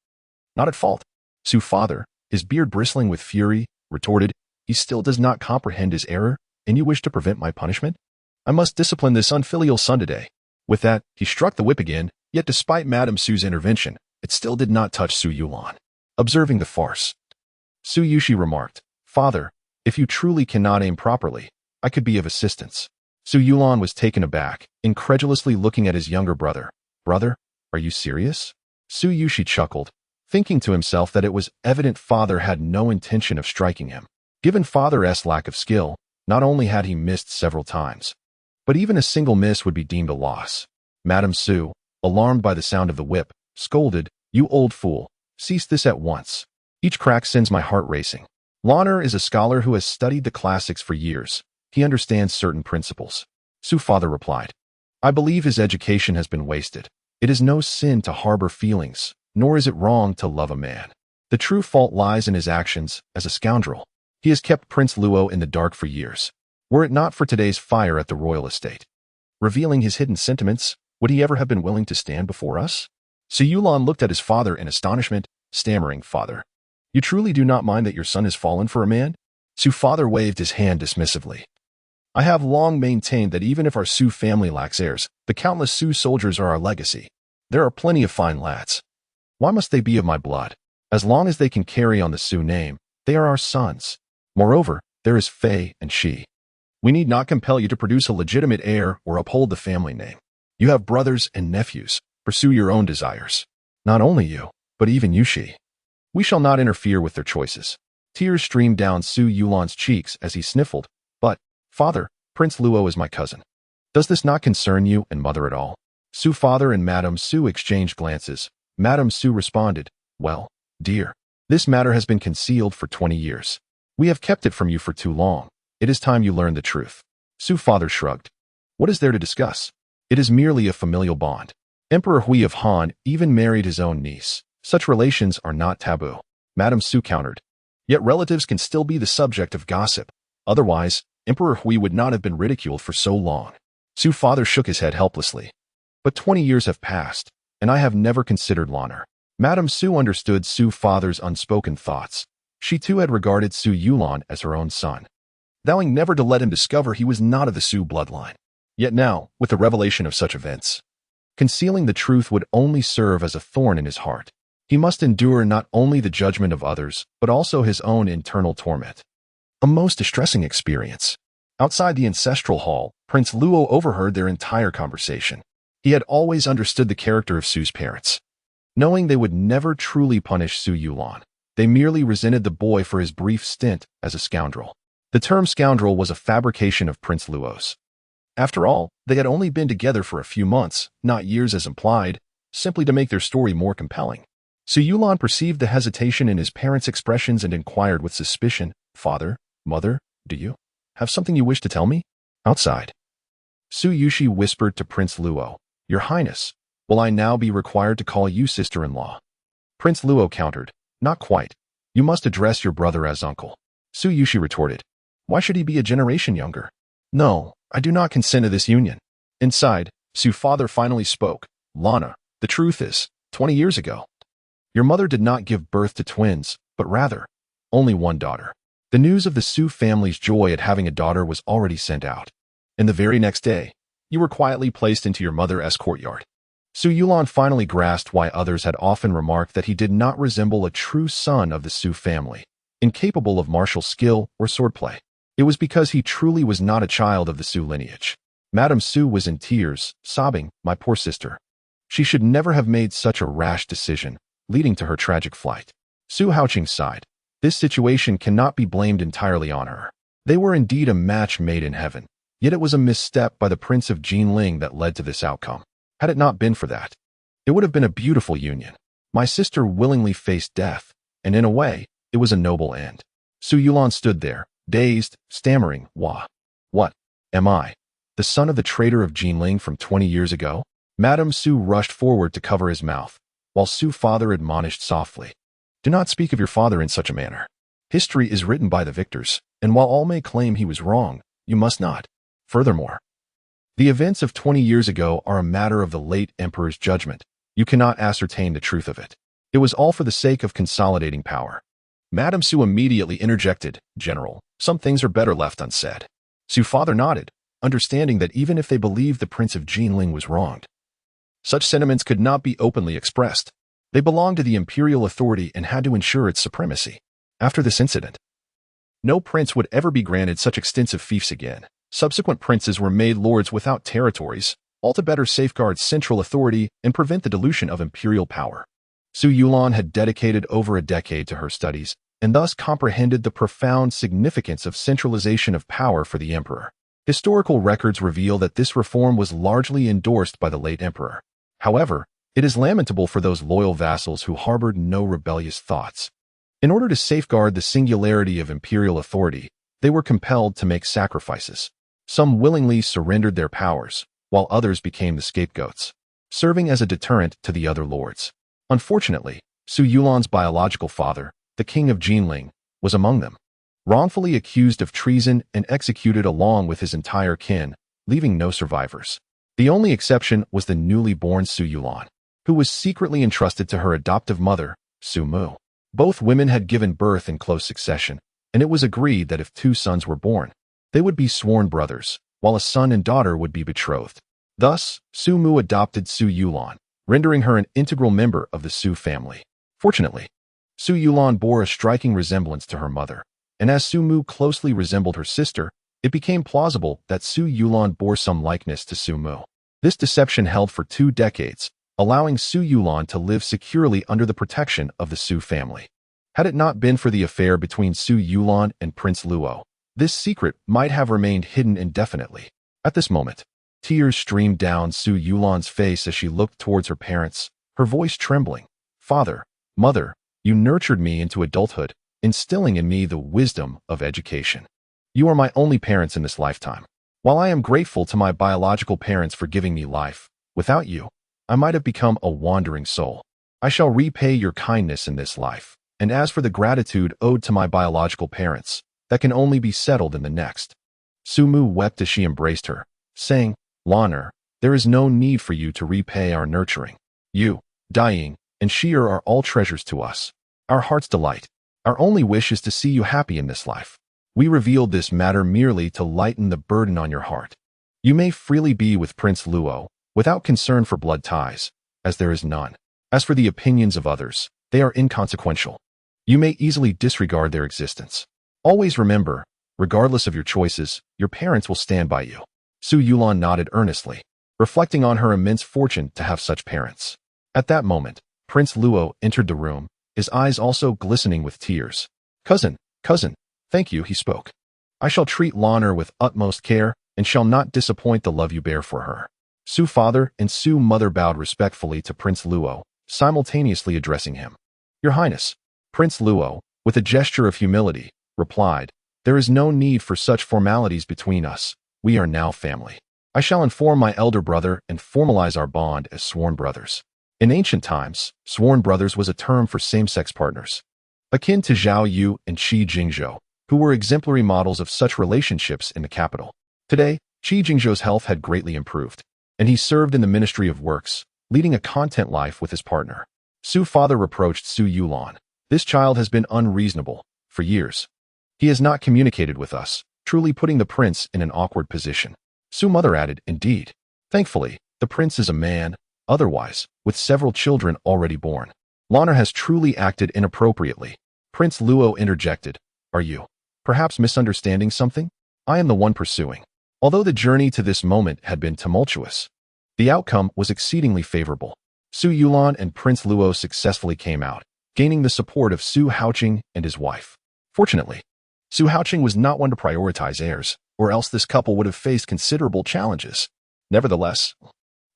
Speaker 1: not at fault. Su father, his beard bristling with fury, retorted, He still does not comprehend his error, and you wish to prevent my punishment? I must discipline this unfilial son today. With that, he struck the whip again, yet despite Madame Su's intervention, it still did not touch Su Yulon. Observing the farce, Su Yushi remarked, Father, if you truly cannot aim properly, I could be of assistance. Su Yulon was taken aback, incredulously looking at his younger brother. Brother, are you serious? Su Yushi chuckled, thinking to himself that it was evident father had no intention of striking him. Given father's lack of skill, not only had he missed several times, But even a single miss would be deemed a loss. Madame Su, alarmed by the sound of the whip, scolded, "You old fool, cease this at once. Each crack sends my heart racing." Lanner is a scholar who has studied the classics for years. He understands certain principles. Su's father replied, "I believe his education has been wasted. It is no sin to harbor feelings, nor is it wrong to love a man. The true fault lies in his actions as a scoundrel. He has kept Prince Luo in the dark for years. Were it not for today's fire at the royal estate, revealing his hidden sentiments, would he ever have been willing to stand before us?" Su Yulan looked at his father in astonishment, stammering, "Father, you truly do not mind that your son has fallen for a man?" Su's father waved his hand dismissively. "I have long maintained that even if our Su family lacks heirs, the countless Su soldiers are our legacy. There are plenty of fine lads. Why must they be of my blood? As long as they can carry on the Su name, they are our sons. Moreover, there is Fei and Shi. We need not compel you to produce a legitimate heir or uphold the family name. You have brothers and nephews. Pursue your own desires. Not only you, but even Yushi. We shall not interfere with their choices." Tears streamed down Su Yulan's cheeks as he sniffled. "But, father, Prince Luo is my cousin. Does this not concern you and mother at all?" Su's father and Madame Su exchanged glances. Madame Su responded, "Well, dear, this matter has been concealed for 20 years. We have kept it from you for too long. It is time you learned the truth." Su's father shrugged. "What is there to discuss? It is merely a familial bond. Emperor Hui of Han even married his own niece. Such relations are not taboo." Madame Su countered. "Yet relatives can still be the subject of gossip. Otherwise, Emperor Hui would not have been ridiculed for so long." Su's father shook his head helplessly. "But 20 years have passed, and I have never considered Lanner." Madame Su understood Su's father's unspoken thoughts. She too had regarded Su Yulan as her own son, vowing never to let him discover he was not of the Su bloodline. Yet now, with the revelation of such events, concealing the truth would only serve as a thorn in his heart. He must endure not only the judgment of others, but also his own internal torment. A most distressing experience. Outside the ancestral hall, Prince Luo overheard their entire conversation. He had always understood the character of Su's parents. Knowing they would never truly punish Su Yulan, they merely resented the boy for his brief stint as a scoundrel. The term scoundrel was a fabrication of Prince Luo's. After all, they had only been together for a few months, not years as implied, simply to make their story more compelling. Su Yulan perceived the hesitation in his parents' expressions and inquired with suspicion, "Father, mother, do you have something you wish to tell me?" Outside, Su Yushi whispered to Prince Luo, "Your Highness, will I now be required to call you sister-in-law?" Prince Luo countered, "Not quite. You must address your brother as uncle." Su Yushi retorted, "Why should he be a generation younger?" "No, I do not consent to this union." Inside, Su's father finally spoke. "Lana, the truth is, 20 years ago, your mother did not give birth to twins, but rather, only one daughter. The news of the Su family's joy at having a daughter was already sent out. And the very next day, you were quietly placed into your mother's courtyard." Su Yulan finally grasped why others had often remarked that he did not resemble a true son of the Su family, incapable of martial skill or swordplay. It was because he truly was not a child of the Su lineage. Madame Su was in tears, sobbing, "My poor sister. She should never have made such a rash decision, leading to her tragic flight." Su Haoqing sighed. This situation cannot be blamed entirely on her. They were indeed a match made in heaven, yet it was a misstep by the Prince of Jinling that led to this outcome. Had it not been for that, it would have been a beautiful union. My sister willingly faced death, and in a way, it was a noble end. Su Yulan stood there, dazed, stammering, What? Am I the son of the traitor of Jinling from 20 years ago?" Madame Su rushed forward to cover his mouth, while Su's father admonished softly, "Do not speak of your father in such a manner. History is written by the victors, and while all may claim he was wrong, you must not. Furthermore, the events of 20 years ago are a matter of the late emperor's judgment. You cannot ascertain the truth of it. It was all for the sake of consolidating power." Madame Su immediately interjected, "General, some things are better left unsaid." Su's father nodded, understanding that even if they believed the Prince of Jinling was wronged, such sentiments could not be openly expressed. They belonged to the imperial authority and had to ensure its supremacy. After this incident, no prince would ever be granted such extensive fiefs again. Subsequent princes were made lords without territories, all to better safeguard central authority and prevent the dilution of imperial power. Su Yulan had dedicated over a decade to her studies, and thus comprehended the profound significance of centralization of power for the emperor. Historical records reveal that this reform was largely endorsed by the late emperor. However, it is lamentable for those loyal vassals who harbored no rebellious thoughts. In order to safeguard the singularity of imperial authority, they were compelled to make sacrifices. Some willingly surrendered their powers, while others became the scapegoats, serving as a deterrent to the other lords. Unfortunately, Su Yulan's biological father, the king of Jinling, was among them, wrongfully accused of treason and executed along with his entire kin, leaving no survivors. The only exception was the newly born Su Yulan, who was secretly entrusted to her adoptive mother, Su Mu. Both women had given birth in close succession, and it was agreed that if 2 sons were born, they would be sworn brothers, while a son and daughter would be betrothed. Thus, Su Mu adopted Su Yulan, rendering her an integral member of the Su family. Fortunately, Su Yulan bore a striking resemblance to her mother, and as Su Mu closely resembled her sister, it became plausible that Su Yulan bore some likeness to Su Mu. This deception held for 2 decades, allowing Su Yulan to live securely under the protection of the Su family. Had it not been for the affair between Su Yulan and Prince Luo, this secret might have remained hidden indefinitely. At this moment, tears streamed down Su Yulan's face as she looked towards her parents, her voice trembling. "Father, mother, you nurtured me into adulthood, instilling in me the wisdom of education. You are my only parents in this lifetime. While I am grateful to my biological parents for giving me life, without you, I might have become a wandering soul. I shall repay your kindness in this life, and as for the gratitude owed to my biological parents, that can only be settled in the next." Su Mu wept as she embraced her, saying, "Lan'er, there is no need for you to repay our nurturing. You, dying, and Sheer are all treasures to us, our heart's delight. Our only wish is to see you happy in this life. We revealed this matter merely to lighten the burden on your heart. You may freely be with Prince Luo, without concern for blood ties, as there is none. As for the opinions of others, they are inconsequential. You may easily disregard their existence. Always remember, regardless of your choices, your parents will stand by you." Su Yulan nodded earnestly, reflecting on her immense fortune to have such parents. At that moment, Prince Luo entered the room, his eyes also glistening with tears. Cousin, thank you," he spoke. "I shall treat Lan'er with utmost care, and shall not disappoint the love you bear for her." Su father and Su mother bowed respectfully to Prince Luo, simultaneously addressing him. "Your Highness." Prince Luo, with a gesture of humility, replied, "There is no need for such formalities between us. We are now family. I shall inform my elder brother and formalize our bond as sworn brothers." In ancient times, sworn brothers was a term for same-sex partners, akin to Zhao Yu and Qi Jingzhou, who were exemplary models of such relationships in the capital. Today, Qi Jingzhou's health had greatly improved, and he served in the Ministry of Works, leading a content life with his partner. Su father reproached Su Yulan. "This child has been unreasonable for years. He has not communicated with us, truly putting the prince in an awkward position." Su mother added, "Indeed. Thankfully, the prince is a man, otherwise, with several children already born. Lan'er has truly acted inappropriately." Prince Luo interjected, "Are you, perhaps, misunderstanding something? I am the one pursuing." Although the journey to this moment had been tumultuous, the outcome was exceedingly favorable. Su Yulan and Prince Luo successfully came out, gaining the support of Su Haoqing and his wife. Fortunately, Su Haoqing was not one to prioritize heirs, or else this couple would have faced considerable challenges. Nevertheless,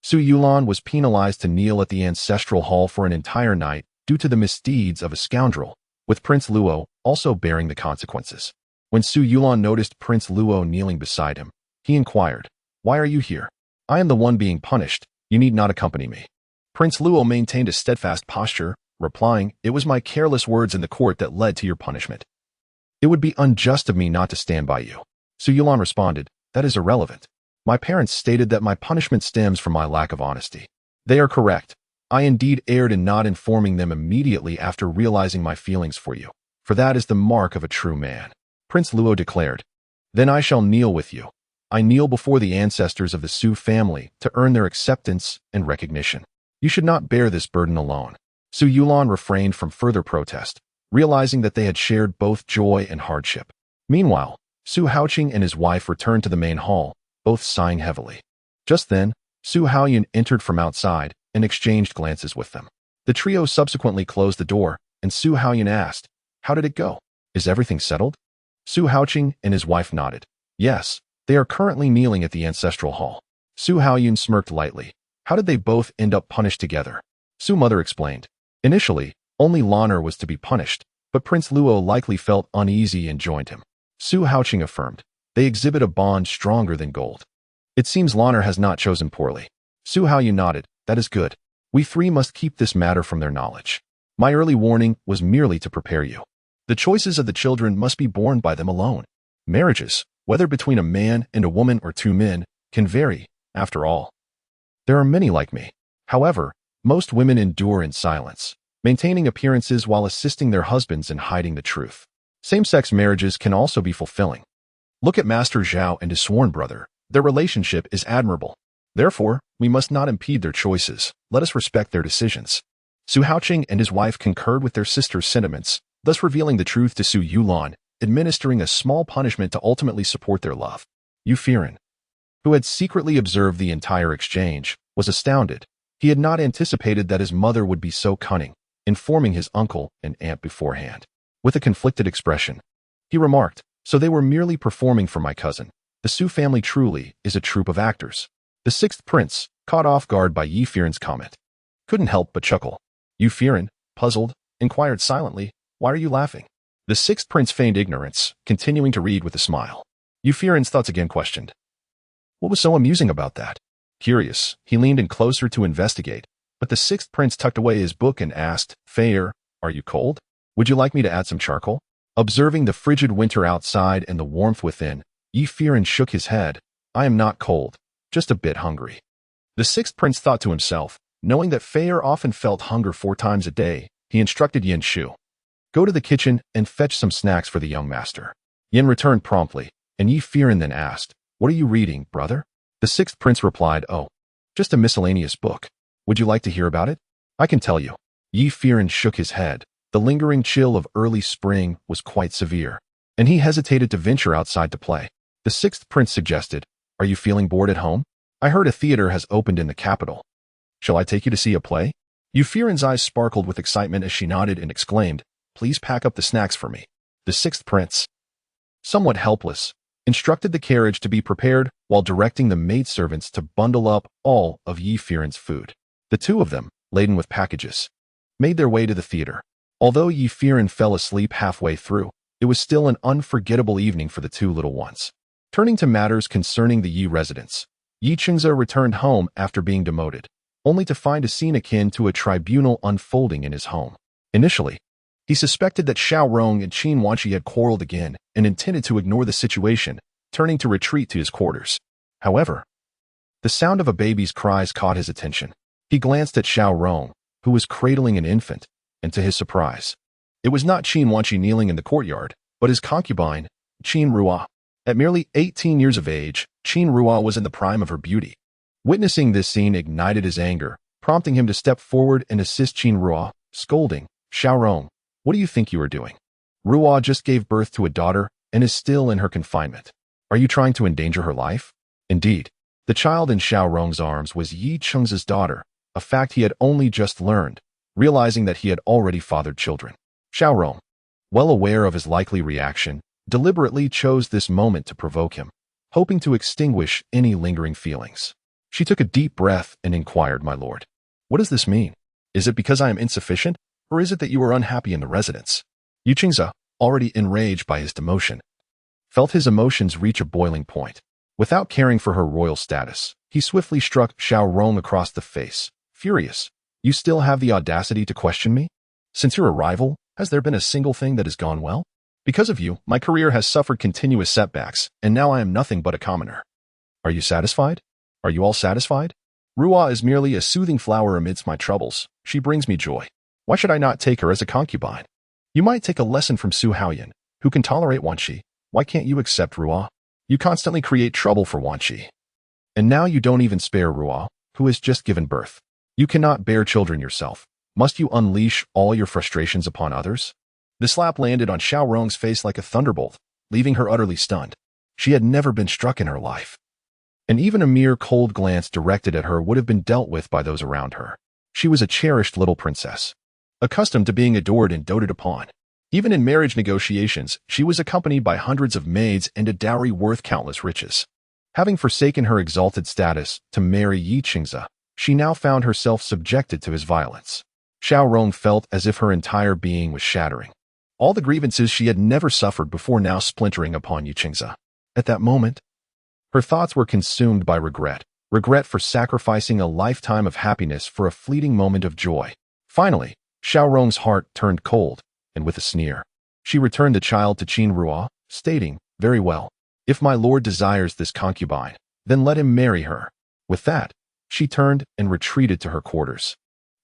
Speaker 1: Su Yulan was penalized to kneel at the ancestral hall for an entire night due to the misdeeds of a scoundrel, with Prince Luo also bearing the consequences. When Su Yulan noticed Prince Luo kneeling beside him, he inquired, "Why are you here? I am the one being punished. You need not accompany me." Prince Luo maintained a steadfast posture, replying, "It was my careless words in the court that led to your punishment. It would be unjust of me not to stand by you." Su Yulan responded, "That is irrelevant. My parents stated that my punishment stems from my lack of honesty. They are correct. I indeed erred in not informing them immediately after realizing my feelings for you, for that is the mark of a true man." Prince Luo declared, "Then I shall kneel with you. I kneel before the ancestors of the Su family to earn their acceptance and recognition. You should not bear this burden alone." Su Yulan refrained from further protest, realizing that they had shared both joy and hardship. Meanwhile, Su Haoqing and his wife returned to the main hall, both sighing heavily. Just then, Su Haoyan entered from outside and exchanged glances with them. The trio subsequently closed the door, and Su Haoyan asked, "How did it go? Is everything settled?" Su Haoqing and his wife nodded. "Yes, They are currently kneeling at the ancestral hall. Su Haoyun smirked lightly. How did they both end up punished together? Su mother explained. Initially, only Lan'er was to be punished, but Prince Luo likely felt uneasy and joined him. Su Haoqing affirmed. They exhibit a bond stronger than gold. It seems Lan'er has not chosen poorly. Su Haoyun nodded. That is good. We three must keep this matter from their knowledge. My early warning was merely to prepare you. The choices of the children must be borne by them alone. Marriages, whether between a man and a woman or two men, can vary, after all. There are many like me. However, most women endure in silence, maintaining appearances while assisting their husbands in hiding the truth. Same-sex marriages can also be fulfilling. Look at Master Zhao and his sworn brother. Their relationship is admirable. Therefore, we must not impede their choices. Let us respect their decisions. Su Haoqing and his wife concurred with their sister's sentiments, thus revealing the truth to Su Yulan, administering a small punishment to ultimately support their love. Ye Feiran, who had secretly observed the entire exchange, was astounded. He had not anticipated that his mother would be so cunning, informing his uncle and aunt beforehand. With a conflicted expression, he remarked, so they were merely performing for my cousin. The Su family truly is a troupe of actors. The sixth prince, caught off guard by Ye Feiran's comment, couldn't help but chuckle. Ye Feiran, puzzled, inquired silently, why are you laughing? The sixth prince feigned ignorance, continuing to read with a smile. Ye Feiran's thoughts again questioned. What was so amusing about that? Curious, he leaned in closer to investigate, but the sixth prince tucked away his book and asked, Feiran, are you cold? Would you like me to add some charcoal? Observing the frigid winter outside and the warmth within, Ye Feiran shook his head. I am not cold, just a bit hungry. The sixth prince thought to himself, knowing that Feiran often felt hunger 4 times a day, he instructed Yin Shu. Go to the kitchen and fetch some snacks for the young master. Yin returned promptly, and Ye Feiran then asked, what are you reading, brother? The sixth prince replied, oh, just a miscellaneous book. Would you like to hear about it? I can tell you. Ye Feiran shook his head. The lingering chill of early spring was quite severe, and he hesitated to venture outside to play. The sixth prince suggested, are you feeling bored at home? I heard a theater has opened in the capital. Shall I take you to see a play? Ye Feiran's eyes sparkled with excitement as she nodded and exclaimed, please pack up the snacks for me. The sixth prince, somewhat helpless, instructed the carriage to be prepared while directing the maidservants to bundle up all of Ye Feiran's food. The two of them, laden with packages, made their way to the theater. Although Ye Feiran fell asleep halfway through, it was still an unforgettable evening for the two little ones. Turning to matters concerning the Yi residents, Ye Chengze returned home after being demoted, only to find a scene akin to a tribunal unfolding in his home. Initially, he suspected that Xiao Rong and Qin Wanqi had quarreled again and intended to ignore the situation, turning to retreat to his quarters. However, the sound of a baby's cries caught his attention. He glanced at Xiao Rong, who was cradling an infant, and to his surprise, it was not Qin Wanqi kneeling in the courtyard, but his concubine, Qin Ruo. At merely 18 years of age, Qin Ruo was in the prime of her beauty. Witnessing this scene ignited his anger, prompting him to step forward and assist Qin Ruo, scolding, Xiao Rong, what do you think you are doing? Ruo just gave birth to a daughter and is still in her confinement. Are you trying to endanger her life? Indeed, the child in Xiao Rong's arms was Ye Chengze's daughter, a fact he had only just learned, realizing that he had already fathered children. Xiao Rong, well aware of his likely reaction, deliberately chose this moment to provoke him, hoping to extinguish any lingering feelings. She took a deep breath and inquired, my lord, what does this mean? Is it because I am insufficient, or is it that you are unhappy in the residence? Ye Chengze, already enraged by his demotion, felt his emotions reach a boiling point. Without caring for her royal status, he swiftly struck Xiao Rong across the face. Furious, you still have the audacity to question me? Since your arrival, has there been a single thing that has gone well? Because of you, my career has suffered continuous setbacks, and now I am nothing but a commoner. Are you satisfied? Are you all satisfied? Ruo is merely a soothing flower amidst my troubles. She brings me joy. Why should I not take her as a concubine? You might take a lesson from Su Haoyun, who can tolerate Wanqi. Why can't you accept Ruo? You constantly create trouble for Wanqi. And now you don't even spare Ruo, who has just given birth. You cannot bear children yourself. Must you unleash all your frustrations upon others? The slap landed on Xiao Rong's face like a thunderbolt, leaving her utterly stunned. She had never been struck in her life, and even a mere cold glance directed at her would have been dealt with by those around her. She was a cherished little princess, accustomed to being adored and doted upon. Even in marriage negotiations, she was accompanied by hundreds of maids and a dowry worth countless riches. Having forsaken her exalted status to marry Ye Feiran, she now found herself subjected to his violence. Xiao Rong felt as if her entire being was shattering. All the grievances she had never suffered before now splintering upon Ye Feiran. At that moment, her thoughts were consumed by regret for sacrificing a lifetime of happiness for a fleeting moment of joy. Finally, Xiao Rong's heart turned cold, and with a sneer, she returned the child to Qin Ruo, stating, "Very well. If my lord desires this concubine, then let him marry her." With that, she turned and retreated to her quarters.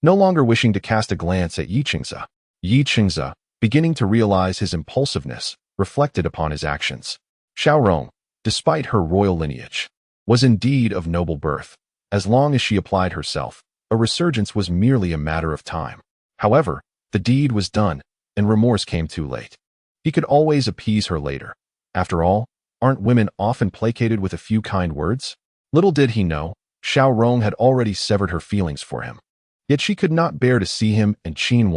Speaker 1: No longer wishing to cast a glance at Ye Feiran, beginning to realize his impulsiveness, reflected upon his actions. Xiao Rong, despite her royal lineage, was indeed of noble birth. As long as she applied herself, a resurgence was merely a matter of time. However, the deed was done, and remorse came too late. He could always appease her later. After all, aren't women often placated with a few kind words? Little did he know, Xiao Rong had already severed her feelings for him. Yet she could not bear to see him and Qin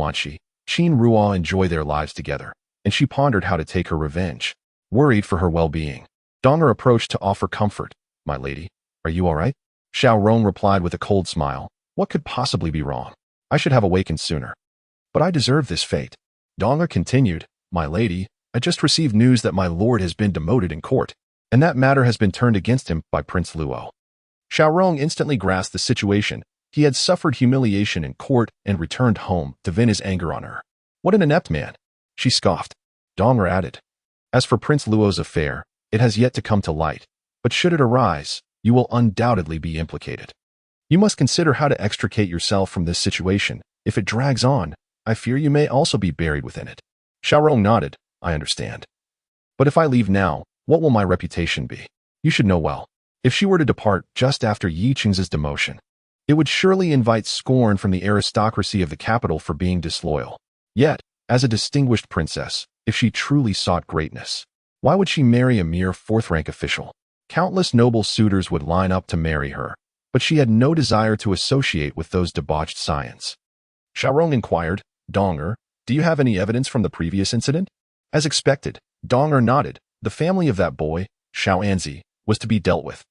Speaker 1: Ruo enjoy their lives together, and she pondered how to take her revenge. Worried for her well-being, Donger approached to offer comfort. "My lady, are you all right?" Xiao Rong replied with a cold smile. "What could possibly be wrong? I should have awakened sooner. But I deserve this fate." Donger continued, "My lady, I just received news that my lord has been demoted in court, and that matter has been turned against him by Prince Luo." Xiao Rong instantly grasped the situation. He had suffered humiliation in court and returned home to vent his anger on her. "What an inept man!" she scoffed. Donger added, "As for Prince Luo's affair, it has yet to come to light, but should it arise, you will undoubtedly be implicated. You must consider how to extricate yourself from this situation. If it drags on, I fear you may also be buried within it." Xiao Rong nodded. "I understand. But if I leave now, what will my reputation be? You should know well. If she were to depart just after Ye Feiran's demotion, it would surely invite scorn from the aristocracy of the capital for being disloyal. Yet, as a distinguished princess, if she truly sought greatness, why would she marry a mere fourth-rank official? Countless noble suitors would line up to marry her, but she had no desire to associate with those debauched scions." Xiao Rong inquired, "Donger, do you have any evidence from the previous incident?" As expected, Donger nodded. "The family of that boy, Xiao was to be dealt with.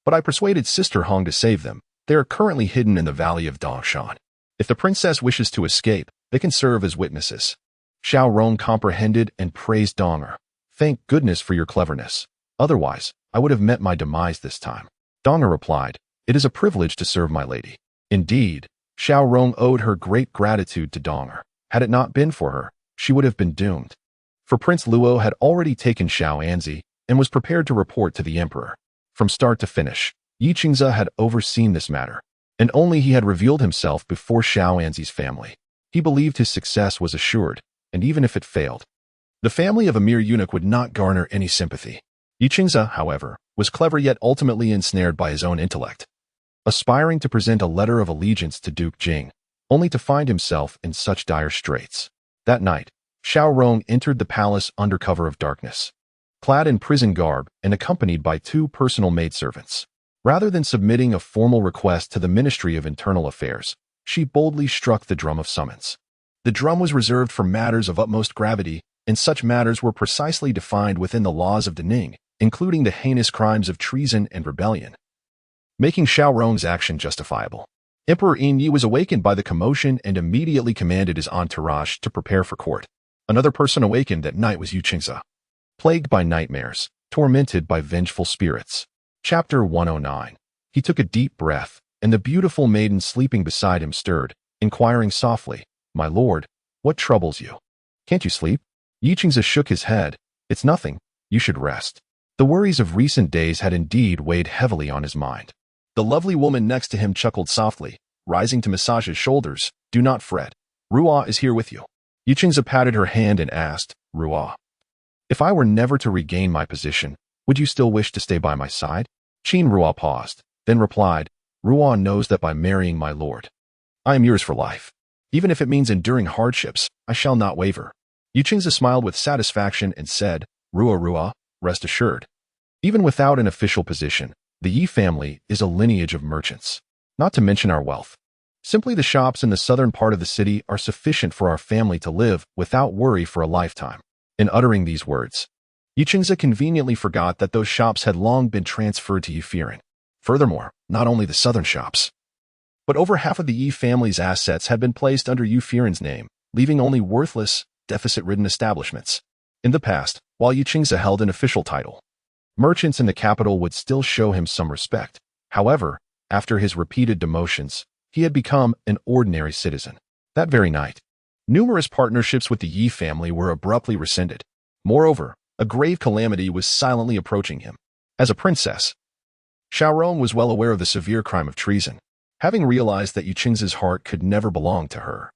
Speaker 1: But I persuaded Sister Hong to save them. They are currently hidden in the valley of Dongshan. If the princess wishes to escape, they can serve as witnesses." Xiao Rong comprehended and praised Donger. "Thank goodness for your cleverness. Otherwise, I would have met my demise this time." Donger replied, "It is a privilege to serve my lady." Indeed, Xiao Rong owed her great gratitude to Donger. Had it not been for her, she would have been doomed. For Prince Luo had already taken Xiao and was prepared to report to the emperor. From start to finish, Ye Feiran had overseen this matter, and only he had revealed himself before Xiao's family. He believed his success was assured, and even if it failed, the family of a mere eunuch would not garner any sympathy. Ye Feiran, however, was clever yet ultimately ensnared by his own intellect. Aspiring to present a letter of allegiance to Duke Jing, only to find himself in such dire straits. That night, Xiao Rong entered the palace under cover of darkness, clad in prison garb and accompanied by 2 personal maidservants. Rather than submitting a formal request to the Ministry of Internal Affairs, she boldly struck the drum of summons. The drum was reserved for matters of utmost gravity, and such matters were precisely defined within the laws of Daning, including the heinous crimes of treason and rebellion, making Xiao Rong's action justifiable. Emperor Yi was awakened by the commotion and immediately commanded his entourage to prepare for court. Another person awakened that night was Ye Feiran, plagued by nightmares, tormented by vengeful spirits. Chapter 109. He took a deep breath, and the beautiful maiden sleeping beside him stirred, inquiring softly, "My lord, what troubles you? Can't you sleep?" Ye Feiran shook his head. "It's nothing. You should rest." The worries of recent days had indeed weighed heavily on his mind. The lovely woman next to him chuckled softly, rising to massage his shoulders. "Do not fret. Ruo is here with you." Ye Feiran patted her hand and asked, "Ruo, if I were never to regain my position, would you still wish to stay by my side?" Qin Ruo paused, then replied, "Ruo knows that by marrying my lord, I am yours for life. Even if it means enduring hardships, I shall not waver." Ye Feiran smiled with satisfaction and said, Ruo, rest assured. Even without an official position, the Yi family is a lineage of merchants. Not to mention our wealth. Simply the shops in the southern part of the city are sufficient for our family to live without worry for a lifetime. In uttering these words, Ye conveniently forgot that those shops had long been transferred to Ye Feiran. Furthermore, not only the southern shops, but over half of the Ye family's assets had been placed under Ye Feiran's name, leaving only worthless, deficit-ridden establishments. In the past, while Ye held an official title, merchants in the capital would still show him some respect. However, after his repeated demotions, he had become an ordinary citizen. That very night, numerous partnerships with the Ye family were abruptly rescinded. Moreover, a grave calamity was silently approaching him. As a princess, Xiaorong was well aware of the severe crime of treason. Having realized that Ye heart could never belong to her,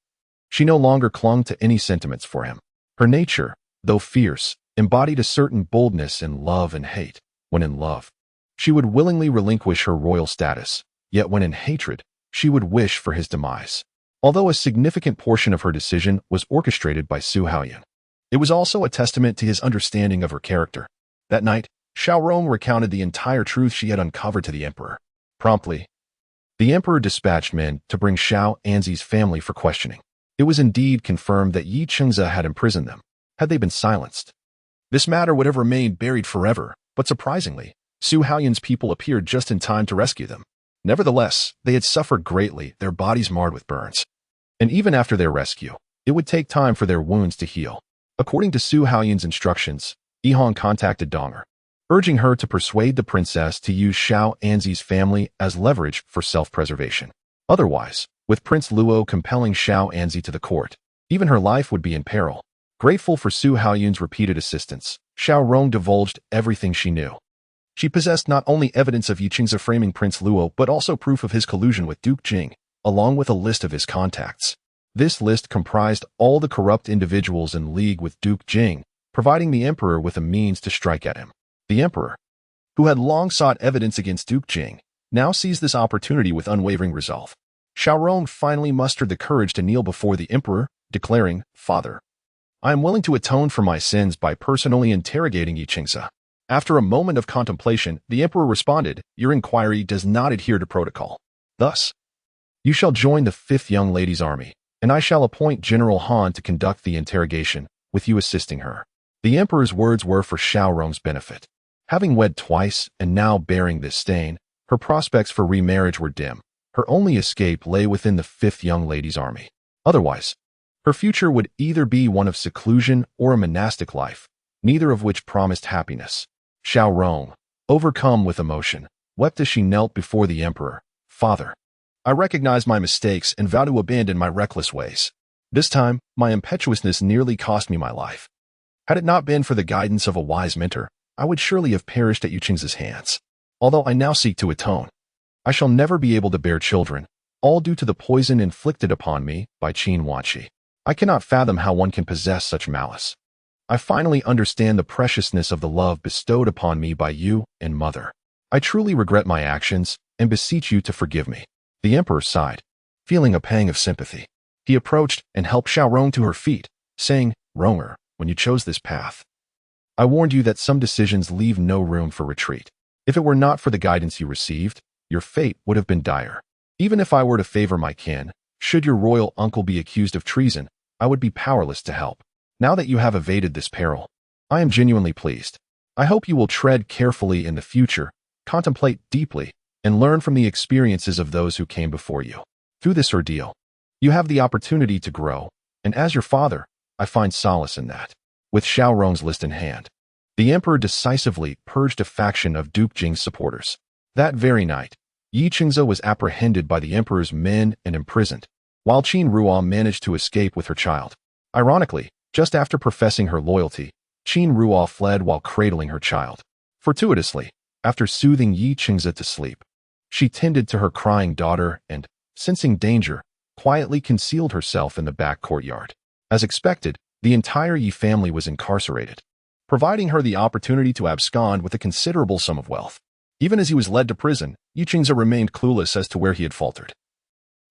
Speaker 1: she no longer clung to any sentiments for him. Her nature, though fierce, embodied a certain boldness in love and hate. When in love, she would willingly relinquish her royal status, yet when in hatred, she would wish for his demise. Although a significant portion of her decision was orchestrated by Su Haoyan, it was also a testament to his understanding of her character. That night, Xiaorong recounted the entire truth she had uncovered to the emperor. Promptly, the emperor dispatched men to bring Xiao Anzi's family for questioning. It was indeed confirmed that Ye had imprisoned them. Had they been silenced, this matter would have remained buried forever, but surprisingly, Su Haoyan's people appeared just in time to rescue them. Nevertheless, they had suffered greatly, their bodies marred with burns. And even after their rescue, it would take time for their wounds to heal. According to Su Haoyan's instructions, Yihong contacted Donger, urging her to persuade the princess to use Xiao Anzi's family as leverage for self-preservation. Otherwise, with Prince Luo compelling Xiao Anzi to the court, even her life would be in peril. Grateful for Su Haoyan's repeated assistance, Xiaorong divulged everything she knew. She possessed not only evidence of Ye framing Prince Luo but also proof of his collusion with Duke Jing, along with a list of his contacts. This list comprised all the corrupt individuals in league with Duke Jing, providing the emperor with a means to strike at him. The emperor, who had long sought evidence against Duke Jing, now seized this opportunity with unwavering resolve. Xiaorong finally mustered the courage to kneel before the emperor, declaring, "Father, I am willing to atone for my sins by personally interrogating Ye Qingzi." After a moment of contemplation, the emperor responded, "Your inquiry does not adhere to protocol. Thus, you shall join the 5th Young Ladies' Army, and I shall appoint General Han to conduct the interrogation, with you assisting her." The emperor's words were for Xiaorong's benefit. Having wed twice and now bearing this stain, her prospects for remarriage were dim. Her only escape lay within the 5th Young Ladies' Army. Otherwise, her future would either be one of seclusion or a monastic life, neither of which promised happiness. Xiaorong, overcome with emotion, wept as she knelt before the emperor. "Father, I recognize my mistakes and vow to abandon my reckless ways. This time, my impetuousness nearly cost me my life. Had it not been for the guidance of a wise mentor, I would surely have perished at Ye Qingzi's hands. Although I now seek to atone, I shall never be able to bear children, all due to the poison inflicted upon me by Qin Wanqi. I cannot fathom how one can possess such malice. I finally understand the preciousness of the love bestowed upon me by you and mother. I truly regret my actions and beseech you to forgive me." The emperor sighed, feeling a pang of sympathy. He approached and helped Xiaorong to her feet, saying, "Ronger, when you chose this path, I warned you that some decisions leave no room for retreat. If it were not for the guidance you received, your fate would have been dire. Even if I were to favor my kin, should your royal uncle be accused of treason, I would be powerless to help. Now that you have evaded this peril, I am genuinely pleased. I hope you will tread carefully in the future, contemplate deeply, and learn from the experiences of those who came before you. Through this ordeal, you have the opportunity to grow, and as your father, I find solace in that." With Xiaorong's list in hand, the emperor decisively purged a faction of Duke Jing's supporters. That very night, Ye Qingzi was apprehended by the emperor's men and imprisoned, while Qin Ruo managed to escape with her child. Ironically, just after professing her loyalty, Qin Ruo fled while cradling her child. Fortuitously, after soothing Ye Qingzi to sleep, she tended to her crying daughter and, sensing danger, quietly concealed herself in the back courtyard. As expected, the entire Ye family was incarcerated, providing her the opportunity to abscond with a considerable sum of wealth. Even as he was led to prison, Ye Qingzi remained clueless as to where he had faltered.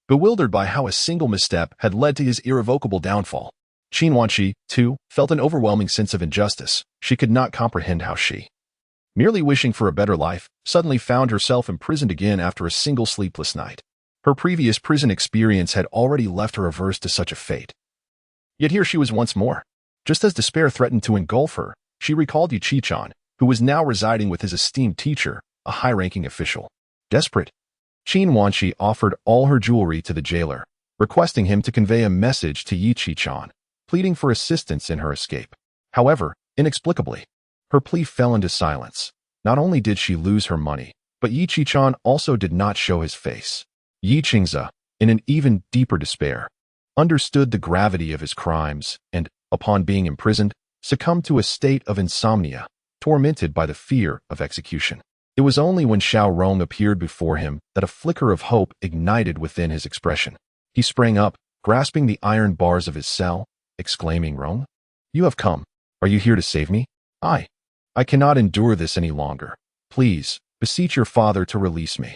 Speaker 1: Bewildered by how a single misstep had led to his irrevocable downfall, Qin Wanqi, too, felt an overwhelming sense of injustice. She could not comprehend how she, merely wishing for a better life, suddenly found herself imprisoned again after a single sleepless night. Her previous prison experience had already left her averse to such a fate. Yet here she was once more. Just as despair threatened to engulf her, she recalled Ye Feiran, who was now residing with his esteemed teacher, a high-ranking official. Desperate, Qin Wanshi offered all her jewelry to the jailer, requesting him to convey a message to Ye Feiran, pleading for assistance in her escape. However, inexplicably, her plea fell into silence. Not only did she lose her money, but Ye Feiran also did not show his face. Ye Qingzi, in an even deeper despair, understood the gravity of his crimes and, upon being imprisoned, succumbed to a state of insomnia, tormented by the fear of execution. It was only when Xiao Rong appeared before him that a flicker of hope ignited within his expression. He sprang up, grasping the iron bars of his cell, exclaiming, "Rong, you have come. Are you here to save me? I cannot endure this any longer. Please, beseech your father to release me.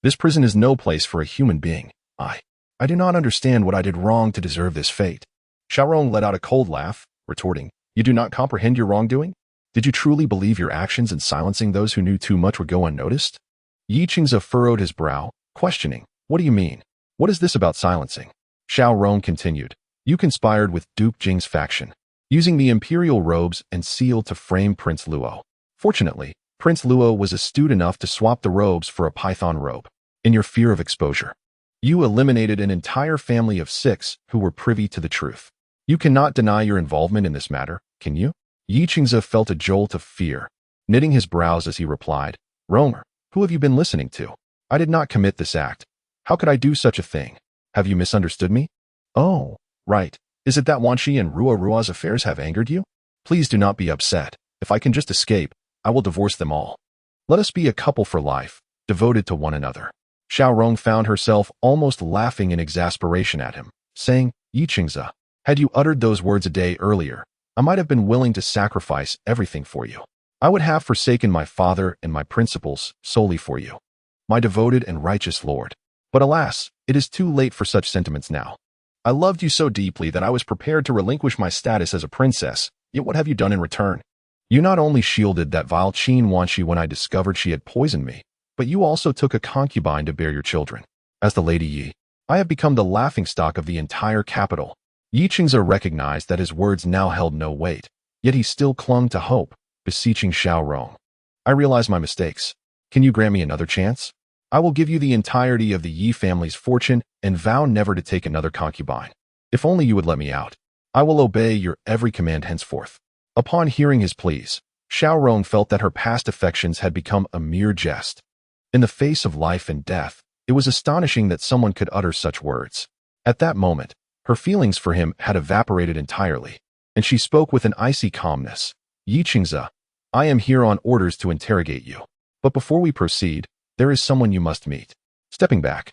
Speaker 1: This prison is no place for a human being. I do not understand what I did wrong to deserve this fate." Xiao Rong let out a cold laugh, retorting, "You do not comprehend your wrongdoing? Did you truly believe your actions in silencing those who knew too much would go unnoticed?" Ye Qingzi furrowed his brow, questioning, "What do you mean? What is this about silencing?" Xiao Rong continued, "You conspired with Duke Jing's faction, using the imperial robes and seal to frame Prince Luo. Fortunately, Prince Luo was astute enough to swap the robes for a python robe. In your fear of exposure, you eliminated an entire family of 6 who were privy to the truth. You cannot deny your involvement in this matter, can you?" Ye Qingzi felt a jolt of fear, knitting his brows as he replied, "Romer, who have you been listening to? I did not commit this act. How could I do such a thing? Have you misunderstood me? Oh, right. Is it that Wanshi and Rua's affairs have angered you? Please do not be upset. If I can just escape, I will divorce them all. Let us be a couple for life, devoted to one another." Xiao Rong found herself almost laughing in exasperation at him, saying, "Ye Qingzi, had you uttered those words a day earlier, I might have been willing to sacrifice everything for you. I would have forsaken my father and my principles solely for you, my devoted and righteous lord. But alas, it is too late for such sentiments now. I loved you so deeply that I was prepared to relinquish my status as a princess, yet what have you done in return? You not only shielded that vile Qin Wanshi when I discovered she had poisoned me, but you also took a concubine to bear your children. As the Lady Yi, I have become the laughingstock of the entire capital." Ye Qingzi recognized that his words now held no weight, yet he still clung to hope, beseeching Xiao Rong, "I realize my mistakes. Can you grant me another chance? I will give you the entirety of the Yi family's fortune and vow never to take another concubine. If only you would let me out. I will obey your every command henceforth." Upon hearing his pleas, Xiao Rong felt that her past affections had become a mere jest. In the face of life and death, it was astonishing that someone could utter such words. At that moment, her feelings for him had evaporated entirely, and she spoke with an icy calmness. "Ye Qingzi, I am here on orders to interrogate you. But before we proceed, there is someone you must meet." Stepping back,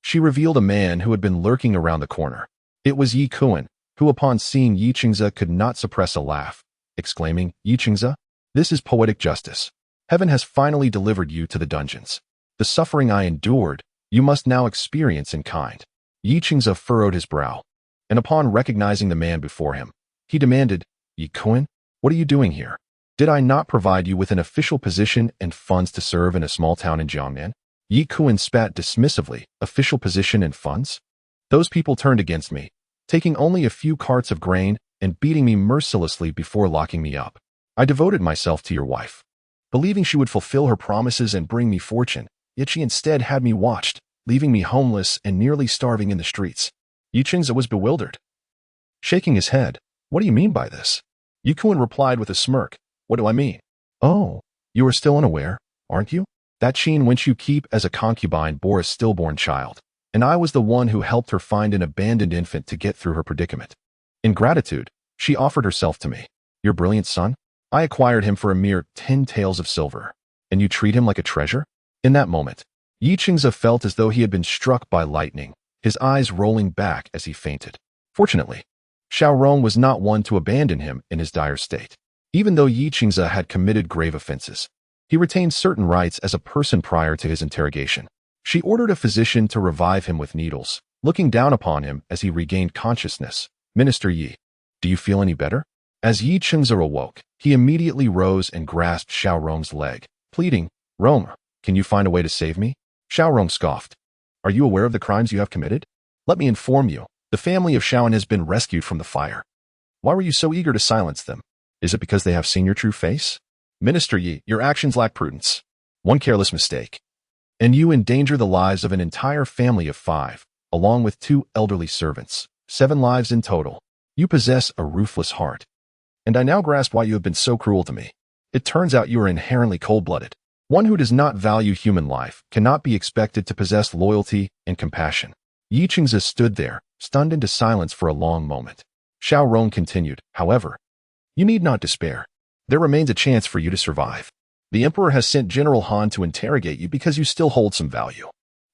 Speaker 1: she revealed a man who had been lurking around the corner. It was Ye Feiran, who upon seeing Ye Qingzi could not suppress a laugh, exclaiming, "Ye Qingzi, this is poetic justice. Heaven has finally delivered you to the dungeons. The suffering I endured, you must now experience in kind." Ye Qingzi furrowed his brow, and upon recognizing the man before him, he demanded, "Ye Feiran, what are you doing here? Did I not provide you with an official position and funds to serve in a small town in Jiangnan?" Ye Feiran spat dismissively, "Official position and funds? Those people turned against me, taking only a few carts of grain and beating me mercilessly before locking me up. I devoted myself to your wife, believing she would fulfill her promises and bring me fortune, yet she instead had me watched, leaving me homeless and nearly starving in the streets." Ye Qingzi was bewildered, shaking his head. "What do you mean by this?" Ye Feiran replied with a smirk, "What do I mean? Oh, you are still unaware, aren't you? That Qin Wench you keep as a concubine bore a stillborn child, and I was the one who helped her find an abandoned infant to get through her predicament. In gratitude, she offered herself to me. Your brilliant son? I acquired him for a mere 10 taels of silver, and you treat him like a treasure?" In that moment, Ye Qingzi felt as though he had been struck by lightning, his eyes rolling back as he fainted. Fortunately, Xiao Rong was not one to abandon him in his dire state. Even though Ye Qingzi had committed grave offenses, he retained certain rights as a person prior to his interrogation. She ordered a physician to revive him with needles, looking down upon him as he regained consciousness. "Minister Yi, do you feel any better?" As Ye Qingzi awoke, he immediately rose and grasped Xiao Rong's leg, pleading, "Rong, can you find a way to save me?" Xiao Rong scoffed. Are you aware of the crimes you have committed? Let me inform you, the family of Shaoan has been rescued from the fire. Why were you so eager to silence them? Is it because they have seen your true face? Minister Ye, your actions lack prudence. One careless mistake, and you endanger the lives of an entire family of 5, along with 2 elderly servants, 7 lives in total. You possess a ruthless heart. And I now grasp why you have been so cruel to me. It turns out you are inherently cold-blooded. One who does not value human life cannot be expected to possess loyalty and compassion. Ye Qingzi stood there, stunned into silence for a long moment. Xiao Rong continued, however, you need not despair. There remains a chance for you to survive. The Emperor has sent General Han to interrogate you because you still hold some value.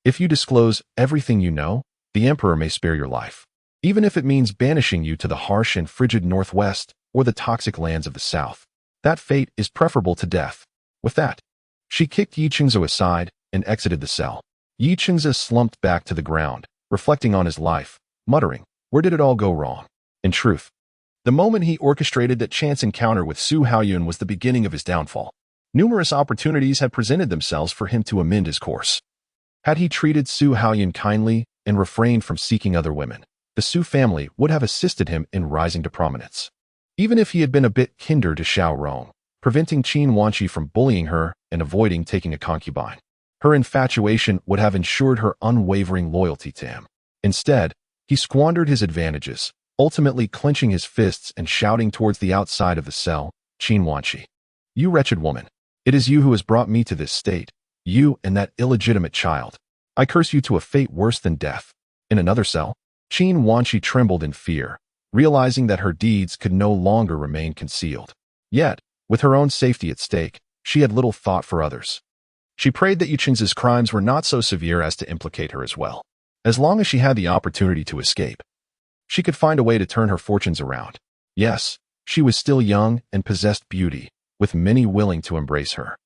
Speaker 1: If you disclose everything you know, the Emperor may spare your life, even if it means banishing you to the harsh and frigid northwest or the toxic lands of the south. That fate is preferable to death. With that, she kicked Ye Qingzi aside and exited the cell. Ye Qingzi slumped back to the ground, reflecting on his life, muttering, where did it all go wrong? In truth, the moment he orchestrated that chance encounter with Su Haoyun was the beginning of his downfall. Numerous opportunities had presented themselves for him to amend his course. Had he treated Su Haoyun kindly and refrained from seeking other women, the Su family would have assisted him in rising to prominence. Even if he had been a bit kinder to Xiao Rong, preventing Qin Wanqi from bullying her and avoiding taking a concubine, her infatuation would have ensured her unwavering loyalty to him. Instead, he squandered his advantages, ultimately clenching his fists and shouting towards the outside of the cell, Qin Wanqi, you wretched woman, it is you who has brought me to this state, you and that illegitimate child. I curse you to a fate worse than death. In another cell, Qin Wanqi trembled in fear, realizing that her deeds could no longer remain concealed. Yet, with her own safety at stake, she had little thought for others. She prayed that Ye Qingzi's crimes were not so severe as to implicate her as well. As long as she had the opportunity to escape, she could find a way to turn her fortunes around. Yes, she was still young and possessed beauty, with many willing to embrace her.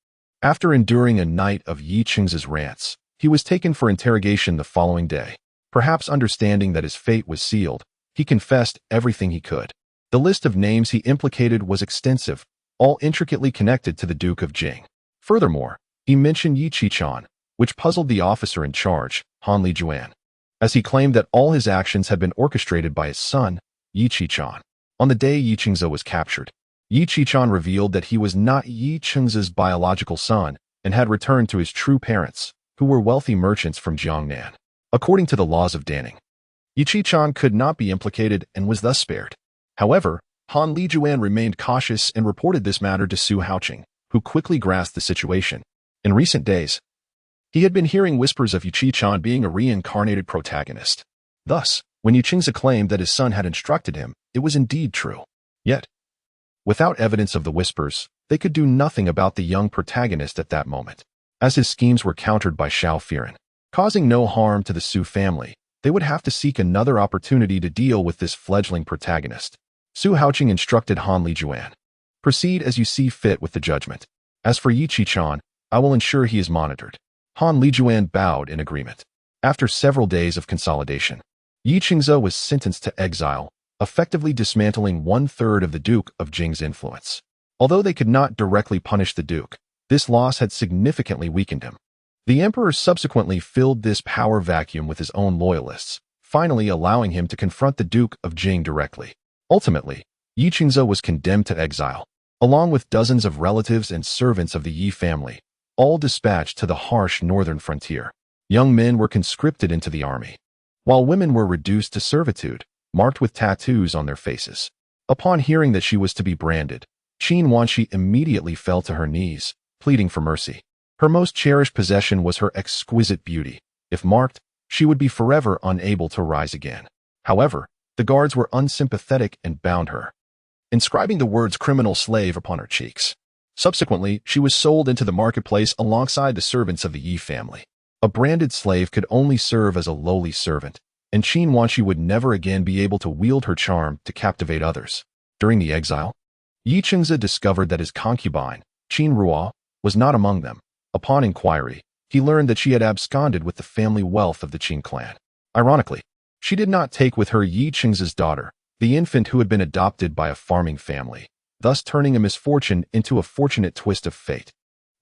Speaker 1: After enduring a night of Ye Qingzi's rants, he was taken for interrogation the following day. Perhaps understanding that his fate was sealed, he confessed everything he could. The list of names he implicated was extensive, all intricately connected to the Duke of Jing. Furthermore, he mentioned Yi Qichan, which puzzled the officer in charge, Han Lijuan, as he claimed that all his actions had been orchestrated by his son, Ye Qichan. On the day Ye Qingzi was captured, Ye Qichan revealed that he was not Ye Qingzi's biological son and had returned to his true parents, who were wealthy merchants from Jiangnan. According to the laws of Danning, Ye Qichan could not be implicated and was thus spared. However, Han Lijuan remained cautious and reported this matter to Su Haoqing, who quickly grasped the situation. In recent days, he had been hearing whispers of Ye Qichan being a reincarnated protagonist. Thus, when Ye Qingzi claimed that his son had instructed him, it was indeed true. Yet, without evidence of the whispers, they could do nothing about the young protagonist at that moment, as his schemes were countered by Ye Feiran. Causing no harm to the Su family, they would have to seek another opportunity to deal with this fledgling protagonist. Su Haoqing instructed Han Lijuan, proceed as you see fit with the judgment. As for Ye Qichan, I will ensure he is monitored. Han Lijuan bowed in agreement. After several days of consolidation, Ye Qingzi was sentenced to exile, effectively dismantling 1/3 of the Duke of Jing's influence. Although they could not directly punish the Duke, this loss had significantly weakened him. The Emperor subsequently filled this power vacuum with his own loyalists, finally allowing him to confront the Duke of Jing directly. Ultimately, Ye Qingzi was condemned to exile, along with dozens of relatives and servants of the Ye family, all dispatched to the harsh northern frontier. Young men were conscripted into the army, while women were reduced to servitude, marked with tattoos on their faces. Upon hearing that she was to be branded, Qin Wanqi immediately fell to her knees, pleading for mercy. Her most cherished possession was her exquisite beauty. If marked, she would be forever unable to rise again. However, the guards were unsympathetic and bound her, inscribing the words criminal slave upon her cheeks. Subsequently, she was sold into the marketplace alongside the servants of the Ye family. A branded slave could only serve as a lowly servant, and Qin Wanqi would never again be able to wield her charm to captivate others. During the exile, Ye Qingzi discovered that his concubine, Qin Ruo, was not among them. Upon inquiry, he learned that she had absconded with the family wealth of the Qin clan. Ironically, she did not take with her Ye Qingzi's daughter, the infant who had been adopted by a farming family, thus turning a misfortune into a fortunate twist of fate.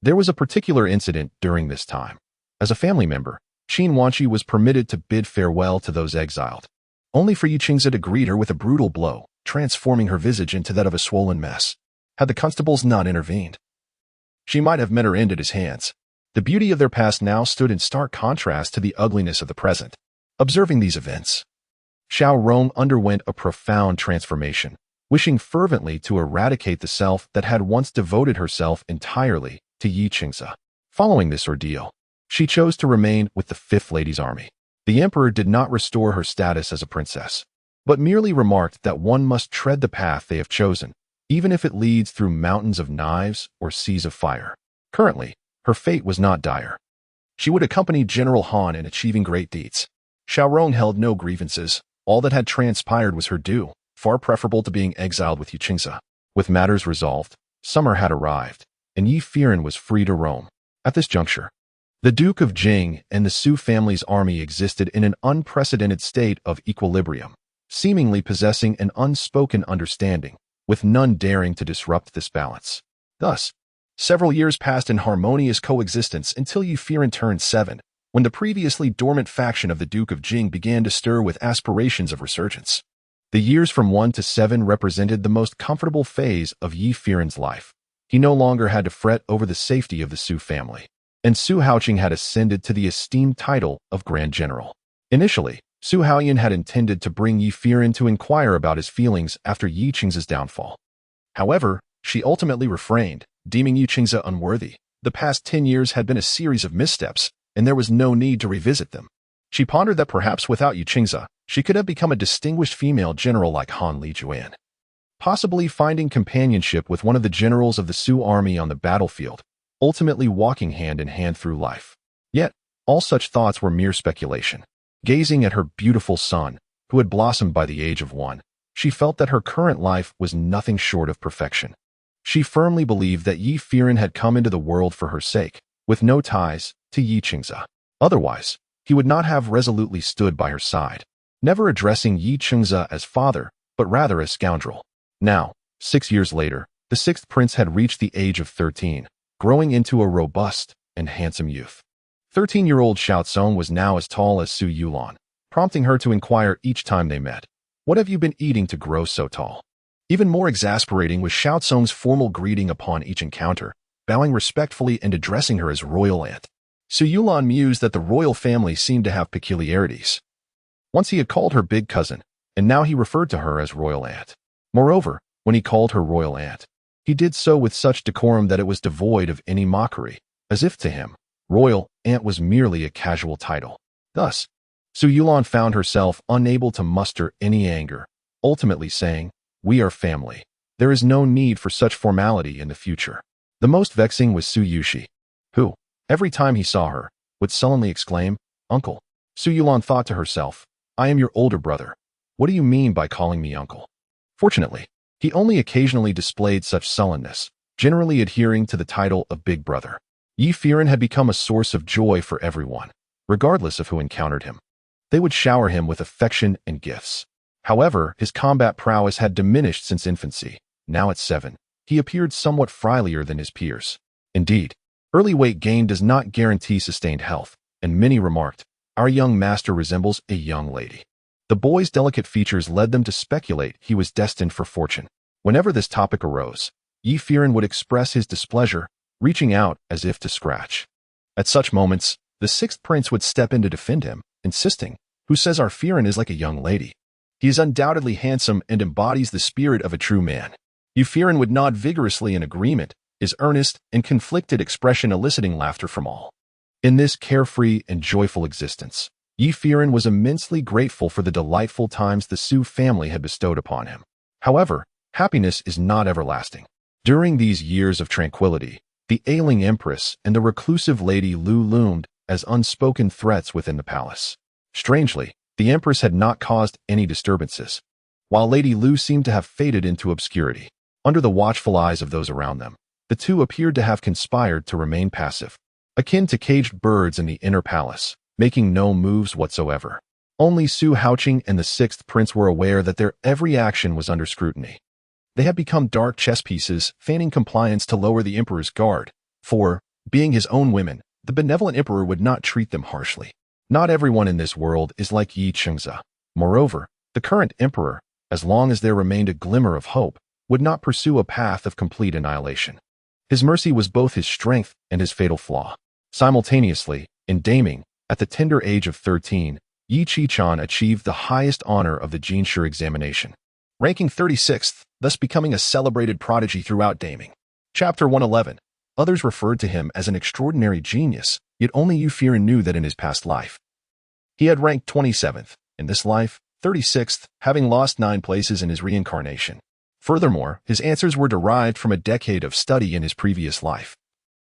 Speaker 1: There was a particular incident during this time. As a family member, Qin Wanqi was permitted to bid farewell to those exiled, only for Ye Qingzi to greet her with a brutal blow, transforming her visage into that of a swollen mess. Had the constables not intervened, she might have met her end at his hands. The beauty of their past now stood in stark contrast to the ugliness of the present. Observing these events, Xiao Rong underwent a profound transformation, wishing fervently to eradicate the self that had once devoted herself entirely to Ye Qingzi. Following this ordeal, she chose to remain with the Fifth Lady's army. The emperor did not restore her status as a princess, but merely remarked that one must tread the path they have chosen, even if it leads through mountains of knives or seas of fire. Currently, her fate was not dire. She would accompany General Han in achieving great deeds. Xiaorong held no grievances. All that had transpired was her due, far preferable to being exiled with Ye Qingzi. With matters resolved, summer had arrived, and Ye Feiran was free to roam. At this juncture, the Duke of Jing and the Su family's army existed in an unprecedented state of equilibrium, seemingly possessing an unspoken understanding, with none daring to disrupt this balance. Thus, several years passed in harmonious coexistence until Ye Feiran turned 7, when the previously dormant faction of the Duke of Jing began to stir with aspirations of resurgence. The years from 1 to 7 represented the most comfortable phase of Ye Feiran's life. He no longer had to fret over the safety of the Su family, and Su Haoqing had ascended to the esteemed title of Grand General. Initially, Su Haoyan had intended to bring Ye Feiran to inquire about his feelings after Ye Qingzi's downfall. However, she ultimately refrained, deeming Ye Qingzi unworthy. The past 10 years had been a series of missteps, and there was no need to revisit them. She pondered that perhaps without Ye Qingzi, she could have become a distinguished female general like Han Lijuan, possibly finding companionship with one of the generals of the Su army on the battlefield, ultimately walking hand in hand through life. Yet, all such thoughts were mere speculation. Gazing at her beautiful son, who had blossomed by the age of 1, she felt that her current life was nothing short of perfection. She firmly believed that Ye Feiran had come into the world for her sake, with no ties to Ye Qingzi. Otherwise, he would not have resolutely stood by her side, never addressing Ye Qingzi as father, but rather as scoundrel. Now, 6 years later, the 6th prince had reached the age of 13, growing into a robust and handsome youth. 13-year-old Xiao Tsong was now as tall as Su Yulan, prompting her to inquire each time they met, "What have you been eating to grow so tall?" Even more exasperating was Xiao Tsong's formal greeting upon each encounter, bowing respectfully and addressing her as royal aunt. Su Yulan mused that the royal family seemed to have peculiarities. Once he had called her big cousin, and now he referred to her as royal aunt. Moreover, when he called her royal aunt, he did so with such decorum that it was devoid of any mockery, as if to him, royal aunt was merely a casual title. Thus, Su Yulan found herself unable to muster any anger, ultimately saying, "We are family. There is no need for such formality in the future." The most vexing was Su Yushi, who, every time he saw her, would sullenly exclaim, "Uncle." Su Yulan thought to herself, "I am your older brother. What do you mean by calling me uncle?" Fortunately, he only occasionally displayed such sullenness, generally adhering to the title of big brother. Ye Feiran had become a source of joy for everyone, regardless of who encountered him. They would shower him with affection and gifts. However, his combat prowess had diminished since infancy. Now at 7, he appeared somewhat frilier than his peers. Indeed, early weight gain does not guarantee sustained health, and many remarked, "Our young master resembles a young lady." The boy's delicate features led them to speculate he was destined for fortune. Whenever this topic arose, Ye Feiran would express his displeasure, reaching out as if to scratch. At such moments, the 6th prince would step in to defend him, insisting, "Who says our Feiran is like a young lady? He is undoubtedly handsome and embodies the spirit of a true man." Ye Feiran would nod vigorously in agreement, his earnest and conflicted expression eliciting laughter from all. In this carefree and joyful existence, Ye Feiran was immensely grateful for the delightful times the Su family had bestowed upon him. However, happiness is not everlasting. During these years of tranquility, the ailing empress and the reclusive Lady Lu loomed as unspoken threats within the palace. Strangely, the empress had not caused any disturbances, while Lady Lu seemed to have faded into obscurity. Under the watchful eyes of those around them, the two appeared to have conspired to remain passive, akin to caged birds in the inner palace, making no moves whatsoever. Only Su Haoqing and the 6th prince were aware that their every action was under scrutiny. They had become dark chess pieces, feigning compliance to lower the emperor's guard, for, being his own women, the benevolent emperor would not treat them harshly. Not everyone in this world is like Ye Feiran. Moreover, the current emperor, as long as there remained a glimmer of hope, would not pursue a path of complete annihilation. His mercy was both his strength and his fatal flaw. Simultaneously, in daiming, at the tender age of 13, Ye Feiran achieved the highest honor of the Jinshi examination, ranking 36th, thus becoming a celebrated prodigy throughout daiming. Chapter 111. Others referred to him as an extraordinary genius, yet only Ye Feiran knew that in his past life he had ranked 27th, in this life, 36th, having lost 9 places in his reincarnation. Furthermore, his answers were derived from a decade of study in his previous life,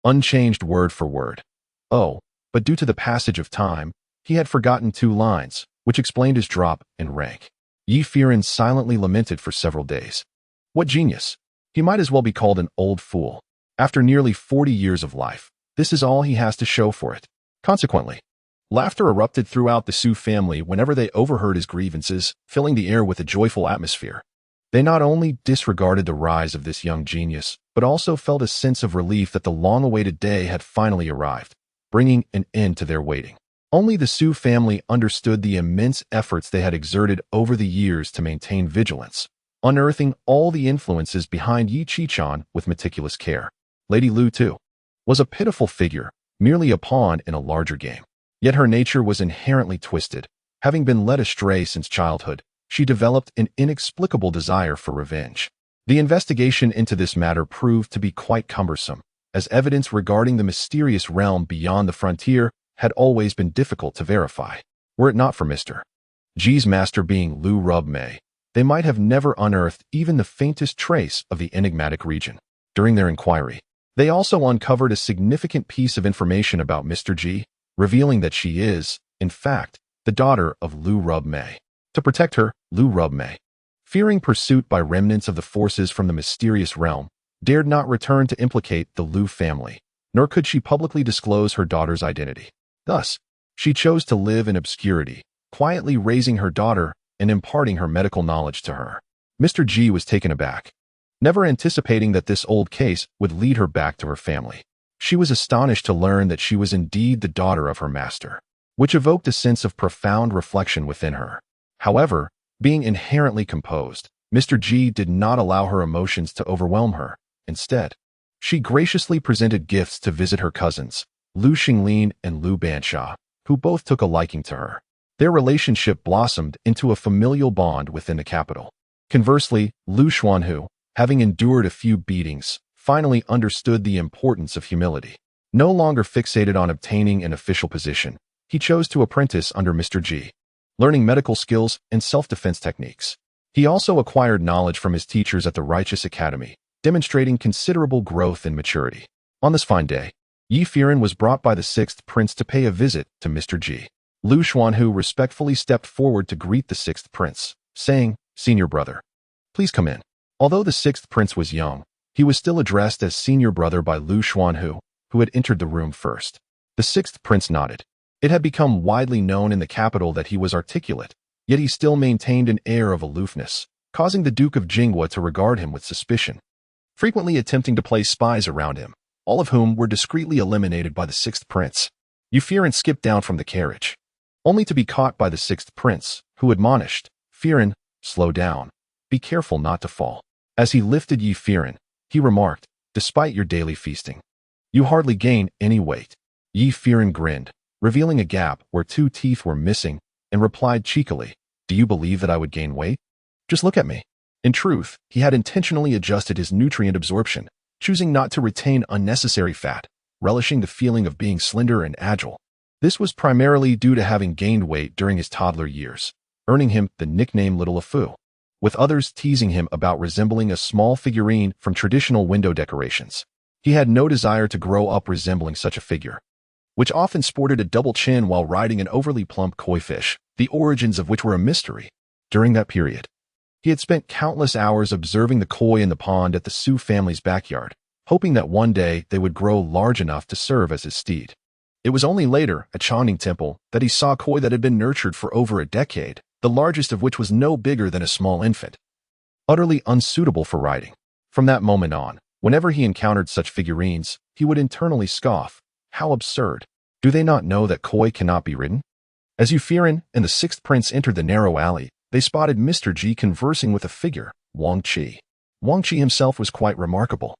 Speaker 1: unchanged word for word. Oh, but due to the passage of time, he had forgotten 2 lines, which explained his drop in rank. Ye Feiran silently lamented for several days. What genius! He might as well be called an old fool. After nearly 40 years of life, this is all he has to show for it. Consequently, laughter erupted throughout the Su family whenever they overheard his grievances, filling the air with a joyful atmosphere. They not only disregarded the rise of this young genius, but also felt a sense of relief that the long-awaited day had finally arrived, bringing an end to their waiting. Only the Su family understood the immense efforts they had exerted over the years to maintain vigilance, unearthing all the influences behind Ye Feiran with meticulous care. Lady Lu, too, was a pitiful figure, merely a pawn in a larger game. Yet her nature was inherently twisted. Having been led astray since childhood, she developed an inexplicable desire for revenge. The investigation into this matter proved to be quite cumbersome, as evidence regarding the mysterious realm beyond the frontier had always been difficult to verify. Were it not for Mr. G's master being Lu Rubmei, they might have never unearthed even the faintest trace of the enigmatic region. During their inquiry, they also uncovered a significant piece of information about Mr. G, revealing that she is, in fact, the daughter of Lu Rubmei. To protect her, Lu Rubmei, fearing pursuit by remnants of the forces from the mysterious realm, dared not return to implicate the Lu family, nor could she publicly disclose her daughter's identity. Thus, she chose to live in obscurity, quietly raising her daughter and imparting her medical knowledge to her. Mr. G was taken aback, never anticipating that this old case would lead her back to her family. She was astonished to learn that she was indeed the daughter of her master, which evoked a sense of profound reflection within her. However, being inherently composed, Mr. G did not allow her emotions to overwhelm her. Instead, she graciously presented gifts to visit her cousins, Lu Xinglin and Lu Bansha, who both took a liking to her. Their relationship blossomed into a familial bond within the capital. Conversely, Lu Xuanhu, having endured a few beatings, finally understood the importance of humility. No longer fixated on obtaining an official position, he chose to apprentice under Mr. G, learning medical skills and self-defense techniques. He also acquired knowledge from his teachers at the Righteous Academy, demonstrating considerable growth and maturity. On this fine day, Ye Feiran was brought by the 6th prince to pay a visit to Mr. G. Lu Xuanhu respectfully stepped forward to greet the 6th prince, saying, "Senior brother, please come in." Although the 6th prince was young, he was still addressed as senior brother by Lu Xuanhu, who had entered the room first. The 6th prince nodded. It had become widely known in the capital that he was articulate, yet he still maintained an air of aloofness, causing the Duke of Jinghua to regard him with suspicion, frequently attempting to place spies around him, all of whom were discreetly eliminated by the 6th prince. Ye Feiran skipped down from the carriage, only to be caught by the 6th prince, who admonished, "Feiran, slow down. Be careful not to fall." As he lifted Ye Feiran, he remarked, "Despite your daily feasting, you hardly gain any weight." Ye Feiran grinned, revealing a gap where 2 teeth were missing, and replied cheekily, "Do you believe that I would gain weight? Just look at me." In truth, he had intentionally adjusted his nutrient absorption, choosing not to retain unnecessary fat, relishing the feeling of being slender and agile. This was primarily due to having gained weight during his toddler years, earning him the nickname Little Afu, with others teasing him about resembling a small figurine from traditional window decorations. He had no desire to grow up resembling such a figure, which often sported a double chin while riding an overly plump koi fish, the origins of which were a mystery. During that period, he had spent countless hours observing the koi in the pond at the Su family's backyard, hoping that one day they would grow large enough to serve as his steed. It was only later, at Chanding Temple, that he saw koi that had been nurtured for over a decade, the largest of which was no bigger than a small infant, utterly unsuitable for riding. From that moment on, whenever he encountered such figurines, he would internally scoff. How absurd. Do they not know that koi cannot be ridden? As Ye Feiran and the sixth prince entered the narrow alley, they spotted Mr. Ji conversing with a figure, Wang Qi. Wang Qi himself was quite remarkable,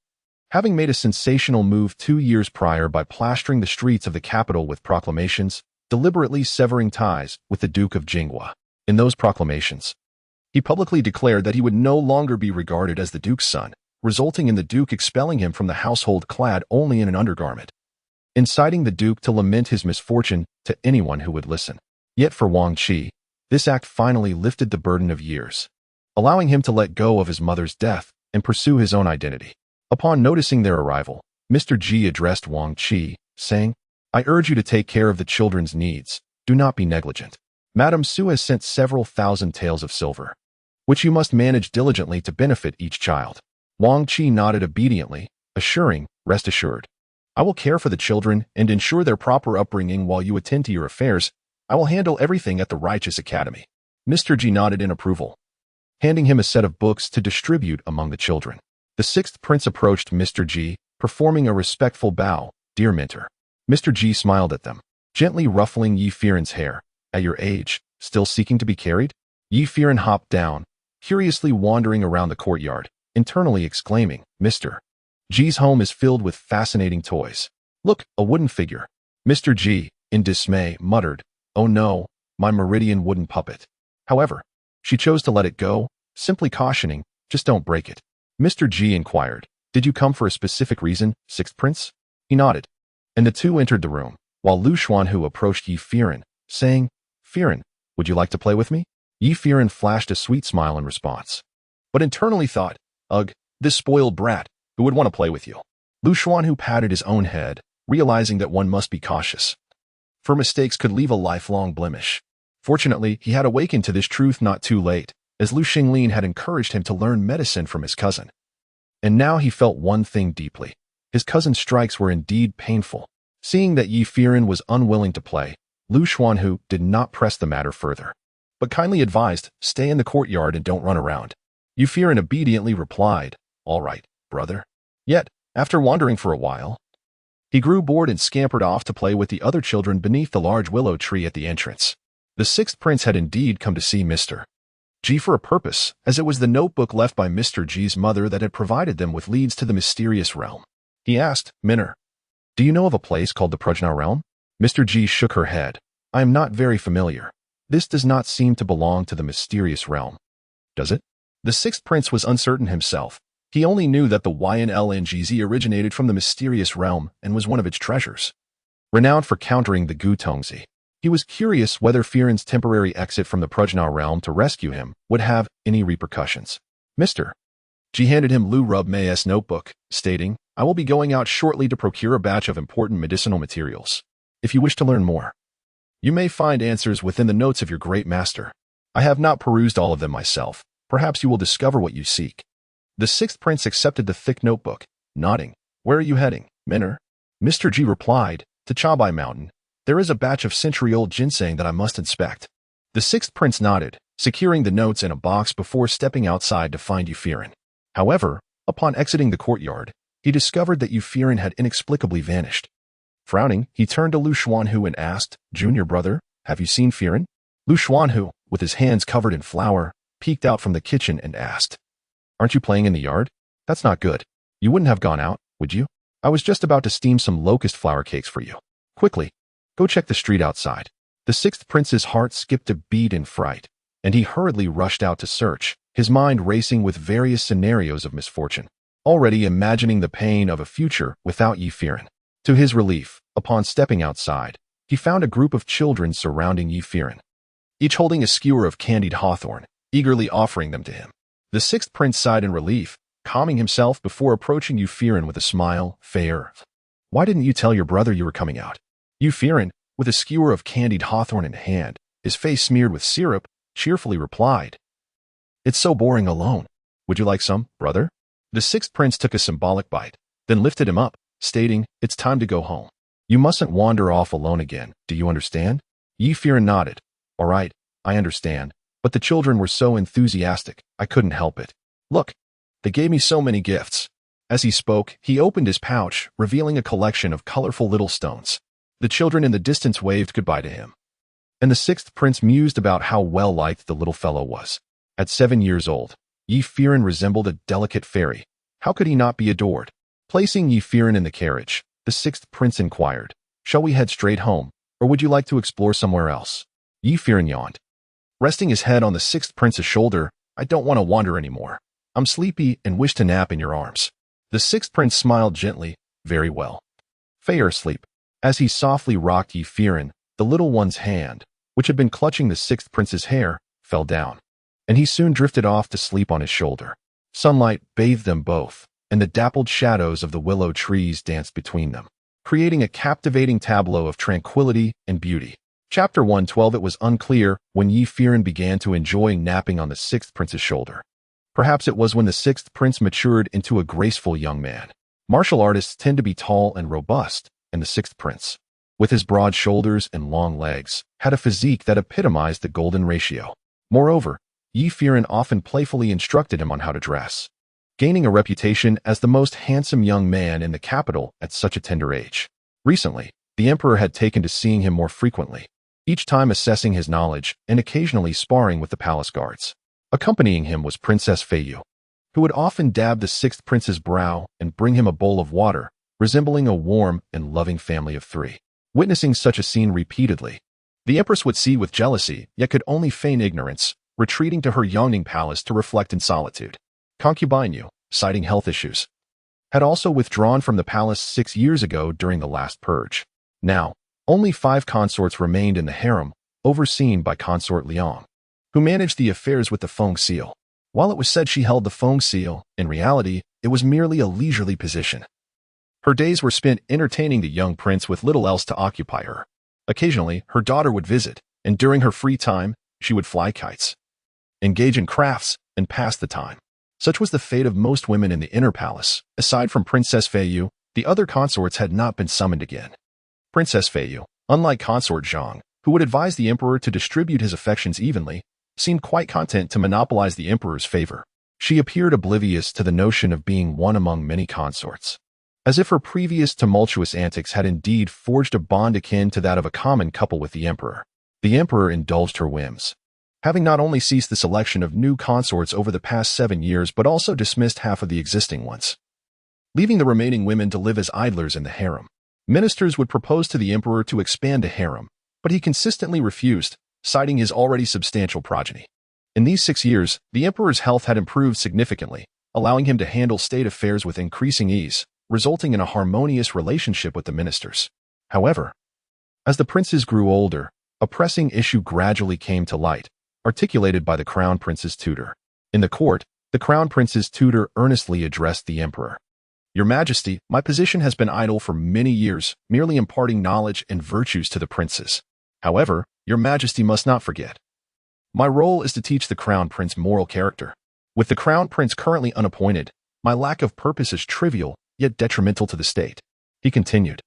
Speaker 1: having made a sensational move 2 years prior by plastering the streets of the capital with proclamations, deliberately severing ties with the Duke of Jinghua. In those proclamations, he publicly declared that he would no longer be regarded as the Duke's son, resulting in the Duke expelling him from the household clad only in an undergarment, inciting the Duke to lament his misfortune to anyone who would listen. Yet for Wang Qi, this act finally lifted the burden of years, allowing him to let go of his mother's death and pursue his own identity. Upon noticing their arrival, Mr. Ji addressed Wang Qi, saying, "I urge you to take care of the children's needs. Do not be negligent. Madame Su has sent several thousand taels of silver, which you must manage diligently to benefit each child." Wang Qi nodded obediently, assuring, "Rest assured, I will care for the children and ensure their proper upbringing while you attend to your affairs. I will handle everything at the Righteous Academy." Mr. Ji nodded in approval, handing him a set of books to distribute among the children. The sixth prince approached Mr. Ji, performing a respectful bow. "Dear mentor." Mr. Ji smiled at them, gently ruffling Ye Feiran's hair. "At your age, still seeking to be carried?" Ye Feiran hopped down, curiously wandering around the courtyard, internally exclaiming, "Mr. Ji's home is filled with fascinating toys. Look, a wooden figure." Mr. Ji, in dismay, muttered, "Oh no, my meridian wooden puppet." However, she chose to let it go, simply cautioning, "Just don't break it." Mr. Ji inquired, "Did you come for a specific reason, sixth prince?" He nodded, and the two entered the room, while Lu Xuanhu approached Ye Feiran, saying, "Feiran, would you like to play with me?" Ye Feiran flashed a sweet smile in response, but internally thought, "Ugh, this spoiled brat, who would want to play with you?" Lu Xuanhu patted his own head, realizing that one must be cautious, for mistakes could leave a lifelong blemish. Fortunately, he had awakened to this truth not too late, as Lu Xinglin had encouraged him to learn medicine from his cousin. And now he felt one thing deeply. His cousin's strikes were indeed painful. Seeing that Ye Feiran was unwilling to play, Lu Xuanhu did not press the matter further, but kindly advised, "Stay in the courtyard and don't run around." Ye Feiran obediently replied, "All right, brother." Yet, after wandering for a while, he grew bored and scampered off to play with the other children beneath the large willow tree at the entrance. The sixth prince had indeed come to see Mr. Ji for a purpose, as it was the notebook left by Mr. Ji's mother that had provided them with leads to the mysterious realm. He asked, "Minner, do you know of a place called the Prajna realm?" Mr. Ji shook her head. "I am not very familiar. This does not seem to belong to the mysterious realm. Does it?" The sixth prince was uncertain himself. He only knew that the YNLNGZ originated from the mysterious realm and was one of its treasures, renowned for countering the Gutongzi. He was curious whether Feiran's temporary exit from the Prajna realm to rescue him would have any repercussions. Mr. Ji handed him Lu Rub May's notebook, stating, "I will be going out shortly to procure a batch of important medicinal materials. If you wish to learn more, you may find answers within the notes of your great master. I have not perused all of them myself. Perhaps you will discover what you seek." The sixth prince accepted the thick notebook, nodding. "Where are you heading, Minner?" Mr. Ji replied, "To Chabai Mountain. There is a batch of century-old ginseng that I must inspect." The sixth prince nodded, securing the notes in a box before stepping outside to find Ye Feiran. However, upon exiting the courtyard, he discovered that Ye Feiran had inexplicably vanished. Frowning, he turned to Lu Xuanhu and asked, "Junior brother, have you seen Feiran?" Lu Xuanhu, with his hands covered in flour, peeked out from the kitchen and asked, "Aren't you playing in the yard? That's not good. You wouldn't have gone out, would you? I was just about to steam some locust flour cakes for you. Quickly, go check the street outside." The sixth prince's heart skipped a beat in fright, and he hurriedly rushed out to search, his mind racing with various scenarios of misfortune, already imagining the pain of a future without Ye Feiran. To his relief, upon stepping outside, he found a group of children surrounding Ye Feiran, each holding a skewer of candied hawthorn, eagerly offering them to him. The sixth prince sighed in relief, calming himself before approaching Ye Feiran with a smile. "Fair, why didn't you tell your brother you were coming out?" Ye Feiran, with a skewer of candied hawthorn in hand, his face smeared with syrup, cheerfully replied, "It's so boring alone. Would you like some, brother?" The sixth prince took a symbolic bite, then lifted him up, stating, "It's time to go home. You mustn't wander off alone again, do you understand?" Ye Feiran nodded. "All right, I understand, but the children were so enthusiastic, I couldn't help it. Look, they gave me so many gifts." As he spoke, he opened his pouch, revealing a collection of colorful little stones. The children in the distance waved goodbye to him, and the sixth prince mused about how well-liked the little fellow was. At 7 years old, Ye Feiran resembled a delicate fairy. How could he not be adored? Placing Ye Feiran in the carriage, the sixth prince inquired, "Shall we head straight home, or would you like to explore somewhere else?" Ye Feiran yawned. Resting his head on the sixth prince's shoulder, "I don't want to wander anymore. I'm sleepy and wish to nap in your arms." The sixth prince smiled gently. "Very well. Feiran, sleep." As he softly rocked Ye Feiran, the little one's hand, which had been clutching the sixth prince's hair, fell down, and he soon drifted off to sleep on his shoulder. Sunlight bathed them both, and the dappled shadows of the willow trees danced between them, creating a captivating tableau of tranquility and beauty. Chapter 112. It was unclear when Ye Feiran began to enjoy napping on the sixth prince's shoulder. Perhaps it was when the sixth prince matured into a graceful young man. Martial artists tend to be tall and robust, and the sixth prince, with his broad shoulders and long legs, had a physique that epitomized the golden ratio. Moreover, Ye Feiran often playfully instructed him on how to dress, gaining a reputation as the most handsome young man in the capital at such a tender age. Recently, the emperor had taken to seeing him more frequently, each time assessing his knowledge and occasionally sparring with the palace guards. Accompanying him was Princess Feiyu, who would often dab the sixth prince's brow and bring him a bowl of water, resembling a warm and loving family of three. Witnessing such a scene repeatedly, the empress would see with jealousy, yet could only feign ignorance, retreating to her yawning palace to reflect in solitude. Concubine Yu, citing health issues, had also withdrawn from the palace 6 years ago during the last purge. Now, only 5 consorts remained in the harem, overseen by Consort Liang, who managed the affairs with the Feng seal. While it was said she held the Feng seal, in reality, it was merely a leisurely position. Her days were spent entertaining the young prince with little else to occupy her. Occasionally, her daughter would visit, and during her free time, she would fly kites, engage in crafts, and pass the time. Such was the fate of most women in the inner palace. Aside from Princess Feiyu, the other consorts had not been summoned again. Princess Feiyu, unlike Consort Zhang, who would advise the emperor to distribute his affections evenly, seemed quite content to monopolize the emperor's favor. She appeared oblivious to the notion of being one among many consorts, as if her previous tumultuous antics had indeed forged a bond akin to that of a common couple with the emperor. The emperor indulged her whims, having not only ceased the selection of new consorts over the past 7 years but also dismissed half of the existing ones, leaving the remaining women to live as idlers in the harem. Ministers would propose to the emperor to expand a harem, but he consistently refused, citing his already substantial progeny. In these 6 years, the emperor's health had improved significantly, allowing him to handle state affairs with increasing ease, resulting in a harmonious relationship with the ministers. However, as the princes grew older, a pressing issue gradually came to light, articulated by the crown prince's tutor. In the court, the crown prince's tutor earnestly addressed the emperor. "Your Majesty, my position has been idle for many years, merely imparting knowledge and virtues to the princes. However, Your Majesty must not forget, my role is to teach the crown prince moral character. With the crown prince currently unappointed, my lack of purpose is trivial, yet detrimental to the state," he continued.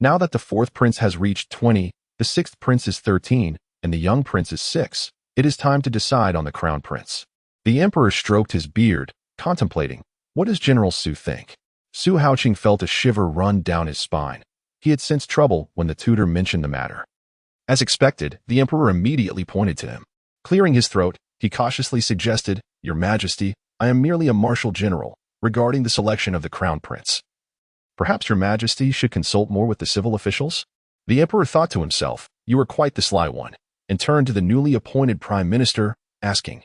Speaker 1: "Now that the fourth prince has reached 20, the sixth prince is 13, and the young prince is 6, it is time to decide on the crown prince." The emperor stroked his beard, contemplating, what does General Su think? Su Haoqing felt a shiver run down his spine. He had sensed trouble when the tutor mentioned the matter. As expected, the emperor immediately pointed to him. Clearing his throat, he cautiously suggested, "Your Majesty, I am merely a martial general, regarding the selection of the crown prince. Perhaps Your Majesty should consult more with the civil officials?" The emperor thought to himself, "You are quite the sly one," and turned to the newly appointed prime minister, asking,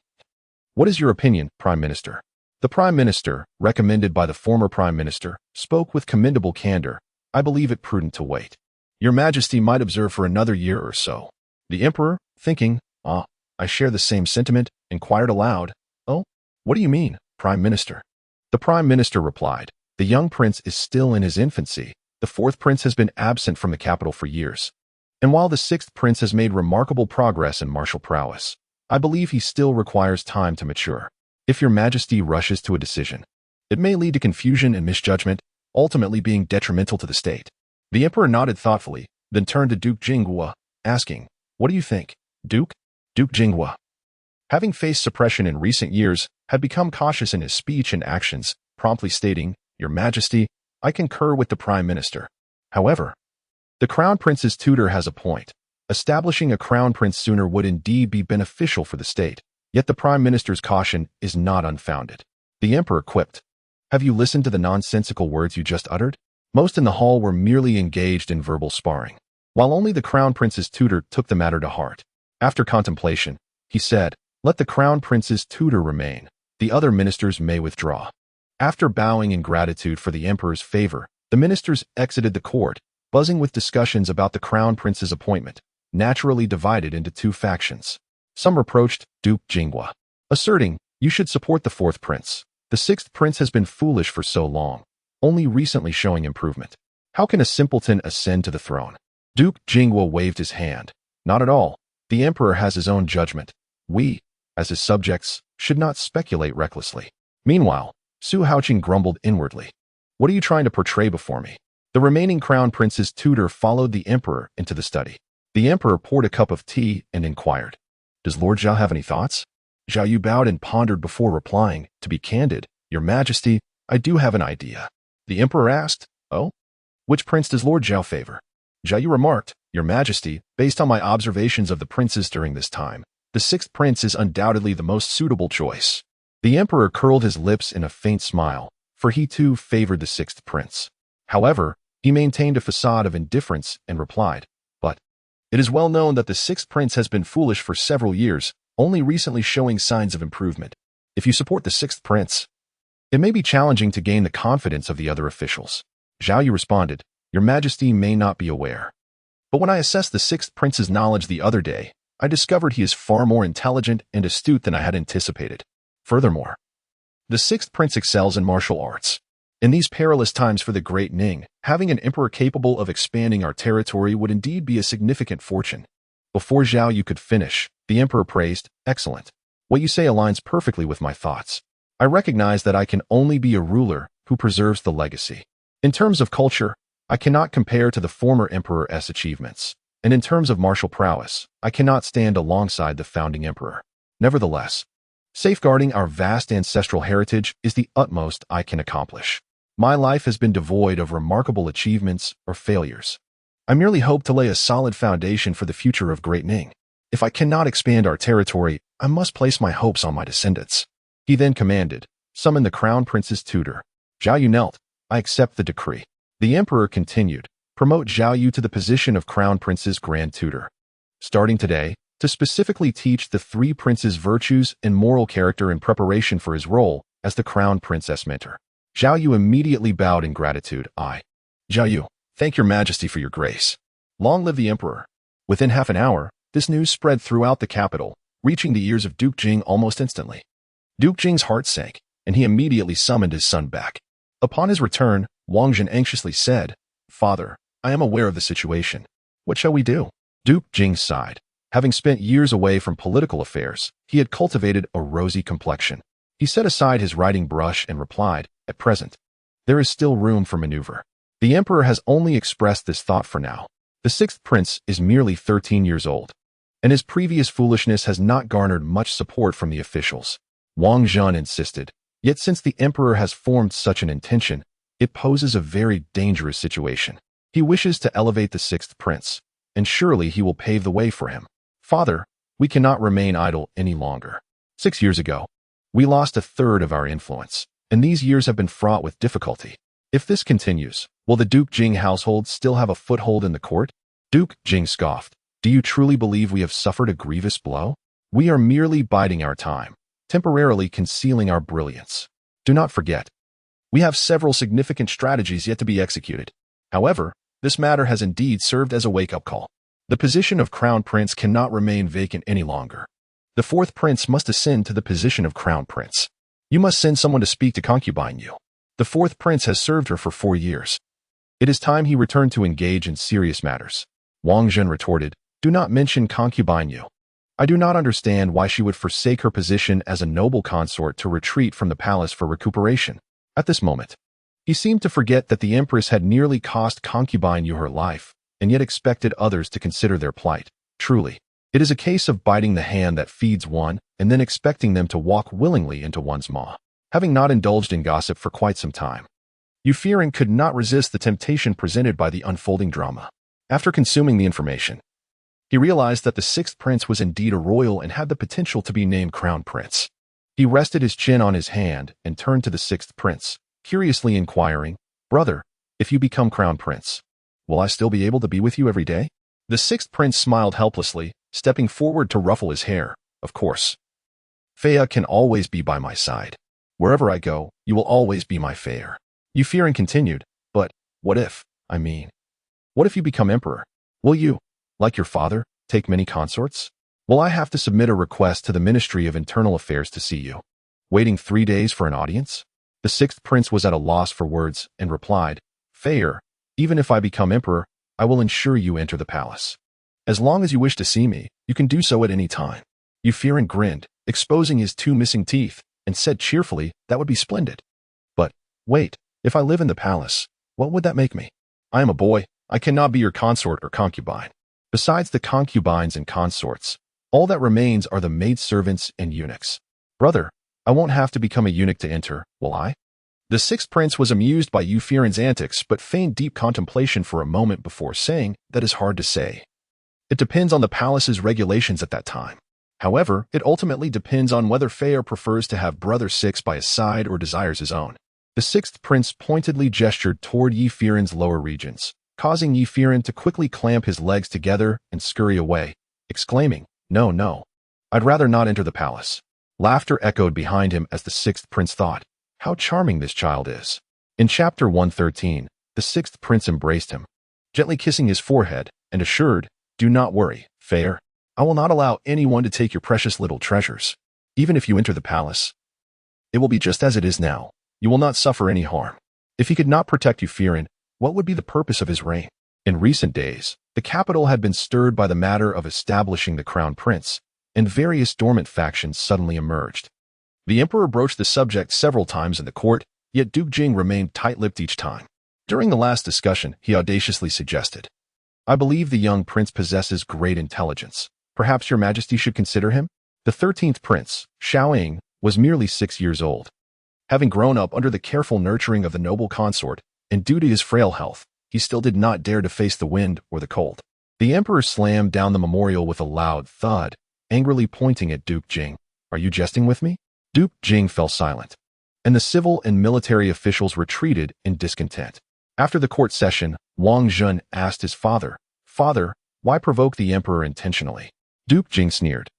Speaker 1: "What is your opinion, Prime Minister?" The prime minister, recommended by the former prime minister, spoke with commendable candor. "I believe it prudent to wait. Your Majesty might observe for another year or so." The emperor, thinking, I share the same sentiment," inquired aloud, "Oh, what do you mean, Prime Minister?" The prime minister replied, "The young prince is still in his infancy. The fourth prince has been absent from the capital for years. And while the sixth prince has made remarkable progress in martial prowess, I believe he still requires time to mature. If Your Majesty rushes to a decision, it may lead to confusion and misjudgment, ultimately being detrimental to the state." The emperor nodded thoughtfully, then turned to Duke Jinghua, asking, "What do you think, Duke?" Duke Jinghua, having faced suppression in recent years, had become cautious in his speech and actions, promptly stating, "Your Majesty, I concur with the Prime Minister. However, the Crown Prince's tutor has a point. Establishing a crown prince sooner would indeed be beneficial for the state, yet the prime minister's caution is not unfounded. The emperor quipped, "Have you listened to the nonsensical words you just uttered?" Most in the hall were merely engaged in verbal sparring, while only the crown prince's tutor took the matter to heart. After contemplation, he said, "Let the crown prince's tutor remain. The other ministers may withdraw." After bowing in gratitude for the emperor's favor, the ministers exited the court, buzzing with discussions about the crown prince's appointment, naturally divided into two factions. Some reproached Duke Jinghua, asserting, "You should support the fourth prince. The sixth prince has been foolish for so long, only recently showing improvement. How can a simpleton ascend to the throne?" Duke Jinghua waved his hand. "Not at all. The emperor has his own judgment. We, as his subjects, should not speculate recklessly." Meanwhile, Su Haoqing grumbled inwardly. "What are you trying to portray before me?" The remaining crown prince's tutor followed the emperor into the study. The emperor poured a cup of tea and inquired, "Does Lord Zhao have any thoughts?" Zhao Yu bowed and pondered before replying, "To be candid, Your Majesty, I do have an idea." The emperor asked, "Oh? Which prince does Lord Zhao favor?" Zhao Yu remarked, "Your Majesty, based on my observations of the princes during this time, the sixth prince is undoubtedly the most suitable choice." The emperor curled his lips in a faint smile, for he too favored the sixth prince. However, he maintained a facade of indifference and replied, "But it is well known that the sixth prince has been foolish for several years, only recently showing signs of improvement. If you support the sixth prince, it may be challenging to gain the confidence of the other officials." Zhao Yu responded, "Your Majesty may not be aware, but when I assessed the sixth prince's knowledge the other day, I discovered he is far more intelligent and astute than I had anticipated. Furthermore, the sixth prince excels in martial arts. In these perilous times for the Great Ning, having an emperor capable of expanding our territory would indeed be a significant fortune." Before Zhao Yu could finish, the emperor praised, "Excellent. What you say aligns perfectly with my thoughts. I recognize that I can only be a ruler who preserves the legacy. In terms of culture, I cannot compare to the former emperor's achievements, and in terms of martial prowess, I cannot stand alongside the founding emperor. Nevertheless, safeguarding our vast ancestral heritage is the utmost I can accomplish. My life has been devoid of remarkable achievements or failures. I merely hope to lay a solid foundation for the future of Great Ning. If I cannot expand our territory, I must place my hopes on my descendants." He then commanded, "Summon the crown prince's tutor." Zhao Yu knelt, "I accept the decree." The emperor continued, "Promote Zhao Yu to the position of crown prince's grand tutor. Starting today, to specifically teach the three princes' virtues and moral character in preparation for his role as the crown princess mentor." Zhao Yu immediately bowed in gratitude. Zhao Yu, thank your Majesty for your grace. Long live the emperor." Within half an hour, this news spread throughout the capital, reaching the ears of Duke Jing almost instantly. Duke Jing's heart sank, and he immediately summoned his son back. Upon his return, Wang Jin anxiously said, "Father, I am aware of the situation. What shall we do?" Duke Jing sighed. Having spent years away from political affairs, he had cultivated a rosy complexion. He set aside his writing brush and replied, "At present, there is still room for maneuver. The emperor has only expressed this thought for now. The sixth prince is merely 13 years old, and his previous foolishness has not garnered much support from the officials." Wang Zhen insisted, "Yet since the emperor has formed such an intention, it poses a very dangerous situation. He wishes to elevate the sixth prince, and surely he will pave the way for him. Father, we cannot remain idle any longer. 6 years ago, we lost a third of our influence, and these years have been fraught with difficulty. If this continues, will the Duke Jing household still have a foothold in the court?" Duke Jing scoffed, "Do you truly believe we have suffered a grievous blow? We are merely biding our time, temporarily concealing our brilliance. Do not forget, we have several significant strategies yet to be executed. However, this matter has indeed served as a wake-up call. The position of crown prince cannot remain vacant any longer. The fourth prince must ascend to the position of crown prince. You must send someone to speak to concubine Yu. The fourth prince has served her for 4 years. It is time he returned to engage in serious matters." Wang Zhen retorted, "Do not mention concubine Yu. I do not understand why she would forsake her position as a noble consort to retreat from the palace for recuperation." At this moment, he seemed to forget that the empress had nearly cost concubine Yu her life, and yet expected others to consider their plight. Truly, it is a case of biting the hand that feeds one and then expecting them to walk willingly into one's maw. Having not indulged in gossip for quite some time, Ye Feiran could not resist the temptation presented by the unfolding drama. After consuming the information, He realized that the sixth prince was indeed a royal and had the potential to be named crown prince. He rested his chin on his hand and turned to the sixth prince, curiously inquiring, "Brother, if you become crown prince, will I still be able to be with you every day?" The sixth prince smiled helplessly, stepping forward to ruffle his hair. "Of course. Feiran can always be by my side. Wherever I go, you will always be my Feiran." Ye Feiran continued, "But what if you become emperor? Will you, like your father, take many consorts? Will I have to submit a request to the Ministry of Internal Affairs to see you? Waiting 3 days for an audience?" The sixth prince was at a loss for words and replied, "Feiran, even if I become emperor, I will ensure you enter the palace. As long as you wish to see me, you can do so at any time." Ye Feiran grinned, exposing his 2 missing teeth, and said cheerfully, "That would be splendid. But wait, if I live in the palace, what would that make me? I am a boy. I cannot be your consort or concubine. Besides the concubines and consorts, all that remains are the maidservants and eunuchs. Brother, I won't have to become a eunuch to enter, will I?" The sixth prince was amused by Ye Feiran's antics but feigned deep contemplation for a moment before saying, "That is hard to say. It depends on the palace's regulations at that time. However, it ultimately depends on whether Feiran prefers to have brother 6 by his side or desires his own." The sixth prince pointedly gestured toward Ye Feiran's lower regions, causing Ye Feiran to quickly clamp his legs together and scurry away, exclaiming, "No, no. I'd rather not enter the palace." Laughter echoed behind him as the sixth prince thought, "How charming this child is." In chapter 113, the sixth prince embraced him, gently kissing his forehead, and assured, "Do not worry, Feiran. I will not allow anyone to take your precious little treasures. Even if you enter the palace, it will be just as it is now. You will not suffer any harm." If he could not protect Ye Feiran, what would be the purpose of his reign? In recent days, the capital had been stirred by the matter of establishing the crown prince, and various dormant factions suddenly emerged. The emperor broached the subject several times in the court, yet Duke Jing remained tight-lipped each time. During the last discussion, he audaciously suggested, "I believe the young prince possesses great intelligence. Perhaps your majesty should consider him?" The 13th prince, Xiaoying, was merely 6 years old. Having grown up under the careful nurturing of the noble consort, and due to his frail health, he still did not dare to face the wind or the cold. The emperor slammed down the memorial with a loud thud, angrily pointing at Duke Jing. "Are you jesting with me?" Duke Jing fell silent, and the civil and military officials retreated in discontent. After the court session, Wang Zhen asked his father, "Father, why provoke the emperor intentionally?" Duke Jing sneered,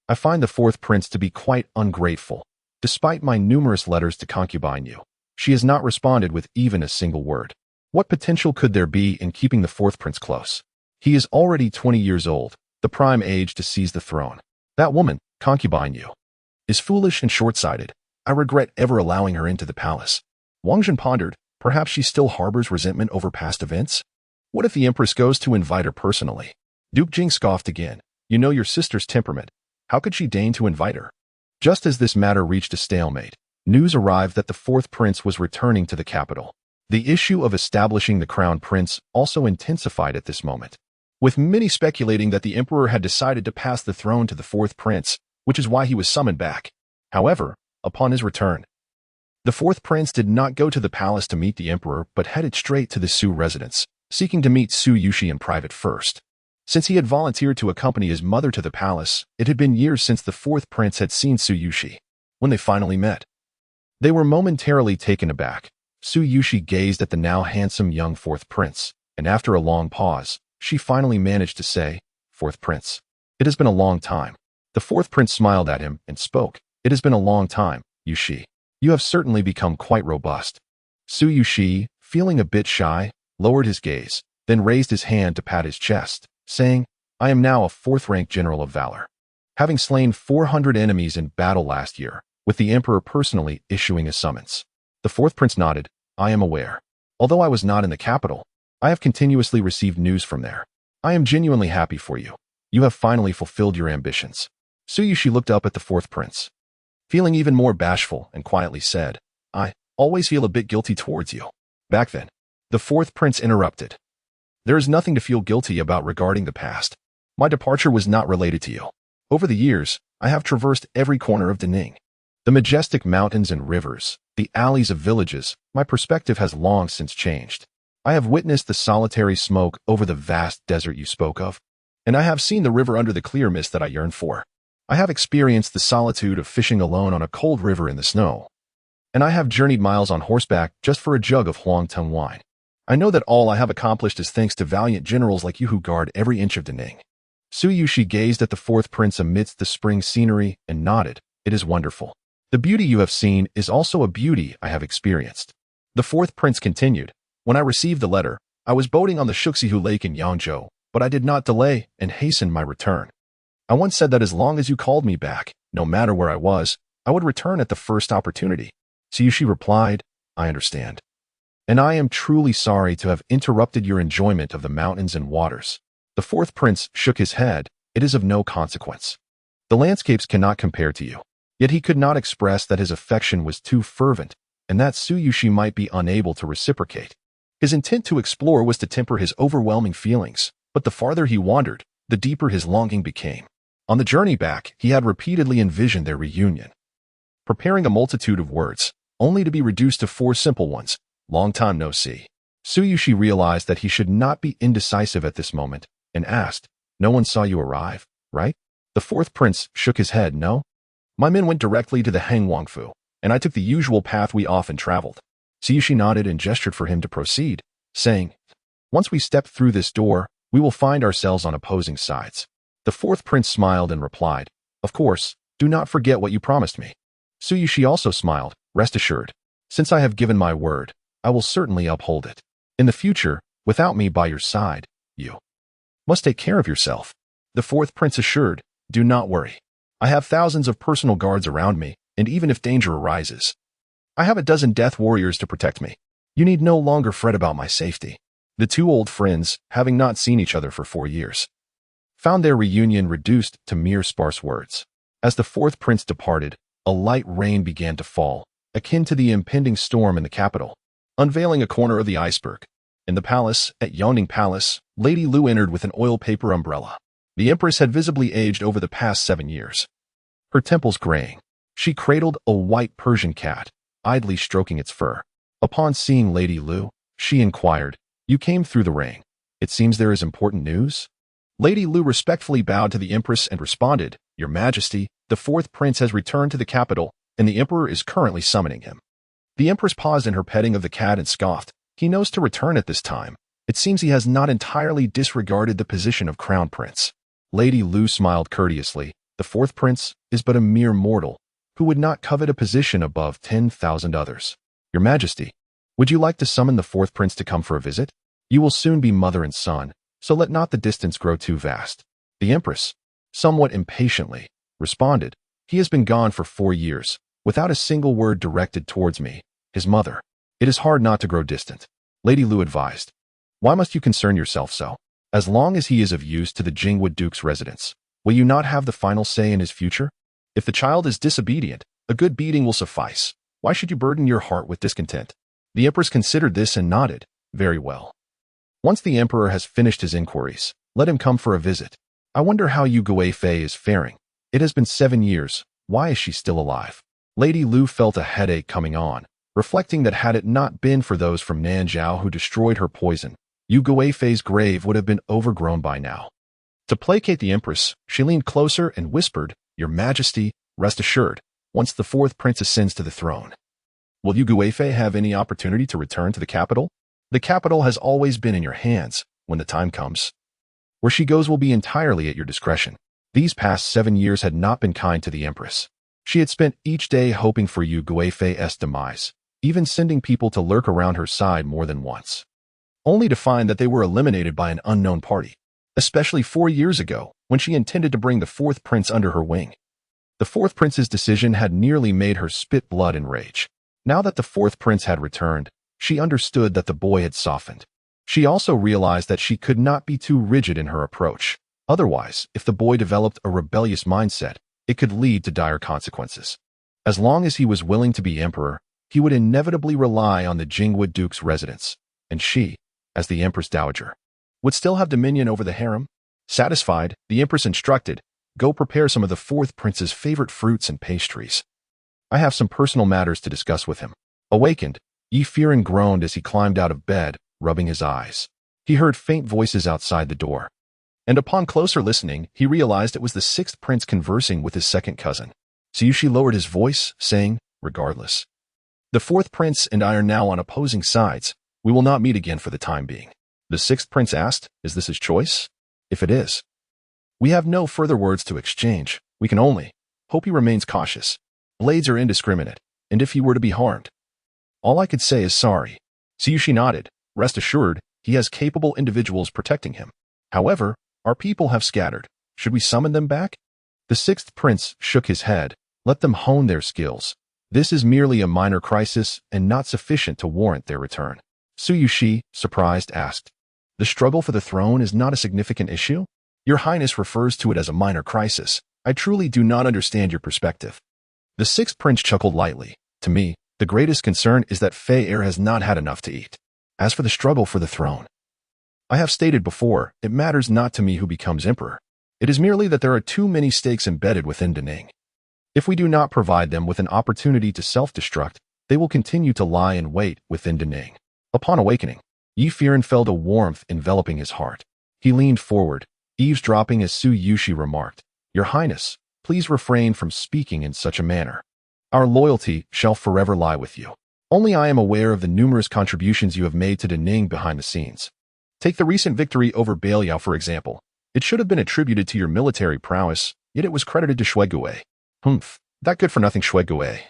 Speaker 1: "I find the fourth prince to be quite ungrateful. Despite my numerous letters to concubine you, she has not responded with even a single word. What potential could there be in keeping the fourth prince close? He is already 20 years old, the prime age to seize the throne. That woman, concubine you, is foolish and short-sighted. I regret ever allowing her into the palace." Wang Zhen pondered, perhaps she still harbors resentment over past events? What if the empress goes to invite her personally? Duke Jing scoffed again. "You know your sister's temperament. How could she deign to invite her?" Just as this matter reached a stalemate, news arrived that the fourth prince was returning to the capital. The issue of establishing the crown prince also intensified at this moment, with many speculating that the emperor had decided to pass the throne to the fourth prince, which is why he was summoned back. However, upon his return, the fourth prince did not go to the palace to meet the emperor but headed straight to the Su residence, seeking to meet Su Yushi in private first. Since he had volunteered to accompany his mother to the palace, it had been years since the fourth prince had seen Su Yushi. When they finally met, they were momentarily taken aback. Su Yushi gazed at the now handsome young fourth prince, and after a long pause, she finally managed to say, "Fourth prince, it has been a long time." The fourth prince smiled at him and spoke, "It has been a long time, Yushi. You have certainly become quite robust." Su Yushi, feeling a bit shy, lowered his gaze, then raised his hand to pat his chest, saying, "I am now a fourth-rank general of valor, having slain 400 enemies in battle last year, with the emperor personally issuing a summons." The fourth prince nodded, "I am aware. Although I was not in the capital, I have continuously received news from there. I am genuinely happy for you. You have finally fulfilled your ambitions." Su Yushi looked up at the fourth prince, feeling even more bashful, and quietly said, "I always feel a bit guilty towards you." Back then, the fourth prince interrupted. "There is nothing to feel guilty about regarding the past. My departure was not related to you. Over the years, I have traversed every corner of Daning. The majestic mountains and rivers, the alleys of villages, my perspective has long since changed. I have witnessed the solitary smoke over the vast desert you spoke of. and I have seen the river under the clear mist that I yearn for. I have experienced the solitude of fishing alone on a cold river in the snow, and I have journeyed miles on horseback just for a jug of Huangtung wine. I know that all I have accomplished is thanks to valiant generals like you who guard every inch of Daning. Su Yushi gazed at the fourth prince amidst the spring scenery and nodded. It is wonderful. The beauty you have seen is also a beauty I have experienced. The fourth prince continued. When I received the letter, I was boating on the Shuxihu Lake in Yangzhou, but I did not delay and hastened my return. I once said that as long as you called me back, no matter where I was, I would return at the first opportunity. Su Yushi replied, I understand. And I am truly sorry to have interrupted your enjoyment of the mountains and waters. The fourth prince shook his head. It is of no consequence. The landscapes cannot compare to you. Yet he could not express that his affection was too fervent, and that Su Yushi might be unable to reciprocate. His intent to explore was to temper his overwhelming feelings, but the farther he wandered, the deeper his longing became. On the journey back, he had repeatedly envisioned their reunion, preparing a multitude of words, only to be reduced to 4 simple ones. Long time no see. Su Yushi realized that he should not be indecisive at this moment, and asked, No one saw you arrive, right? The fourth prince shook his head. No. My men went directly to the Hangwangfu, and I took the usual path we often traveled. Su Yushi nodded and gestured for him to proceed, saying, Once we step through this door, we will find ourselves on opposing sides. The fourth prince smiled and replied, Of course, do not forget what you promised me. Su Yushi also smiled. Rest assured, since I have given my word, I will certainly uphold it. In the future, without me by your side, you must take care of yourself. The fourth prince assured, Do not worry. I have thousands of personal guards around me, and even if danger arises, I have a dozen death warriors to protect me. You need no longer fret about my safety. The 2 old friends, having not seen each other for 4 years, found their reunion reduced to mere sparse words. As the fourth prince departed, a light rain began to fall, akin to the impending storm in the capital, unveiling a corner of the iceberg. In the palace, at Yongning Palace, Lady Lu entered with an oil paper umbrella. The empress had visibly aged over the past 7 years, her temples graying. She cradled a white Persian cat, idly stroking its fur. Upon seeing Lady Lu, she inquired, You came through the rain. It seems there is important news? Lady Lu respectfully bowed to the empress and responded, Your Majesty, the fourth prince has returned to the capital, and the emperor is currently summoning him. The empress paused in her petting of the cat and scoffed. He knows to return at this time. It seems he has not entirely disregarded the position of crown prince. Lady Lu smiled courteously. The fourth prince is but a mere mortal, who would not covet a position above 10,000 others. Your Majesty, would you like to summon the fourth prince to come for a visit? You will soon be mother and son, so let not the distance grow too vast. The empress, somewhat impatiently, responded, He has been gone for 4 years, without a single word directed towards me, his mother. It is hard not to grow distant. Lady Lu advised, Why must you concern yourself so? As long as he is of use to the Jingwood Duke's residence, will you not have the final say in his future? If the child is disobedient, a good beating will suffice. Why should you burden your heart with discontent? The empress considered this and nodded. Very well. Once the emperor has finished his inquiries, let him come for a visit. I wonder how Ye Feiran is faring. It has been 7 years. Why is she still alive? Lady Lu felt a headache coming on, reflecting that had it not been for those from Nanzhao who destroyed her poison, Ye Feiran's grave would have been overgrown by now. To placate the empress, she leaned closer and whispered, Your Majesty, rest assured, once the fourth prince ascends to the throne, will Ye Feiran have any opportunity to return to the capital? The capital has always been in your hands. When the time comes, where she goes will be entirely at your discretion. These past 7 years had not been kind to the empress. She had spent each day hoping for Ye Feiran's demise, even sending people to lurk around her side more than once, only to find that they were eliminated by an unknown party, especially 4 years ago, when she intended to bring the fourth prince under her wing. The fourth prince's decision had nearly made her spit blood in rage. Now that the fourth prince had returned, she understood that the boy had softened. She also realized that she could not be too rigid in her approach. Otherwise, if the boy developed a rebellious mindset, it could lead to dire consequences. As long as he was willing to be emperor, he would inevitably rely on the Jingwood Duke's residence, and she, as the Empress Dowager, would still have dominion over the harem. Satisfied, the Empress instructed, Go prepare some of the fourth prince's favorite fruits and pastries. I have some personal matters to discuss with him. Awakened, Ye Feiran groaned as he climbed out of bed, rubbing his eyes. He heard faint voices outside the door. And upon closer listening, he realized it was the sixth prince conversing with his second cousin. Tsuyoshi lowered his voice, saying, "Regardless. The fourth prince and I are now on opposing sides. We will not meet again for the time being." The sixth prince asked, "Is this his choice?" "If it is, we have no further words to exchange. We can only hope he remains cautious. Blades are indiscriminate, and if he were to be harmed, all I could say is sorry." Tsuyoshi nodded. "Rest assured, he has capable individuals protecting him. However, our people have scattered. Should we summon them back?" The sixth prince shook his head. "Let them hone their skills. This is merely a minor crisis and not sufficient to warrant their return." Tsuyoshi, surprised, asked, "The struggle for the throne is not a significant issue? Your Highness refers to it as a minor crisis. I truly do not understand your perspective." The sixth prince chuckled lightly. "To me, the greatest concern is that Feiran has not had enough to eat. As for the struggle for the throne, I have stated before, it matters not to me who becomes emperor. It is merely that there are too many stakes embedded within Daning. If we do not provide them with an opportunity to self-destruct, they will continue to lie in wait within Daning." Upon awakening, Ye Feiran felt a warmth enveloping his heart. He leaned forward, eavesdropping as Tsuyoshi remarked, "Your Highness, please refrain from speaking in such a manner. Our loyalty shall forever lie with you. Only I am aware of the numerous contributions you have made to Daning behind the scenes. Take the recent victory over Beiliao, for example. It should have been attributed to your military prowess, yet it was credited to Shuegue. That good-for-nothing Shuegue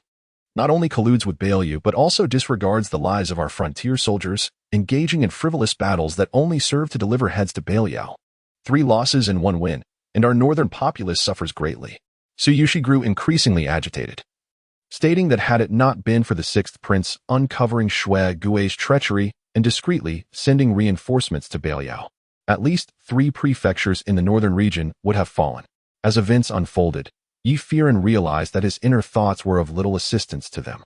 Speaker 1: not only colludes with Beiliao but also disregards the lives of our frontier soldiers, engaging in frivolous battles that only serve to deliver heads to Beiliao. 3 losses and 1 win, and our northern populace suffers greatly." Tsuyoshi grew increasingly agitated, stating that had it not been for the sixth prince uncovering Shuegue's treachery and discreetly sending reinforcements to Beiliao, at least 3 prefectures in the northern region would have fallen. As events unfolded, Ye Feiran realized that his inner thoughts were of little assistance to them.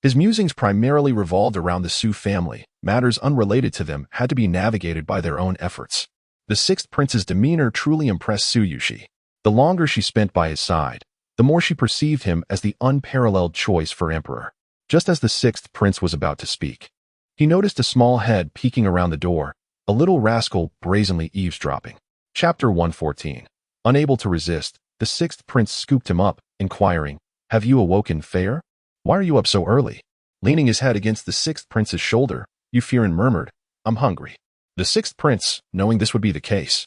Speaker 1: His musings primarily revolved around the Su family. Matters unrelated to them had to be navigated by their own efforts. The sixth prince's demeanor truly impressed Tsuyoshi. The longer she spent by his side, the more she perceived him as the unparalleled choice for emperor. Just as the sixth prince was about to speak, he noticed a small head peeking around the door, a little rascal brazenly eavesdropping. Chapter 114. Unable to resist, the sixth prince scooped him up, inquiring, "Have you awoken, Feiran? Why are you up so early?" Leaning his head against the sixth prince's shoulder, Ye Feiran murmured, "I'm hungry." The sixth prince, knowing this would be the case,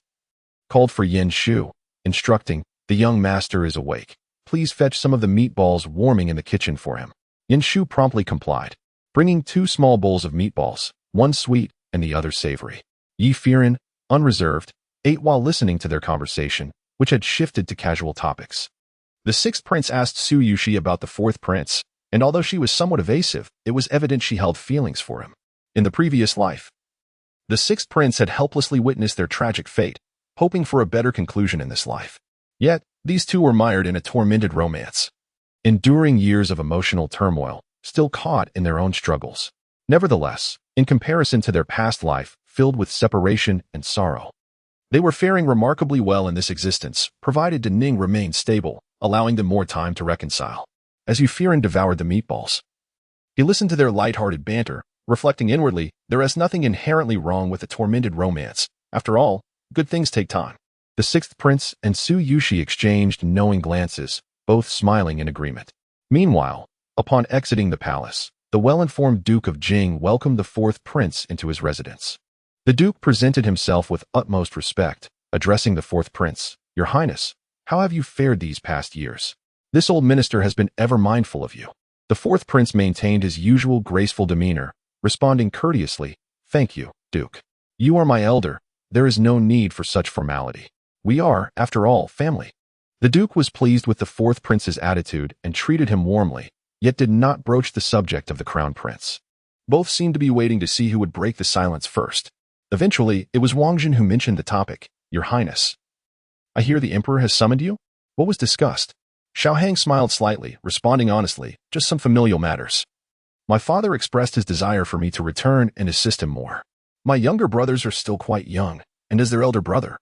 Speaker 1: called for Yen Shu, instructing, "The young master is awake. Please fetch some of the meatballs warming in the kitchen for him." Yen Shu promptly complied, bringing 2 small bowls of meatballs, one sweet and the other savory. Ye Feiran, unreserved, ate while listening to their conversation, which had shifted to casual topics. The sixth prince asked Tsuyoshi about the fourth prince, and although she was somewhat evasive, it was evident she held feelings for him. In the previous life, the sixth prince had helplessly witnessed their tragic fate, hoping for a better conclusion in this life. Yet, these two were mired in a tormented romance, enduring years of emotional turmoil, still caught in their own struggles. Nevertheless, in comparison to their past life, filled with separation and sorrow, they were faring remarkably well in this existence, provided Daning remained stable, allowing them more time to reconcile. As Ye Feiran devoured the meatballs, he listened to their light-hearted banter, reflecting inwardly, there is nothing inherently wrong with a tormented romance. After all, good things take time. The sixth prince and Tsuyoshi exchanged knowing glances, both smiling in agreement. Meanwhile, upon exiting the palace, the well-informed Duke of Jing welcomed the fourth prince into his residence. The Duke presented himself with utmost respect, addressing the fourth prince, "Your Highness, how have you fared these past years? This old minister has been ever mindful of you." The fourth prince maintained his usual graceful demeanor, responding courteously, "Thank you, Duke. You are my elder. There is no need for such formality. We are, after all, family." The Duke was pleased with the fourth prince's attitude and treated him warmly, yet did not broach the subject of the crown prince. Both seemed to be waiting to see who would break the silence first. Eventually, it was Wang Jin who mentioned the topic. "Your Highness, I hear the Emperor has summoned you? What was discussed?" Xiao Hang smiled slightly, responding honestly, "Just some familial matters. My father expressed his desire for me to return and assist him more. My younger brothers are still quite young, and as their elder brother,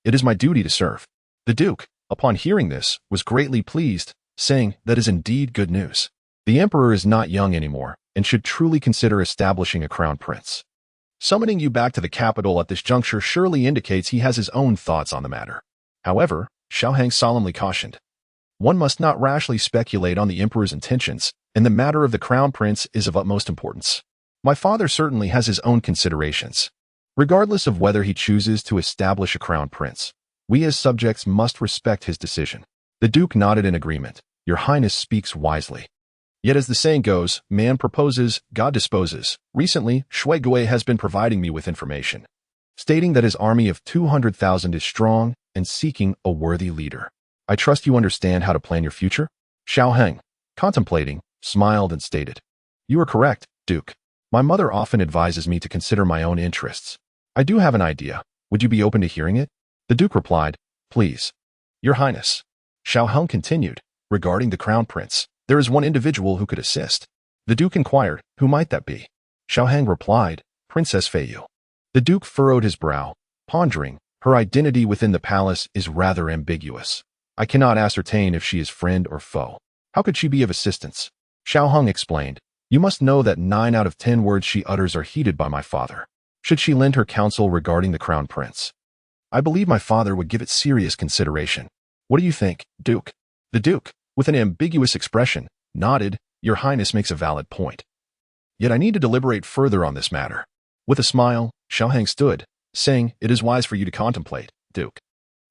Speaker 1: it is my duty to serve." The Duke, upon hearing this, was greatly pleased, saying, "That is indeed good news. The Emperor is not young anymore, and should truly consider establishing a crown prince." Summoning you back to the capital at this juncture surely indicates he has his own thoughts on the matter. However, Xiaohang solemnly cautioned, one must not rashly speculate on the emperor's intentions, and the matter of the crown prince is of utmost importance. My father certainly has his own considerations. Regardless of whether he chooses to establish a crown prince, we as subjects must respect his decision. The Duke nodded in agreement. Your Highness speaks wisely. Yet as the saying goes, man proposes, God disposes. Recently, Shui Gui has been providing me with information, stating that his army of 200,000 is strong and seeking a worthy leader. I trust you understand how to plan your future? Xiaoheng, contemplating, smiled and stated, you are correct, Duke. My mother often advises me to consider my own interests. I do have an idea. Would you be open to hearing it? The Duke replied, please. Your Highness. Xiaoheng continued, regarding the crown prince, there is one individual who could assist. The Duke inquired, who might that be? Xiaoheng replied, Princess Feiyu. The Duke furrowed his brow, pondering, her identity within the palace is rather ambiguous. I cannot ascertain if she is friend or foe. How could she be of assistance? Xiaoheng explained, you must know that 9 out of 10 words she utters are heeded by my father. Should she lend her counsel regarding the crown prince? I believe my father would give it serious consideration. What do you think, Duke? The Duke, with an ambiguous expression, nodded, Your Highness makes a valid point. Yet I need to deliberate further on this matter. With a smile, Xiaoheng stood, saying, It is wise for you to contemplate, Duke.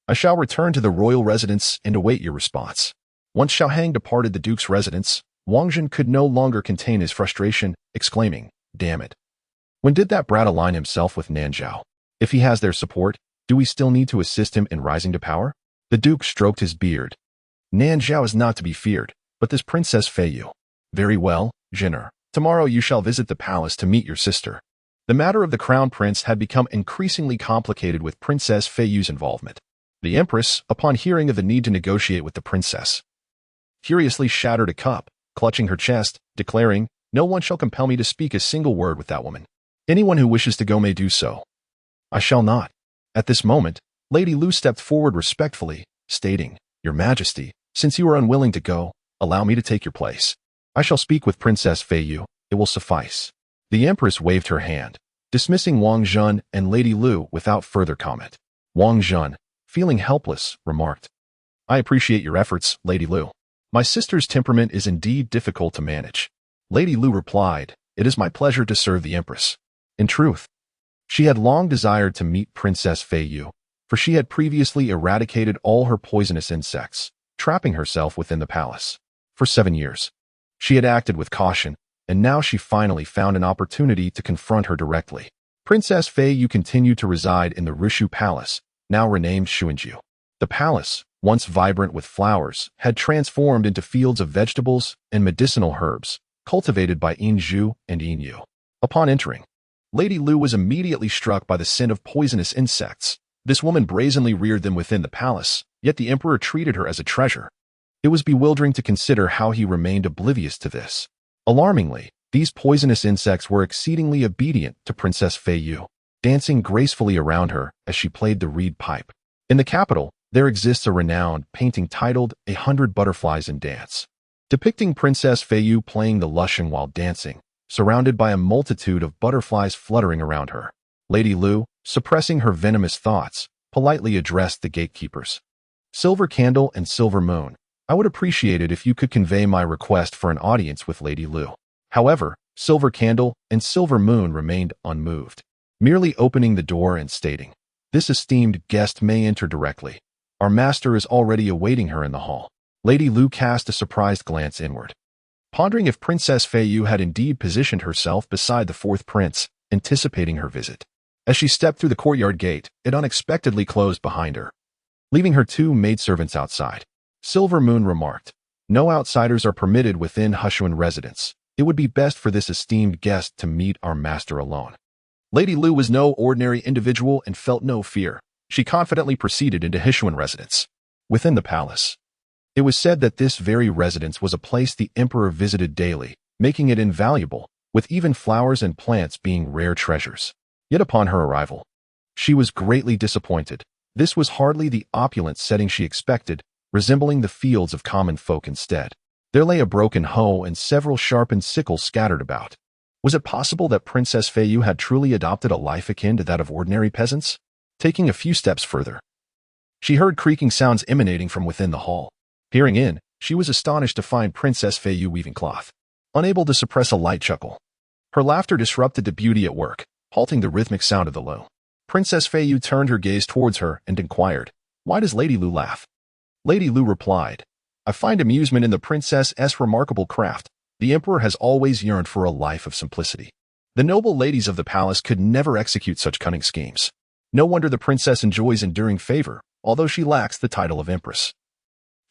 Speaker 1: I shall return to the royal residence and await your response. Once Xiaoheng departed the Duke's residence, Wang Jin could no longer contain his frustration, exclaiming, Damn it. When did that brat align himself with Nanzhao? If he has their support, do we still need to assist him in rising to power? The Duke stroked his beard. Nanzhao is not to be feared, but this Princess Feiyu. Very well, Jin'er. Tomorrow you shall visit the palace to meet your sister. The matter of the crown prince had become increasingly complicated with Princess Feiyu's involvement. The Empress, upon hearing of the need to negotiate with the princess, furiously shattered a cup, clutching her chest, declaring, No one shall compel me to speak a single word with that woman. Anyone who wishes to go may do so. I shall not. At this moment, Lady Lu stepped forward respectfully, stating, Your Majesty, since you are unwilling to go, allow me to take your place. I shall speak with Princess Feiyu, it will suffice. The Empress waved her hand, dismissing Wang Jun and Lady Lu without further comment. Wang Jun, feeling helpless, remarked, I appreciate your efforts, Lady Lu. My sister's temperament is indeed difficult to manage. Lady Lu replied, It is my pleasure to serve the Empress. In truth, she had long desired to meet Princess Feiyu, for she had previously eradicated all her poisonous insects, trapping herself within the palace. For 7 years, she had acted with caution, and now she finally found an opportunity to confront her directly. Princess Feiyu continued to reside in the Rishu Palace, now renamed Xuanju. The palace, once vibrant with flowers, had transformed into fields of vegetables and medicinal herbs, cultivated by Yinzhu and Yinyu. Upon entering, Lady Lu was immediately struck by the scent of poisonous insects. This woman brazenly reared them within the palace, yet the emperor treated her as a treasure. It was bewildering to consider how he remained oblivious to this. Alarmingly, these poisonous insects were exceedingly obedient to Princess Feiyu, dancing gracefully around her as she played the reed pipe. In the capital, there exists a renowned painting titled 100 Butterflies in Dance, depicting Princess Feiyu playing the lushan while dancing, surrounded by a multitude of butterflies fluttering around her. Lady Lu, suppressing her venomous thoughts, politely addressed the gatekeepers. Silver Candle and Silver Moon, I would appreciate it if you could convey my request for an audience with Lady Lu. However, Silver Candle and Silver Moon remained unmoved, merely opening the door and stating, This esteemed guest may enter directly. Our master is already awaiting her in the hall. Lady Lu cast a surprised glance inward, pondering if Princess Feiyu had indeed positioned herself beside the fourth prince, anticipating her visit. As she stepped through the courtyard gate, it unexpectedly closed behind her, leaving her 2 maidservants outside. Silver Moon remarked, No outsiders are permitted within Hushuan residence. It would be best for this esteemed guest to meet our master alone. Lady Lu was no ordinary individual and felt no fear. She confidently proceeded into Hushuan residence. Within the palace, it was said that this very residence was a place the emperor visited daily, making it invaluable, with even flowers and plants being rare treasures. Yet upon her arrival, she was greatly disappointed. This was hardly the opulent setting she expected, resembling the fields of common folk instead. There lay a broken hoe and several sharpened sickles scattered about. Was it possible that Princess Feiyu had truly adopted a life akin to that of ordinary peasants? Taking a few steps further, she heard creaking sounds emanating from within the hall. Peering in, she was astonished to find Princess Feiyu weaving cloth. Unable to suppress a light chuckle, her laughter disrupted the beauty at work, halting the rhythmic sound of the loom. Princess Feiyu turned her gaze towards her and inquired, "Why does Lady Lu laugh?" Lady Lu replied, "I find amusement in the princess's remarkable craft. The emperor has always yearned for a life of simplicity. The noble ladies of the palace could never execute such cunning schemes. No wonder the princess enjoys enduring favor, although she lacks the title of empress.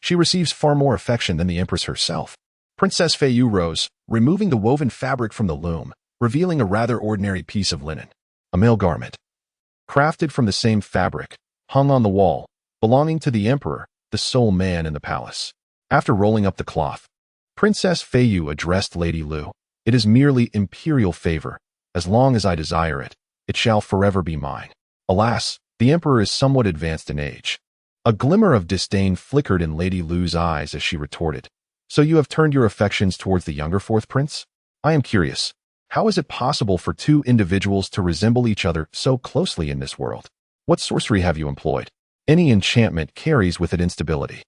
Speaker 1: She receives far more affection than the empress herself." Princess Feiyu rose, removing the woven fabric from the loom, revealing a rather ordinary piece of linen. A male garment, crafted from the same fabric, hung on the wall, belonging to the emperor, the sole man in the palace. After rolling up the cloth, Princess Feiyu addressed Lady Lu. "It is merely imperial favor. As long as I desire it, it shall forever be mine." Alas, the emperor is somewhat advanced in age. A glimmer of disdain flickered in Lady Lu's eyes as she retorted, "So you have turned your affections towards the younger fourth prince? I am curious. How is it possible for two individuals to resemble each other so closely in this world? What sorcery have you employed? Any enchantment carries with it instability.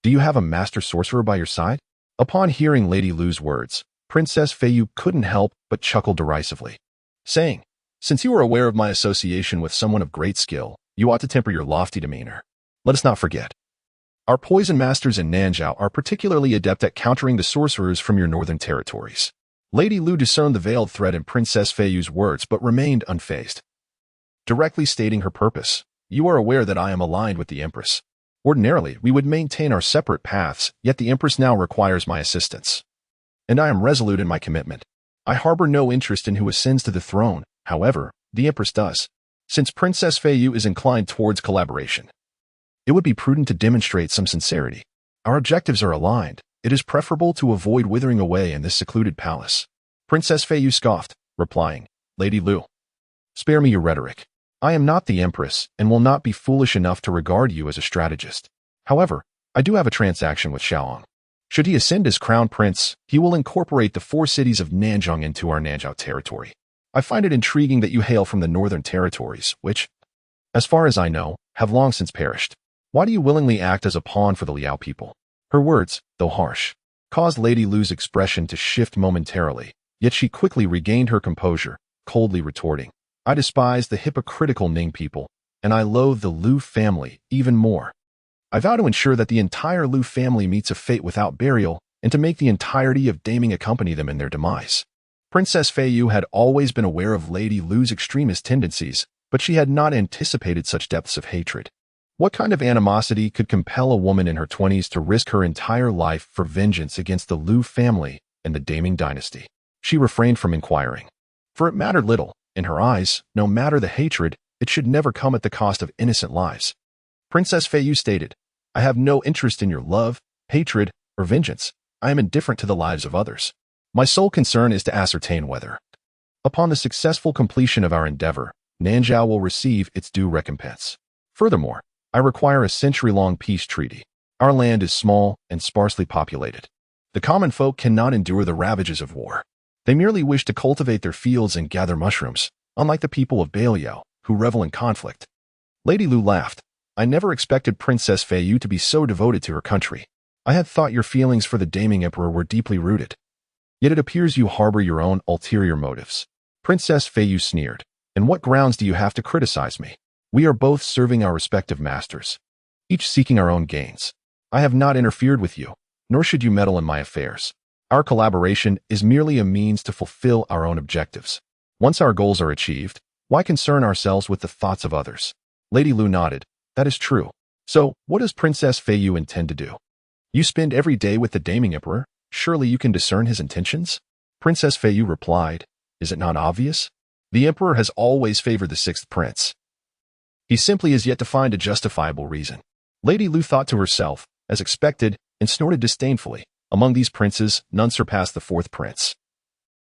Speaker 1: Do you have a master sorcerer by your side?" Upon hearing Lady Lu's words, Princess Feiyu couldn't help but chuckle derisively, saying, "Since you are aware of my association with someone of great skill, you ought to temper your lofty demeanor. Let us not forget, our poison masters in Nanzhao are particularly adept at countering the sorcerers from your northern territories." Lady Lu discerned the veiled threat in Princess Feiyu's words but remained unfazed, directly stating her purpose. "You are aware that I am aligned with the Empress. Ordinarily, we would maintain our separate paths, yet the Empress now requires my assistance. And I am resolute in my commitment. I harbor no interest in who ascends to the throne, however, the Empress does. Since Princess Feiyu is inclined towards collaboration, it would be prudent to demonstrate some sincerity. Our objectives are aligned. It is preferable to avoid withering away in this secluded palace." Princess Feiyu scoffed, replying, "Lady Lu, spare me your rhetoric. I am not the Empress and will not be foolish enough to regard you as a strategist. However, I do have a transaction with Xiaoyang. Should he ascend as crown prince, he will incorporate the 4 cities of Nanzhong into our Nanzhao territory. I find it intriguing that you hail from the northern territories, which, as far as I know, have long since perished. Why do you willingly act as a pawn for the Liao people?" Her words, though harsh, caused Lady Lu's expression to shift momentarily, yet she quickly regained her composure, coldly retorting, "I despise the hypocritical Ning people, and I loathe the Lu family even more. I vow to ensure that the entire Lu family meets a fate without burial, and to make the entirety of Daming accompany them in their demise." Princess Feiyu had always been aware of Lady Lu's extremist tendencies, but she had not anticipated such depths of hatred. What kind of animosity could compel a woman in her 20s to risk her entire life for vengeance against the Lu family and the Daming dynasty? She refrained from inquiring, for it mattered little. In her eyes, no matter the hatred, it should never come at the cost of innocent lives. Princess Feiyu stated, "I have no interest in your love, hatred, or vengeance. I am indifferent to the lives of others. My sole concern is to ascertain whether, upon the successful completion of our endeavor, Nanzhao will receive its due recompense. Furthermore, I require a century-long peace treaty. Our land is small and sparsely populated. The common folk cannot endure the ravages of war. They merely wish to cultivate their fields and gather mushrooms, unlike the people of Beiliao, who revel in conflict." Lady Lu laughed. "I never expected Princess Feiyu to be so devoted to her country. I had thought your feelings for the Daming Emperor were deeply rooted. Yet it appears you harbor your own ulterior motives." Princess Feiyu sneered. "And what grounds do you have to criticize me? We are both serving our respective masters, each seeking our own gains. I have not interfered with you, nor should you meddle in my affairs. Our collaboration is merely a means to fulfill our own objectives. Once our goals are achieved, why concern ourselves with the thoughts of others?" Lady Lu nodded. "That is true. So, what does Princess Feiyu intend to do? You spend every day with the Daming Emperor. Surely you can discern his intentions?" Princess Feiyu replied, "Is it not obvious? The Emperor has always favored the 6th prince. He simply has yet to find a justifiable reason." Lady Lu thought to herself, as expected, and snorted disdainfully. Among these princes, none surpassed the 4th prince.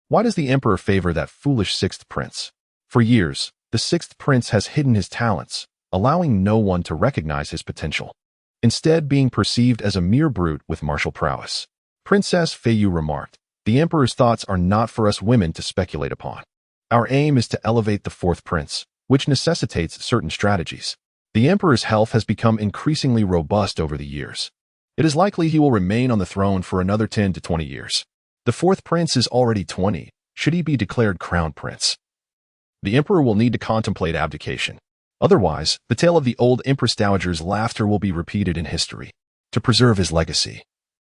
Speaker 1: Why does the Emperor favor that foolish 6th prince? For years, the 6th prince has hidden his talents, allowing no one to recognize his potential, instead being perceived as a mere brute with martial prowess. Princess Feiyu remarked, The emperor's thoughts are not for us women to speculate upon. Our aim is to elevate the fourth prince, which necessitates certain strategies. The emperor's health has become increasingly robust over the years. It is likely he will remain on the throne for another 10 to 20 years. The fourth prince is already 20, should he be declared crown prince. The emperor will need to contemplate abdication. Otherwise, the tale of the old Empress Dowager's laughter will be repeated in history. To preserve his legacy,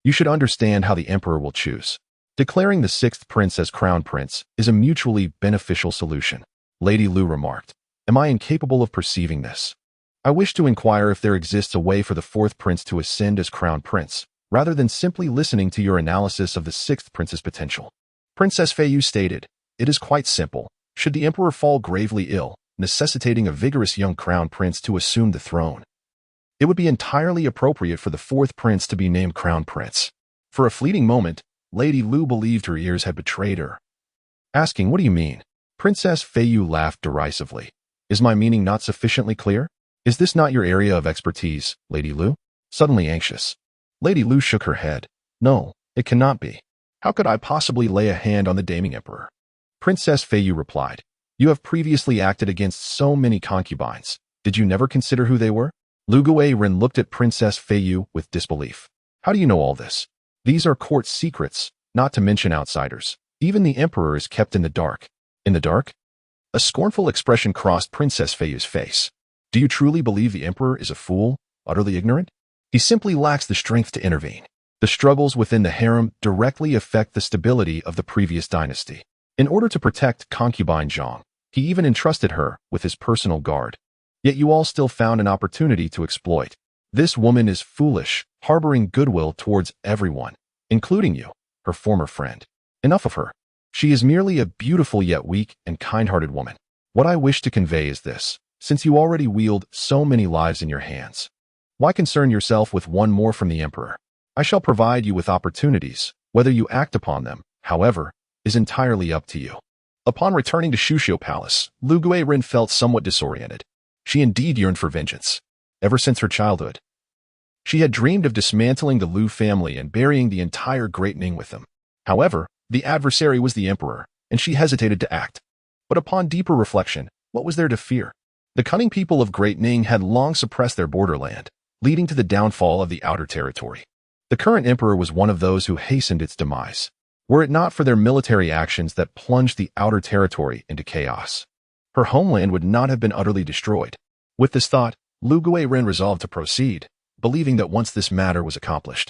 Speaker 1: you should understand how the emperor will choose. Declaring the sixth prince as crown prince is a mutually beneficial solution. Lady Lu remarked, "Am I incapable of perceiving this? I wish to inquire if there exists a way for the fourth prince to ascend as crown prince, rather than simply listening to your analysis of the sixth prince's potential." Princess Feiyu stated, "It is quite simple. Should the emperor fall gravely ill, necessitating a vigorous young crown prince to assume the throne, it would be entirely appropriate for the fourth prince to be named crown prince." For a fleeting moment, Lady Lu believed her ears had betrayed her. Asking, "What do you mean?" Princess Feiyu laughed derisively. "Is my meaning not sufficiently clear? Is this not your area of expertise, Lady Lu?" Suddenly anxious, Lady Lu shook her head. "No, it cannot be. How could I possibly lay a hand on the damning emperor?" Princess Feiyu replied, "You have previously acted against so many concubines. Did you never consider who they were?" Lu Guiren looked at Princess Feiyu with disbelief. "How do you know all this? These are court secrets, not to mention outsiders. Even the emperor is kept in the dark." "In the dark?" A scornful expression crossed Princess Feiyu's face. "Do you truly believe the emperor is a fool, utterly ignorant? He simply lacks the strength to intervene. The struggles within the harem directly affect the stability of the previous dynasty. In order to protect concubine Zhang, he even entrusted her with his personal guard. Yet you all still found an opportunity to exploit. This woman is foolish, harboring goodwill towards everyone, including you, her former friend. Enough of her. She is merely a beautiful yet weak and kind-hearted woman. What I wish to convey is this: since you already wield so many lives in your hands, why concern yourself with one more from the emperor? I shall provide you with opportunities. Whether you act upon them, however, is entirely up to you." Upon returning to Shushio Palace, Lu Guiren felt somewhat disoriented. She indeed yearned for vengeance. Ever since her childhood, she had dreamed of dismantling the Lu family and burying the entire Great Ning with them. However, the adversary was the emperor, and she hesitated to act. But upon deeper reflection, what was there to fear? The cunning people of Great Ning had long suppressed their borderland, leading to the downfall of the outer territory. The current emperor was one of those who hastened its demise, were it not for their military actions that plunged the outer territory into chaos. Her homeland would not have been utterly destroyed. With this thought, Lu Guiren resolved to proceed, believing that once this matter was accomplished,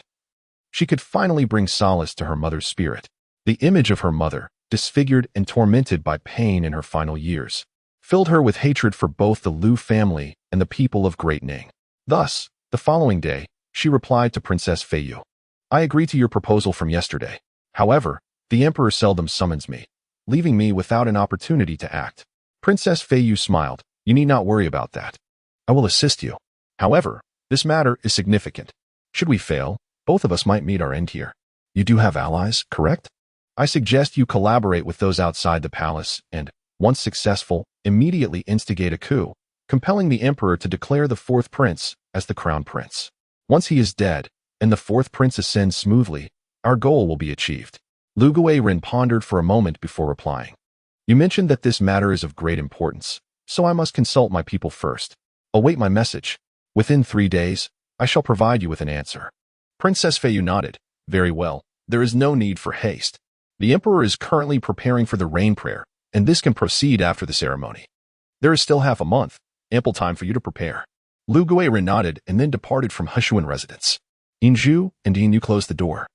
Speaker 1: she could finally bring solace to her mother's spirit. The image of her mother, disfigured and tormented by pain in her final years, filled her with hatred for both the Lu family and the people of Great Ning. Thus, the following day, she replied to Princess Feiyu, "I agree to your proposal from yesterday. However, the emperor seldom summons me, leaving me without an opportunity to act." Princess Feiyu smiled. "You need not worry about that. I will assist you. However, this matter is significant. Should we fail, both of us might meet our end here. You do have allies, correct? I suggest you collaborate with those outside the palace and, once successful, immediately instigate a coup, compelling the emperor to declare the fourth prince as the crown prince. Once he is dead, and the fourth prince ascends smoothly, our goal will be achieved." Lu Guiren pondered for a moment before replying. "You mentioned that this matter is of great importance, so I must consult my people first. Await my message. Within 3 days, I shall provide you with an answer." Princess Feiyu nodded. "Very well. There is no need for haste. The emperor is currently preparing for the rain prayer, and this can proceed after the ceremony. There is still half a month, ample time for you to prepare." Lu Guiren nodded and then departed from Hushuan residence. Inju and Inu closed the door,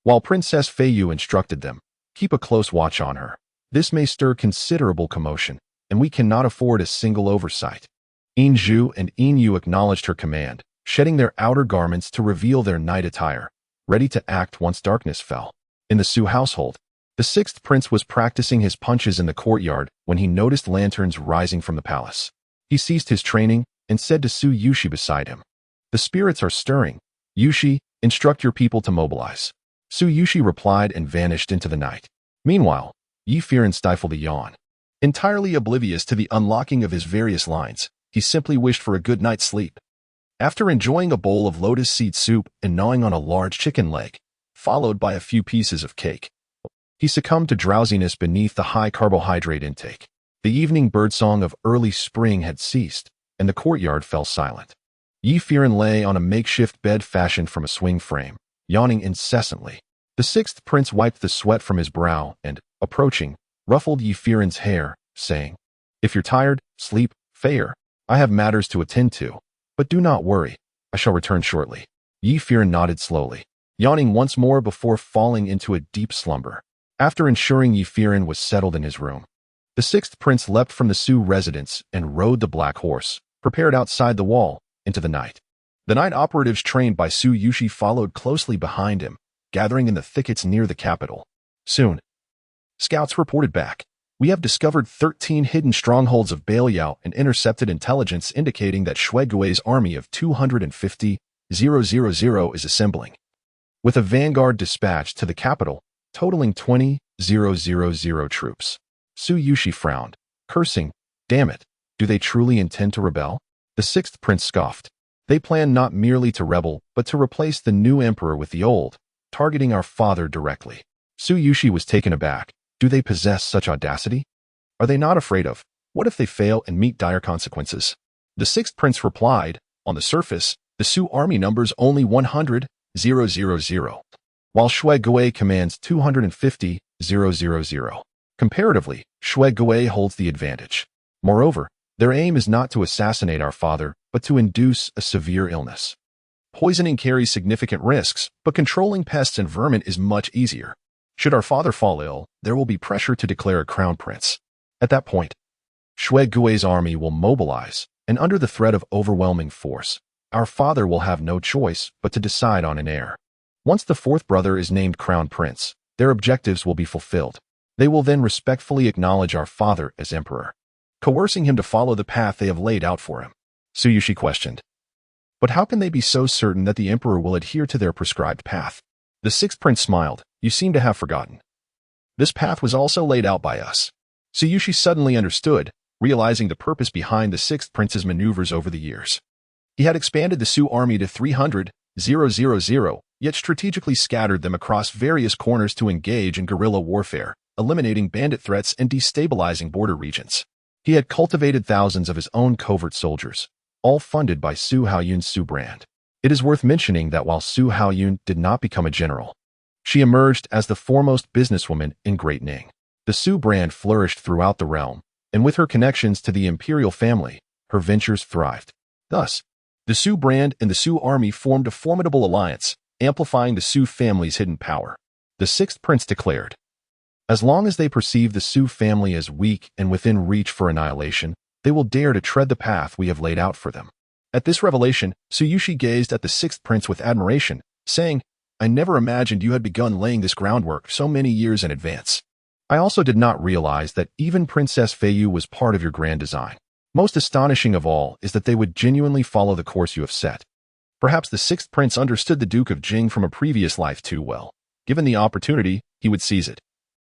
Speaker 1: while Princess Feiyu instructed them, "Keep a close watch on her. This may stir considerable commotion, and we cannot afford a single oversight." Inju and Inu acknowledged her command, shedding their outer garments to reveal their night attire, ready to act once darkness fell. In the Su household, the sixth prince was practicing his punches in the courtyard when he noticed lanterns rising from the palace. He ceased his training and said to Su Yushi beside him, "The spirits are stirring. Yushi, instruct your people to mobilize." Su Yushi replied and vanished into the night. Meanwhile, Ye Feiran stifled a yawn. Entirely oblivious to the unlocking of his various lines, he simply wished for a good night's sleep. After enjoying a bowl of lotus seed soup and gnawing on a large chicken leg, followed by a few pieces of cake, He succumbed to drowsiness beneath the high carbohydrate intake. The evening birdsong of early spring had ceased, and the courtyard fell silent. Ye Feiran lay on a makeshift bed fashioned from a swing frame, yawning incessantly. The sixth prince wiped the sweat from his brow and, approaching, ruffled Ye Feiran's hair, saying, "If you're tired, sleep, Feiran. I have matters to attend to, but do not worry. I shall return shortly." Ye Feiran nodded slowly, yawning once more before falling into a deep slumber. After ensuring Ye Feiran was settled in his room, the sixth prince leapt from the Sioux residence and rode the black horse, prepared outside the wall, into the night. The night operatives trained by Su Yushi followed closely behind him, gathering in the thickets near the capital. Soon, scouts reported back. "We have discovered 13 hidden strongholds of Beiliao and intercepted intelligence indicating that Shui Gui's army of 250,000 is assembling, with a vanguard dispatched to the capital, totaling 20,000 troops." Su Yushi frowned, cursing, "Damn it, do they truly intend to rebel?" The sixth prince scoffed. "They plan not merely to rebel, but to replace the new emperor with the old, targeting our father directly." Su Yushi was taken aback. Do they possess such audacity? Are they not afraid of, what if they fail and meet dire consequences? The sixth prince replied, "On the surface, the Sioux army numbers only 100,000, while Shui Gui commands 250,000. Comparatively, Shui Gui holds the advantage. Moreover, their aim is not to assassinate our father, but to induce a severe illness. Poisoning carries significant risks, but controlling pests and vermin is much easier. Should our father fall ill, there will be pressure to declare a crown prince. At that point, Shui Gui's army will mobilize, and under the threat of overwhelming force, our father will have no choice but to decide on an heir. Once the fourth brother is named crown prince, their objectives will be fulfilled. They will then respectfully acknowledge our father as emperor, coercing him to follow the path they have laid out for him." Su Yushi questioned. "But how can they be so certain that the emperor will adhere to their prescribed path?" The sixth prince smiled. "You seem to have forgotten. This path was also laid out by us." Su Yushi suddenly understood, realizing the purpose behind the sixth prince's maneuvers over the years. He had expanded the Sioux army to 300,000, yet strategically scattered them across various corners to engage in guerrilla warfare, eliminating bandit threats and destabilizing border regions. He had cultivated thousands of his own covert soldiers, all funded by Su Haoyun's Su brand. It is worth mentioning that while Su Haoyun did not become a general, she emerged as the foremost businesswoman in Great Ning. The Su brand flourished throughout the realm, and with her connections to the imperial family, her ventures thrived. Thus, the Su brand and the Su army formed a formidable alliance, amplifying the Su family's hidden power. The sixth prince declared, "As long as they perceive the Su family as weak and within reach for annihilation, they will dare to tread the path we have laid out for them." At this revelation, Su Yushi gazed at the sixth prince with admiration, saying, "I never imagined you had begun laying this groundwork so many years in advance. I also did not realize that even Princess Feiyu was part of your grand design. Most astonishing of all is that they would genuinely follow the course you have set." Perhaps the sixth prince understood the Duke of Jing from a previous life too well. Given the opportunity, he would seize it,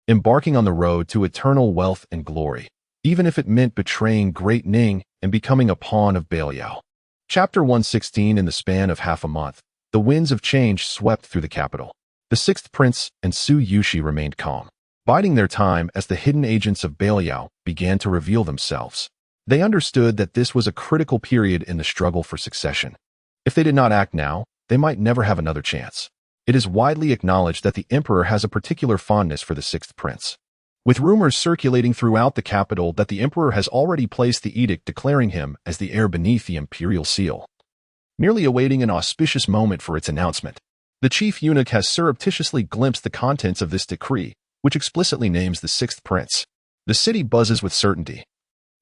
Speaker 1: embarking on the road to eternal wealth and glory, even if it meant betraying Great Ning and becoming a pawn of Beiliao. Chapter 116. In the span of half a month, the winds of change swept through the capital. The sixth prince and Su Yushi remained calm, biding their time as the hidden agents of Beiliao began to reveal themselves. They understood that this was a critical period in the struggle for succession. If they did not act now, they might never have another chance. It is widely acknowledged that the emperor has a particular fondness for the sixth prince, with rumors circulating throughout the capital that the emperor has already placed the edict declaring him as the heir beneath the imperial seal, merely awaiting an auspicious moment for its announcement. The chief eunuch has surreptitiously glimpsed the contents of this decree, which explicitly names the sixth prince. The city buzzes with certainty,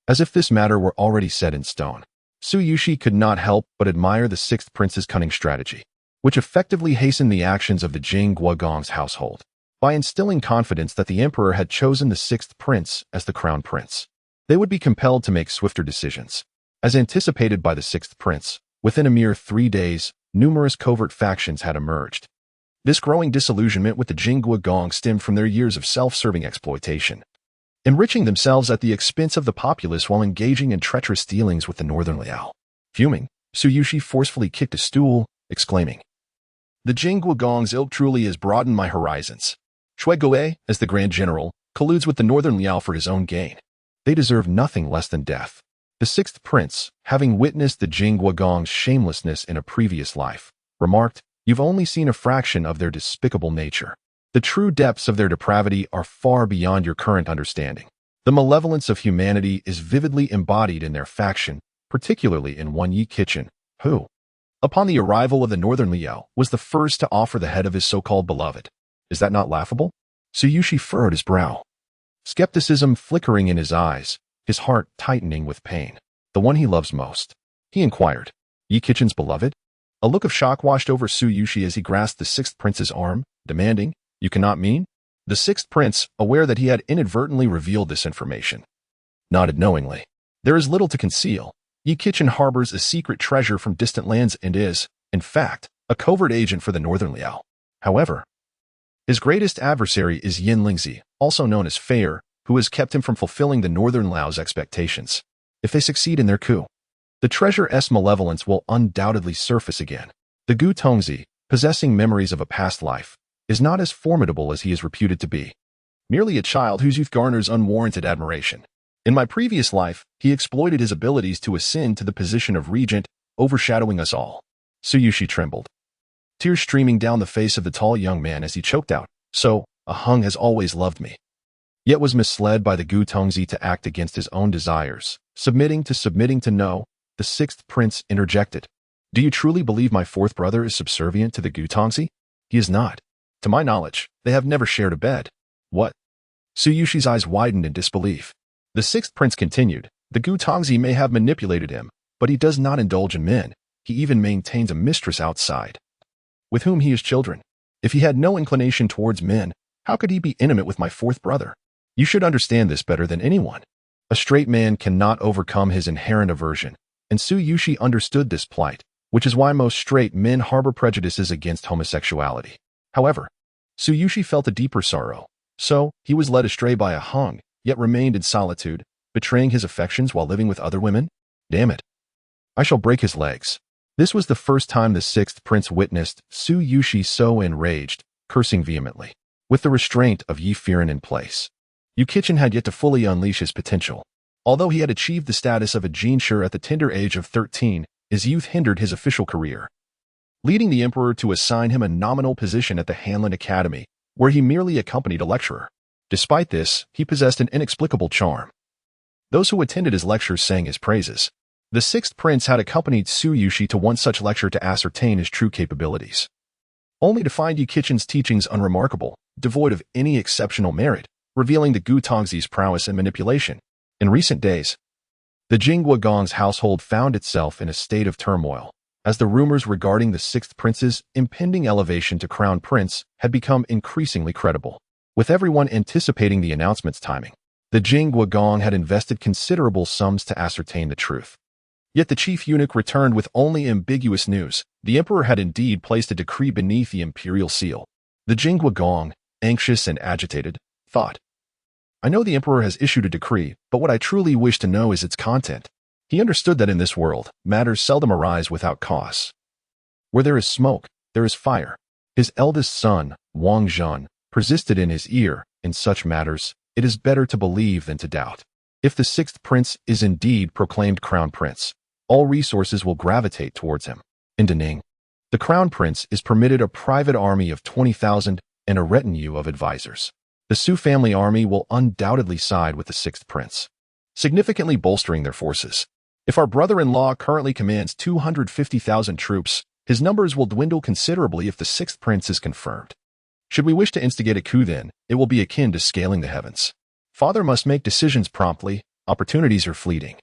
Speaker 1: as if this matter were already set in stone. Su Yushi could not help but admire the sixth prince's cunning strategy, which effectively hastened the actions of the Jing Guogong's household. By instilling confidence that the emperor had chosen the sixth prince as the crown prince, they would be compelled to make swifter decisions. As anticipated by the sixth prince, within a mere 3 days, numerous covert factions had emerged. This growing disillusionment with the Jing Guogong stemmed from their years of self-serving exploitation, enriching themselves at the expense of the populace while engaging in treacherous dealings with the northern Liao. Fuming, Su Yushi forcefully kicked a stool, exclaiming, "The Jing Guogong's ilk truly has broadened my horizons. Shui, as the Grand General, colludes with the Northern Liao for his own gain. They deserve nothing less than death. The sixth prince, having witnessed the Gong's shamelessness in a previous life, remarked, "You've only seen a fraction of their despicable nature. The true depths of their depravity are far beyond your current understanding. The malevolence of humanity is vividly embodied in their faction, particularly in one Ye Feiran, who, upon the arrival of the Northern Liao, was the first to offer the head of his so-called beloved. Is that not laughable?" Su Yushi furrowed his brow, skepticism flickering in his eyes, his heart tightening with pain. "The one he loves most?" he inquired. "Ye Feiran's beloved?" A look of shock washed over Su Yushi as he grasped the sixth prince's arm, demanding, "You cannot mean?" The sixth prince, aware that he had inadvertently revealed this information, nodded knowingly. "There is little to conceal. Ye Feiran harbors a secret treasure from distant lands and is, in fact, a covert agent for the Northern Liao. However, his greatest adversary is Ye Feiran, also known as Feiran, who has kept him from fulfilling the Northern Liao's expectations. If they succeed in their coup, the treasure's malevolence will undoubtedly surface again. The Gongzi, possessing memories of a past life, is not as formidable as he is reputed to be. Merely a child whose youth garners unwarranted admiration. In my previous life, he exploited his abilities to ascend to the position of regent, overshadowing us all." Su Yushi trembled, tears streaming down the face of the tall young man as he choked out, "So, a Hung has always loved me, yet was misled by the Gongzi to act against his own desires, submitting to no." The sixth prince interjected, "Do you truly believe my fourth brother is subservient to the Gongzi? He is not. To my knowledge, they have never shared a bed." "What?" Su Yushi's eyes widened in disbelief. The sixth prince continued, "The Gongzi may have manipulated him, but he does not indulge in men. He even maintains a mistress outside, with whom he has children. If he had no inclination towards men, how could he be intimate with my fourth brother? You should understand this better than anyone. A straight man cannot overcome his inherent aversion, and Su Yushi understood this plight, which is why most straight men harbor prejudices against homosexuality. However, Su Yushi felt a deeper sorrow. So, he was led astray by a Hung, yet remained in solitude, betraying his affections while living with other women? Damn it. I shall break his legs." This was the first time the sixth prince witnessed Su Yushi so enraged, cursing vehemently. With the restraint of Ye Feiran in place, Ye Feiran had yet to fully unleash his potential. Although he had achieved the status of a jinshi at the tender age of 13, his youth hindered his official career, leading the emperor to assign him a nominal position at the Hanlin Academy, where he merely accompanied a lecturer. Despite this, he possessed an inexplicable charm. Those who attended his lectures sang his praises. The sixth prince had accompanied Su Yushi to one such lecture to ascertain his true capabilities, only to find Ye Feiran's teachings unremarkable, devoid of any exceptional merit, revealing the Gongzi's prowess and manipulation. In recent days, the Gong's household found itself in a state of turmoil, as the rumors regarding the sixth prince's impending elevation to crown prince had become increasingly credible. With everyone anticipating the announcement's timing, the Gong had invested considerable sums to ascertain the truth. Yet the chief eunuch returned with only ambiguous news. The emperor had indeed placed a decree beneath the imperial seal. The Gong, anxious and agitated, thought, "I know the emperor has issued a decree, but what I truly wish to know is its content." He understood that in this world, matters seldom arise without cause. Where there is smoke, there is fire. His eldest son, Wang Zhen, persisted in his ear, "In such matters, it is better to believe than to doubt. If the sixth prince is indeed proclaimed crown prince, all resources will gravitate towards him. In Daning, the crown prince is permitted a private army of 20,000 and a retinue of advisors. The Su family army will undoubtedly side with the sixth prince, significantly bolstering their forces. If our brother-in-law currently commands 250,000 troops, his numbers will dwindle considerably if the sixth prince is confirmed. Should we wish to instigate a coup then, it will be akin to scaling the heavens. Father must make decisions promptly, opportunities are fleeting,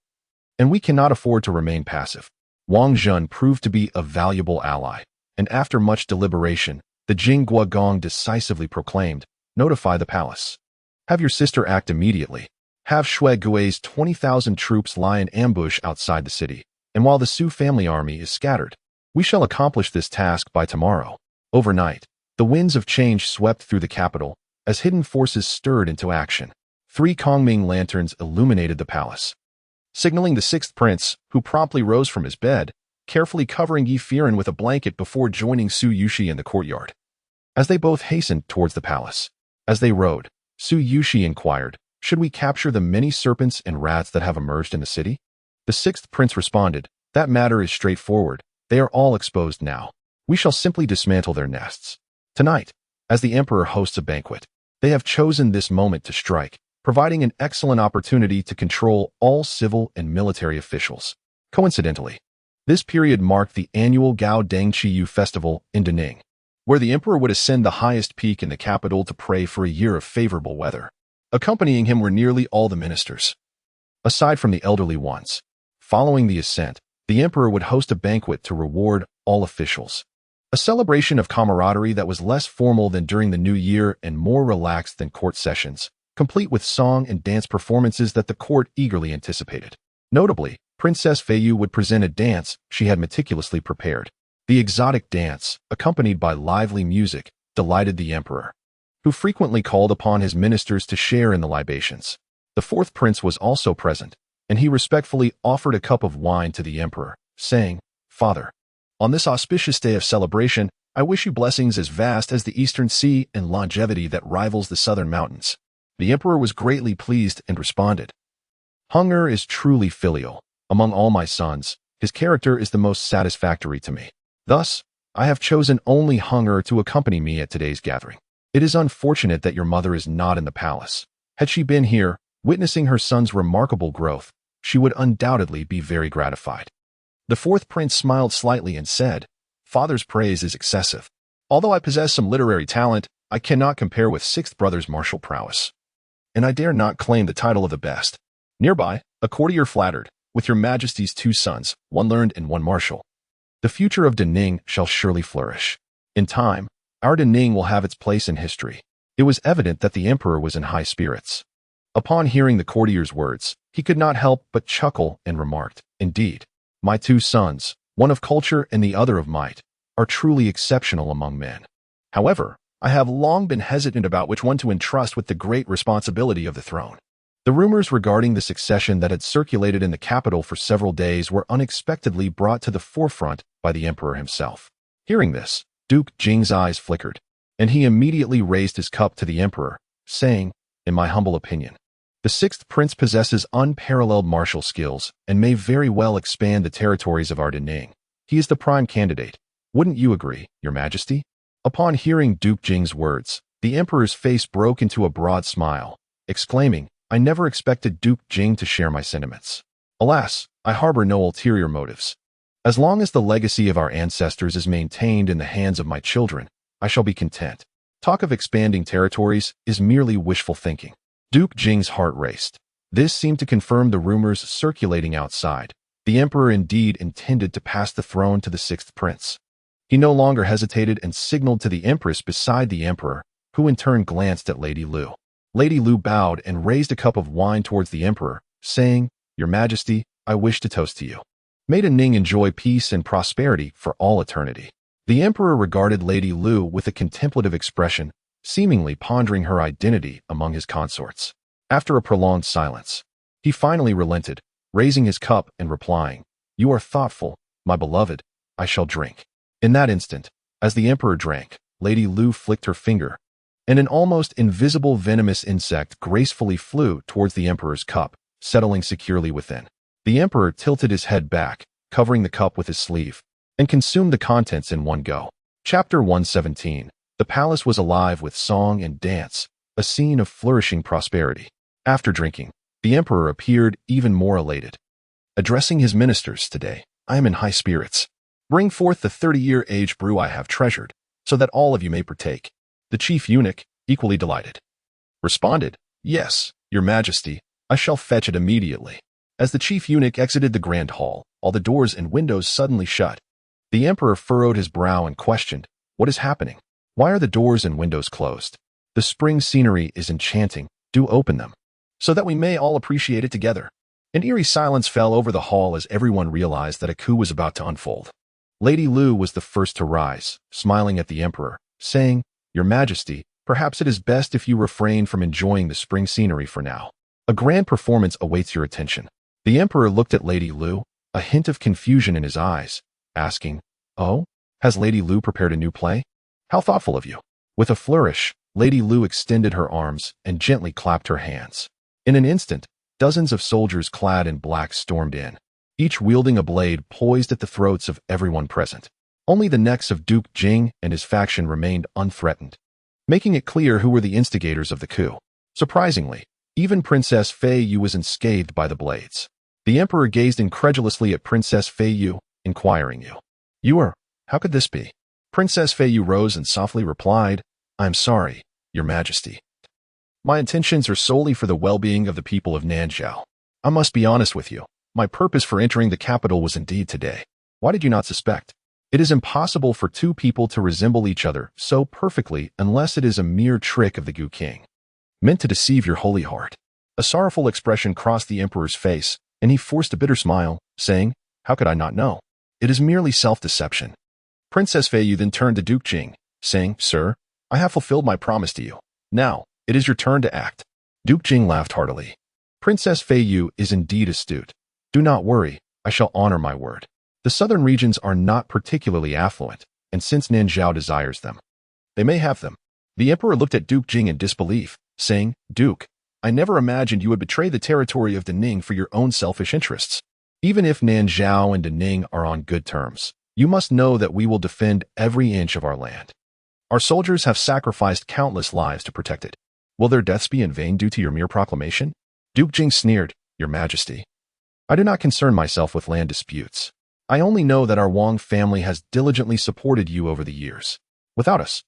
Speaker 1: and we cannot afford to remain passive." Wang Zhen proved to be a valuable ally, and after much deliberation, the Gong decisively proclaimed, "Notify the palace. Have your sister act immediately. Have Shui Gui's 20,000 troops lie in ambush outside the city, and while the Su family army is scattered, we shall accomplish this task by tomorrow." Overnight, the winds of change swept through the capital as hidden forces stirred into action. 3 Kongming lanterns illuminated the palace, signaling the sixth prince, who promptly rose from his bed, carefully covering Ye Feiran with a blanket before joining Su Yushi in the courtyard. As they both hastened towards the palace, As they rode, Su Yushi inquired, "Should we capture the many serpents and rats that have emerged in the city?" The sixth prince responded, "That matter is straightforward. They are all exposed now. We shall simply dismantle their nests. Tonight, as the emperor hosts a banquet, they have chosen this moment to strike, providing an excellent opportunity to control all civil and military officials." Coincidentally, this period marked the annual Gao Deng Qiyu festival in Daning, where the emperor would ascend the highest peak in the capital to pray for a year of favorable weather. Accompanying him were nearly all the ministers, aside from the elderly ones. Following the ascent, the emperor would host a banquet to reward all officials. A celebration of camaraderie that was less formal than during the New Year and more relaxed than court sessions, complete with song and dance performances that the court eagerly anticipated. Notably, Princess Feiyu would present a dance she had meticulously prepared. The exotic dance, accompanied by lively music, delighted the emperor, who frequently called upon his ministers to share in the libations. The fourth prince was also present, and he respectfully offered a cup of wine to the emperor, saying, "Father, on this auspicious day of celebration, I wish you blessings as vast as the eastern sea and longevity that rivals the southern mountains." The emperor was greatly pleased and responded, "Hunger is truly filial. Among all my sons, his character is the most satisfactory to me. Thus, I have chosen only Hunger to accompany me at today's gathering. It is unfortunate that your mother is not in the palace. Had she been here, witnessing her son's remarkable growth, she would undoubtedly be very gratified." The fourth prince smiled slightly and said, "Father's praise is excessive. Although I possess some literary talent, I cannot compare with sixth brother's martial prowess, and I dare not claim the title of the best." Nearby, a courtier flattered, "With your majesty's two sons, one learned and one martial, the future of Daning shall surely flourish. In time, our Daning will have its place in history." It was evident that the emperor was in high spirits. Upon hearing the courtier's words, he could not help but chuckle and remarked, "Indeed, my two sons, one of culture and the other of might, are truly exceptional among men. However, I have long been hesitant about which one to entrust with the great responsibility of the throne." The rumors regarding the succession that had circulated in the capital for several days were unexpectedly brought to the forefront by the emperor himself. Hearing this, Duke Jing's eyes flickered, and he immediately raised his cup to the emperor, saying, "In my humble opinion, the sixth prince possesses unparalleled martial skills and may very well expand the territories of our Daning. He is the prime candidate. Wouldn't you agree, your majesty?" Upon hearing Duke Jing's words, the emperor's face broke into a broad smile, exclaiming, "I never expected Duke Jing to share my sentiments. Alas, I harbor no ulterior motives. As long as the legacy of our ancestors is maintained in the hands of my children, I shall be content. Talk of expanding territories is merely wishful thinking." Duke Jing's heart raced. This seemed to confirm the rumors circulating outside. The emperor indeed intended to pass the throne to the sixth prince. He no longer hesitated and signaled to the empress beside the emperor, who in turn glanced at Lady Lu. Lady Lu bowed and raised a cup of wine towards the emperor, saying, "Your Majesty, I wish to toast to you. May Daning enjoy peace and prosperity for all eternity." The emperor regarded Lady Lu with a contemplative expression, seemingly pondering her identity among his consorts. After a prolonged silence, he finally relented, raising his cup and replying, "You are thoughtful, my beloved. I shall drink." In that instant, as the emperor drank, Lady Lu flicked her finger, and an almost invisible venomous insect gracefully flew towards the emperor's cup, settling securely within. The emperor tilted his head back, covering the cup with his sleeve, and consumed the contents in one go. Chapter 117. The palace was alive with song and dance, a scene of flourishing prosperity. After drinking, the emperor appeared even more elated. Addressing his ministers, "Today, I am in high spirits. Bring forth the 30-year-age brew I have treasured, so that all of you may partake." The chief eunuch, equally delighted, responded, "Yes, your majesty, I shall fetch it immediately." As the chief eunuch exited the grand hall, all the doors and windows suddenly shut. The emperor furrowed his brow and questioned, "What is happening? Why are the doors and windows closed? The spring scenery is enchanting. Do open them, so that we may all appreciate it together." An eerie silence fell over the hall as everyone realized that a coup was about to unfold. Lady Lu was the first to rise, smiling at the emperor, saying, "Your Majesty, perhaps it is best if you refrain from enjoying the spring scenery for now. A grand performance awaits your attention." The emperor looked at Lady Lu, a hint of confusion in his eyes, asking, "Oh, has Lady Lu prepared a new play? How thoughtful of you." With a flourish, Lady Lu extended her arms and gently clapped her hands. In an instant, dozens of soldiers clad in black stormed in, each wielding a blade poised at the throats of everyone present. Only the necks of Duke Jing and his faction remained unthreatened, making it clear who were the instigators of the coup. Surprisingly, even Princess Feiyu was unscathed by the blades. The emperor gazed incredulously at Princess Feiyu, inquiring, how could this be? Princess Feiyu rose and softly replied, I am sorry, Your Majesty. My intentions are solely for the well-being of the people of Nanzhao. I must be honest with you. My purpose for entering the capital was indeed today. Why did you not suspect? It is impossible for two people to resemble each other so perfectly unless it is a mere trick of the Gu King, meant to deceive your holy heart. A sorrowful expression crossed the emperor's face, and he forced a bitter smile, saying, How could I not know? It is merely self-deception. Princess Feiyu then turned to Duke Jing, saying, Sir, I have fulfilled my promise to you. Now, it is your turn to act. Duke Jing laughed heartily. Princess Feiyu is indeed astute. Do not worry, I shall honor my word. The southern regions are not particularly affluent, and since Nanzhao desires them, they may have them. The emperor looked at Duke Jing in disbelief, saying, Duke, I never imagined you would betray the territory of Daning for your own selfish interests. Even if Nanzhao and Daning are on good terms, you must know that we will defend every inch of our land. Our soldiers have sacrificed countless lives to protect it. Will their deaths be in vain due to your mere proclamation? Duke Jing sneered, Your Majesty. I do not concern myself with land disputes. I only know that our Wang family has diligently supported you over the years. Without us,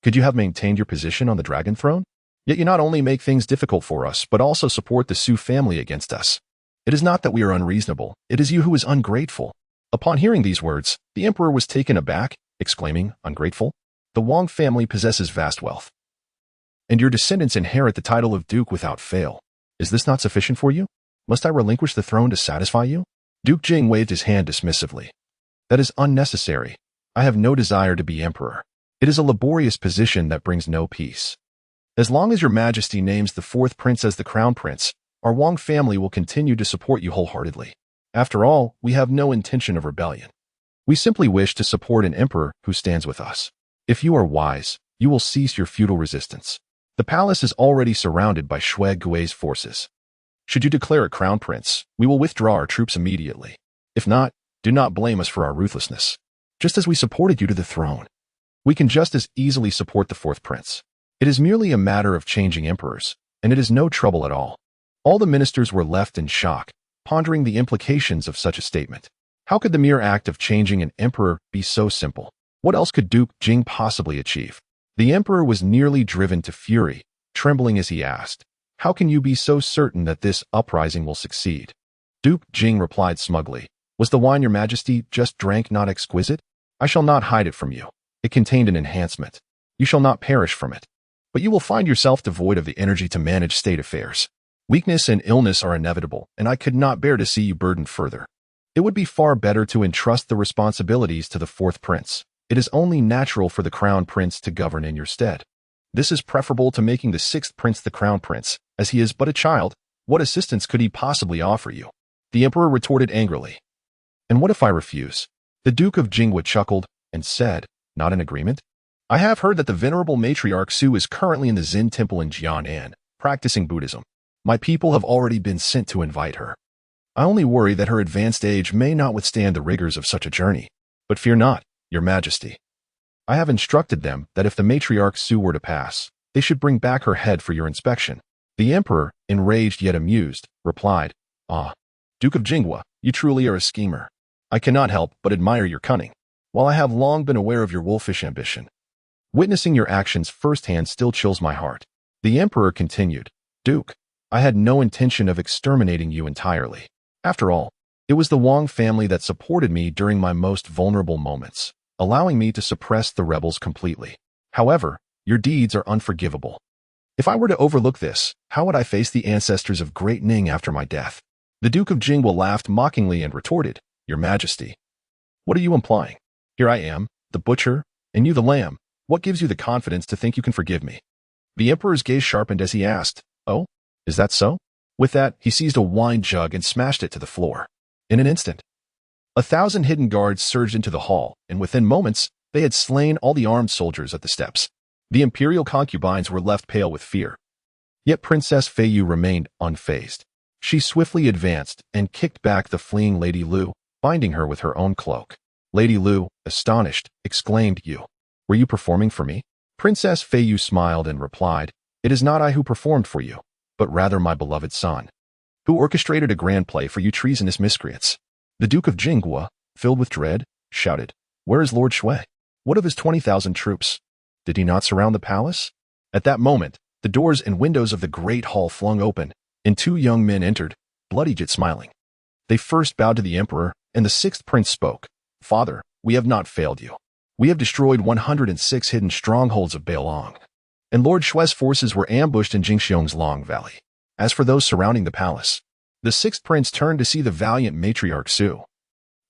Speaker 1: could you have maintained your position on the dragon throne? Yet you not only make things difficult for us, but also support the Su family against us. It is not that we are unreasonable, it is you who is ungrateful. Upon hearing these words, the emperor was taken aback, exclaiming, Ungrateful? The Wang family possesses vast wealth, and your descendants inherit the title of duke without fail. Is this not sufficient for you? Must I relinquish the throne to satisfy you? Duke Jing waved his hand dismissively. That is unnecessary. I have no desire to be emperor. It is a laborious position that brings no peace. As long as your majesty names the fourth prince as the crown prince, our Wang family will continue to support you wholeheartedly. After all, we have no intention of rebellion. We simply wish to support an emperor who stands with us. If you are wise, you will cease your futile resistance. The palace is already surrounded by Shui Gui's forces. Should you declare a crown prince, we will withdraw our troops immediately. If not, do not blame us for our ruthlessness. Just as we supported you to the throne, we can just as easily support the fourth prince. It is merely a matter of changing emperors, and it is no trouble at all. All the ministers were left in shock, pondering the implications of such a statement. How could the mere act of changing an emperor be so simple? What else could Duke Jing possibly achieve? The emperor was nearly driven to fury, trembling as he asked, How can you be so certain that this uprising will succeed? Duke Jing replied smugly, Was the wine your majesty just drank not exquisite? I shall not hide it from you. It contained an enhancement. You shall not perish from it. But you will find yourself devoid of the energy to manage state affairs. Weakness and illness are inevitable, and I could not bear to see you burdened further. It would be far better to entrust the responsibilities to the fourth prince. It is only natural for the crown prince to govern in your stead. This is preferable to making the sixth prince the crown prince, as he is but a child. What assistance could he possibly offer you? The emperor retorted angrily. And what if I refuse? The Duke of Jinghua chuckled and said, Not in agreement? I have heard that the venerable matriarch Su is currently in the Zen temple in Jianan, practicing Buddhism. My people have already been sent to invite her. I only worry that her advanced age may not withstand the rigors of such a journey. But fear not, Your Majesty. I have instructed them that if the matriarch Su were to pass, they should bring back her head for your inspection. The emperor, enraged yet amused, replied, Duke of Jinghua, you truly are a schemer. I cannot help but admire your cunning. While I have long been aware of your wolfish ambition, witnessing your actions firsthand still chills my heart. The emperor continued, Duke, I had no intention of exterminating you entirely. After all, it was the Wang family that supported me during my most vulnerable moments, allowing me to suppress the rebels completely. However, your deeds are unforgivable. If I were to overlook this, how would I face the ancestors of Great Ning after my death? The Duke of Jinghua laughed mockingly and retorted, Your Majesty. What are you implying? Here I am, the butcher, and you the lamb. What gives you the confidence to think you can forgive me? The emperor's gaze sharpened as he asked, Oh, is that so? With that, he seized a wine jug and smashed it to the floor. In an instant, 1,000 hidden guards surged into the hall, and within moments, they had slain all the armed soldiers at the steps. The imperial concubines were left pale with fear. Yet Princess Feiyu remained unfazed. She swiftly advanced and kicked back the fleeing Lady Lu, binding her with her own cloak. Lady Lu, astonished, exclaimed, "You, were you performing for me?" Princess Feiyu smiled and replied, "It is not I who performed for you, but rather my beloved son, who orchestrated a grand play for you treasonous miscreants." The Duke of Jinghua, filled with dread, shouted, "Where is Lord Shui? What of his 20,000 troops? Did he not surround the palace?" At that moment, the doors and windows of the great hall flung open, and two young men entered, bloody yet smiling. They first bowed to the emperor, and the sixth prince spoke, "Father, we have not failed you. We have destroyed 106 hidden strongholds of Beilong, and Lord Shui's forces were ambushed in Jingxiong's Long Valley. As for those surrounding the palace," the sixth prince turned to see the valiant matriarch Su,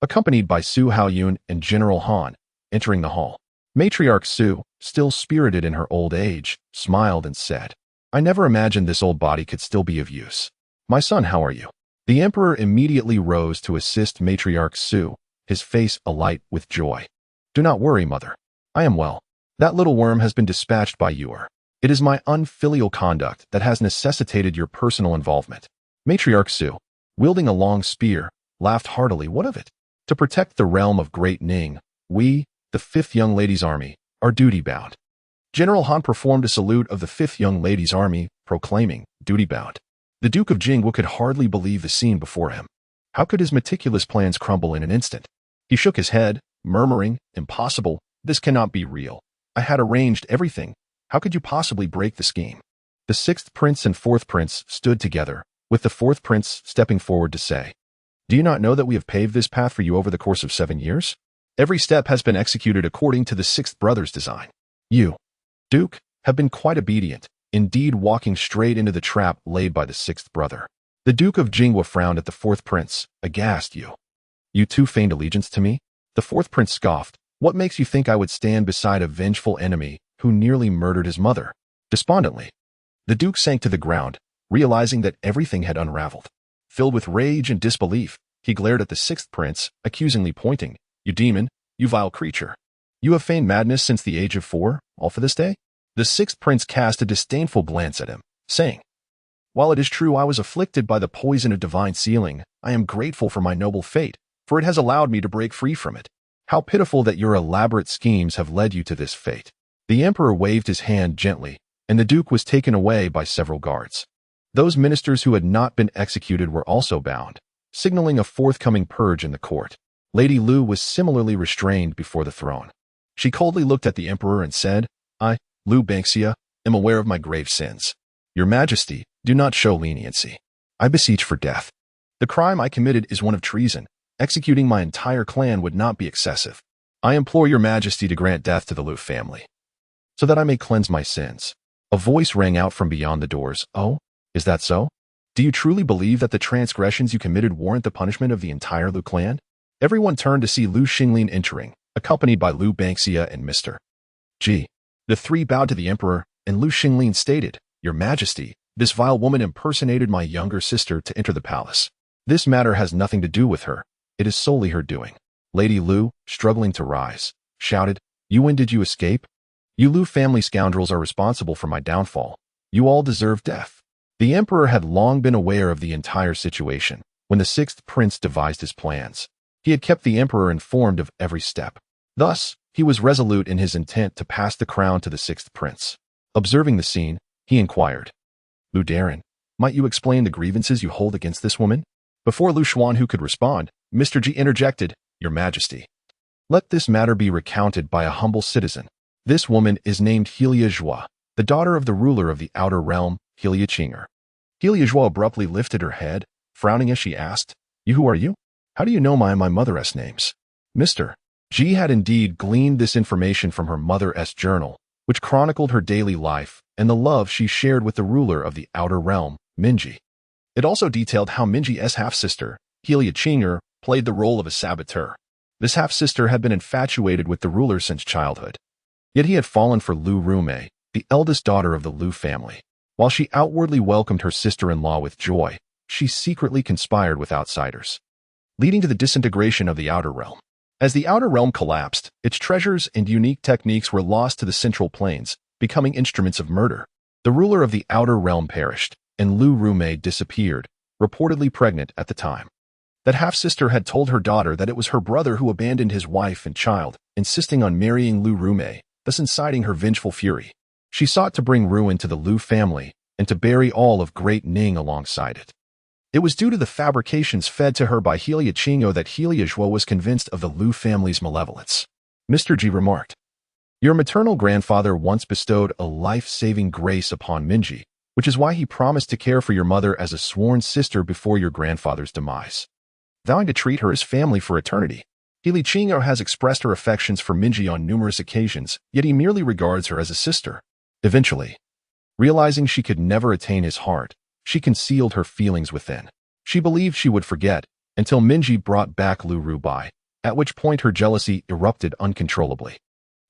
Speaker 1: accompanied by Su Haoyun and General Han, entering the hall. Matriarch Su, still spirited in her old age, smiled and said, "I never imagined this old body could still be of use. My son, how are you?" The emperor immediately rose to assist Matriarch Su, his face alight with joy. "Do not worry, mother. I am well. That little worm has been dispatched by Yuer. It is my unfilial conduct that has necessitated your personal involvement." Matriarch Su, wielding a long spear, laughed heartily. "What of it? To protect the realm of Great Ning, we, the 5th Young Ladies' Army, are duty-bound." General Han performed a salute of the 5th Young Ladies' Army, proclaiming, "Duty-bound." The Duke of Jinghua could hardly believe the scene before him. How could his meticulous plans crumble in an instant? He shook his head, murmuring, "Impossible, this cannot be real. I had arranged everything. How could you possibly break the scheme?" The 6th prince and 4th prince stood together, with the 4th prince stepping forward to say, "Do you not know that we have paved this path for you over the course of 7 years? Every step has been executed according to the 6th brother's design. You, Duke, have been quite obedient, indeed walking straight into the trap laid by the 6th brother." The Duke of Jinghua frowned at the 4th prince, aghast. You too feigned allegiance to me?" The 4th prince scoffed. "What makes you think I would stand beside a vengeful enemy who nearly murdered his mother?" Despondently, the Duke sank to the ground, realizing that everything had unraveled. Filled with rage and disbelief, he glared at the 6th prince, accusingly pointing, "You demon, you vile creature. You have feigned madness since the age of 4, all for this day?" The 6th prince cast a disdainful glance at him, saying, "While it is true I was afflicted by the poison of divine sealing, I am grateful for my noble fate, for it has allowed me to break free from it. How pitiful that your elaborate schemes have led you to this fate." The emperor waved his hand gently, and the duke was taken away by several guards. Those ministers who had not been executed were also bound, signaling a forthcoming purge in the court. Lady Lu was similarly restrained before the throne. She coldly looked at the emperor and said, "I, Lu Bangxia, am aware of my grave sins. Your Majesty, do not show leniency. I beseech for death. The crime I committed is one of treason. Executing my entire clan would not be excessive. I implore your Majesty to grant death to the Lu family, so that I may cleanse my sins." A voice rang out from beyond the doors. "Oh, is that so? Do you truly believe that the transgressions you committed warrant the punishment of the entire Lu clan?" Everyone turned to see Lu Xinglin entering, accompanied by Lu Bangxia and Mr. G. The three bowed to the emperor, and Lu Xinglin stated, "Your Majesty, this vile woman impersonated my younger sister to enter the palace. This matter has nothing to do with her. It is solely her doing." Lady Lu, struggling to rise, shouted, "When did you escape? You Lu family scoundrels are responsible for my downfall. You all deserve death." The emperor had long been aware of the entire situation when the 6th prince devised his plans. He had kept the emperor informed of every step. Thus, he was resolute in his intent to pass the crown to the 6th prince. Observing the scene, he inquired, "Lu Darin, might you explain the grievances you hold against this woman?" Before Lu Xuanhu could respond, Mr. G interjected, "Your Majesty, let this matter be recounted by a humble citizen. This woman is named Helia Zhua, the daughter of the ruler of the outer realm, Helia Qinger." Helia Zhua abruptly lifted her head, frowning as she asked, Who are you? How do you know my mother's names?" Mr. G had indeed gleaned this information from her mother's journal, which chronicled her daily life and the love she shared with the ruler of the outer realm, Minji. It also detailed how Minji's half-sister, Helia Qinger, played the role of a saboteur. This half-sister had been infatuated with the ruler since childhood. Yet he had fallen for Lu Rume, the eldest daughter of the Lu family. While she outwardly welcomed her sister-in-law with joy, she secretly conspired with outsiders, leading to the disintegration of the outer realm. As the outer realm collapsed, its treasures and unique techniques were lost to the central plains, becoming instruments of murder. The ruler of the outer realm perished, and Lu Rumei disappeared, reportedly pregnant at the time. That half-sister had told her daughter that it was her brother who abandoned his wife and child, insisting on marrying Lu Rumei, thus inciting her vengeful fury. She sought to bring ruin to the Lu family and to bury all of Great Ning alongside it. It was due to the fabrications fed to her by Helia Qingyo that Helia Zhuo was convinced of the Lu family's malevolence. Mr. Ji remarked, "Your maternal grandfather once bestowed a life-saving grace upon Minji, which is why he promised to care for your mother as a sworn sister before your grandfather's demise, vowing to treat her as family for eternity. Helia Qingyo has expressed her affections for Minji on numerous occasions, yet he merely regards her as a sister. Eventually, realizing she could never attain his heart, she concealed her feelings within. She believed she would forget, until Minji brought back Lu Rubai, at which point her jealousy erupted uncontrollably.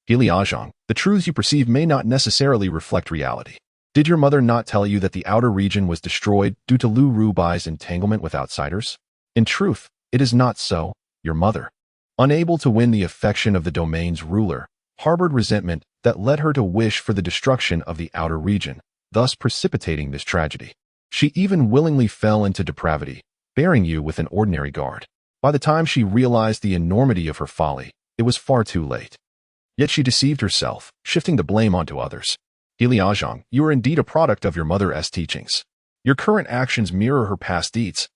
Speaker 1: Helia, the truths you perceive may not necessarily reflect reality. Did your mother not tell you that the outer region was destroyed due to Lu Rubai's entanglement with outsiders? In truth, it is not so. Your mother, unable to win the affection of the domain's ruler, harbored resentment that led her to wish for the destruction of the outer region, thus precipitating this tragedy. She even willingly fell into depravity, bearing you with an ordinary guard. By the time she realized the enormity of her folly, it was far too late. Yet she deceived herself, shifting the blame onto others. Helia, you are indeed a product of your mother's teachings. Your current actions mirror her past deeds,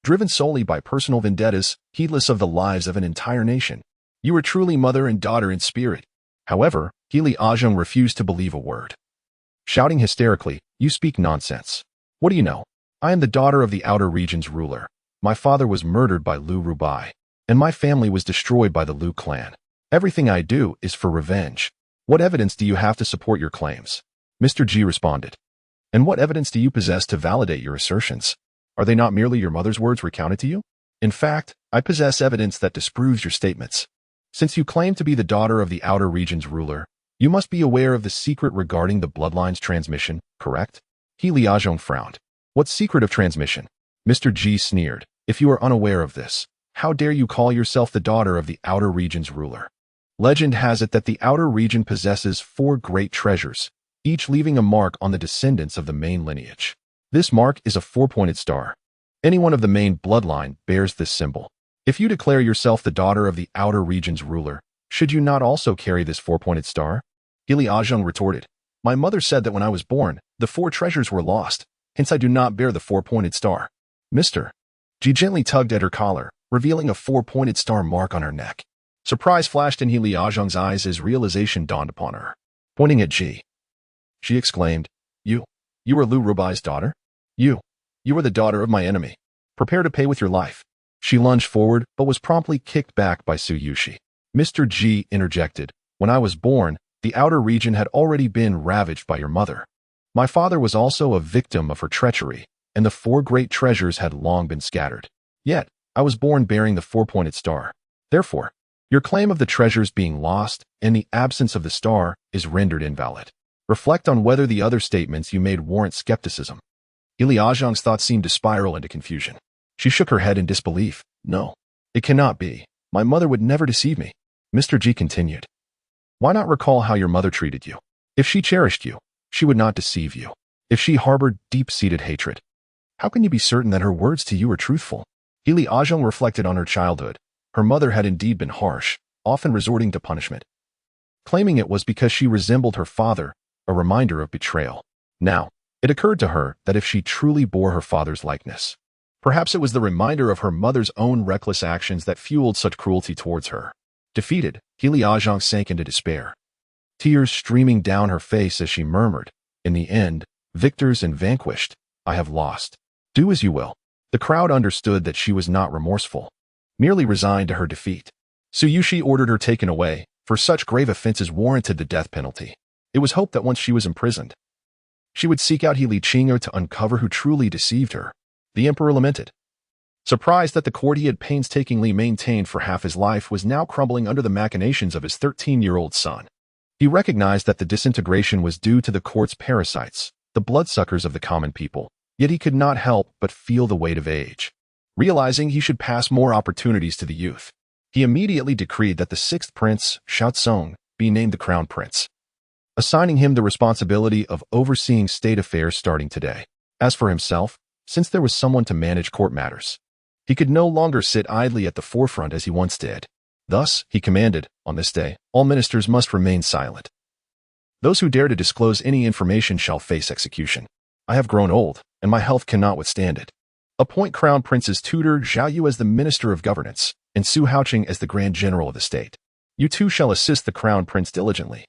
Speaker 1: driven solely by personal vendettas, heedless of the lives of an entire nation. You are truly mother and daughter in spirit. However, Helia refused to believe a word. Shouting hysterically, "You speak nonsense. What do you know? I am the daughter of the outer region's ruler. My father was murdered by Lu Rubai, and my family was destroyed by the Lu clan. Everything I do is for revenge. What evidence do you have to support your claims?" Mr. Ji responded. "And what evidence do you possess to validate your assertions? Are they not merely your mother's words recounted to you? In fact, I possess evidence that disproves your statements. Since you claim to be the daughter of the outer region's ruler, you must be aware of the secret regarding the bloodline's transmission, correct?" Helia frowned. "What secret of transmission?" Mr. Ji sneered. "If you are unaware of this, how dare you call yourself the daughter of the outer region's ruler? Legend has it that the outer region possesses 4 great treasures, each leaving a mark on the descendants of the main lineage. This mark is a 4-pointed star. Anyone of the main bloodline bears this symbol. If you declare yourself the daughter of the outer region's ruler, should you not also carry this 4-pointed star?" Helia retorted. "My mother said that when I was born, the 4 treasures were lost, hence I do not bear the 4-pointed star." Mr. Ji gently tugged at her collar, revealing a 4-pointed star mark on her neck. Surprise flashed in Helia eyes as realization dawned upon her. Pointing at Ji, she exclaimed, You are Lu Rubai's daughter? You are the daughter of my enemy. Prepare to pay with your life." She lunged forward, but was promptly kicked back by Su Yushi. Mr. Ji interjected, "When I was born, the outer region had already been ravaged by your mother. My father was also a victim of her treachery, and the 4 great treasures had long been scattered. Yet, I was born bearing the 4-pointed star. Therefore, your claim of the treasures being lost and the absence of the star is rendered invalid. Reflect on whether the other statements you made warrant skepticism." Helia thoughts seemed to spiral into confusion. She shook her head in disbelief. "No, it cannot be. My mother would never deceive me." Mr. Ji continued. "Why not recall how your mother treated you? If she cherished you, she would not deceive you. If she harbored deep-seated hatred, how can you be certain that her words to you are truthful?" Helia reflected on her childhood. Her mother had indeed been harsh, often resorting to punishment, claiming it was because she resembled her father, a reminder of betrayal. Now, it occurred to her that if she truly bore her father's likeness, perhaps it was the reminder of her mother's own reckless actions that fueled such cruelty towards her. Defeated, Helia sank into despair, tears streaming down her face as she murmured, "In the end, victors and vanquished, I have lost. Do as you will." The crowd understood that she was not remorseful, merely resigned to her defeat. Su Yushi ordered her taken away, for such grave offenses warranted the death penalty. It was hoped that once she was imprisoned, she would seek out Helia Qingyo to uncover who truly deceived her. The emperor lamented, surprised that the court he had painstakingly maintained for half his life was now crumbling under the machinations of his 13-year-old son. He recognized that the disintegration was due to the court's parasites, the bloodsuckers of the common people, yet he could not help but feel the weight of age. Realizing he should pass more opportunities to the youth, he immediately decreed that the 6th prince, Xiao Tsong, be named the crown prince. assigning him the responsibility of overseeing state affairs starting today. As for himself, since there was someone to manage court matters, he could no longer sit idly at the forefront as he once did. Thus, he commanded, on this day, all ministers must remain silent. Those who dare to disclose any information shall face execution. I have grown old, and my health cannot withstand it. Appoint Crown Prince's tutor Zhao Yu as the Minister of Governance, and Su Haoqing as the Grand General of the state. You two shall assist the Crown Prince diligently.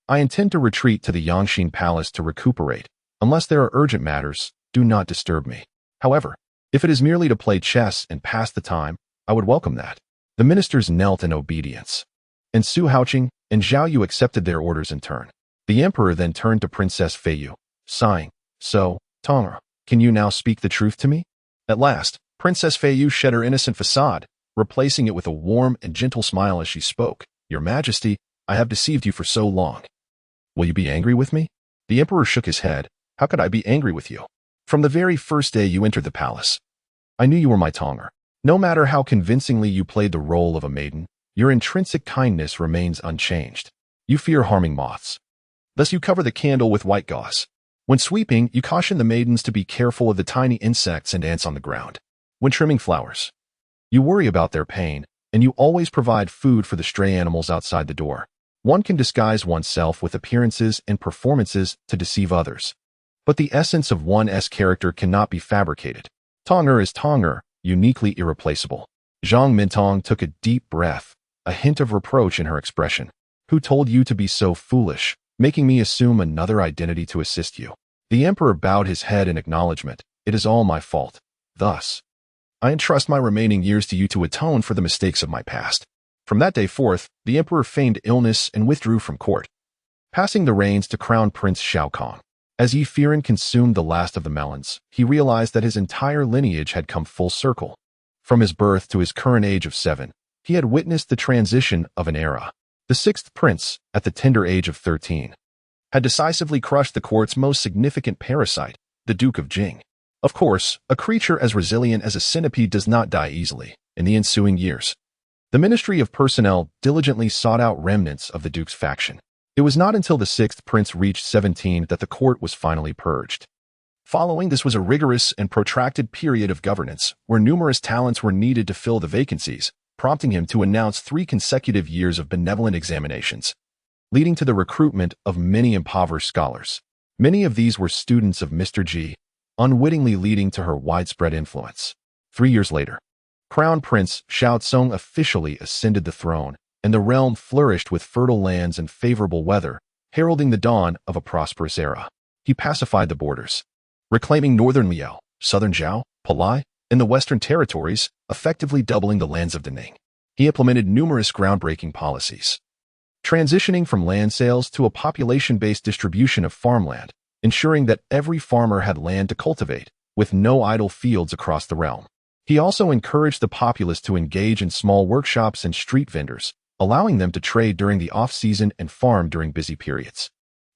Speaker 1: I intend to retreat to the Yangxin Palace to recuperate. Unless there are urgent matters, do not disturb me. However, if it is merely to play chess and pass the time, I would welcome that. The ministers knelt in obedience, and Su Haoqing and Zhao Yu accepted their orders in turn. The emperor then turned to Princess Feiyu, sighing, "So, Tong'er, can you now speak the truth to me?" At last, Princess Feiyu shed her innocent facade, replacing it with a warm and gentle smile as she spoke. "Your Majesty, I have deceived you for so long. Will you be angry with me?" The emperor shook his head. "How could I be angry with you? From the very first day you entered the palace, I knew you were my Tong'er. No matter how convincingly you played the role of a maiden, your intrinsic kindness remains unchanged. You fear harming moths. Thus you cover the candle with white gauze. When sweeping, you caution the maidens to be careful of the tiny insects and ants on the ground. When trimming flowers, you worry about their pain, and you always provide food for the stray animals outside the door. One can disguise oneself with appearances and performances to deceive others, but the essence of one's character cannot be fabricated. Tong'er is Tong'er, uniquely irreplaceable." Zhang Mintong took a deep breath, a hint of reproach in her expression. "Who told you to be so foolish, making me assume another identity to assist you?" The emperor bowed his head in acknowledgement. "It is all my fault. Thus, I entrust my remaining years to you to atone for the mistakes of my past." From that day forth, the emperor feigned illness and withdrew from court, passing the reins to Crown Prince Shao Kong. As Ye Feiran consumed the last of the melons, he realized that his entire lineage had come full circle. From his birth to his current age of 7, he had witnessed the transition of an era. The sixth prince, at the tender age of 13, had decisively crushed the court's most significant parasite, the Duke of Jing. Of course, a creature as resilient as a centipede does not die easily. In the ensuing years, the Ministry of Personnel diligently sought out remnants of the Duke's faction. It was not until the sixth prince reached 17 that the court was finally purged. Following this was a rigorous and protracted period of governance, where numerous talents were needed to fill the vacancies, prompting him to announce 3 consecutive years of benevolent examinations, leading to the recruitment of many impoverished scholars. Many of these were students of Mr. Ji, unwittingly leading to her widespread influence. 3 years later, Crown Prince Shao Tsung officially ascended the throne, and the realm flourished with fertile lands and favorable weather, heralding the dawn of a prosperous era. He pacified the borders, reclaiming northern Liao, southern Zhao, Palai, and the western territories, effectively doubling the lands of Daning. He implemented numerous groundbreaking policies, transitioning from land sales to a population-based distribution of farmland, ensuring that every farmer had land to cultivate, with no idle fields across the realm. He also encouraged the populace to engage in small workshops and street vendors, allowing them to trade during the off-season and farm during busy periods.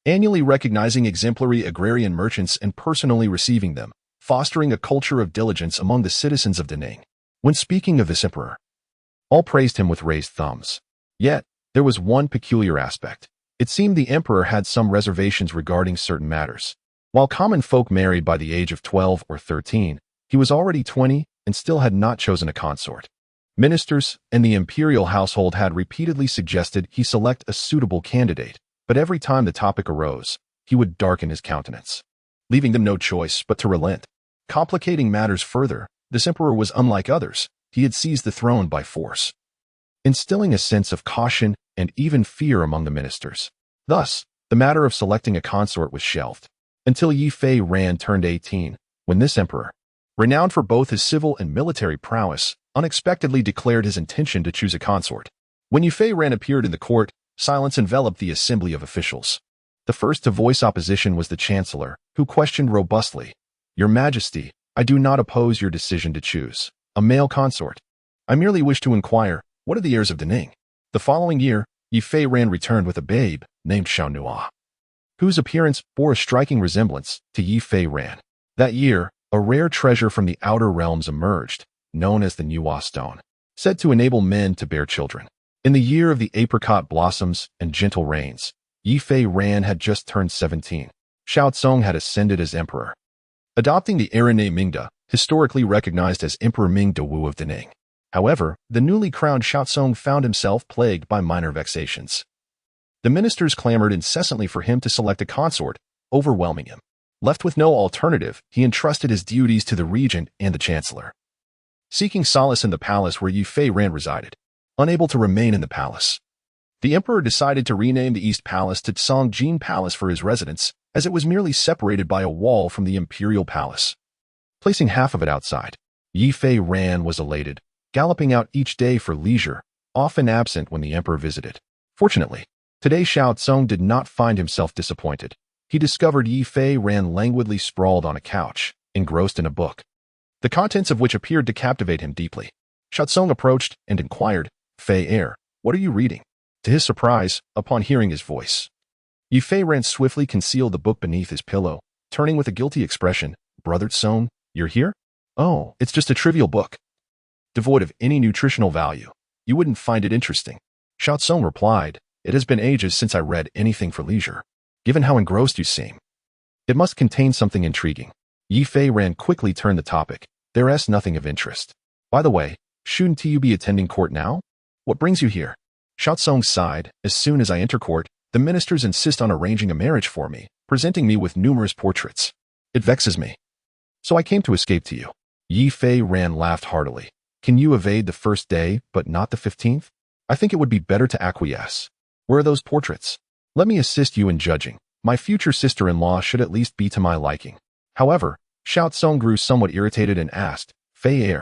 Speaker 1: Annually recognizing exemplary agrarian merchants and personally receiving them, fostering a culture of diligence among the citizens of Daning. When speaking of this emperor, all praised him with raised thumbs. Yet, there was one peculiar aspect. It seemed the emperor had some reservations regarding certain matters. While common folk married by the age of 12 or 13, he was already 20 and still had not chosen a consort. Ministers and the imperial household had repeatedly suggested he select a suitable candidate, but every time the topic arose, he would darken his countenance, leaving them no choice but to relent. Complicating matters further, this emperor was unlike others. He had seized the throne by force, instilling a sense of caution and even fear among the ministers. Thus, the matter of selecting a consort was shelved, until Ye Feiran turned 18, when this emperor, renowned for both his civil and military prowess, unexpectedly declared his intention to choose a consort. When Ye Feiran appeared in the court, silence enveloped the assembly of officials. The first to voice opposition was the chancellor, who questioned robustly, "Your Majesty, I do not oppose your decision to choose a male consort. I merely wish to inquire, what are the heirs of Daning?" The following year, Ye Feiran returned with a babe named Xiao Nua, whose appearance bore a striking resemblance to Ye Feiran. That year, a rare treasure from the outer realms emerged, known as the Nua stone, said to enable men to bear children. In the year of the apricot blossoms and gentle rains, Ye Feiran had just turned 17. Xiao Zong had ascended as emperor, adopting the era name Mingde, historically recognized as Emperor Ming De Wu of Daning. However, the newly crowned Xiao Zong found himself plagued by minor vexations. The ministers clamored incessantly for him to select a consort, overwhelming him. Left with no alternative, he entrusted his duties to the regent and the chancellor, seeking solace in the palace where Ye Feiran resided. Unable to remain in the palace, the emperor decided to rename the East Palace to Songjin Palace for his residence, as it was merely separated by a wall from the imperial palace. Placing half of it outside, Ye Feiran was elated, galloping out each day for leisure, often absent when the emperor visited. Fortunately, today Xiao Zong did not find himself disappointed. He discovered Ye Feiran languidly sprawled on a couch, engrossed in a book, the contents of which appeared to captivate him deeply. Xiao Zong approached and inquired, "Fei, what are you reading?" To his surprise, upon hearing his voice, Ye Feiran swiftly concealed the book beneath his pillow, turning with a guilty expression, "Brother Zong, you're here? Oh, it's just a trivial book, devoid of any nutritional value. You wouldn't find it interesting." Xiao Zong replied, "It has been ages since I read anything for leisure. Given how engrossed you seem, it must contain something intriguing." Ye Feiran quickly turned the topic. "There's nothing of interest. By the way, shouldn't you be attending court now? What brings you here?" Xiao Zong sighed. "As soon as I enter court, the ministers insist on arranging a marriage for me, presenting me with numerous portraits. It vexes me. So I came to escape to you." Ye Feiran laughed heartily. "Can you evade the first day, but not the 15th? I think it would be better to acquiesce. Where are those portraits? Let me assist you in judging. My future sister-in-law should at least be to my liking." However, Xiao Zong grew somewhat irritated and asked, "Fei,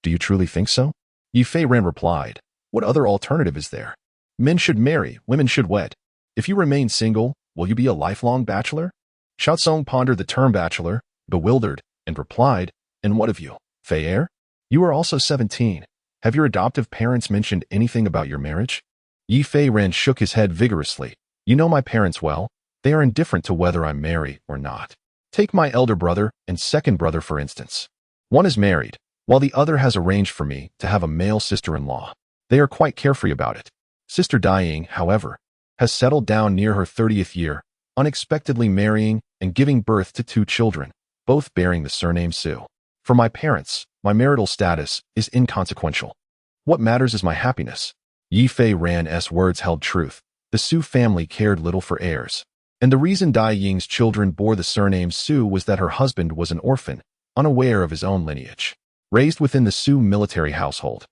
Speaker 1: do you truly think so?" Ye Feiran replied, "What other alternative is there? Men should marry, women should wed. If you remain single, will you be a lifelong bachelor?" Xiao Zong pondered the term bachelor, bewildered, and replied, "And what of you, Fei? You are also 17. Have your adoptive parents mentioned anything about your marriage?" Ye Feiran shook his head vigorously. "You know my parents well. They are indifferent to whether I marry or not. Take my elder brother and second brother, for instance. One is married, while the other has arranged for me to have a male sister-in-law. They are quite carefree about it. Sister Daying, however, has settled down near her 30th year, unexpectedly marrying and giving birth to 2 children, both bearing the surname Su. For my parents, my marital status is inconsequential. What matters is my happiness." Ye Feiran's words held truth. The Su family cared little for heirs, and the reason Dai Ying's children bore the surname Su was that her husband was an orphan, unaware of his own lineage. Raised within the Su military household,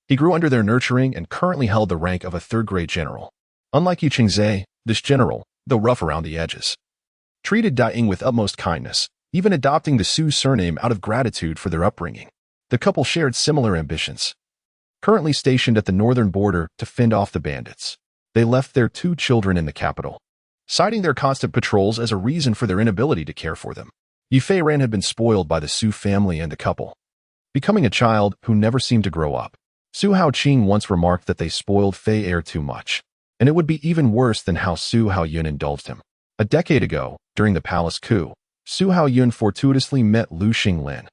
Speaker 1: he grew under their nurturing and currently held the rank of a 3rd-grade general. Unlike Yu Qingzhe, this general, though rough around the edges, treated Dai Ying with utmost kindness, even adopting the Su surname out of gratitude for their upbringing. The couple shared similar ambitions. Currently stationed at the northern border to fend off the bandits, they left their 2 children in the capital, citing their constant patrols as a reason for their inability to care for them. Ye Feiran had been spoiled by the Su family and the couple, becoming a child who never seemed to grow up. Su Haoqing once remarked that they spoiled Fei too much, and it would be even worse than how Su Haoyun indulged him. A decade ago, during the palace coup, Su Haoyun fortuitously met Lu Xinglin,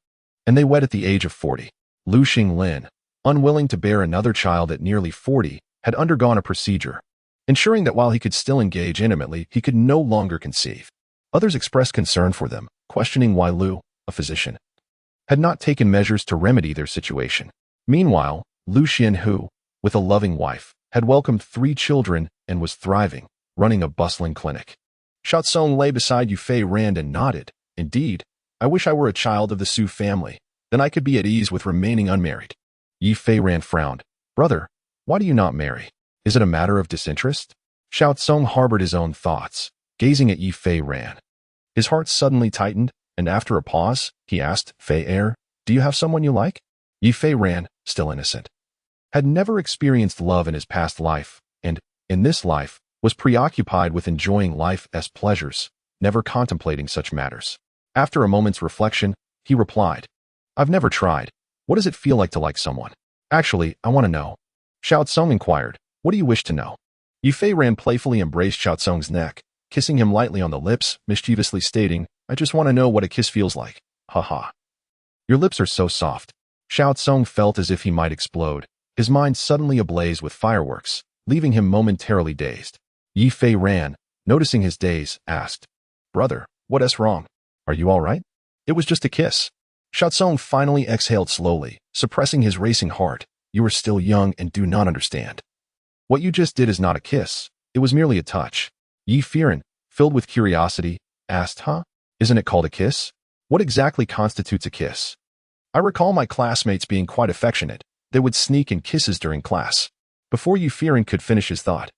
Speaker 1: and they wed at the age of 40. Lu Xinglin, unwilling to bear another child at nearly 40, had undergone a procedure, ensuring that while he could still engage intimately, he could no longer conceive. Others expressed concern for them, questioning why Lu, a physician, had not taken measures to remedy their situation. Meanwhile, Lu Xianhu, with a loving wife, had welcomed 3 children and was thriving, running a bustling clinic. Xiao Zong lay beside Ye Feiran and nodded. "Indeed, I wish I were a child of the Su family. Then I could be at ease with remaining unmarried." Ye Feiran frowned. "Brother, why do you not marry? Is it a matter of disinterest?" Xiao Zong harbored his own thoughts, gazing at Ye Feiran. His heart suddenly tightened, and after a pause, he asked, "Fei, do you have someone you like?" Ye Feiran, still innocent, had never experienced love in his past life, and, in this life, was preoccupied with enjoying life as pleasures, never contemplating such matters. After a moment's reflection, he replied, "I've never tried. What does it feel like to like someone? Actually, I want to know." Xiao Zong inquired, "What do you wish to know?" Ye Feiran playfully embraced Xiao Zong's neck, kissing him lightly on the lips, mischievously stating, "I just want to know what a kiss feels like. Ha ha. Your lips are so soft." Xiao Zong felt as if he might explode, his mind suddenly ablaze with fireworks, leaving him momentarily dazed. Ye Feiran, noticing his daze, asked, "Brother, what's wrong? Are you all right?" "It was just a kiss." Shaotsong finally exhaled slowly, suppressing his racing heart. "You are still young and do not understand. What you just did is not a kiss. It was merely a touch." Ye Feiran, filled with curiosity, asked, "Huh? Isn't it called a kiss? What exactly constitutes a kiss?" "I recall my classmates being quite affectionate. They would sneak in kisses during class." Before Ye Feiran could finish his thought,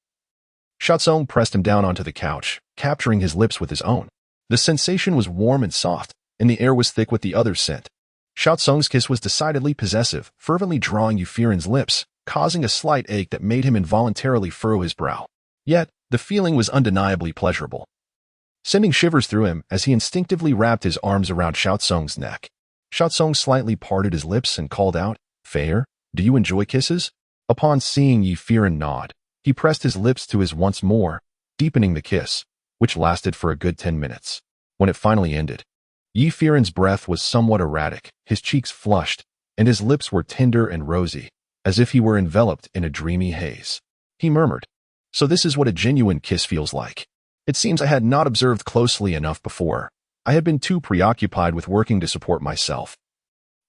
Speaker 1: Shaotsong pressed him down onto the couch, capturing his lips with his own. The sensation was warm and soft, and the air was thick with the other's scent. Shaotsong's kiss was decidedly possessive, fervently drawing Ye Feiran's lips, causing a slight ache that made him involuntarily furrow his brow. Yet, the feeling was undeniably pleasurable, sending shivers through him as he instinctively wrapped his arms around Shaotsong's neck. Shaotsong slightly parted his lips and called out, "Feiran, do you enjoy kisses?" Upon seeing Ye Feiran nod, he pressed his lips to his once more, deepening the kiss, which lasted for a good 10 minutes. When it finally ended, Ye Feiran's breath was somewhat erratic, his cheeks flushed, and his lips were tender and rosy, as if he were enveloped in a dreamy haze. He murmured, "So this is what a genuine kiss feels like. It seems I had not observed closely enough before. I had been too preoccupied with working to support myself,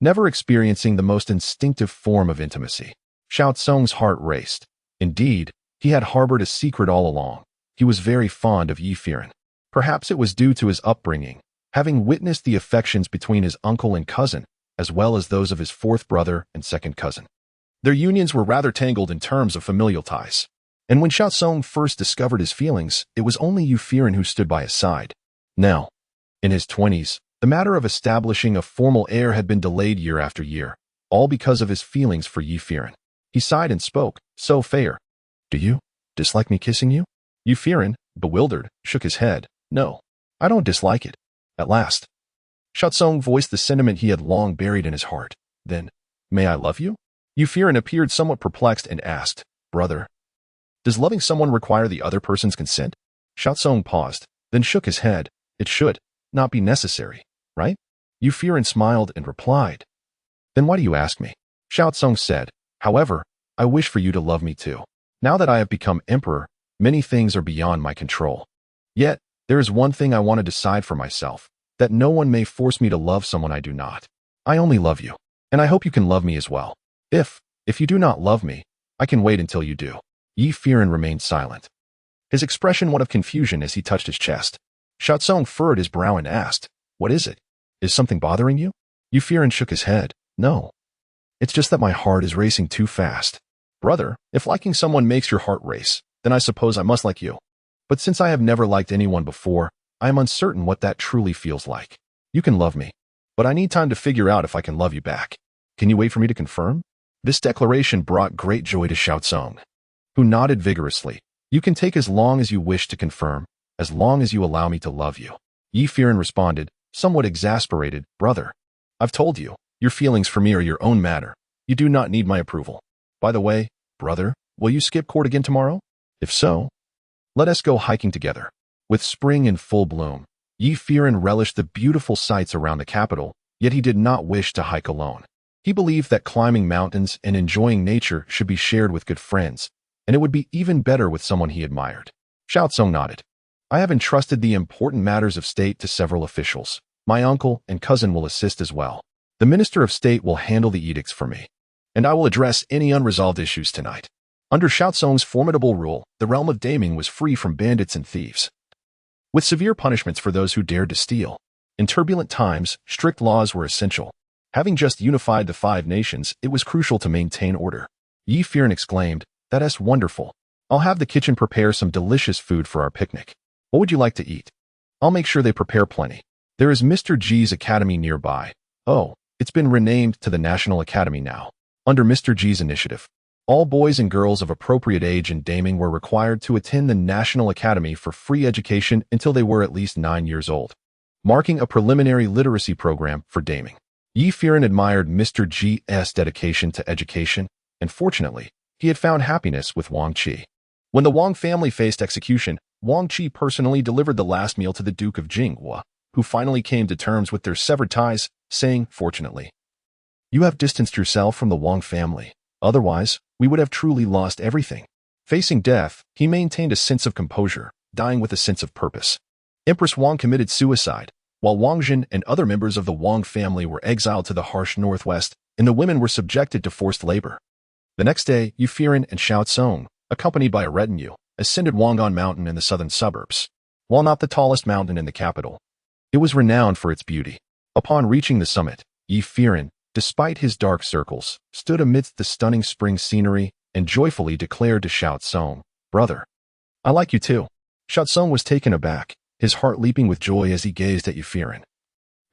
Speaker 1: never experiencing the most instinctive form of intimacy." Shaotsong's heart raced. Indeed, he had harbored a secret all along. He was very fond of Ye Feiran. Perhaps it was due to his upbringing, having witnessed the affections between his uncle and cousin, as well as those of his fourth brother and second cousin. Their unions were rather tangled in terms of familial ties. And when Shaotsong first discovered his feelings, it was only Ye Feiran who stood by his side. Now, in his 20s, the matter of establishing a formal heir had been delayed year after year, all because of his feelings for Ye Feiran. He sighed and spoke, "So, Feiran, do you dislike me kissing you?" Ye Feiran, bewildered, shook his head. "No, I don't dislike it." At last, Shaotsong voiced the sentiment he had long buried in his heart. "Then, may I love you?" Ye Feiran appeared somewhat perplexed and asked, "Brother, does loving someone require the other person's consent?" Shaotsong paused, then shook his head. "It should not be necessary, right?" Ye Feiran smiled and replied, "Then why do you ask me?" Shaotsong said, "However, I wish for you to love me too. Now that I have become emperor, many things are beyond my control. Yet, there is one thing I want to decide for myself, that no one may force me to love someone I do not. I only love you, and I hope you can love me as well. If you do not love me, I can wait until you do." Ye Feiran remained silent, his expression one of confusion as he touched his chest. Shaotsong furrowed his brow and asked, "What is it? Is something bothering you?" Ye Feiran shook his head. "No. It's just that my heart is racing too fast." "Brother, if liking someone makes your heart race, then I suppose I must like you. But since I have never liked anyone before, I am uncertain what that truly feels like. You can love me, but I need time to figure out if I can love you back. Can you wait for me to confirm?" This declaration brought great joy to Shaotsong, who nodded vigorously. "You can take as long as you wish to confirm, as long as you allow me to love you." Ye Feiran responded, somewhat exasperated, "Brother, I've told you, your feelings for me are your own matter. You do not need my approval. By the way, brother, will you skip court again tomorrow? If so, let us go hiking together." With spring in full bloom, Ye Feiran relished the beautiful sights around the capital, yet he did not wish to hike alone. He believed that climbing mountains and enjoying nature should be shared with good friends, and it would be even better with someone he admired. Shaotsong nodded. "I have entrusted the important matters of state to several officials. My uncle and cousin will assist as well. The Minister of State will handle the edicts for me, and I will address any unresolved issues tonight." Under Shaotsong's formidable rule, the realm of Daming was free from bandits and thieves, with severe punishments for those who dared to steal. In turbulent times, strict laws were essential. Having just unified the 5 nations, it was crucial to maintain order. Ye Feiran exclaimed, "That's wonderful. I'll have the kitchen prepare some delicious food for our picnic. What would you like to eat? I'll make sure they prepare plenty. There is Mr. G's Academy nearby. Oh, it's been renamed to the National Academy now. Under Mr. G's initiative, all boys and girls of appropriate age in Daming were required to attend the National Academy for free education until they were at least 9 years old, marking a preliminary literacy program for Daming." Ye Feiran admired Mr. G's dedication to education, and fortunately, he had found happiness with Wang Qi. When the Wang family faced execution, Wang Qi personally delivered the last meal to the Duke of Jinghua, who finally came to terms with their severed ties, saying, "Fortunately, you have distanced yourself from the Wang family. Otherwise, we would have truly lost everything." Facing death, he maintained a sense of composure, dying with a sense of purpose. Empress Wang committed suicide, while Wang Jin and other members of the Wang family were exiled to the harsh northwest, and the women were subjected to forced labor. The next day, Ye Feiran and Xiao Tsong, accompanied by a retinue, ascended Wangan Mountain in the southern suburbs. While not the tallest mountain in the capital, it was renowned for its beauty. Upon reaching the summit, Ye Feiran, despite his dark circles, stood amidst the stunning spring scenery and joyfully declared to Xiao Tsong, "Brother, I like you too." Xiao Tsong was taken aback, his heart leaping with joy as he gazed at Ye Feiran,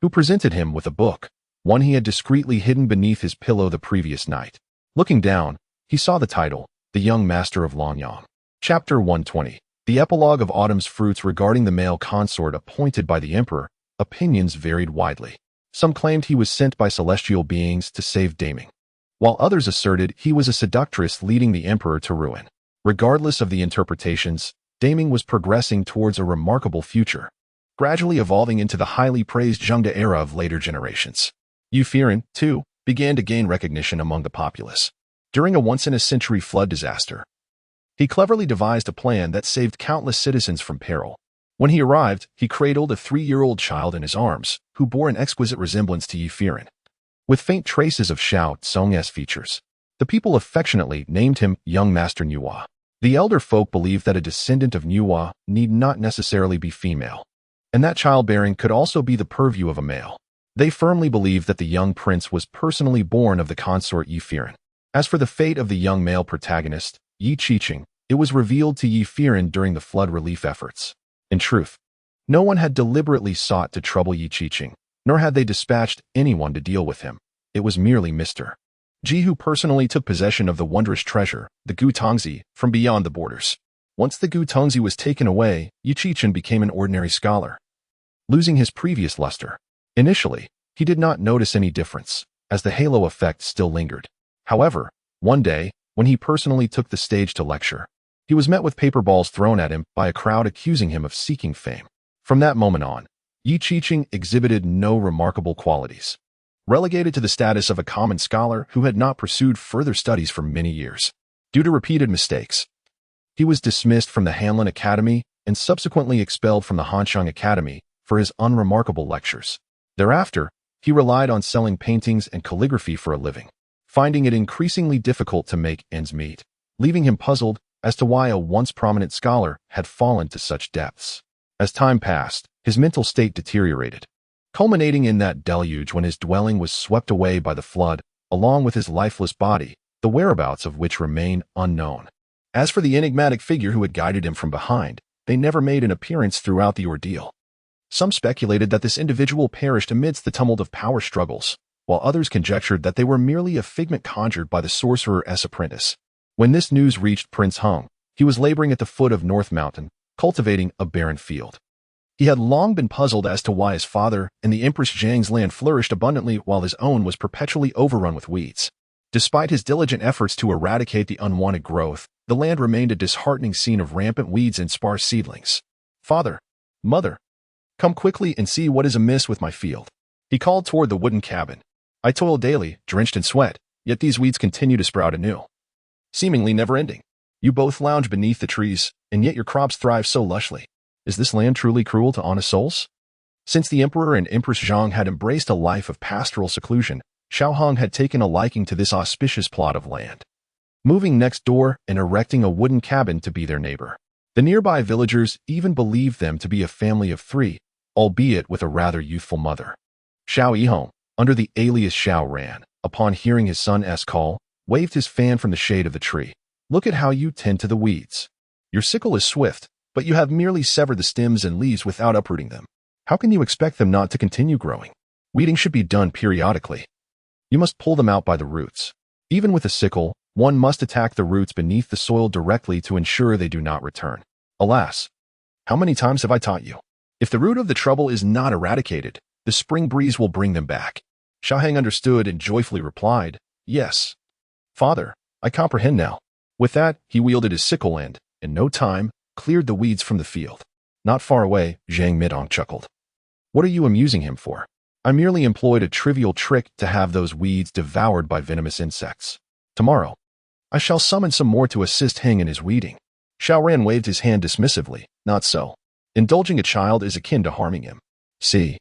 Speaker 1: who presented him with a book, one he had discreetly hidden beneath his pillow the previous night. Looking down, he saw the title, The Young Master of Lonyang. Chapter 120. The epilogue of Autumn's fruits regarding the male consort appointed by the emperor. Opinions varied widely. Some claimed he was sent by celestial beings to save Daming, while others asserted he was a seductress leading the emperor to ruin. Regardless of the interpretations, Daming was progressing towards a remarkable future, gradually evolving into the highly praised Zhengde era of later generations. Ye Feiran, too, began to gain recognition among the populace. During a once-in-a-century flood disaster, he cleverly devised a plan that saved countless citizens from peril. When he arrived, he cradled a 3-year-old child in his arms, who bore an exquisite resemblance to Ye Feiran, with faint traces of Xiao Tsong's features. The people affectionately named him Young Master Nuwa. The elder folk believed that a descendant of Nuwa need not necessarily be female, and that childbearing could also be the purview of a male. They firmly believed that the young prince was personally born of the consort Ye Feiran. As for the fate of the young male protagonist, Ye Qiqing, it was revealed to Ye Feiran during the flood relief efforts. In truth, no one had deliberately sought to trouble Ye Qiqing, nor had they dispatched anyone to deal with him. It was merely Mr. Ji who personally took possession of the wondrous treasure, the Gu Tongzi, from beyond the borders. Once the Gu Tongzi was taken away, Ye Qiqing became an ordinary scholar, losing his previous luster. Initially, he did not notice any difference, as the halo effect still lingered. However, one day, when he personally took the stage to lecture, he was met with paper balls thrown at him by a crowd accusing him of seeking fame. From that moment on, Ye Qiqing exhibited no remarkable qualities, relegated to the status of a common scholar who had not pursued further studies for many years. Due to repeated mistakes, he was dismissed from the Hanlin Academy and subsequently expelled from the Hanshang Academy for his unremarkable lectures. Thereafter, he relied on selling paintings and calligraphy for a living, finding it increasingly difficult to make ends meet, leaving him puzzled as to why a once prominent scholar had fallen to such depths. As time passed, his mental state deteriorated, culminating in that deluge when his dwelling was swept away by the flood, along with his lifeless body, the whereabouts of which remain unknown. As for the enigmatic figure who had guided him from behind, they never made an appearance throughout the ordeal. Some speculated that this individual perished amidst the tumult of power struggles, while others conjectured that they were merely a figment conjured by the sorcerer's apprentice. When this news reached Prince Hung, he was laboring at the foot of North Mountain, cultivating a barren field. He had long been puzzled as to why his father and the Empress Zhang's land flourished abundantly while his own was perpetually overrun with weeds. Despite his diligent efforts to eradicate the unwanted growth, the land remained a disheartening scene of rampant weeds and sparse seedlings. "Father, mother, come quickly and see what is amiss with my field," he called toward the wooden cabin. "I toil daily, drenched in sweat, yet these weeds continue to sprout anew, seemingly never-ending. You both lounge beneath the trees, and yet your crops thrive so lushly. Is this land truly cruel to honest souls?" Since the Emperor and Empress Zhang had embraced a life of pastoral seclusion, Xiao Hong had taken a liking to this auspicious plot of land, moving next door and erecting a wooden cabin to be their neighbor. The nearby villagers even believed them to be a family of 3, albeit with a rather youthful mother. Xiao Yihong, under the alias Xiao Ran, upon hearing his son's call, waved his fan from the shade of the tree. "Look at how you tend to the weeds. Your sickle is swift, but you have merely severed the stems and leaves without uprooting them. How can you expect them not to continue growing? Weeding should be done periodically. You must pull them out by the roots. Even with a sickle, one must attack the roots beneath the soil directly to ensure they do not return. Alas, how many times have I taught you? If the root of the trouble is not eradicated, the spring breeze will bring them back." Xiaoheng understood and joyfully replied, "Yes, Father, I comprehend now." With that, he wielded his sickle and, in no time, cleared the weeds from the field. Not far away, Zhang Midong chuckled. "What are you amusing him for? I merely employed a trivial trick to have those weeds devoured by venomous insects. Tomorrow, I shall summon some more to assist Heng in his weeding." Xiao Ran waved his hand dismissively. Not so. Indulging a child is akin to harming him. See,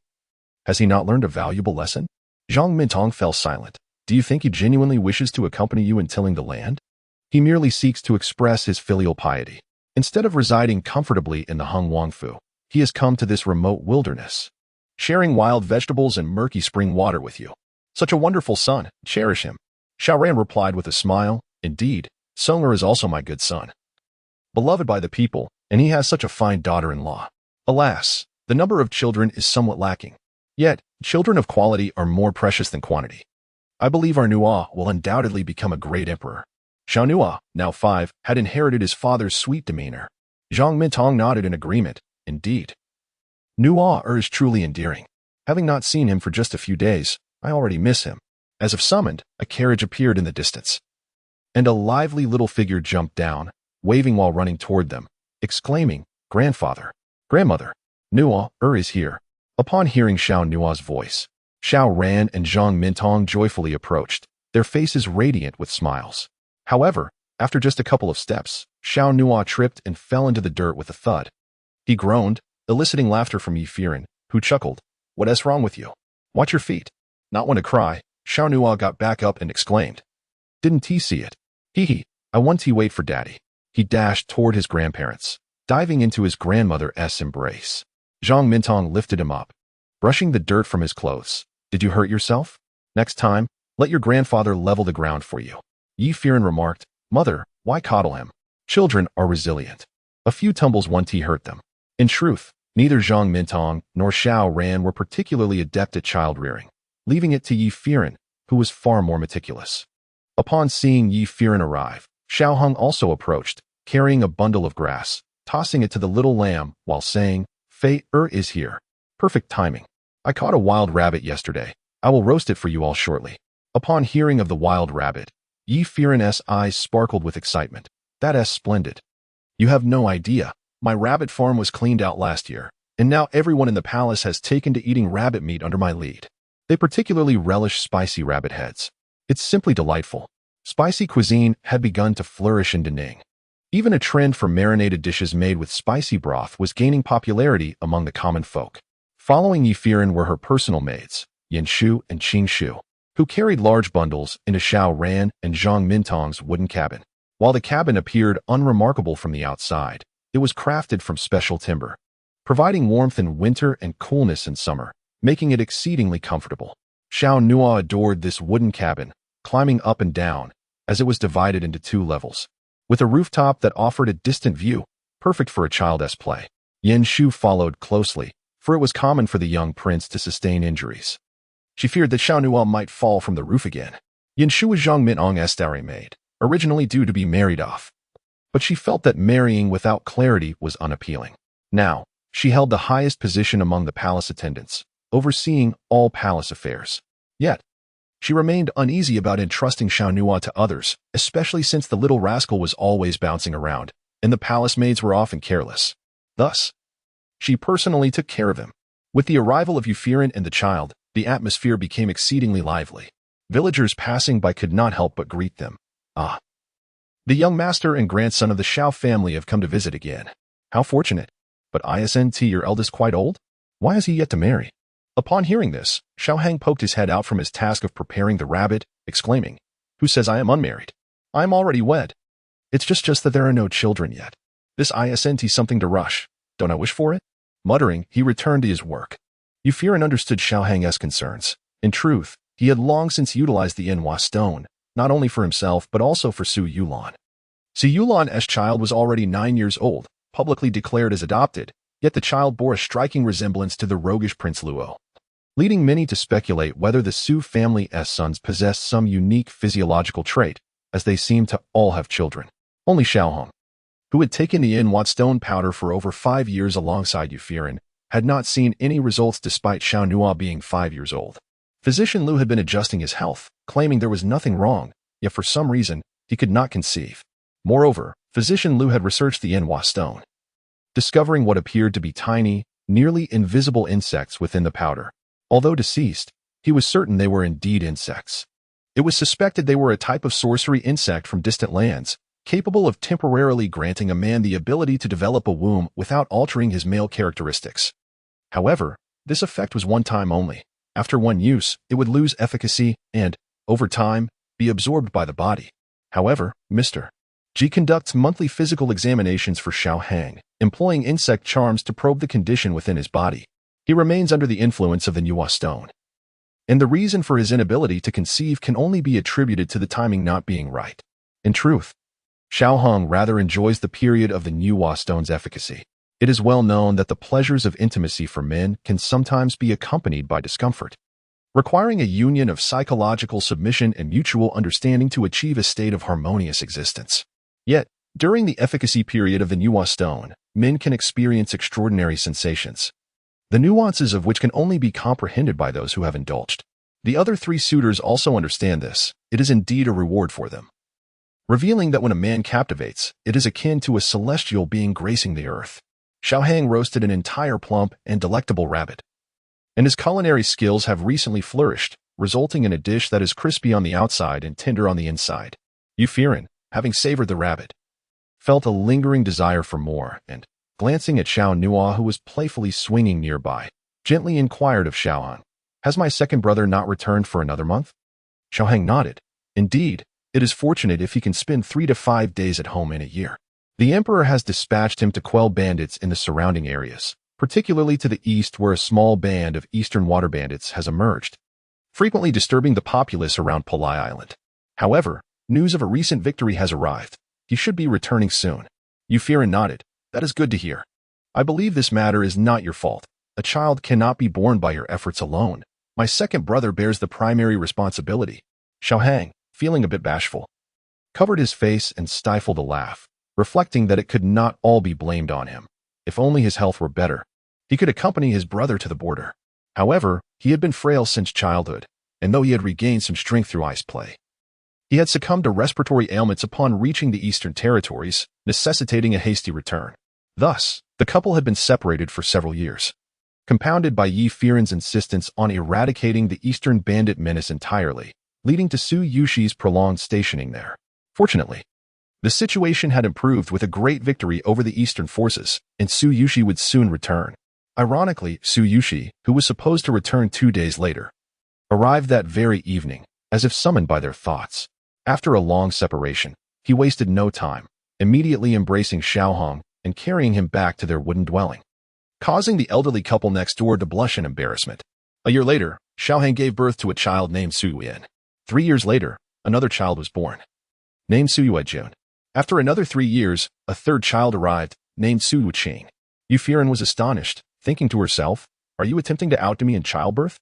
Speaker 1: has he not learned a valuable lesson? Zhang Mintong fell silent. Do you think he genuinely wishes to accompany you in tilling the land? He merely seeks to express his filial piety. Instead of residing comfortably in the Hung Wangfu, he has come to this remote wilderness, sharing wild vegetables and murky spring water with you. Such a wonderful son, cherish him. Xiao Ran replied with a smile. Indeed, Song'er is also my good son, beloved by the people, and he has such a fine daughter-in-law. Alas, the number of children is somewhat lacking. Yet, children of quality are more precious than quantity. I believe our Nua will undoubtedly become a great emperor. Xiao Nua, now 5, had inherited his father's sweet demeanor. Zhang Mintong nodded in agreement. Indeed. Nua is truly endearing. Having not seen him for just a few days, I already miss him. As if summoned, a carriage appeared in the distance, and a lively little figure jumped down, waving while running toward them, exclaiming, Grandfather, Grandmother, Nua is here. Upon hearing Xiao Nua's voice, Xiao Ran and Zhang Mintong joyfully approached, their faces radiant with smiles. However, after just a couple of steps, Xiao Nua tripped and fell into the dirt with a thud. He groaned, eliciting laughter from Ye Feiran, who chuckled, What's wrong with you? Watch your feet. Not one to cry, Xiao Nua got back up and exclaimed. Didn't he see it? Hee, I want to wait for Daddy. He dashed toward his grandparents, diving into his grandmother's embrace. Zhang Mintong lifted him up, brushing the dirt from his clothes. Did you hurt yourself? Next time, let your grandfather level the ground for you. Ye Feiran remarked, Mother, why coddle him? Children are resilient. A few tumbles won't hurt them. In truth, neither Zhang Mintong nor Xiao Ran were particularly adept at child rearing, leaving it to Ye Feiran, who was far more meticulous. Upon seeing Ye Feiran arrive, Xiao Hung also approached, carrying a bundle of grass, tossing it to the little lamb while saying, Fei is here. Perfect timing. I caught a wild rabbit yesterday. I will roast it for you all shortly. Upon hearing of the wild rabbit, Ye Feiran's eyes sparkled with excitement. That's splendid. You have no idea. My rabbit farm was cleaned out last year, and now everyone in the palace has taken to eating rabbit meat under my lead. They particularly relish spicy rabbit heads. It's simply delightful. Spicy cuisine had begun to flourish in Daning. Even a trend for marinated dishes made with spicy broth was gaining popularity among the common folk. Following Ye Feiran were her personal maids, Yin Shu and Qing Shu, who carried large bundles into Xiao Ran and Zhang Mintong's wooden cabin. While the cabin appeared unremarkable from the outside, it was crafted from special timber, providing warmth in winter and coolness in summer, making it exceedingly comfortable. Xiao Nua adored this wooden cabin, climbing up and down, as it was divided into 2 levels, with a rooftop that offered a distant view, perfect for a child's play. Yin Shu followed closely, for it was common for the young prince to sustain injuries. She feared that Xiao Nua might fall from the roof again. Yin Shu was Zhang Mintong's dowry maid, originally due to be married off, but she felt that marrying without clarity was unappealing. Now, she held the highest position among the palace attendants, overseeing all palace affairs. Yet, she remained uneasy about entrusting Xiao Nua to others, especially since the little rascal was always bouncing around, and the palace maids were often careless. Thus, she personally took care of him. With the arrival of Ye Feiran and the child, the atmosphere became exceedingly lively. Villagers passing by could not help but greet them. Ah, the young master and grandson of the Xiao family have come to visit again. How fortunate. But isn't your eldest quite old? Why has he yet to marry? Upon hearing this, Xiao Hang poked his head out from his task of preparing the rabbit, exclaiming, Who says I am unmarried? I am already wed. It's just that there are no children yet. This isn't something to rush. Don't I wish for it? Muttering, he returned to his work. Ye Feiran understood Xiao Hang's concerns. In truth, he had long since utilized the Inhua stone, not only for himself but also for Su Yulan. Su Yulan's child was already 9 years old, publicly declared as adopted, yet the child bore a striking resemblance to the roguish Prince Luo, leading many to speculate whether the Su family's sons possessed some unique physiological trait, as they seemed to all have children. Only Xiao Hong, who had taken the Inhua stone powder for over 5 years alongside Ye Feiran, had not seen any results despite Xiao Nua being 5 years old. Physician Lu had been adjusting his health, claiming there was nothing wrong, yet for some reason, he could not conceive. Moreover, Physician Lu had researched the Inhua stone, discovering what appeared to be tiny, nearly invisible insects within the powder. Although deceased, he was certain they were indeed insects. It was suspected they were a type of sorcery insect from distant lands, capable of temporarily granting a man the ability to develop a womb without altering his male characteristics. However, this effect was one time only. After one use, it would lose efficacy and, over time, be absorbed by the body. However, Mr. G conducts monthly physical examinations for Xiao Hang, employing insect charms to probe the condition within his body. He remains under the influence of the Nuwa stone. And the reason for his inability to conceive can only be attributed to the timing not being right. In truth, Xiao Hong rather enjoys the period of the Nuwa stone's efficacy. It is well known that the pleasures of intimacy for men can sometimes be accompanied by discomfort, requiring a union of psychological submission and mutual understanding to achieve a state of harmonious existence. Yet, during the efficacy period of the Nuwa stone, men can experience extraordinary sensations, the nuances of which can only be comprehended by those who have indulged. The other three suitors also understand this. It is indeed a reward for them, revealing that when a man captivates, it is akin to a celestial being gracing the earth. Xiao Hang roasted an entire plump and delectable rabbit, and his culinary skills have recently flourished, resulting in a dish that is crispy on the outside and tender on the inside. Ye Feiran, having savored the rabbit, felt a lingering desire for more, and, glancing at Xiao Nuwa, who was playfully swinging nearby, gently inquired of Xiao Hang, "Has my second brother not returned for another month?" Xiao Hang nodded. "Indeed, it is fortunate if he can spend 3 to 5 days at home in a year. The emperor has dispatched him to quell bandits in the surrounding areas, particularly to the east where a small band of eastern water bandits has emerged, frequently disturbing the populace around Palai Island. However, news of a recent victory has arrived. He should be returning soon." Ye Feiran nodded. "That is good to hear. I believe this matter is not your fault. A child cannot be born by your efforts alone. My second brother bears the primary responsibility." Xiao Hang, feeling a bit bashful, covered his face and stifled a laugh, reflecting that it could not all be blamed on him. If only his health were better, he could accompany his brother to the border. However, he had been frail since childhood, and though he had regained some strength through ice play, he had succumbed to respiratory ailments upon reaching the eastern territories, necessitating a hasty return. Thus, the couple had been separated for several years, compounded by Ye Feiran's insistence on eradicating the eastern bandit menace entirely, leading to Su Yushi's prolonged stationing there. Fortunately, the situation had improved with a great victory over the eastern forces, and Su Yushi would soon return. Ironically, Su Yushi, who was supposed to return 2 days later, arrived that very evening, as if summoned by their thoughts. After a long separation, he wasted no time, immediately embracing Xiao Hong and carrying him back to their wooden dwelling, causing the elderly couple next door to blush in embarrassment. A year later, Xiao Hang gave birth to a child named Su Yuan. 3 years later, another child was born, named Su Yuejun. After another 3 years, a third child arrived, named Su Wuqing. Ye Feiran was astonished, thinking to herself, "Are you attempting to outdo me in childbirth?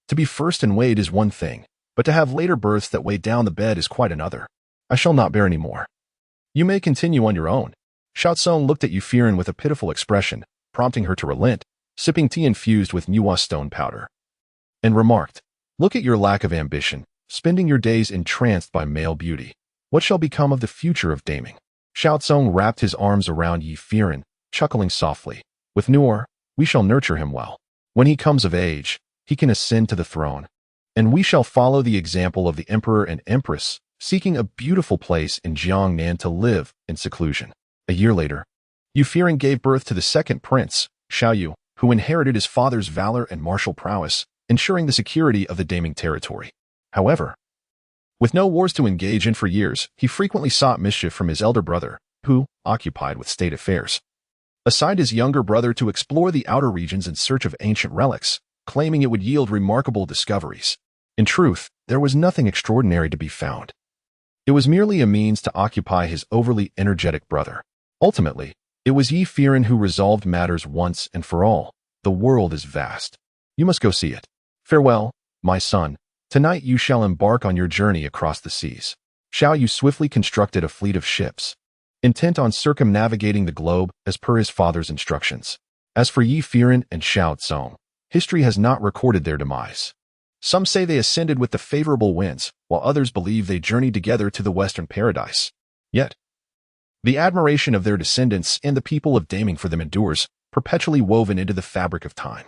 Speaker 1: To be first in weight is one thing, but to have later births that weigh down the bed is quite another. I shall not bear any more. You may continue on your own." Xiao Tsong looked at Ye Feiran with a pitiful expression, prompting her to relent, sipping tea infused with Nuwa stone powder, and remarked, "Look at your lack of ambition, spending your days entranced by male beauty. What shall become of the future of daming?" Xiao Tsong wrapped his arms around Ye Feiran, chuckling softly. "With Nur, we shall nurture him well. When he comes of age, he can ascend to the throne, and we shall follow the example of the emperor and empress, seeking a beautiful place in Jiangnan to live in seclusion." A year later, Ye Feiran gave birth to the second prince, Xiaoyu, who inherited his father's valor and martial prowess, ensuring the security of the Daming territory. However, with no wars to engage in for years, he frequently sought mischief from his elder brother, who, occupied with state affairs, assigned his younger brother to explore the outer regions in search of ancient relics, claiming it would yield remarkable discoveries. In truth, there was nothing extraordinary to be found. It was merely a means to occupy his overly energetic brother. Ultimately, it was Ye Feiran who resolved matters once and for all. The world is vast. You must go see it. Farewell, my son. Tonight you shall embark on your journey across the seas. Xiaoyu swiftly constructed a fleet of ships, intent on circumnavigating the globe as per his father's instructions. As for Ye Feiran and Xiao Tsong, history has not recorded their demise. Some say they ascended with the favorable winds, while others believe they journeyed together to the western paradise. Yet, the admiration of their descendants and the people of Daming for them endures, perpetually woven into the fabric of time.